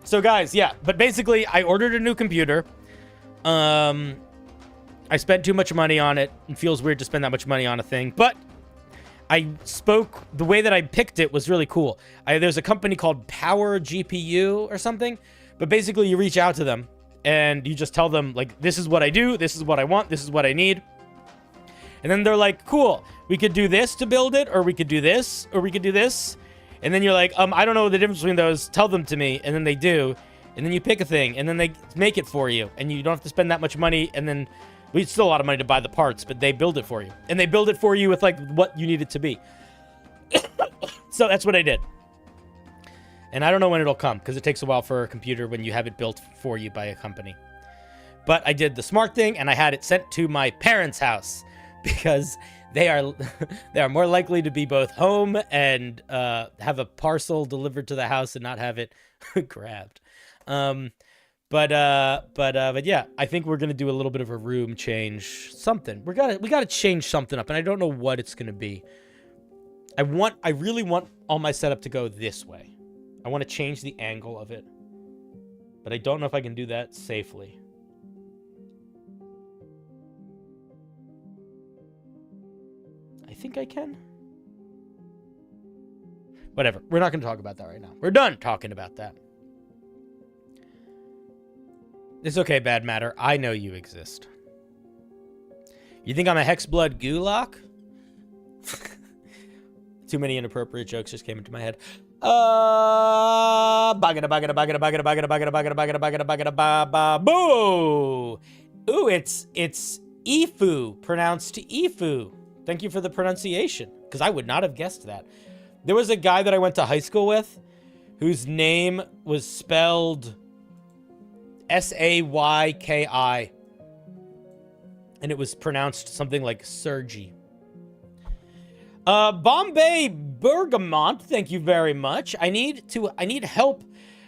So, guys, yeah. But basically, I ordered a new computer. I spent too much money on it. It feels weird to spend that much money on a thing. But the way that I picked it was really cool. There's a company called Power GPU or something. But basically, you reach out to them. And you just tell them, like, this is what I do, this is what I want, this is what I need. And then they're like, cool, we could do this to build it, or we could do this, or we could do this. And then you're like, I don't know the difference between those, tell them to me. And then they do. And then you pick a thing, and then they make it for you. And you don't have to spend that much money, and then, well, it's still a lot of money to buy the parts, but they build it for you. And they build it for you with, like, what you need it to be. So that's what I did. And I don't know when it'll come, because it takes a while for a computer when you have it built for you by a company. But I did the smart thing, and I had it sent to my parents' house, because they are more likely to be both home and have a parcel delivered to the house and not have it grabbed. But yeah, I think we're gonna do a little bit of a room change, something. We gotta change something up, and I don't know what it's gonna be. I really want all my setup to go this way. I want to change the angle of it, but I don't know if I can do that safely. I think I can. Whatever. We're not going to talk about that right now. We're done talking about that. It's okay, Bad Matter. I know you exist. You think I'm a Hexblood Gulak? Too many inappropriate jokes just came into my head. Boo! Ooh, it's Ifu, pronounced Ifu. Thank you for the pronunciation, because I would not have guessed that. There was a guy that I went to high school with whose name was spelled Sayki, and it was pronounced something like Sergi. Bombay Bergamot, thank you very much. I need help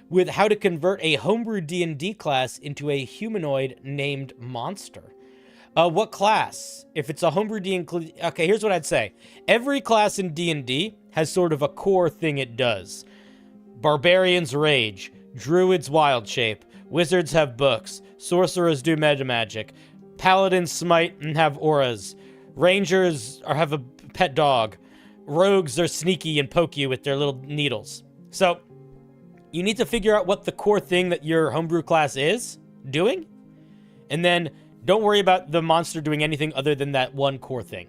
with how to convert a homebrew D&D class into a humanoid named Monster. What class? If it's a homebrew D&D, okay, here's what I'd say. Every class in D&D has sort of a core thing it does. Barbarians rage, druids wild shape, wizards have books, sorcerers do meta magic, paladins smite and have auras, rangers have a pet dog, rogues are sneaky and poke you with their little needles. So you need to figure out what the core thing that your homebrew class is doing, and then don't worry about the monster doing anything other than that one core thing.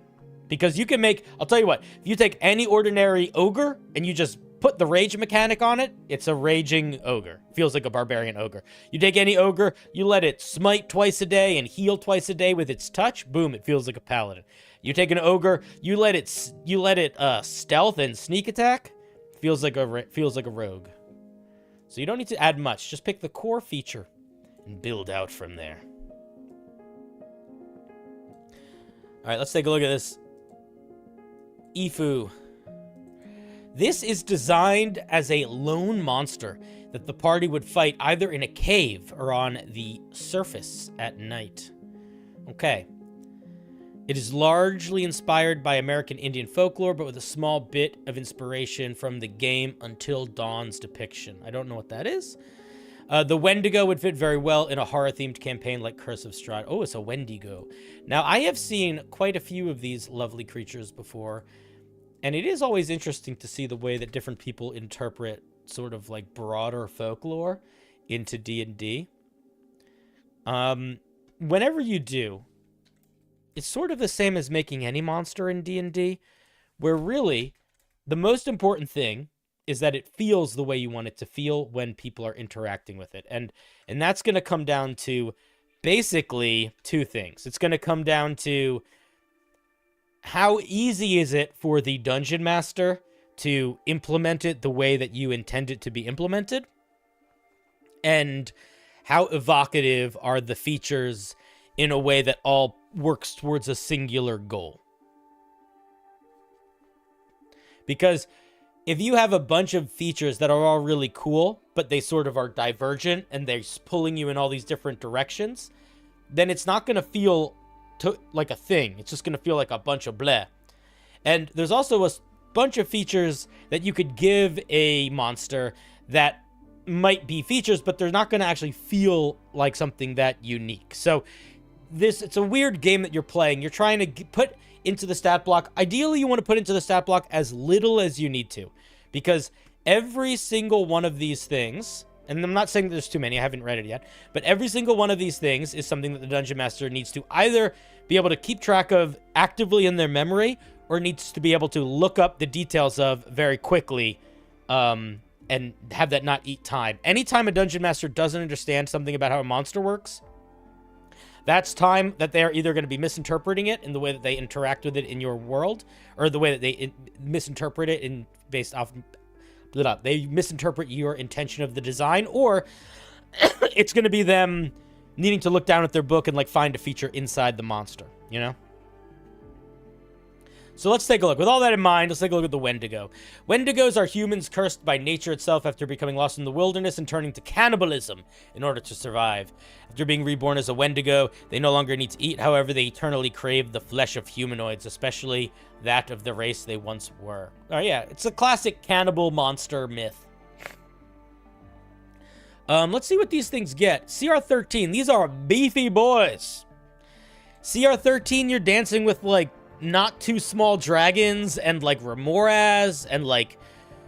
Because you can make, I'll tell you what, if you take any ordinary ogre and you just put the rage mechanic on it, it's a raging ogre. Feels like a barbarian ogre. You take any ogre, you let it smite twice a day and heal twice a day with its touch, boom, it feels like a paladin. You take an ogre, you let it stealth and sneak attack, feels like a rogue. So you don't need to add much, just pick the core feature and build out from there. All right, let's take a look at this. Ifu. This is designed as a lone monster that the party would fight either in a cave or on the surface at night. Okay. It is largely inspired by American Indian folklore, but with a small bit of inspiration from the game Until Dawn's depiction. I don't know what that is. The Wendigo would fit very well in a horror-themed campaign like Curse of Strahd. Oh, it's a Wendigo. Now, I have seen quite a few of these lovely creatures before, and it is always interesting to see the way that different people interpret sort of like broader folklore into D&D. Whenever you do, it's sort of the same as making any monster in D&D, where really the most important thing is that it feels the way you want it to feel when people are interacting with it. And that's going to come down to basically two things. It's going to come down to how easy is it for the dungeon master to implement it the way that you intend it to be implemented, and how evocative are the features in a way that all works towards a singular goal. Because if you have a bunch of features that are all really cool, but they sort of are divergent and they're pulling you in all these different directions, then it's not going to feel like a thing. It's just going to feel like a bunch of bleh. And there's also a bunch of features that you could give a monster that might be features, but they're not going to actually feel like something that unique. So it's a weird game that you're playing. You're trying to put into the stat block. Ideally, you want to put into the stat block as little as you need to, because every single one of these things, and I'm not saying that there's too many, I haven't read it yet, but every single one of these things is something that the Dungeon Master needs to either be able to keep track of actively in their memory, or needs to be able to look up the details of very quickly, and have that not eat time. Anytime a Dungeon Master doesn't understand something about how a monster works, that's time that they're either going to be misinterpreting it in the way that they interact with it in your world, or the way that they misinterpret it in based off, they misinterpret your intention of the design, or it's going to be them needing to look down at their book and like find a feature inside the monster, you know? So let's take a look. With all that in mind, let's take a look at the Wendigo. Wendigos are humans cursed by nature itself after becoming lost in the wilderness and turning to cannibalism in order to survive. After being reborn as a Wendigo, they no longer need to eat. However, they eternally crave the flesh of humanoids, especially that of the race they once were. Oh yeah, it's a classic cannibal monster myth. Let's see what these things get. CR13, these are beefy boys. CR13, you're dancing with, like, not too small dragons and like remoras, and like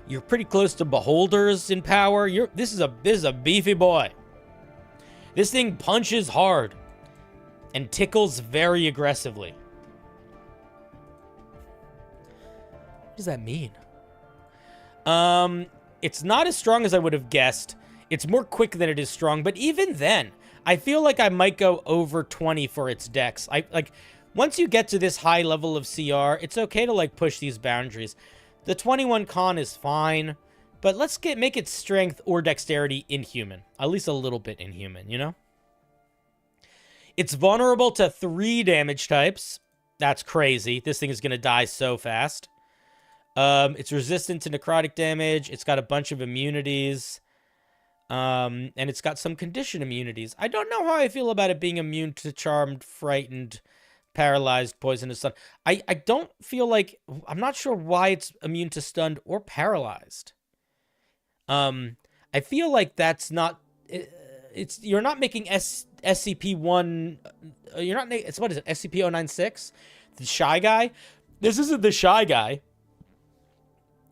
you're pretty close to beholders in power. This is a beefy boy. This thing punches hard and tickles very aggressively. What does that mean? It's not as strong as I would have guessed. It's more quick than it is strong, but even then, I feel like I might go over 20 for its dex. Once you get to this high level of CR, it's okay to, like, push these boundaries. The 21 con is fine, but let's make it strength or dexterity inhuman. At least a little bit inhuman, you know? It's vulnerable to 3 damage types. That's crazy. This thing is going to die so fast. It's resistant to necrotic damage. It's got a bunch of immunities. And it's got some condition immunities. I don't know how I feel about it being immune to charmed, frightened, paralyzed, poisonous, stun. I don't feel like, I'm not sure why it's immune to stunned or paralyzed. I feel like that's not, you're not making SCP-1, you're not, it's, what is it, SCP-096? The Shy Guy? This isn't the Shy Guy.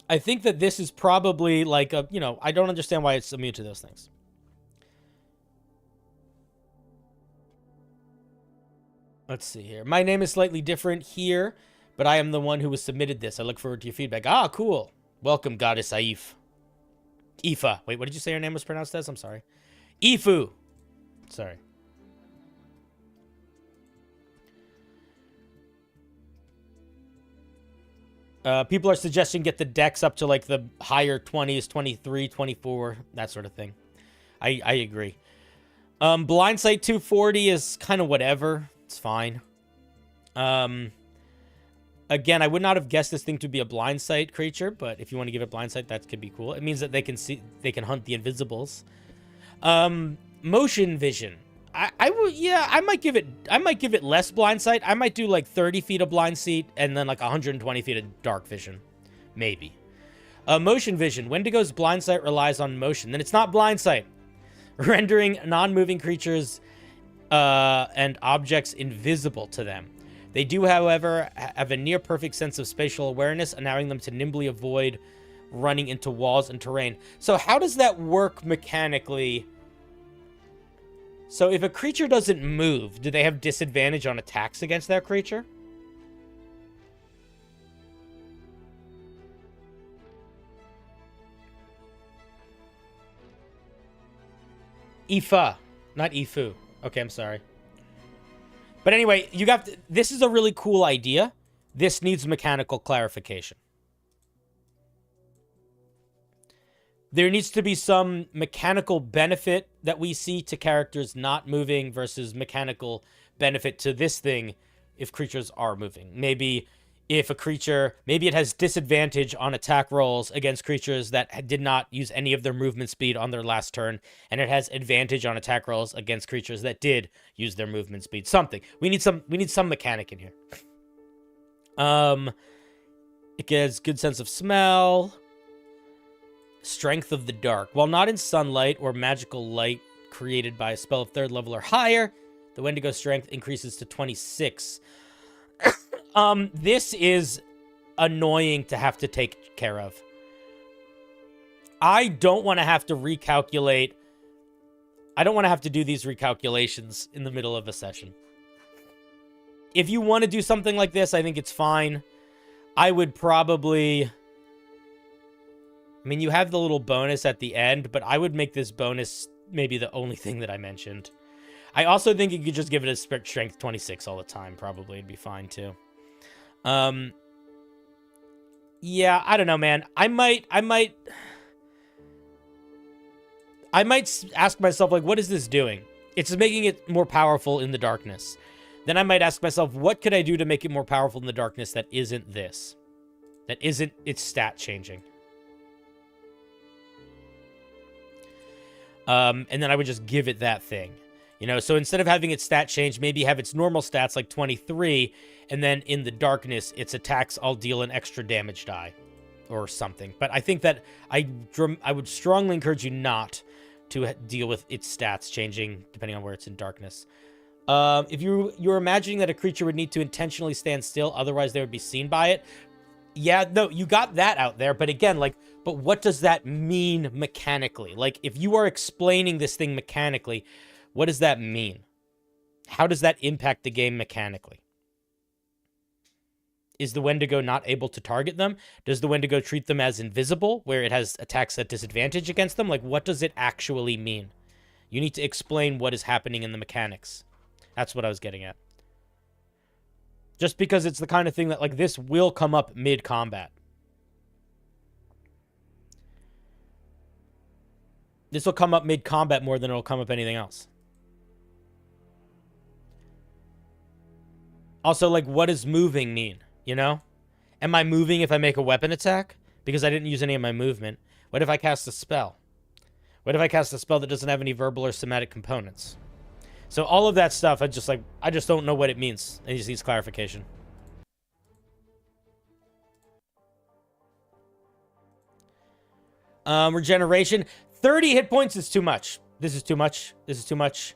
I think that this is probably like a, you know, I don't understand why it's immune to those things. Let's see here. My name is slightly different here, but I am the one who was submitted this. I look forward to your feedback. Ah, cool. Welcome, Goddess Aif. Aoife. Wait, what did you say your name was pronounced as? I'm sorry. Ifu. Sorry. People are suggesting get the dex up to like the higher 20s, 23, 24, that sort of thing. I agree. Blind Sight 240 is kind of whatever. It's fine. Again, I would not have guessed this thing to be a blind sight creature, but if you want to give it blind sight, that could be cool. It means that they can hunt the invisibles. Motion vision. I might give it less blind sight. I might do like 30 feet of blind sight and then like 120 feet of dark vision. Maybe. Motion vision. Wendigo's blind sight relies on motion. Then it's not blind sight. rendering non-moving creatures and objects invisible to them. They do, however, have a near-perfect sense of spatial awareness, allowing them to nimbly avoid running into walls and terrain. So how does that work mechanically? So if a creature doesn't move, do they have disadvantage on attacks against that creature? Ifa, not Ifu. Okay, I'm sorry. But anyway, you got this is a really cool idea. This needs mechanical clarification. There needs to be some mechanical benefit that we see to characters not moving versus mechanical benefit to this thing if creatures are moving. Maybe if a creature, maybe it has disadvantage on attack rolls against creatures that did not use any of their movement speed on their last turn, and it has advantage on attack rolls against creatures that did use their movement speed. Something. We need some mechanic in here. It gets good sense of smell. Strength of the dark. While not in sunlight or magical light created by a spell of 3rd level or higher, the Wendigo strength increases to 26. This is annoying to have to take care of. I don't want to have to recalculate. I don't want to have to do these recalculations in the middle of a session. If you want to do something like this, I think it's fine. I would probably... I mean, you have the little bonus at the end, but I would make this bonus maybe the only thing that I mentioned. I also think you could just give it a strength 26 all the time. Probably it'd be fine too. Yeah, I don't know, man. I might ask myself, like, what is this doing? It's making it more powerful in the darkness. Then I might ask myself, what could I do to make it more powerful in the darkness that isn't this? That isn't its stat changing? And then I would just give it that thing. You know, so instead of having its stat change, maybe have its normal stats like 23, and then in the darkness, its attacks all deal an extra damage die or something. But I think that I would strongly encourage you not to deal with its stats changing depending on where it's in darkness. If you're imagining that a creature would need to intentionally stand still, otherwise they would be seen by it. Yeah, no, you got that out there. But again, like, but what does that mean mechanically? Like, if you are explaining this thing mechanically, what does that mean? How does that impact the game mechanically? Is the Wendigo not able to target them? Does the Wendigo treat them as invisible, where it has attacks at disadvantage against them? Like, what does it actually mean? You need to explain what is happening in the mechanics. That's what I was getting at. Just because it's the kind of thing that, like, this will come up mid-combat. This will come up mid-combat more than it'll come up anything else. Also, like, what does moving mean? You know? Am I moving if I make a weapon attack? Because I didn't use any of my movement. What if I cast a spell? What if I cast a spell that doesn't have any verbal or somatic components? So all of that stuff, I just don't know what it means. It just needs clarification. Regeneration. 30 hit points is too much. This is too much. This is too much.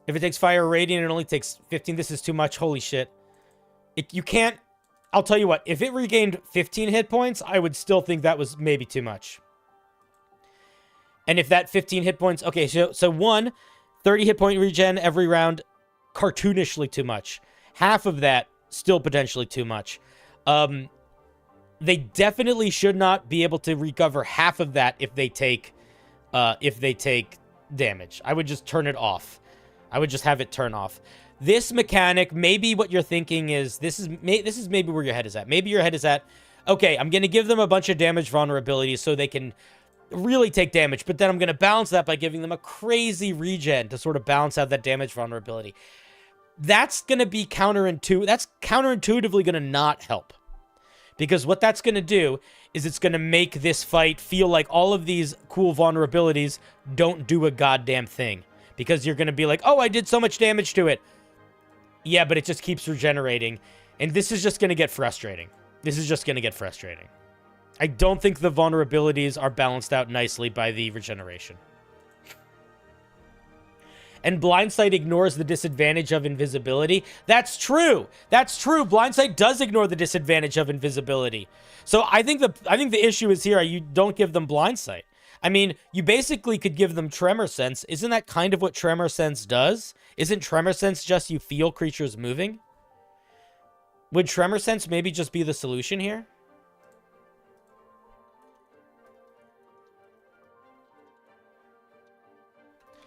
If it takes fire or radiant, it only takes 15. This is too much. Holy shit. You can't... I'll tell you what. If it regained 15 hit points, I would still think that was maybe too much. And if that 15 hit points... Okay, so 1, 30 hit point regen every round, cartoonishly too much. Half of that, still potentially too much. They definitely should not be able to recover half of that if they take damage. I would just turn it off. I would just have it turn off. This mechanic, maybe what you're thinking is, this is maybe where your head is at. Maybe your head is at, okay, I'm going to give them a bunch of damage vulnerabilities so they can really take damage, but then I'm going to balance that by giving them a crazy regen to sort of balance out that damage vulnerability. That's going to be counterintuitive. That's counterintuitively going to not help. Because what that's going to do is it's going to make this fight feel like all of these cool vulnerabilities don't do a goddamn thing. Because you're going to be like, oh, I did so much damage to it. Yeah, but it just keeps regenerating. And this is just going to get frustrating. This is just going to get frustrating. I don't think the vulnerabilities are balanced out nicely by the regeneration. And Blindsight ignores the disadvantage of invisibility. That's true. That's true. Blindsight does ignore the disadvantage of invisibility. So I think the issue is here. You don't give them Blindsight. I mean, you basically could give them Tremor Sense. Isn't that kind of what Tremor Sense does? Isn't Tremor Sense just you feel creatures moving? Would Tremor Sense maybe just be the solution here?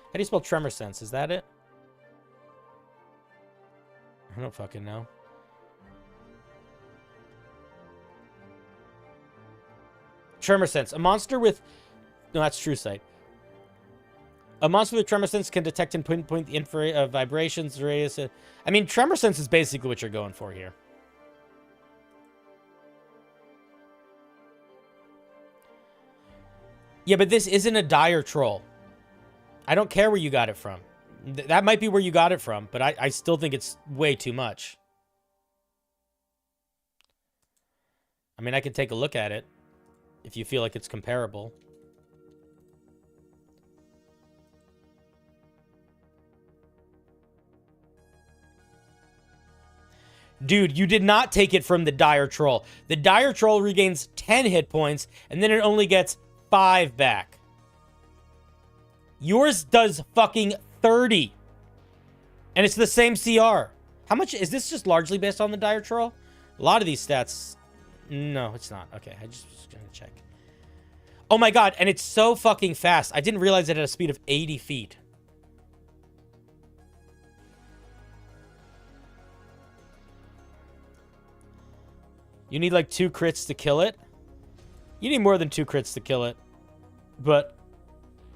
How do you spell Tremor Sense? Is that it? I don't fucking know. Tremor Sense. A monster with... No, that's True Sight. A monster with Tremor Sense can detect and pinpoint the vibrations, radius... I mean, Tremor Sense is basically what you're going for here. Yeah, but this isn't a dire troll. I don't care where you got it from. That might be where you got it from, but I still think it's way too much. I mean, I could take a look at it if you feel like it's comparable. Dude, you did not take it from the dire troll. The dire troll regains 10 hit points, and then it only gets 5 back. Yours does fucking 30. And it's the same CR. How much is this just largely based on the dire troll? A lot of these stats. No, it's not. Okay, I just was gonna check. Oh my god, and it's so fucking fast. I didn't realize it had a speed of 80 feet. You need like 2 crits to kill it. You need more than 2 crits to kill it. But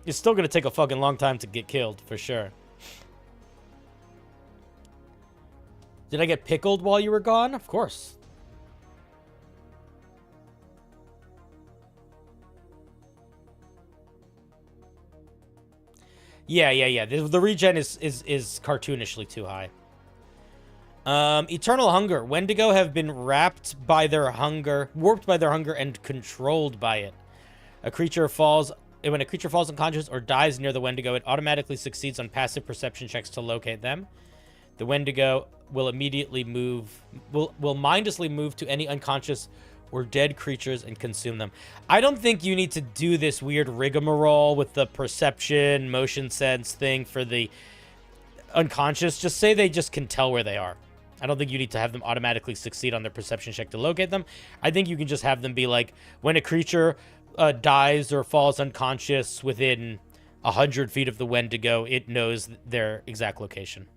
it's still going to take a fucking long time to get killed, for sure. Did I get pickled while you were gone? Of course. Yeah. The regen is cartoonishly too high. Eternal Hunger. Wendigo have been warped by their hunger, and controlled by it. When a creature falls unconscious or dies near the Wendigo, it automatically succeeds on passive perception checks to locate them. The Wendigo will immediately will mindlessly move to any unconscious or dead creatures and consume them. I don't think you need to do this weird rigmarole with the perception, motion sense thing for the unconscious. Just say they just can tell where they are. I don't think you need to have them automatically succeed on their perception check to locate them. I think you can just have them be like, when a creature dies or falls unconscious within 100 feet of the Wendigo, it knows their exact location.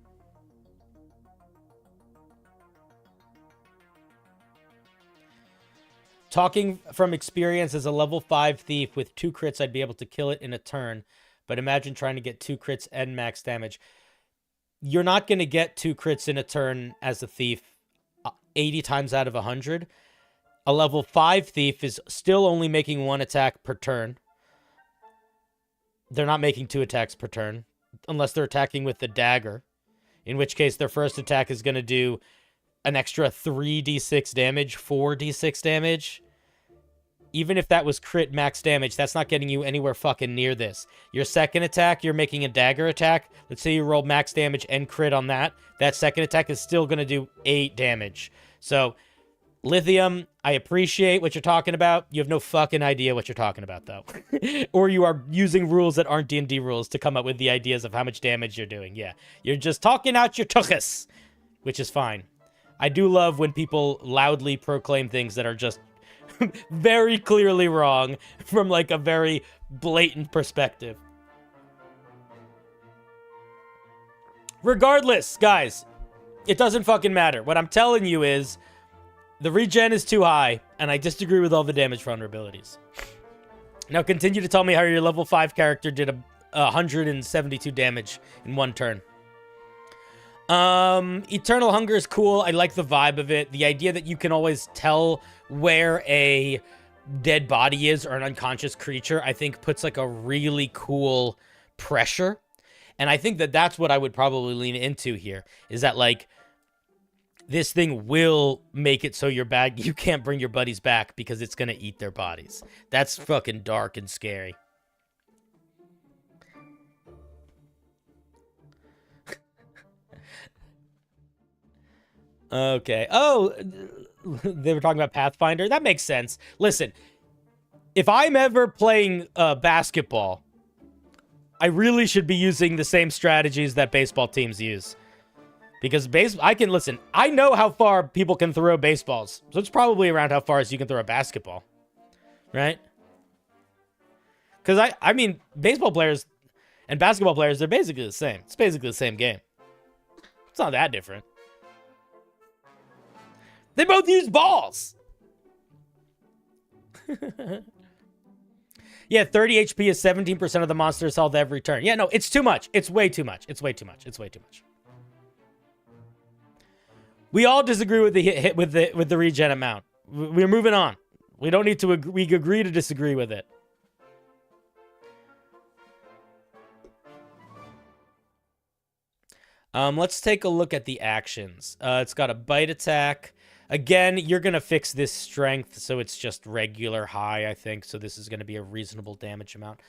Talking from experience, as a level 5 thief with 2 crits, I'd be able to kill it in a turn. But imagine trying to get 2 crits and max damage. You're not going to get 2 crits in a turn as a thief 80 times out of 100. A level 5 thief is still only making 1 attack per turn. They're not making 2 attacks per turn, unless they're attacking with the dagger, in which case their first attack is going to do an extra 3d6 damage, 4d6 damage. Even if that was crit max damage, that's not getting you anywhere fucking near this. Your second attack, you're making a dagger attack. Let's say you roll max damage and crit on that. That second attack is still going to do 8 damage. So, Lithium, I appreciate what you're talking about. You have no fucking idea what you're talking about, though. Or you are using rules that aren't D&D rules to come up with the ideas of how much damage you're doing. Yeah, you're just talking out your tuchus, which is fine. I do love when people loudly proclaim things that are just very clearly wrong from, like, a very blatant perspective. Regardless, guys, it doesn't fucking matter. What I'm telling you is the regen is too high, and I disagree with all the damage vulnerabilities. Now continue to tell me how your level 5 character did 172 damage in 1 turn. Eternal Hunger is cool. I like the vibe of it. The idea that you can always tell where a dead body is or an unconscious creature, I think puts like a really cool pressure. And I think that that's what I would probably lean into here, is that like this thing will make it so you can't bring your buddies back because it's going to eat their bodies. That's fucking dark and scary. Okay. Oh, they were talking about Pathfinder. That makes sense. Listen, if I'm ever playing basketball, I really should be using the same strategies that baseball teams use. Because listen, I know how far people can throw baseballs. So it's probably around how far as you can throw a basketball. Right? Because I mean, baseball players and basketball players, they're basically the same. It's basically the same game. It's not that different. They both use balls. Yeah, 30 HP is 17% of the monster's health every turn. Yeah, no, it's too much. It's way too much. It's way too much. It's way too much. We all disagree with the hit with the regen amount. We're moving on. We don't need to agree. We agree to disagree with it. Let's take a look at the actions. It's got a bite attack. Again, you're going to fix this strength, so it's just regular high, I think. So this is going to be a reasonable damage amount.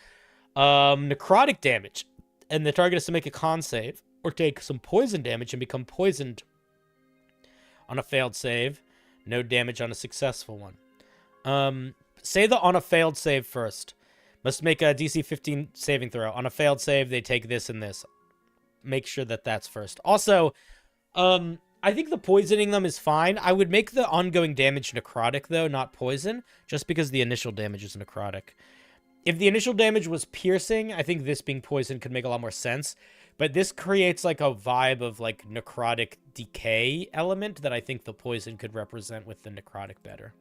Necrotic damage. And the target is to make a con save or take some poison damage and become poisoned on a failed save. No damage on a successful one. Say the on a failed save first. Must make a DC 15 saving throw. On a failed save, they take this and this. Make sure that that's first. Also, I think the poisoning them is fine. I would make the ongoing damage necrotic, though, not poison, just because the initial damage is necrotic. If the initial damage was piercing, I think this being poison could make a lot more sense. But this creates, like, a vibe of, like, necrotic decay element that I think the poison could represent with the necrotic better.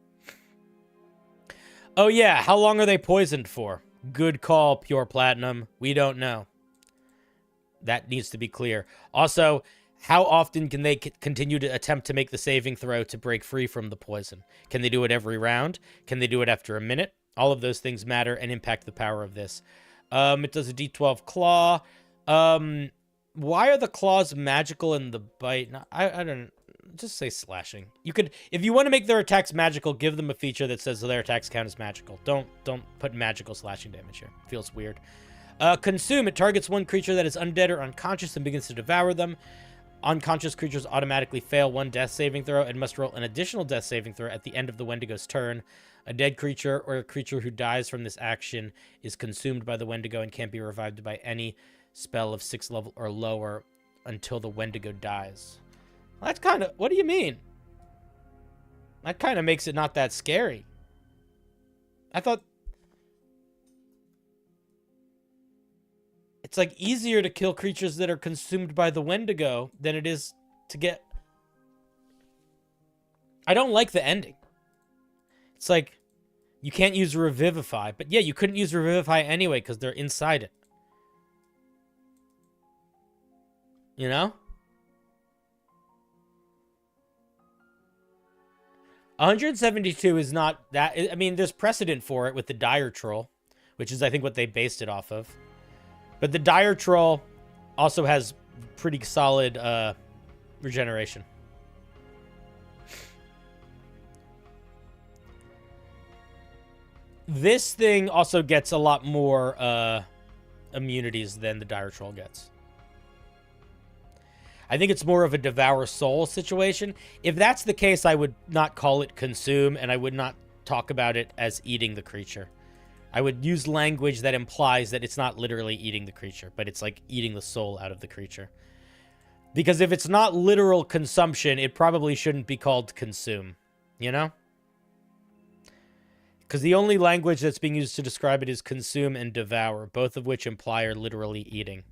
Oh, yeah. How long are they poisoned for? Good call, Pure Platinum. We don't know. That needs to be clear. Also, how often can they continue to attempt to make the saving throw to break free from the poison? Can they do it every round? Can they do it after a minute? All of those things matter and impact the power of this. It does a D12 claw. Why are the claws magical and the bite? No, I don't. Just say slashing. You could, if you want to make their attacks magical, give them a feature that says their attacks count as magical. Don't put magical slashing damage here. Feels weird. Consume. It targets one creature that is undead or unconscious and begins to devour them. Unconscious creatures automatically fail one death saving throw and must roll an additional death saving throw at the end of the Wendigo's turn. A dead creature or a creature who dies from this action is consumed by the Wendigo and can't be revived by any spell of 6th level or lower until the Wendigo dies. Well, that's kind of... What do you mean? That kind of makes it not that scary. I thought... It's, like, easier to kill creatures that are consumed by the Wendigo than it is to get... I don't like the ending. It's like, you can't use Revivify. But yeah, you couldn't use Revivify anyway because they're inside it. You know? 172 is not that... I mean, there's precedent for it with the Dire Troll, which is, I think, what they based it off of. But the Dire Troll also has pretty solid regeneration. This thing also gets a lot more immunities than the Dire Troll gets. I think it's more of a Devour Soul situation. If that's the case, I would not call it Consume, and I would not talk about it as eating the creature. I would use language that implies that it's not literally eating the creature, but it's like eating the soul out of the creature. Because if it's not literal consumption, it probably shouldn't be called consume, you know? Because the only language that's being used to describe it is consume and devour, both of which imply are literally eating.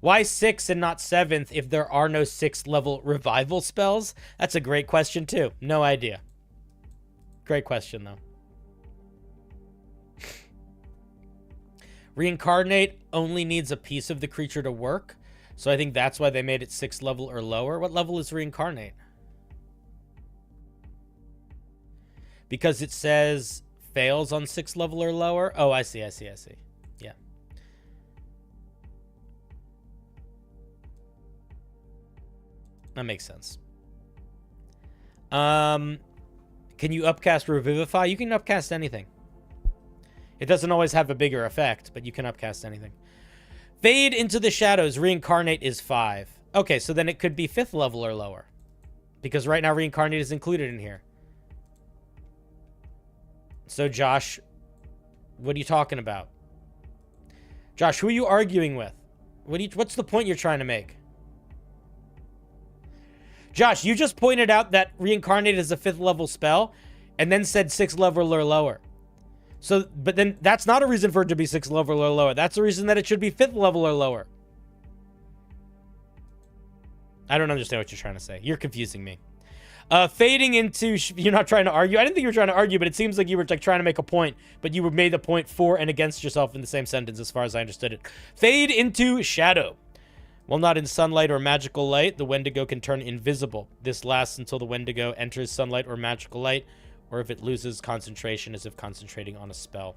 Why 6th and not 7th if there are no 6th level revival spells? That's a great question too. No idea. Great question though. Reincarnate only needs a piece of the creature to work. So I think that's why they made it 6th level or lower. What level is Reincarnate? Because it says fails on 6th level or lower. Oh, I see. Yeah. That makes sense. Can you upcast Revivify? You can upcast anything. It doesn't always have a bigger effect, but you can upcast anything. Fade into the Shadows. Reincarnate is 5. Okay, so then it could be 5th level or lower. Because right now Reincarnate is included in here. So, Josh, what are you talking about? Josh, who are you arguing with? What's the point you're trying to make? Josh, you just pointed out that Reincarnate is a 5th level spell and then said 6th level or lower. So, but then that's not a reason for it to be 6th level or lower. That's a reason that it should be 5th level or lower. I don't understand what you're trying to say. You're confusing me. Fading into... You're not trying to argue. I didn't think you were trying to argue, but it seems like you were like trying to make a point, but you made the point for and against yourself in the same sentence as far as I understood it. Fade into shadow. While not in sunlight or magical light, the Wendigo can turn invisible. This lasts until the Wendigo enters sunlight or magical light, or if it loses concentration as if concentrating on a spell.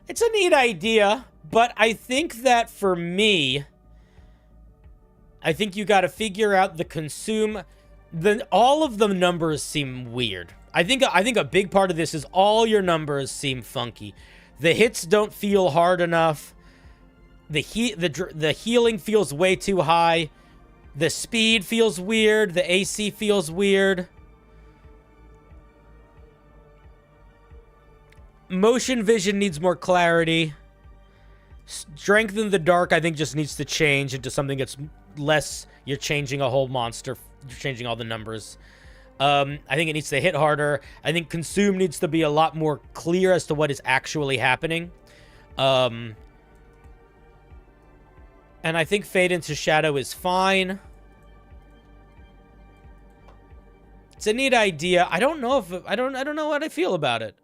It's a neat idea, but I think that for me, I think you got to figure out the consume. All of the numbers seem weird. I think a big part of this is all your numbers seem funky. The hits don't feel hard enough. The healing feels way too high. The speed feels weird. The AC feels weird. Motion vision needs more clarity. Strength in the dark, I think, just needs to change into something that's less. You're changing a whole monster. You're changing all the numbers. I think it needs to hit harder. I think consume needs to be a lot more clear as to what is actually happening. And I think fade into shadow is fine. It's a neat idea. I don't know if I don't know what I feel about it.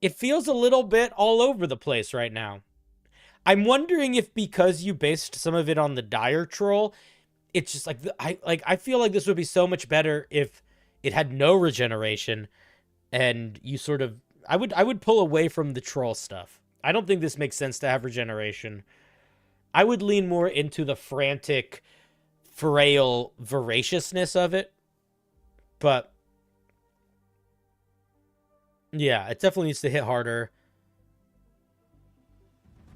It feels a little bit all over the place right now. I'm wondering if because you based some of it on the Dire Troll, it's just like I feel like this would be so much better if it had no regeneration, and you sort of I would pull away from the troll stuff. I don't think this makes sense to have regeneration. I would lean more into the frantic, frail voraciousness of it. But yeah, it definitely needs to hit harder.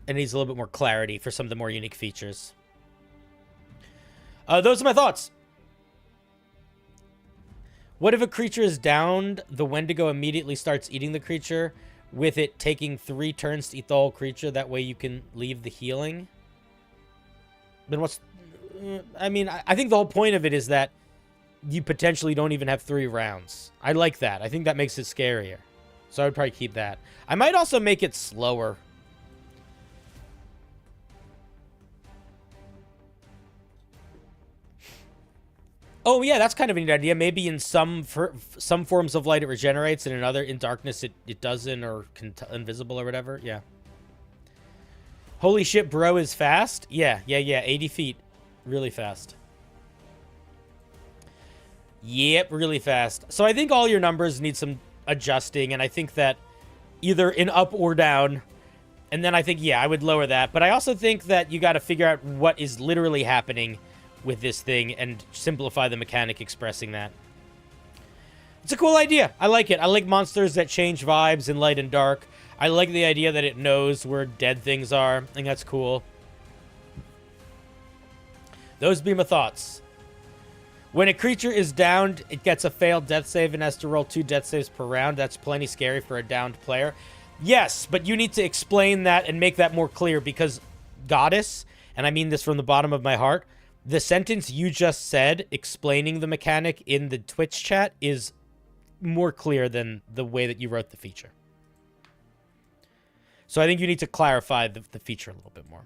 It needs a little bit more clarity for some of the more unique features. Those are my thoughts. What if a creature is downed? The Wendigo immediately starts eating the creature, with it taking 3 turns to eat the whole creature. That way you can leave the healing. Then what's... I mean, I think the whole point of it is that you potentially don't even have 3 rounds. I like that. I think that makes it scarier. So I would probably keep that. I might also make it slower. Oh, yeah, that's kind of a neat idea. Maybe in some forms of light it regenerates, and in darkness it doesn't, or invisible or whatever. Yeah. Holy shit, bro is fast? Yeah. 80 feet. Really fast. Yep, really fast. So I think all your numbers need some adjusting, and I think that either in up or down. And then I think, yeah, I would lower that. But I also think that you got to figure out what is literally happening with this thing and simplify the mechanic expressing that. It's a cool idea. I like it. I like monsters that change vibes in light and dark. I like the idea that it knows where dead things are. I think that's cool. Those be my thoughts. When a creature is downed, it gets a failed death save and has to roll 2 death saves per round. That's plenty scary for a downed player. Yes, but you need to explain that and make that more clear, because Goddess, and I mean this from the bottom of my heart, the sentence you just said explaining the mechanic in the Twitch chat is more clear than the way that you wrote the feature. So I think you need to clarify the feature a little bit more.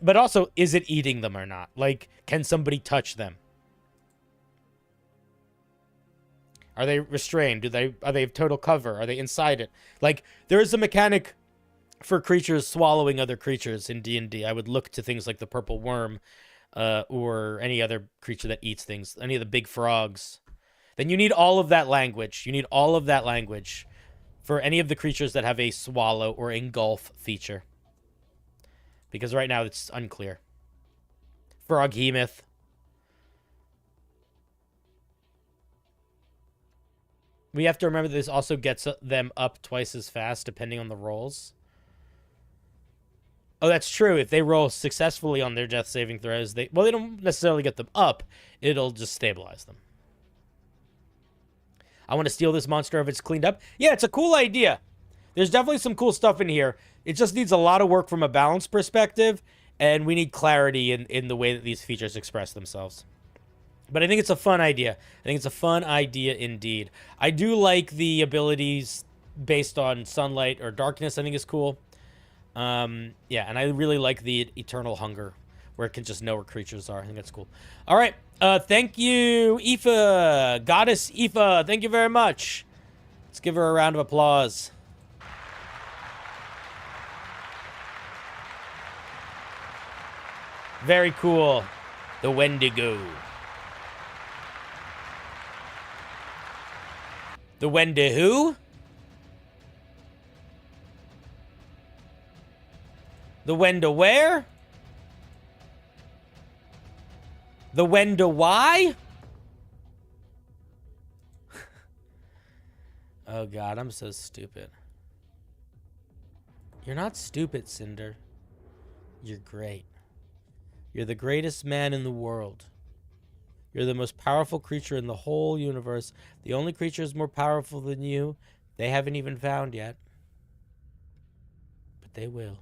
But also, is it eating them or not? Like, can somebody touch them? Are they restrained? Are they total cover? Are they inside it? Like, there is a mechanic for creatures swallowing other creatures in D&D. I would look to things like the purple worm, or any other creature that eats things, any of the big frogs. Then you need all of that language. You need all of that language for any of the creatures that have a swallow or engulf feature. Because right now it's unclear. Froghemoth. We have to remember that this also gets them up twice as fast depending on the rolls. Oh, that's true. If they roll successfully on their death saving throws, they don't necessarily get them up. It'll just stabilize them. I want to steal this monster if it's cleaned up. Yeah, it's a cool idea. There's definitely some cool stuff in here. It just needs a lot of work from a balance perspective, and we need clarity in the way that these features express themselves. But I think it's a fun idea. I think it's a fun idea indeed. I do like the abilities based on sunlight or darkness. I think is cool. Yeah, and I really like the eternal hunger, where it can just know where creatures are. I think that's cool. All right. Thank you, Aoife. Goddess Aoife. Thank you very much. Let's give her a round of applause. Very cool. The Wendigo. The Wendigo who? The Wendigo where? The Wendigo why? Oh God, I'm so stupid. You're not stupid, Cinder. You're great. You're the greatest man in the world. You're the most powerful creature in the whole universe. The only creature is more powerful than you. They haven't even found yet. But they will.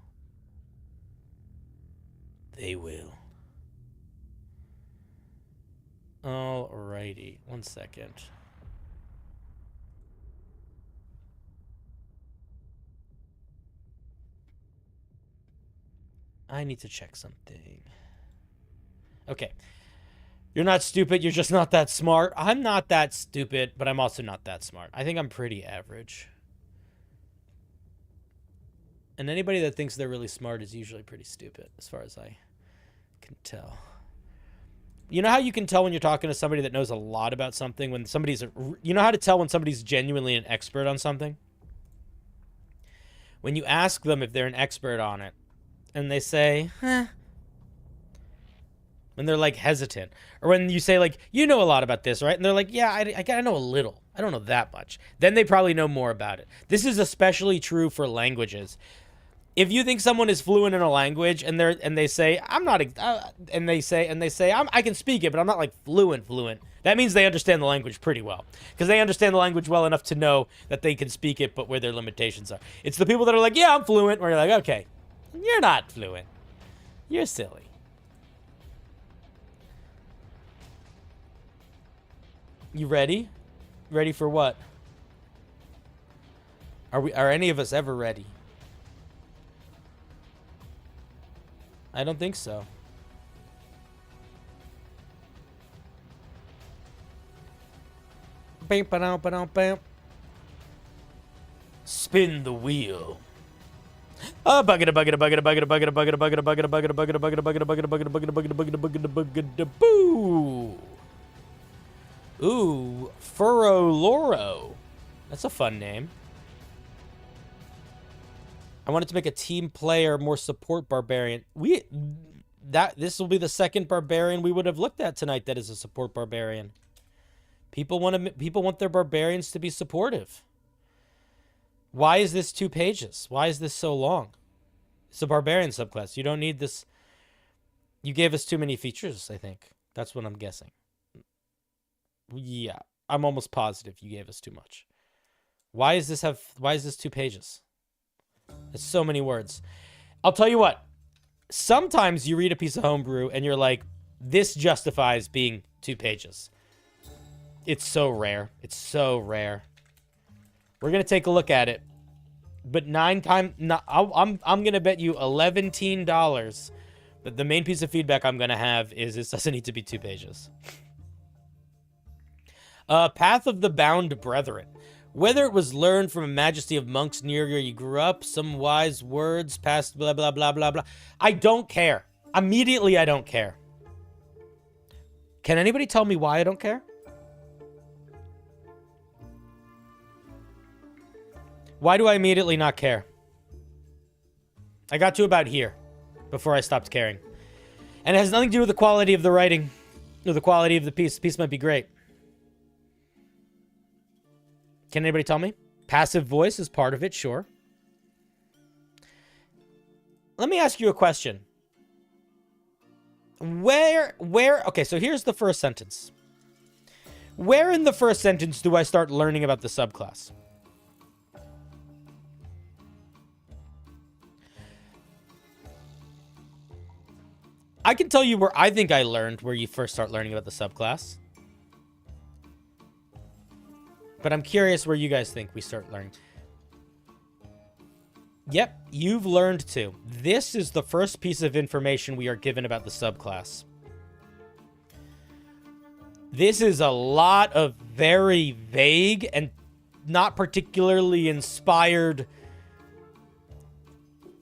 They will. Alrighty. 1 second. I need to check something. Okay. You're not stupid. You're just not that smart. I'm not that stupid, but I'm also not that smart. I think I'm pretty average. And anybody that thinks they're really smart is usually pretty stupid, as far as I can tell. You know how you can tell when you're talking to somebody that knows a lot about something? When somebody's... You know how to tell when somebody's genuinely an expert on something? When you ask them if they're an expert on it, and they say, eh. When they're, like, hesitant. Or when you say, like, you know a lot about this, right? And they're like, yeah, I know a little. I don't know that much. Then they probably know more about it. This is especially true for languages. If you think someone is fluent in a language and they say I'm not, and they say I can speak it, but I'm not like fluent. That means they understand the language pretty well, because they understand the language well enough to know that they can speak it, but where their limitations are. It's the people that are like, yeah, I'm fluent, where you're like, okay, you're not fluent. You're silly. You ready? Ready for what? Are any of us ever ready? I don't think so. Spin the wheel. A bucket, a bucket, a bucket, a bucket, a bucket, a bucket, a bucket, a bucket, a bucket, a bucket, a bucket, a bucket, a bucket, a bucket, a bucket, a bucket, a bucket, a bucket, a bucket, a boo. Ooh, Furrow Loro. That's a fun name. I wanted to make a team player, more support barbarian. This will be the second barbarian we would have looked at tonight that is a support barbarian. People want their barbarians to be supportive. Why is this 2 pages? Why is this so long? It's a barbarian subclass. You don't need this. You gave us too many features, I think. That's what I'm guessing. Yeah, I'm almost positive you gave us too much. Why is this 2 pages? It's so many words. I'll tell you what. Sometimes you read a piece of homebrew and you're like, this justifies being 2 pages. It's so rare. It's so rare. We're going to take a look at it. But I'm going to bet you $11 that the main piece of feedback I'm going to have is this doesn't need to be 2 pages. Path of the Bound Brethren. Whether it was learned from a majesty of monks near where you grew up, some wise words past blah, blah, blah, blah, blah. I don't care. Immediately, I don't care. Can anybody tell me why I don't care? Why do I immediately not care? I got to about here before I stopped caring. And it has nothing to do with the quality of the writing or the quality of the piece. The piece might be great. Can anybody tell me? Passive voice is part of it, sure. let me ask you a question. Okay, so here's the first sentence. Where in the first sentence do I start learning about the subclass? I can tell you where I think I learned where you first start learning about the subclass. But I'm curious where you guys think we start learning. Yep, you've learned to. This is the first piece of information we are given about the subclass. This is a lot of very vague and not particularly inspired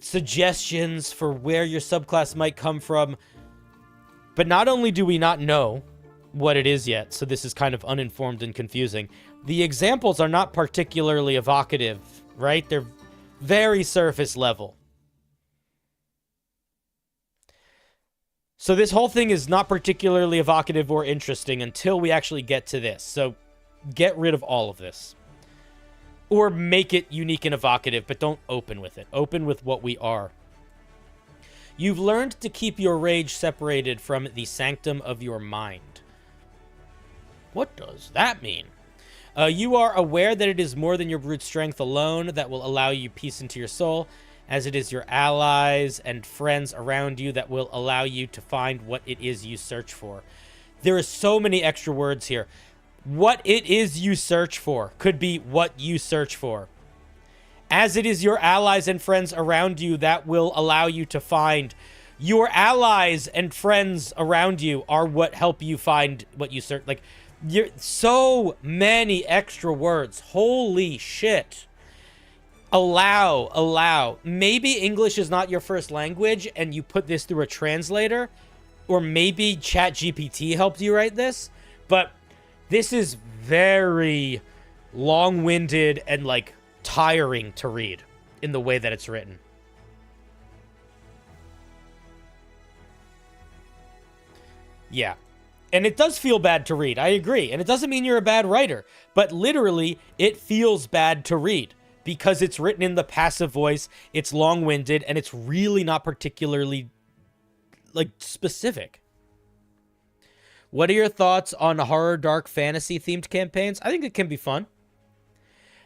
suggestions for where your subclass might come from. But not only do we not know what it is yet, so this is kind of uninformed and confusing, the examples are not particularly evocative, right? They're very surface level. So this whole thing is not particularly evocative or interesting until we actually get to this. So get rid of all of this. Or make it unique and evocative, but don't open with it. Open with what we are. You've learned to keep your rage separated from the sanctum of your mind. What does that mean? You are aware that it is more than your brute strength alone that will allow you peace into your soul, as it is your allies and friends around you that will allow you to find what it is you search for. There are so many extra words here. What it is you search for could be what you search for. As it is your allies and friends around you that will allow you to find. Your allies and friends around you are what help you find what you search. Like, you're so many extra words. Holy shit. Allow. Maybe English is not your first language and you put this through a translator, or maybe ChatGPT helped you write this, but this is very long-winded and like tiring to read in the way that it's written. Yeah. And it does feel bad to read. I agree. And it doesn't mean you're a bad writer, but literally it feels bad to read because it's written in the passive voice. It's long-winded and it's really not particularly like specific. What are your thoughts on horror, dark fantasy themed campaigns? I think it can be fun.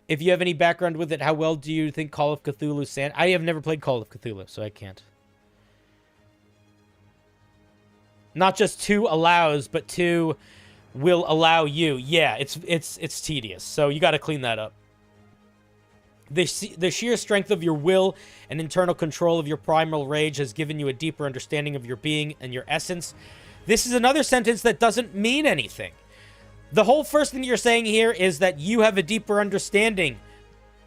If you have any background with it, how well do you think Call of Cthulhu I have never played Call of Cthulhu, so I can't. Not just 2 allows, but 2 will allow you. Yeah, it's tedious, so you got to clean that up. The sheer strength of your will and internal control of your primal rage has given you a deeper understanding of your being and your essence. This is another sentence that doesn't mean anything. The whole first thing you're saying here is that you have a deeper understanding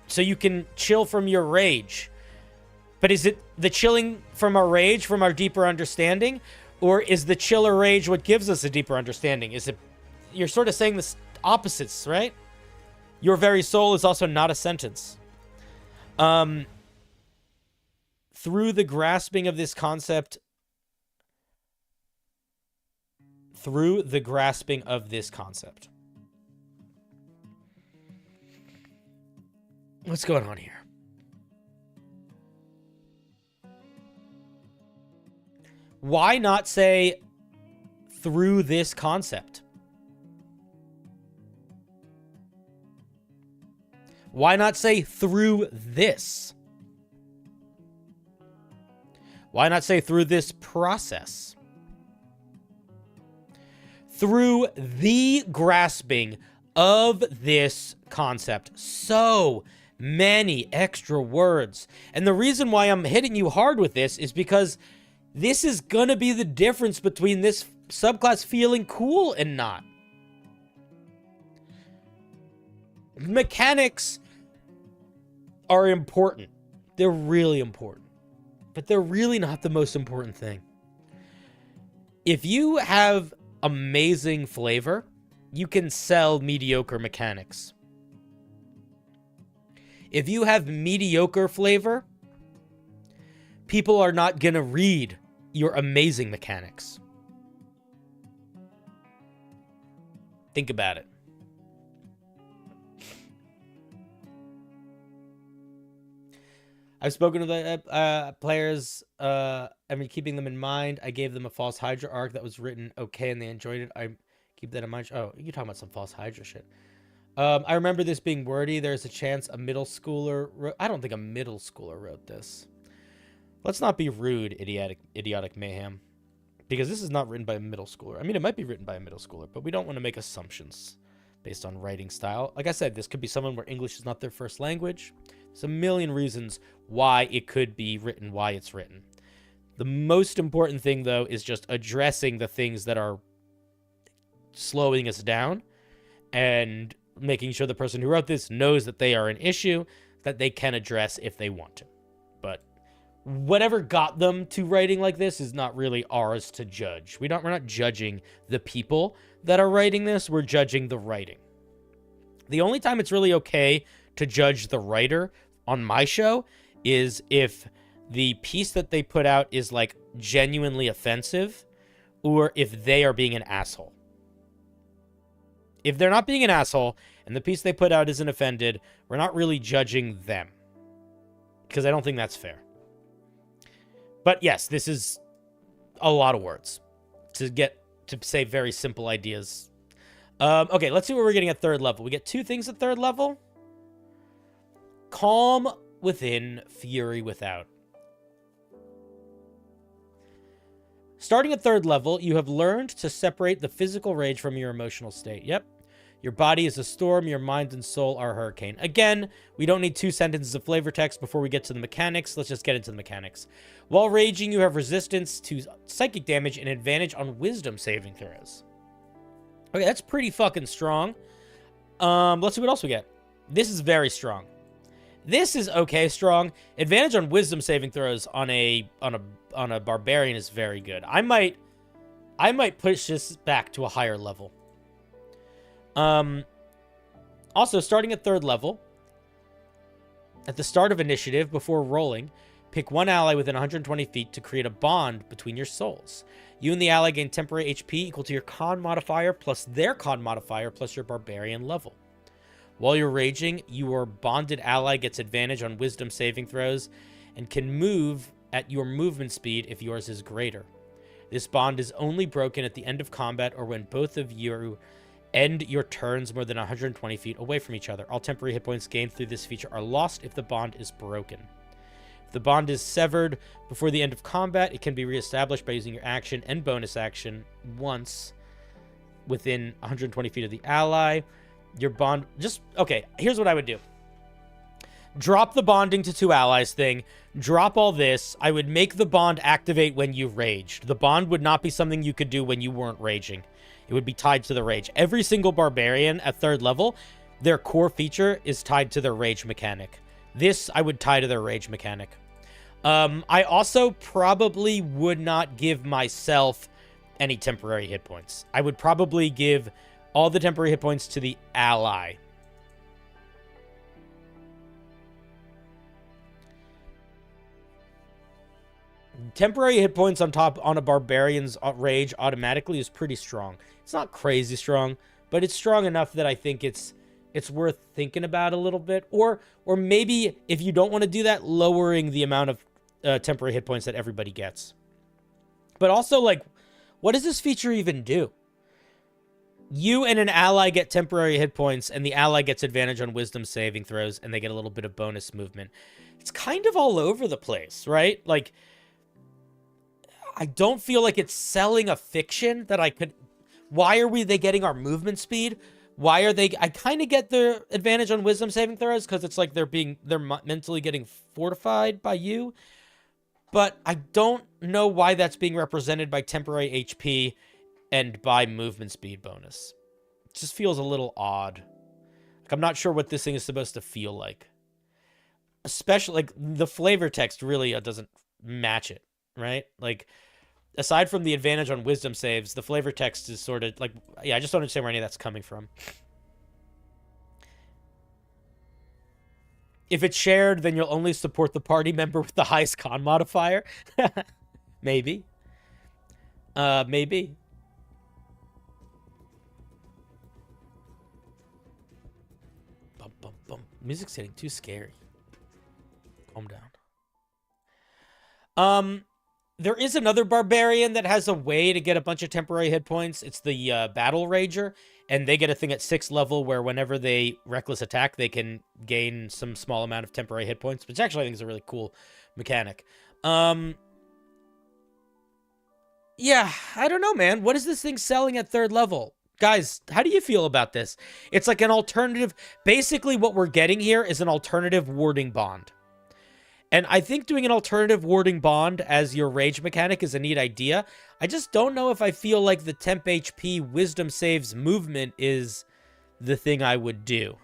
so you can chill from your rage. But is it the chilling from our rage, from our deeper understanding? Or is the chiller rage what gives us a deeper understanding? Is it... You're sort of saying the opposites, right? Your very soul is also not a sentence. Through the grasping of this concept... Through the grasping of this concept. What's going on here? Why not say through this concept? Why not say through this? Why not say through this process? Through the grasping of this concept. So many extra words. And the reason why I'm hitting you hard with this is because this is gonna be the difference between this subclass feeling cool and not. Mechanics are important. They're really important. But they're really not the most important thing. If you have amazing flavor, you can sell mediocre mechanics. If you have mediocre flavor, people are not gonna read your amazing mechanics. Think about it. I've spoken to the players. I mean, keeping them in mind. I gave them a false Hydra arc that was written okay, and they enjoyed it. I keep that in mind. Oh, you're talking about some false Hydra shit. I remember this being wordy. There's a chance a middle schooler I don't think a middle schooler wrote this. Let's not be rude, idiotic mayhem. Because this is not written by a middle schooler. I mean, it might be written by a middle schooler, but we don't want to make assumptions based on writing style. Like I said, this could be someone where English is not their first language. There's a million reasons why it could be written, why it's written. The most important thing, though, is just addressing the things that are slowing us down and making sure the person who wrote this knows that they are an issue that they can address if they want to. But whatever got them to writing like this is not really ours to judge. We're not judging the people that are writing this. We're judging the writing. The only time it's really okay to judge the writer on my show is if the piece that they put out is like genuinely offensive, or if they are being an asshole. If they're not being an asshole and the piece they put out isn't offended, we're not really judging them, because I don't think that's fair. But yes, this is a lot of words to say very simple ideas. Okay, let's see what we're getting at third level. We get two things at third level. Calm within, fury without. Starting at third level, you have learned to separate the physical rage from your emotional state. Yep. Your body is a storm, your mind and soul are a hurricane. Again, we don't need 2 sentences of flavor text before we get to the mechanics. Let's just get into the mechanics. While raging, you have resistance to psychic damage and advantage on wisdom saving throws. Okay, that's pretty fucking strong. Let's see what else we get. This is very strong. This is okay strong. Advantage on wisdom saving throws on a barbarian is very good. I might push this back to a higher level. Also, starting at third level, at the start of initiative, before rolling, pick one ally within 120 feet to create a bond between your souls. You and the ally gain temporary HP equal to your con modifier plus their con modifier plus your barbarian level. While you're raging, your bonded ally gets advantage on wisdom saving throws and can move at your movement speed if yours is greater. This bond is only broken at the end of combat or when both of you end your turns more than 120 feet away from each other. All temporary hit points gained through this feature are lost if the bond is broken. If the bond is severed before the end of combat, it can be reestablished by using your action and bonus action once within 120 feet of the ally. Your bond... Okay, here's what I would do. Drop the bonding to 2 allies thing. Drop all this. I would make the bond activate when you raged. The bond would not be something you could do when you weren't raging. It would be tied to the rage. Every single barbarian at third level, their core feature is tied to their rage mechanic. This I would tie to their rage mechanic. I also probably would not give myself any temporary hit points. I would probably give all the temporary hit points to the ally. Temporary hit points on a barbarian's rage automatically is pretty strong. It's not crazy strong, but it's strong enough that I think it's worth thinking about a little bit. Or maybe if you don't want to do that, lowering the amount of temporary hit points that everybody gets. But also, like, what does this feature even do? You and an ally get temporary hit points, and the ally gets advantage on wisdom saving throws, and they get a little bit of bonus movement. It's kind of all over the place, right? Like, I don't feel like it's selling a fiction that I could... Why are they getting our movement speed? Why are they... I kind of get the advantage on wisdom saving throws, because it's like they're mentally getting fortified by you. But I don't know why that's being represented by temporary HP and by movement speed bonus. It just feels a little odd. Like, I'm not sure what this thing is supposed to feel like. Especially, like, the flavor text really doesn't match it, right? Like, aside from the advantage on wisdom saves, the flavor text is sort of, like, yeah, I just don't understand where any of that's coming from. If it's shared, then you'll only support the party member with the highest con modifier. Maybe. Maybe. Bum, bum, bum. Music's getting too scary. Calm down. There is another barbarian that has a way to get a bunch of temporary hit points. It's the Battle Rager, and they get a thing at 6th level where whenever they reckless attack, they can gain some small amount of temporary hit points, which actually I think is a really cool mechanic. Yeah, I don't know, man. What is this thing selling at 3rd level? Guys, how do you feel about this? It's like an alternative. Basically, what we're getting here is an alternative warding bond. And I think doing an alternative warding bond as your rage mechanic is a neat idea. I just don't know if I feel like the temp HP wisdom saves movement is the thing I would do.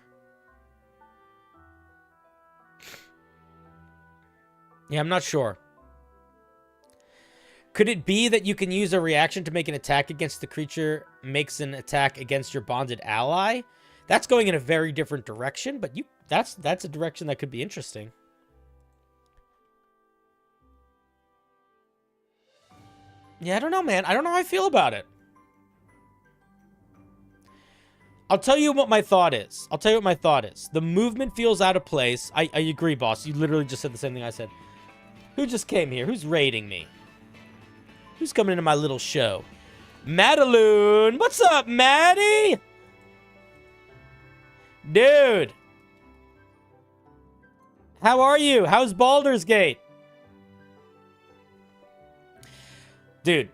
Yeah, I'm not sure. Could it be that you can use a reaction to make an attack against the creature makes an attack against your bonded ally? That's going in a very different direction, but that's a direction that could be interesting. Yeah, I don't know, man. I don't know how I feel about it. I'll tell you what my thought is. The movement feels out of place. I agree, boss. You literally just said the same thing I said. Who just came here? Who's raiding me? Who's coming into my little show? Madaloon! What's up, Maddie? Dude! How are you? How's Baldur's Gate? Dude,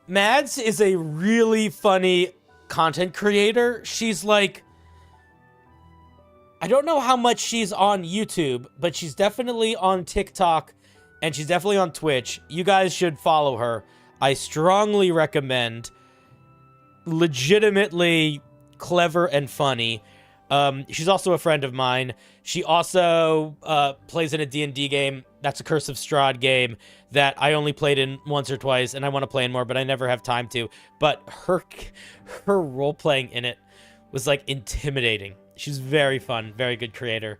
Mads is a really funny content creator. She's like... I don't know how much she's on YouTube, but she's definitely on TikTok, and she's definitely on Twitch. You guys should follow her. I strongly recommend. Legitimately clever and funny. She's also a friend of mine. She also plays in a D&D game. That's a Curse of Strahd game that I only played in once or twice, and I want to play in more, but I never have time to. But her role-playing in it was, like, intimidating. She's very fun, very good creator.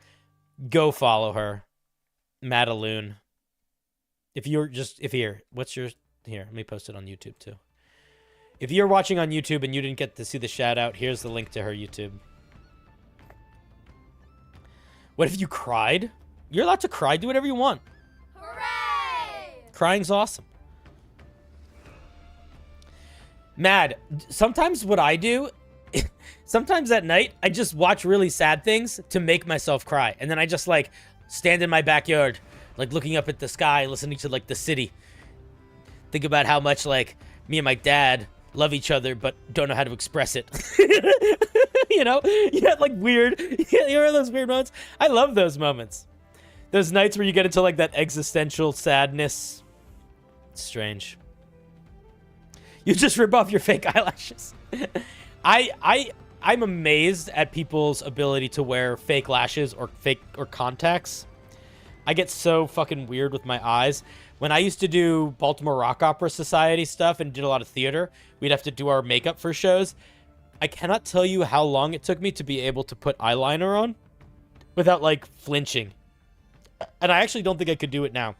Go follow her. Madaloon. Here, let me post it on YouTube, too. If you're watching on YouTube and you didn't get to see the shout-out, here's the link to her YouTube. What if you cried? You're allowed to cry. Do whatever you want. Hooray! Crying's awesome. Mad, sometimes what I do, sometimes at night, I just watch really sad things to make myself cry. And then I just, like, stand in my backyard, like, looking up at the sky, listening to, like, the city. Think about how much, like, me and my dad love each other, but don't know how to express it. You know? You have, like, weird... You remember those weird moments? I love those moments. Those nights where you get into, like, that existential sadness. It's strange. You just rip off your fake eyelashes. I'm amazed at people's ability to wear fake lashes or contacts. I get so fucking weird with my eyes. When I used to do Baltimore Rock Opera Society stuff and did a lot of theater, we'd have to do our makeup for shows. I cannot tell you how long it took me to be able to put eyeliner on without, like, flinching. And I actually don't think I could do it now.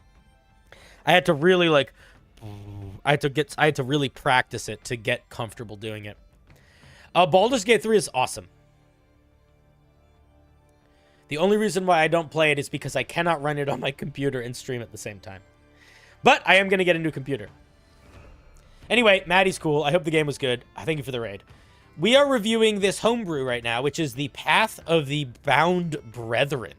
I had to really, like... I had to really practice it to get comfortable doing it. Baldur's Gate 3 is awesome. The only reason why I don't play it is because I cannot run it on my computer and stream at the same time. But I am going to get a new computer. Anyway, Maddie's cool. I hope the game was good. Thank you for the raid. We are reviewing this homebrew right now, which is the Path of the Bound Brethren.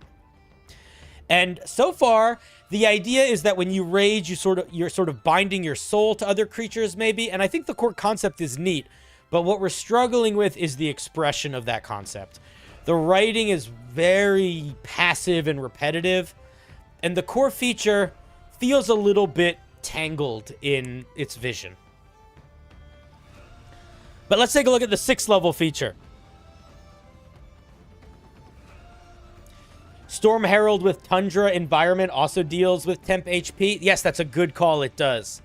And so far, the idea is that when you rage, you're sort of binding your soul to other creatures, maybe. And I think the core concept is neat. But what we're struggling with is the expression of that concept. The writing is very passive and repetitive. And the core feature feels a little bit tangled in its vision. But let's take a look at the 6th level feature. Storm Herald with Tundra environment also deals with temp HP. Yes, that's a good call. It does.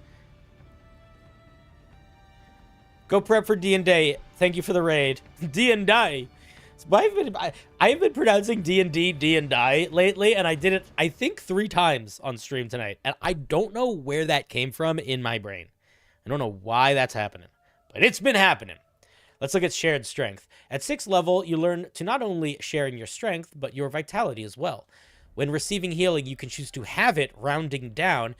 Go prep for D&D. Thank you for the raid. D&D. I've been pronouncing D&D, D&D lately, and I did it, I think, 3 times on stream tonight. And I don't know where that came from in my brain. I don't know why that's happening, but it's been happening. Let's look at shared strength. At 6th level, you learn to not only share in your strength, but your vitality as well. When receiving healing, you can choose to have it rounding down,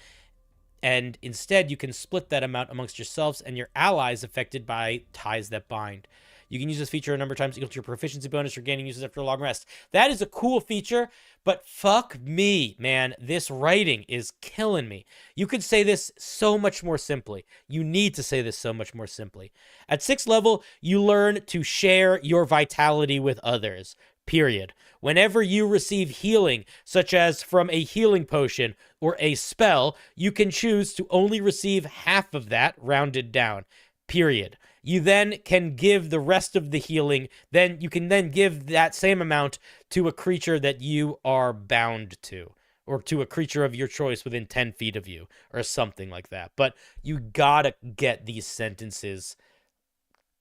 And instead, you can split that amount amongst yourselves and your allies affected by ties that bind. You can use this feature a number of times equal to your proficiency bonus or gaining uses after a long rest. That is a cool feature, but fuck me, man. This writing is killing me. You could say this so much more simply. You need to say this so much more simply. At 6th level, you learn to share your vitality with others. Period. Whenever you receive healing, such as from a healing potion or a spell, you can choose to only receive half of that rounded down. Period. You then can give the rest of the healing, then you can then give that same amount to a creature that you are bound to, or to a creature of your choice within 10 feet of you, or something like that. But you gotta get these sentences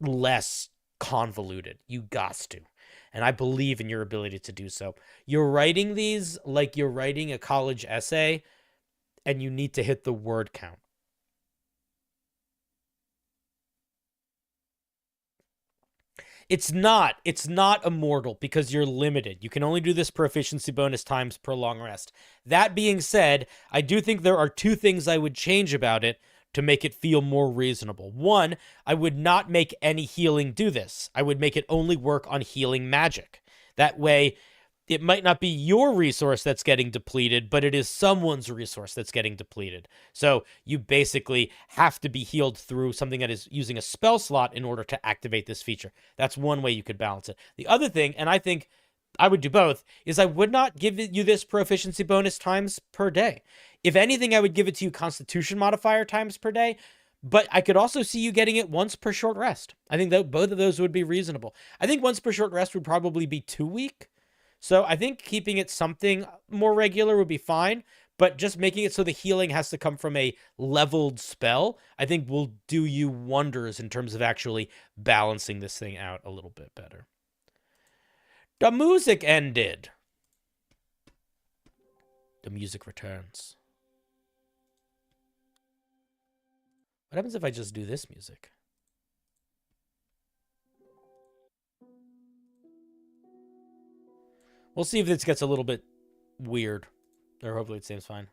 less convoluted. You gots to. And I believe in your ability to do so. You're writing these like you're writing a college essay, and you need to hit the word count. It's not immortal because you're limited. You can only do this proficiency bonus times per long rest. That being said, I do think there are 2 things I would change about it to make it feel more reasonable. 1, I would not make any healing do this. I would make it only work on healing magic. That way, it might not be your resource that's getting depleted, but it is someone's resource that's getting depleted. So you basically have to be healed through something that is using a spell slot in order to activate this feature. That's one way you could balance it. The other thing, and I think I would do both, is I would not give you this proficiency bonus times per day. If anything, I would give it to you constitution modifier times per day, but I could also see you getting it once per short rest. I think that both of those would be reasonable. I think once per short rest would probably be too weak. So I think keeping it something more regular would be fine, but just making it so the healing has to come from a leveled spell, I think will do you wonders in terms of actually balancing this thing out a little bit better. The music ended. The music returns. What happens if I just do this music? We'll see if this gets a little bit weird. Or hopefully it seems fine.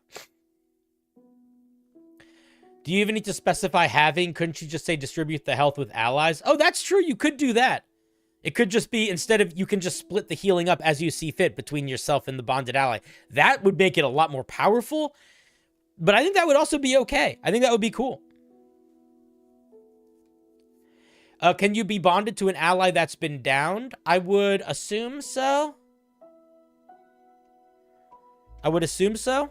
Do you even need to specify having? Couldn't you just say distribute the health with allies? Oh, that's true. You could do that. It could just be, instead of, you can just split the healing up as you see fit between yourself and the bonded ally. That would make it a lot more powerful. But I think that would also be okay. I think that would be cool. Can you be bonded to an ally that's been downed? I would assume so. I would assume so.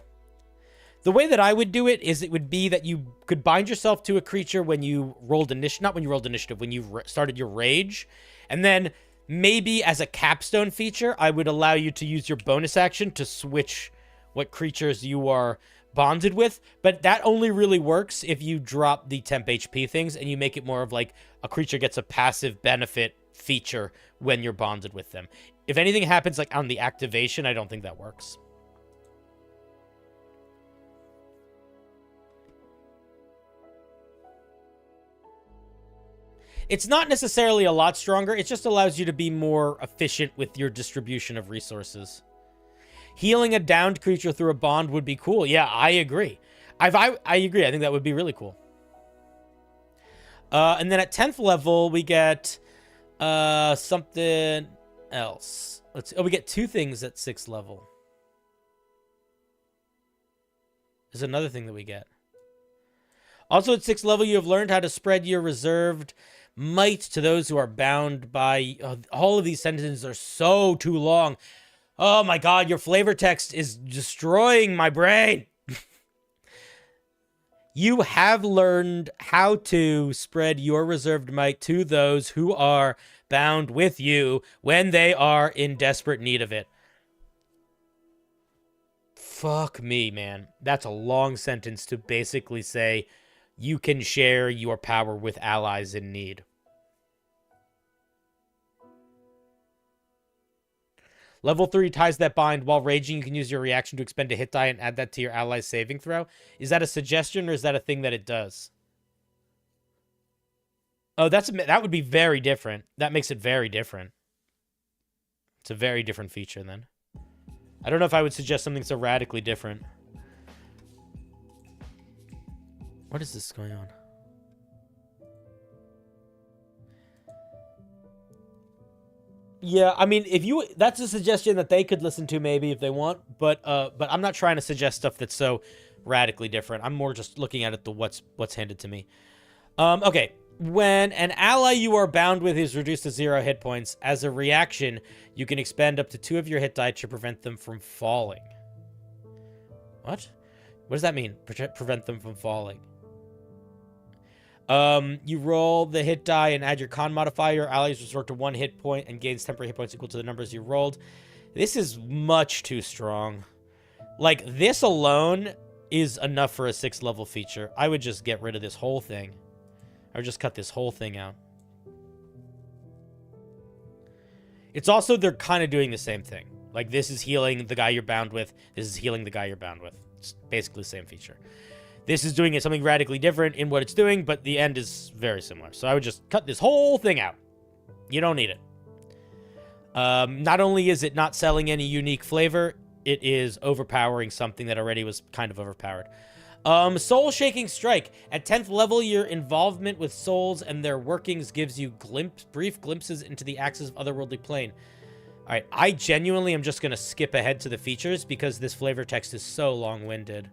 The way that I would do it is it would be that you could bind yourself to a creature when you rolled initiative, not when you rolled initiative, when you started your rage. And then maybe as a capstone feature, I would allow you to use your bonus action to switch what creatures you are bonded with. But that only really works if you drop the temp HP things and you make it more of like a creature gets a passive benefit feature when you're bonded with them. If anything happens like on the activation, I don't think that works. It's not necessarily a lot stronger. It just allows you to be more efficient with your distribution of resources. Healing a downed creature through a bond would be cool. Yeah, I agree. I agree. I think that would be really cool. And then at 10th level, we get something else. Let's see. Oh, we get 2 things at 6th level. There's another thing that we get. Also at 6th level, you have learned how to spread your reserved might to those who are bound by... all of these sentences are so too long. Oh my god, your flavor text is destroying my brain. You have learned how to spread your reserved might to those who are bound with you when they are in desperate need of it. Fuck me, man. That's a long sentence to basically say you can share your power with allies in need. Level 3 ties that bind. While raging, you can use your reaction to expend a hit die and add that to your ally's saving throw. Is that a suggestion or is that a thing that it does? Oh, that would be very different. That makes it very different. It's a very different feature then. I don't know if I would suggest something so radically different. What is this going on? Yeah, I mean, if you, that's a suggestion that they could listen to maybe if they want, but I'm not trying to suggest stuff that's so radically different. I'm more just looking at it the what's handed to me. Okay. When an ally you are bound with is reduced to 0 hit points, as a reaction, you can expend up to 2 of your hit die to prevent them from falling. What? What does that mean? Prevent them from falling. You roll the hit die and add your con modifier. Your allies resort to 1 hit point and gains temporary hit points equal to the numbers you rolled. This is much too strong. Like, this alone is enough for a 6th level feature. I would just get rid of this whole thing. I would just cut this whole thing out. It's also, they're kind of doing the same thing. Like, this is healing the guy you're bound with. This is healing the guy you're bound with. It's basically the same feature. This is doing something radically different in what it's doing, but the end is very similar. So I would just cut this whole thing out. You don't need it. Not only is it not selling any unique flavor, it is overpowering something that already was kind of overpowered. Soul Shaking Strike. At 10th level, your involvement with souls and their workings gives you brief glimpses into the axis of otherworldly plane. All right, I genuinely am just going to skip ahead to the features because this flavor text is so long-winded.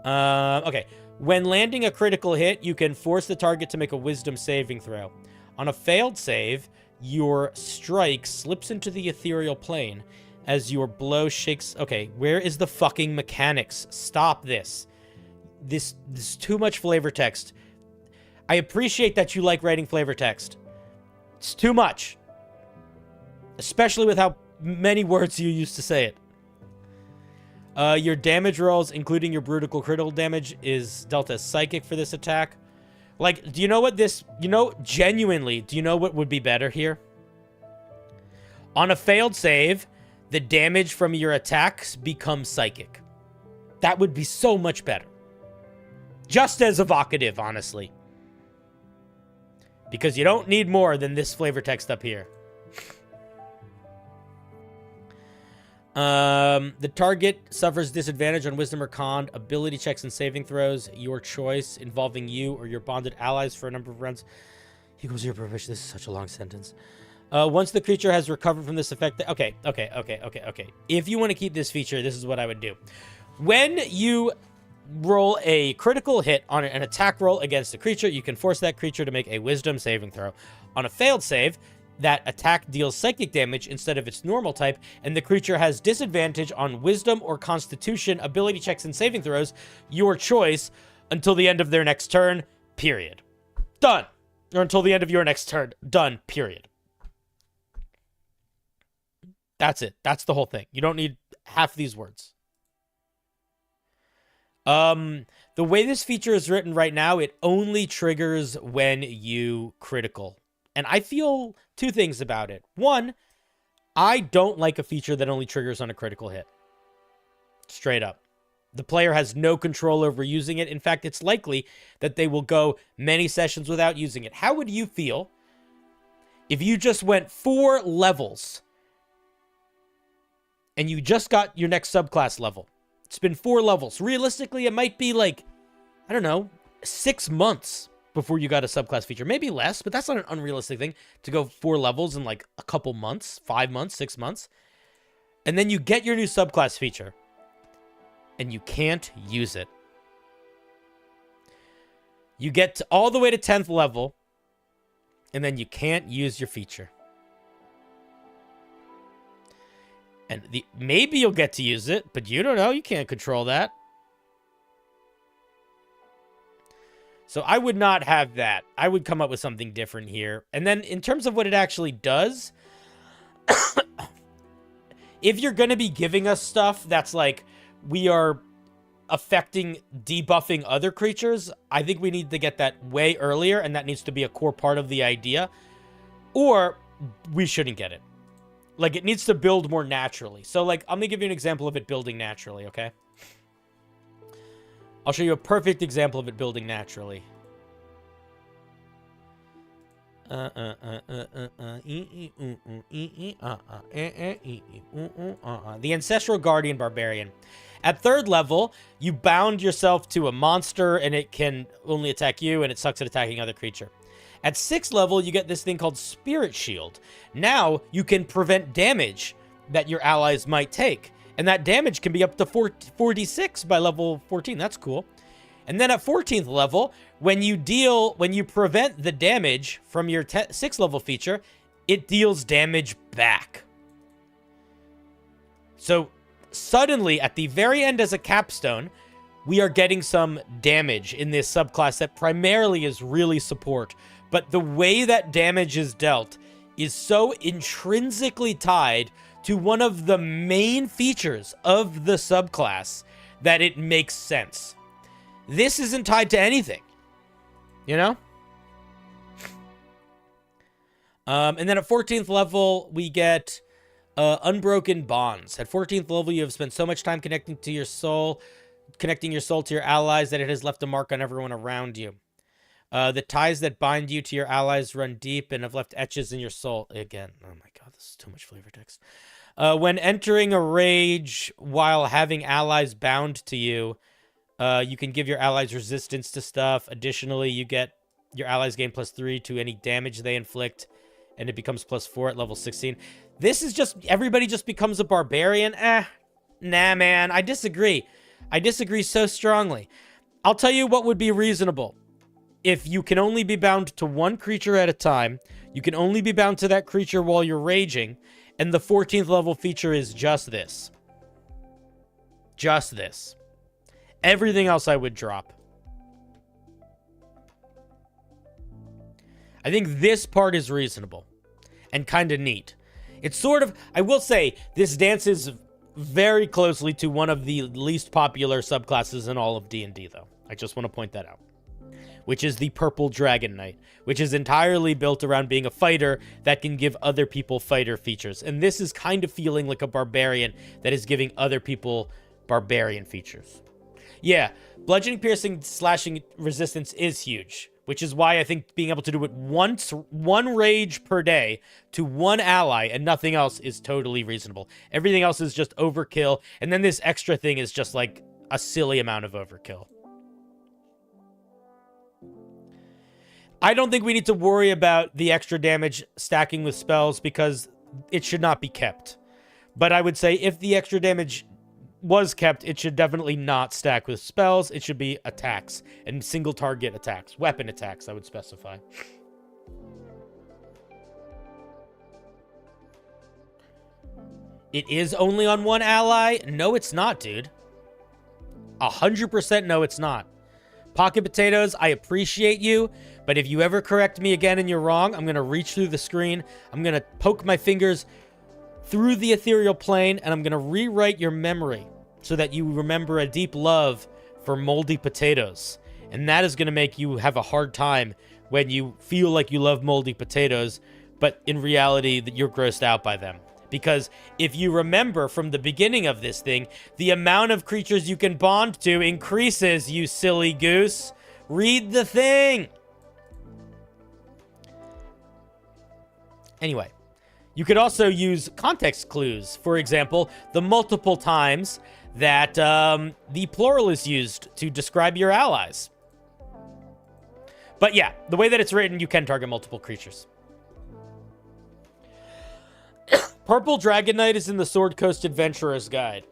Okay. When landing a critical hit, you can force the target to make a wisdom saving throw. On a failed save, your strike slips into the ethereal plane as your blow shakes... Okay, where is the fucking mechanics? Stop this. This is too much flavor text. I appreciate that you like writing flavor text. It's too much. Especially with how many words you use to say it. Your damage rolls, including your brutal critical damage, is dealt as psychic for this attack. Like, do you know what this... genuinely, do you know what would be better here? On a failed save, the damage from your attacks becomes psychic. That would be so much better. Just as evocative, honestly. Because you don't need more than this flavor text up here. The target suffers disadvantage on wisdom or con, ability checks and saving throws, your choice, involving you or your bonded allies for a number of rounds. Equals your proficiency. This is such a long sentence. Once the creature has recovered from this effect... Okay. If you want to keep this feature, this is what I would do. When you roll a critical hit on an attack roll against a creature, you can force that creature to make a wisdom saving throw. On a failed save, that attack deals psychic damage instead of its normal type, and the creature has disadvantage on wisdom or constitution, ability checks, and saving throws, your choice, until the end of their next turn, period. Done. Or until the end of your next turn. Done, period. That's it. That's the whole thing. You don't need half these words. The way this feature is written right now, it only triggers when you critical. And I feel two things about it. One, I don't like a feature that only triggers on a critical hit. Straight up. The player has no control over using it. In fact, it's likely that they will go many sessions without using it. How would you feel if you just went 4 levels and you just got your next subclass level? It's been 4 levels. Realistically, it might be like, I don't know, 6 months before you got a subclass feature. Maybe less, but that's not an unrealistic thing to go 4 levels in like a couple months, 5 months, 6 months. And then you get your new subclass feature and you can't use it. You get all the way to 10th level and then you can't use your feature. And maybe you'll get to use it, but you don't know. You can't control that. So I would not have that. I would come up with something different here. And then in terms of what it actually does, if you're going to be giving us stuff that's like, we are affecting debuffing other creatures, I think we need to get that way earlier, and that needs to be a core part of the idea. Or we shouldn't get it. Like, it needs to build more naturally. So, like, I'm going to give you an example of it building naturally, okay? I'll show you a perfect example of it building naturally. The Ancestral Guardian Barbarian. At 3rd level, you bound yourself to a monster, and it can only attack you, and it sucks at attacking other creature. At 6th level, you get this thing called Spirit Shield. Now, you can prevent damage that your allies might take. And that damage can be up to 46 by level 14. That's cool. And then at 14th level, when you prevent the damage from your 6th level feature, it deals damage back. So suddenly, at the very end as a capstone, we are getting some damage in this subclass that primarily is really support. But the way that damage is dealt is so intrinsically tied to one of the main features of the subclass that it makes sense. This isn't tied to anything, you know? And then at 14th level, we get Unbroken Bonds. At 14th level, you have spent so much time connecting your soul to your allies that it has left a mark on everyone around you. The ties that bind you to your allies run deep and have left etches in your soul. Again, oh my god, this is too much flavor text. When entering a rage while having allies bound to you, you can give your allies resistance to stuff. Additionally, you get your allies gain +3 to any damage they inflict, and it becomes +4 at level 16. This is just, everybody just becomes a barbarian. Nah, man, I disagree. I disagree so strongly. I'll tell you what would be reasonable. If you can only be bound to one creature at a time, you can only be bound to that creature while you're raging, and the 14th level feature is just this. Just this. Everything else I would drop. I think this part is reasonable and kind of neat. It's sort of, I will say, this dances very closely to one of the least popular subclasses in all of D&D, though. I just want to point that out. Which is the Purple Dragon Knight, which is entirely built around being a fighter that can give other people fighter features. And this is kind of feeling like a barbarian that is giving other people barbarian features. Yeah, bludgeoning, piercing, slashing resistance is huge, which is why I think being able to do it once, one rage per day to one ally and nothing else is totally reasonable. Everything else is just overkill, and then this extra thing is just like a silly amount of overkill. I don't think we need to worry about the extra damage stacking with spells because it should not be kept. But I would say if the extra damage was kept, it should definitely not stack with spells. It should be attacks and single target attacks. Weapon attacks, I would specify. It is only on one ally? No, it's not, dude. 100% no, it's not. Pocket Potatoes, I appreciate you, but if you ever correct me again and you're wrong, I'm going to reach through the screen, I'm going to poke my fingers through the ethereal plane, and I'm going to rewrite your memory so that you remember a deep love for moldy potatoes. And that is going to make you have a hard time when you feel like you love moldy potatoes, but in reality that you're grossed out by them. Because if you remember from the beginning of this thing, the amount of creatures you can bond to increases, you silly goose. Read the thing. Anyway, you could also use context clues. For example, the multiple times that the plural is used to describe your allies. But yeah, the way that it's written, you can target multiple creatures. Purple Dragon Knight is in the Sword Coast Adventurer's Guide.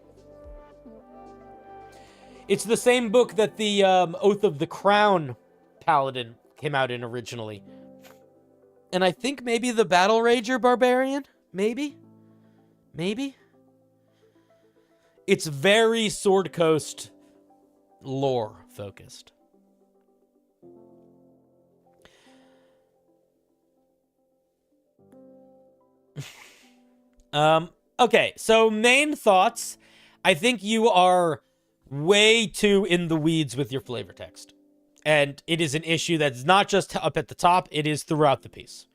It's the same book that the Oath of the Crown Paladin came out in originally. And I think maybe the Battle Rager Barbarian? Maybe? Maybe? It's very Sword Coast lore focused. Okay, so main thoughts. I think you are way too in the weeds with your flavor text. And it is an issue that's not just up at the top, it is throughout the piece.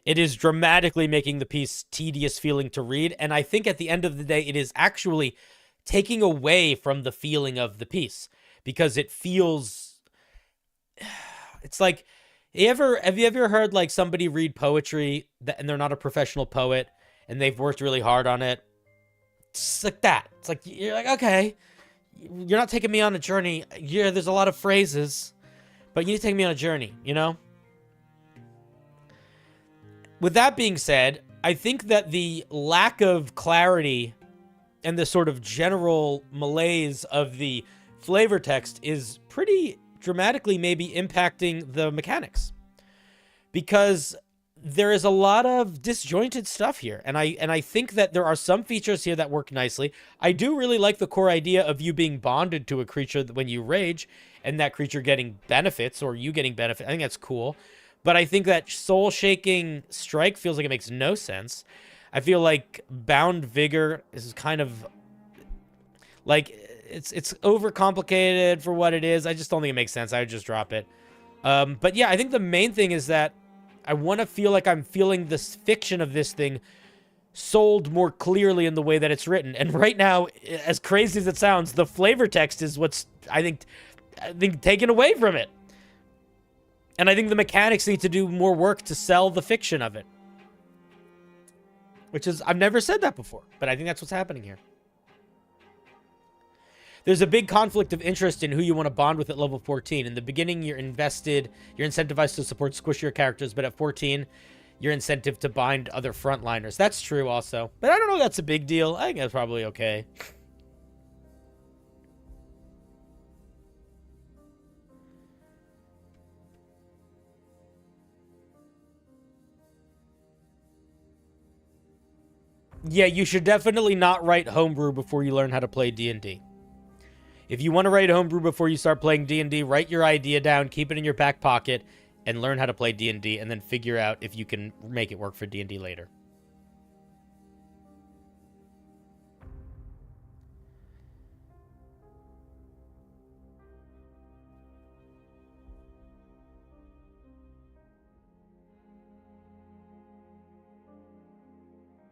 It is dramatically making the piece tedious feeling to read, and I think at the end of the day, it is actually taking away from the feeling of the piece. Because it feels... It's like... Have you ever heard like somebody read poetry and they're not a professional poet, and they've worked really hard on it? It's like that. It's like, you're like, okay, you're not taking me on a journey. Yeah, there's a lot of phrases, but you need to take me on a journey, you know? With that being said, I think that the lack of clarity and the sort of general malaise of the flavor text is pretty dramatically maybe impacting the mechanics. Because there is a lot of disjointed stuff here. And I think that there are some features here that work nicely. I do really like the core idea of you being bonded to a creature when you rage and that creature getting benefits or you getting benefit. I think that's cool. But I think that soul-shaking strike feels like it makes no sense. I feel like bound vigor is kind of like it's overcomplicated for what it is. I just don't think it makes sense. I would just drop it. But yeah, I think the main thing is that I want to feel like I'm feeling this fiction of this thing sold more clearly in the way that it's written. And right now, as crazy as it sounds, the flavor text is what's I think taken away from it. And I think the mechanics need to do more work to sell the fiction of it. Which is, I've never said that before, but I think that's what's happening here. There's a big conflict of interest in who you want to bond with at level 14. In the beginning, you're incentivized to support squishier characters, but at 14, you're incentivized to bind other frontliners. That's true also, but I don't know if that's a big deal. I think that's probably okay. Yeah, you should definitely not write Homebrew before you learn how to play D&D. If you want to write Homebrew before you start playing D&D, write your idea down, keep it in your back pocket, and learn how to play D&D, and then figure out if you can make it work for D&D later.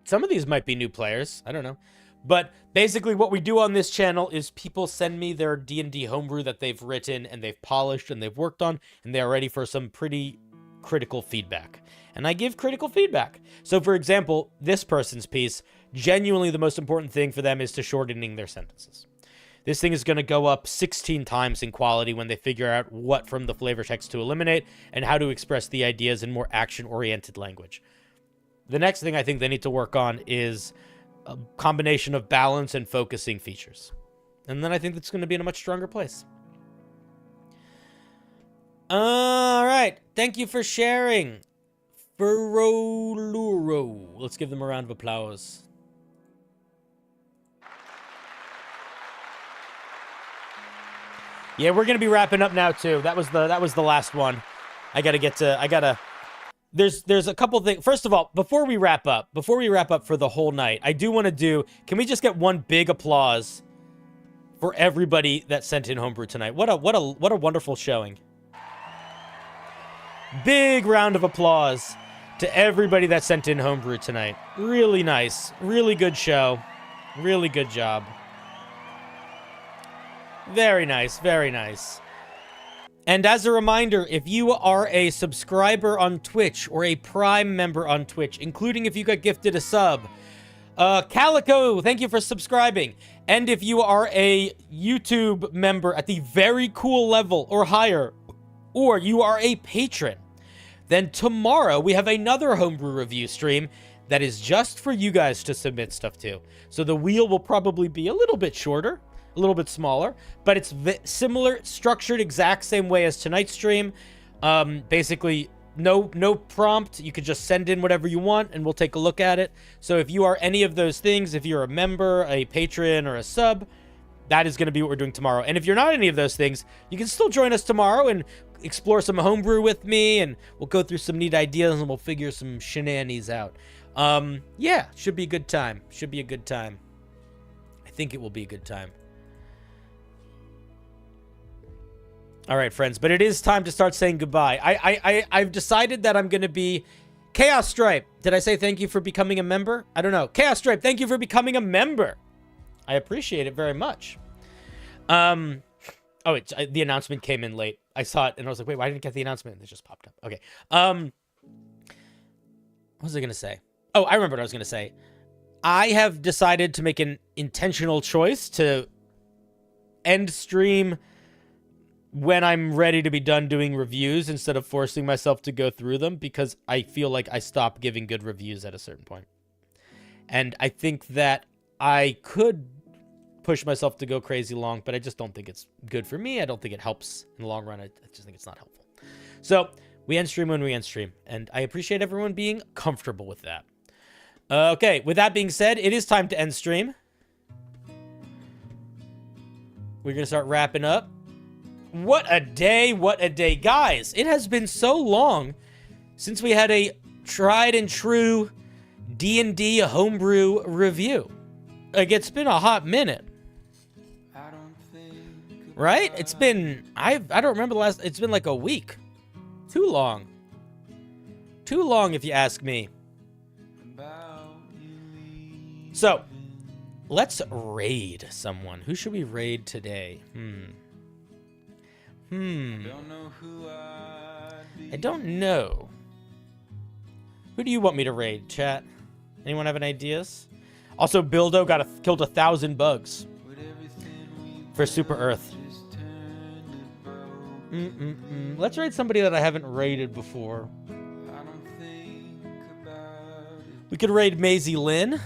Some of these might be new players. I don't know. But basically what we do on this channel is people send me their D&D homebrew that they've written and they've polished and they've worked on, and they're ready for some pretty critical feedback. And I give critical feedback. So for example, this person's piece, genuinely the most important thing for them is to shortening their sentences. This thing is going to go up 16 times in quality when they figure out what from the flavor text to eliminate and how to express the ideas in more action-oriented language. The next thing I think they need to work on is a combination of balance and focusing features. And then I think it's going to be in a much stronger place. All right. Thank you for sharing. Feroluro. Let's give them a round of applause. Yeah, we're going to be wrapping up now too. That was the last one. There's a couple things. First of all, before we wrap up for the whole night, I do want to do, can we just get one big applause for everybody that sent in homebrew tonight? What a wonderful showing. Big round of applause to everybody that sent in homebrew tonight. Really nice. Really good show. Really good job. Very nice. Very nice. And as a reminder, if you are a subscriber on Twitch or a Prime member on Twitch, including if you got gifted a sub, Calico, thank you for subscribing. And if you are a YouTube member at the very cool level or higher, or you are a patron, then tomorrow we have another homebrew review stream that is just for you guys to submit stuff to. So the wheel will probably be a little bit shorter, a little bit smaller, but it's similar, structured exact same way as tonight's stream. Basically, no prompt. You could just send in whatever you want, and we'll take a look at it. So if you are any of those things, if you're a member, a patron, or a sub, that is going to be what we're doing tomorrow. And if you're not any of those things, you can still join us tomorrow and explore some homebrew with me, and we'll go through some neat ideas, and we'll figure some shenanigans out. Yeah, should be a good time. Should be a good time. I think it will be a good time. All right, friends, but it is time to start saying goodbye. I've decided that I'm going to be... Chaos Stripe, did I say thank you for becoming a member? I don't know. Chaos Stripe, thank you for becoming a member. I appreciate it very much. The announcement came in late. I saw it, and I was like, wait, why didn't I get the announcement? And it just popped up. Okay. What was I going to say? Oh, I remember what I was going to say. I have decided to make an intentional choice to end stream when I'm ready to be done doing reviews instead of forcing myself to go through them, because I feel like I stop giving good reviews at a certain point. And I think that I could push myself to go crazy long, but I just don't think it's good for me. I don't think it helps in the long run. I just think it's not helpful. So we end stream when we end stream, and I appreciate everyone being comfortable with that. Okay, with that being said, it is time to end stream. We're going to start wrapping up. What a day, what a day. Guys, it has been so long since we had a tried and true D&D homebrew review. Like, it's been a hot minute. Right? It's been, I don't remember the last, it's been like a week. Too long. Too long if you ask me. So, let's raid someone. Who should we raid today? I don't know. Who do you want me to raid, chat? Anyone have any ideas? Also, Bildo killed 1,000 bugs for Super Earth. Let's raid somebody that I haven't raided before. We could raid Maisie Lynn.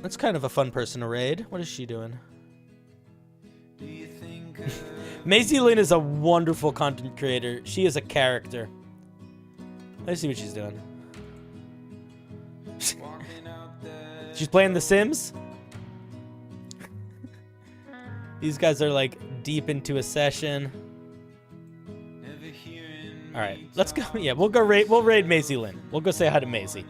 That's kind of a fun person to raid. What is she doing? Maisie Lynn is a wonderful content creator. She is a character. Let's see what she's doing. She's playing The Sims. These guys are like deep into a session. All right, let's go. Yeah, we'll raid Maisie Lynn. We'll go say hi to Maisie.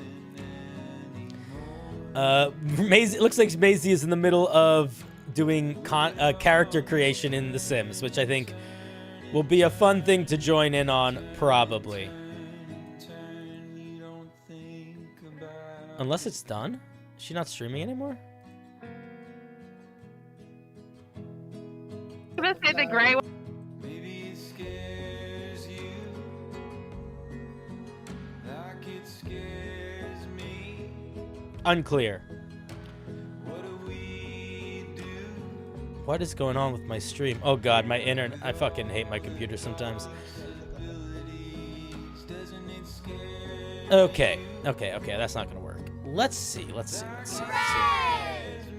Maisie, it looks like Maisie is in the middle of doing character creation in The Sims, which I think will be a fun thing to join in on, probably. Unless it's done? Is she not streaming anymore? I'm gonna say the gray one. Maybe it scares you like it scares me. Unclear. What do we do? What is going on with my stream? Oh god, my internet. I fucking hate my computer sometimes. Okay, that's not gonna work. Let's see.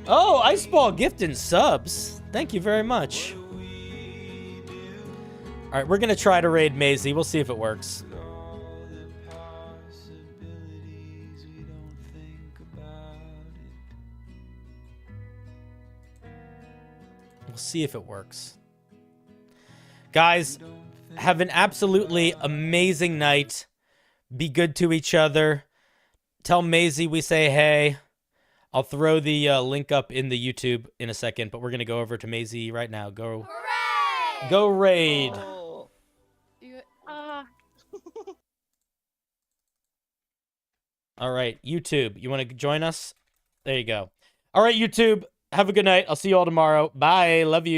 Oh, Iceball gift and subs. Thank you very much. All right, we're gonna try to raid Maisie. We'll see if it works. We'll see if it works. Guys, have an absolutely amazing night. Be good to each other. Tell Maisie we say hey. I'll throw the link up in the YouTube in a second, but we're going to go over to Maisie right now. Go. Hooray! Go raid. Oh. All right, YouTube, you want to join us? There you go. All right, YouTube, have a good night. I'll see you all tomorrow. Bye. Love you.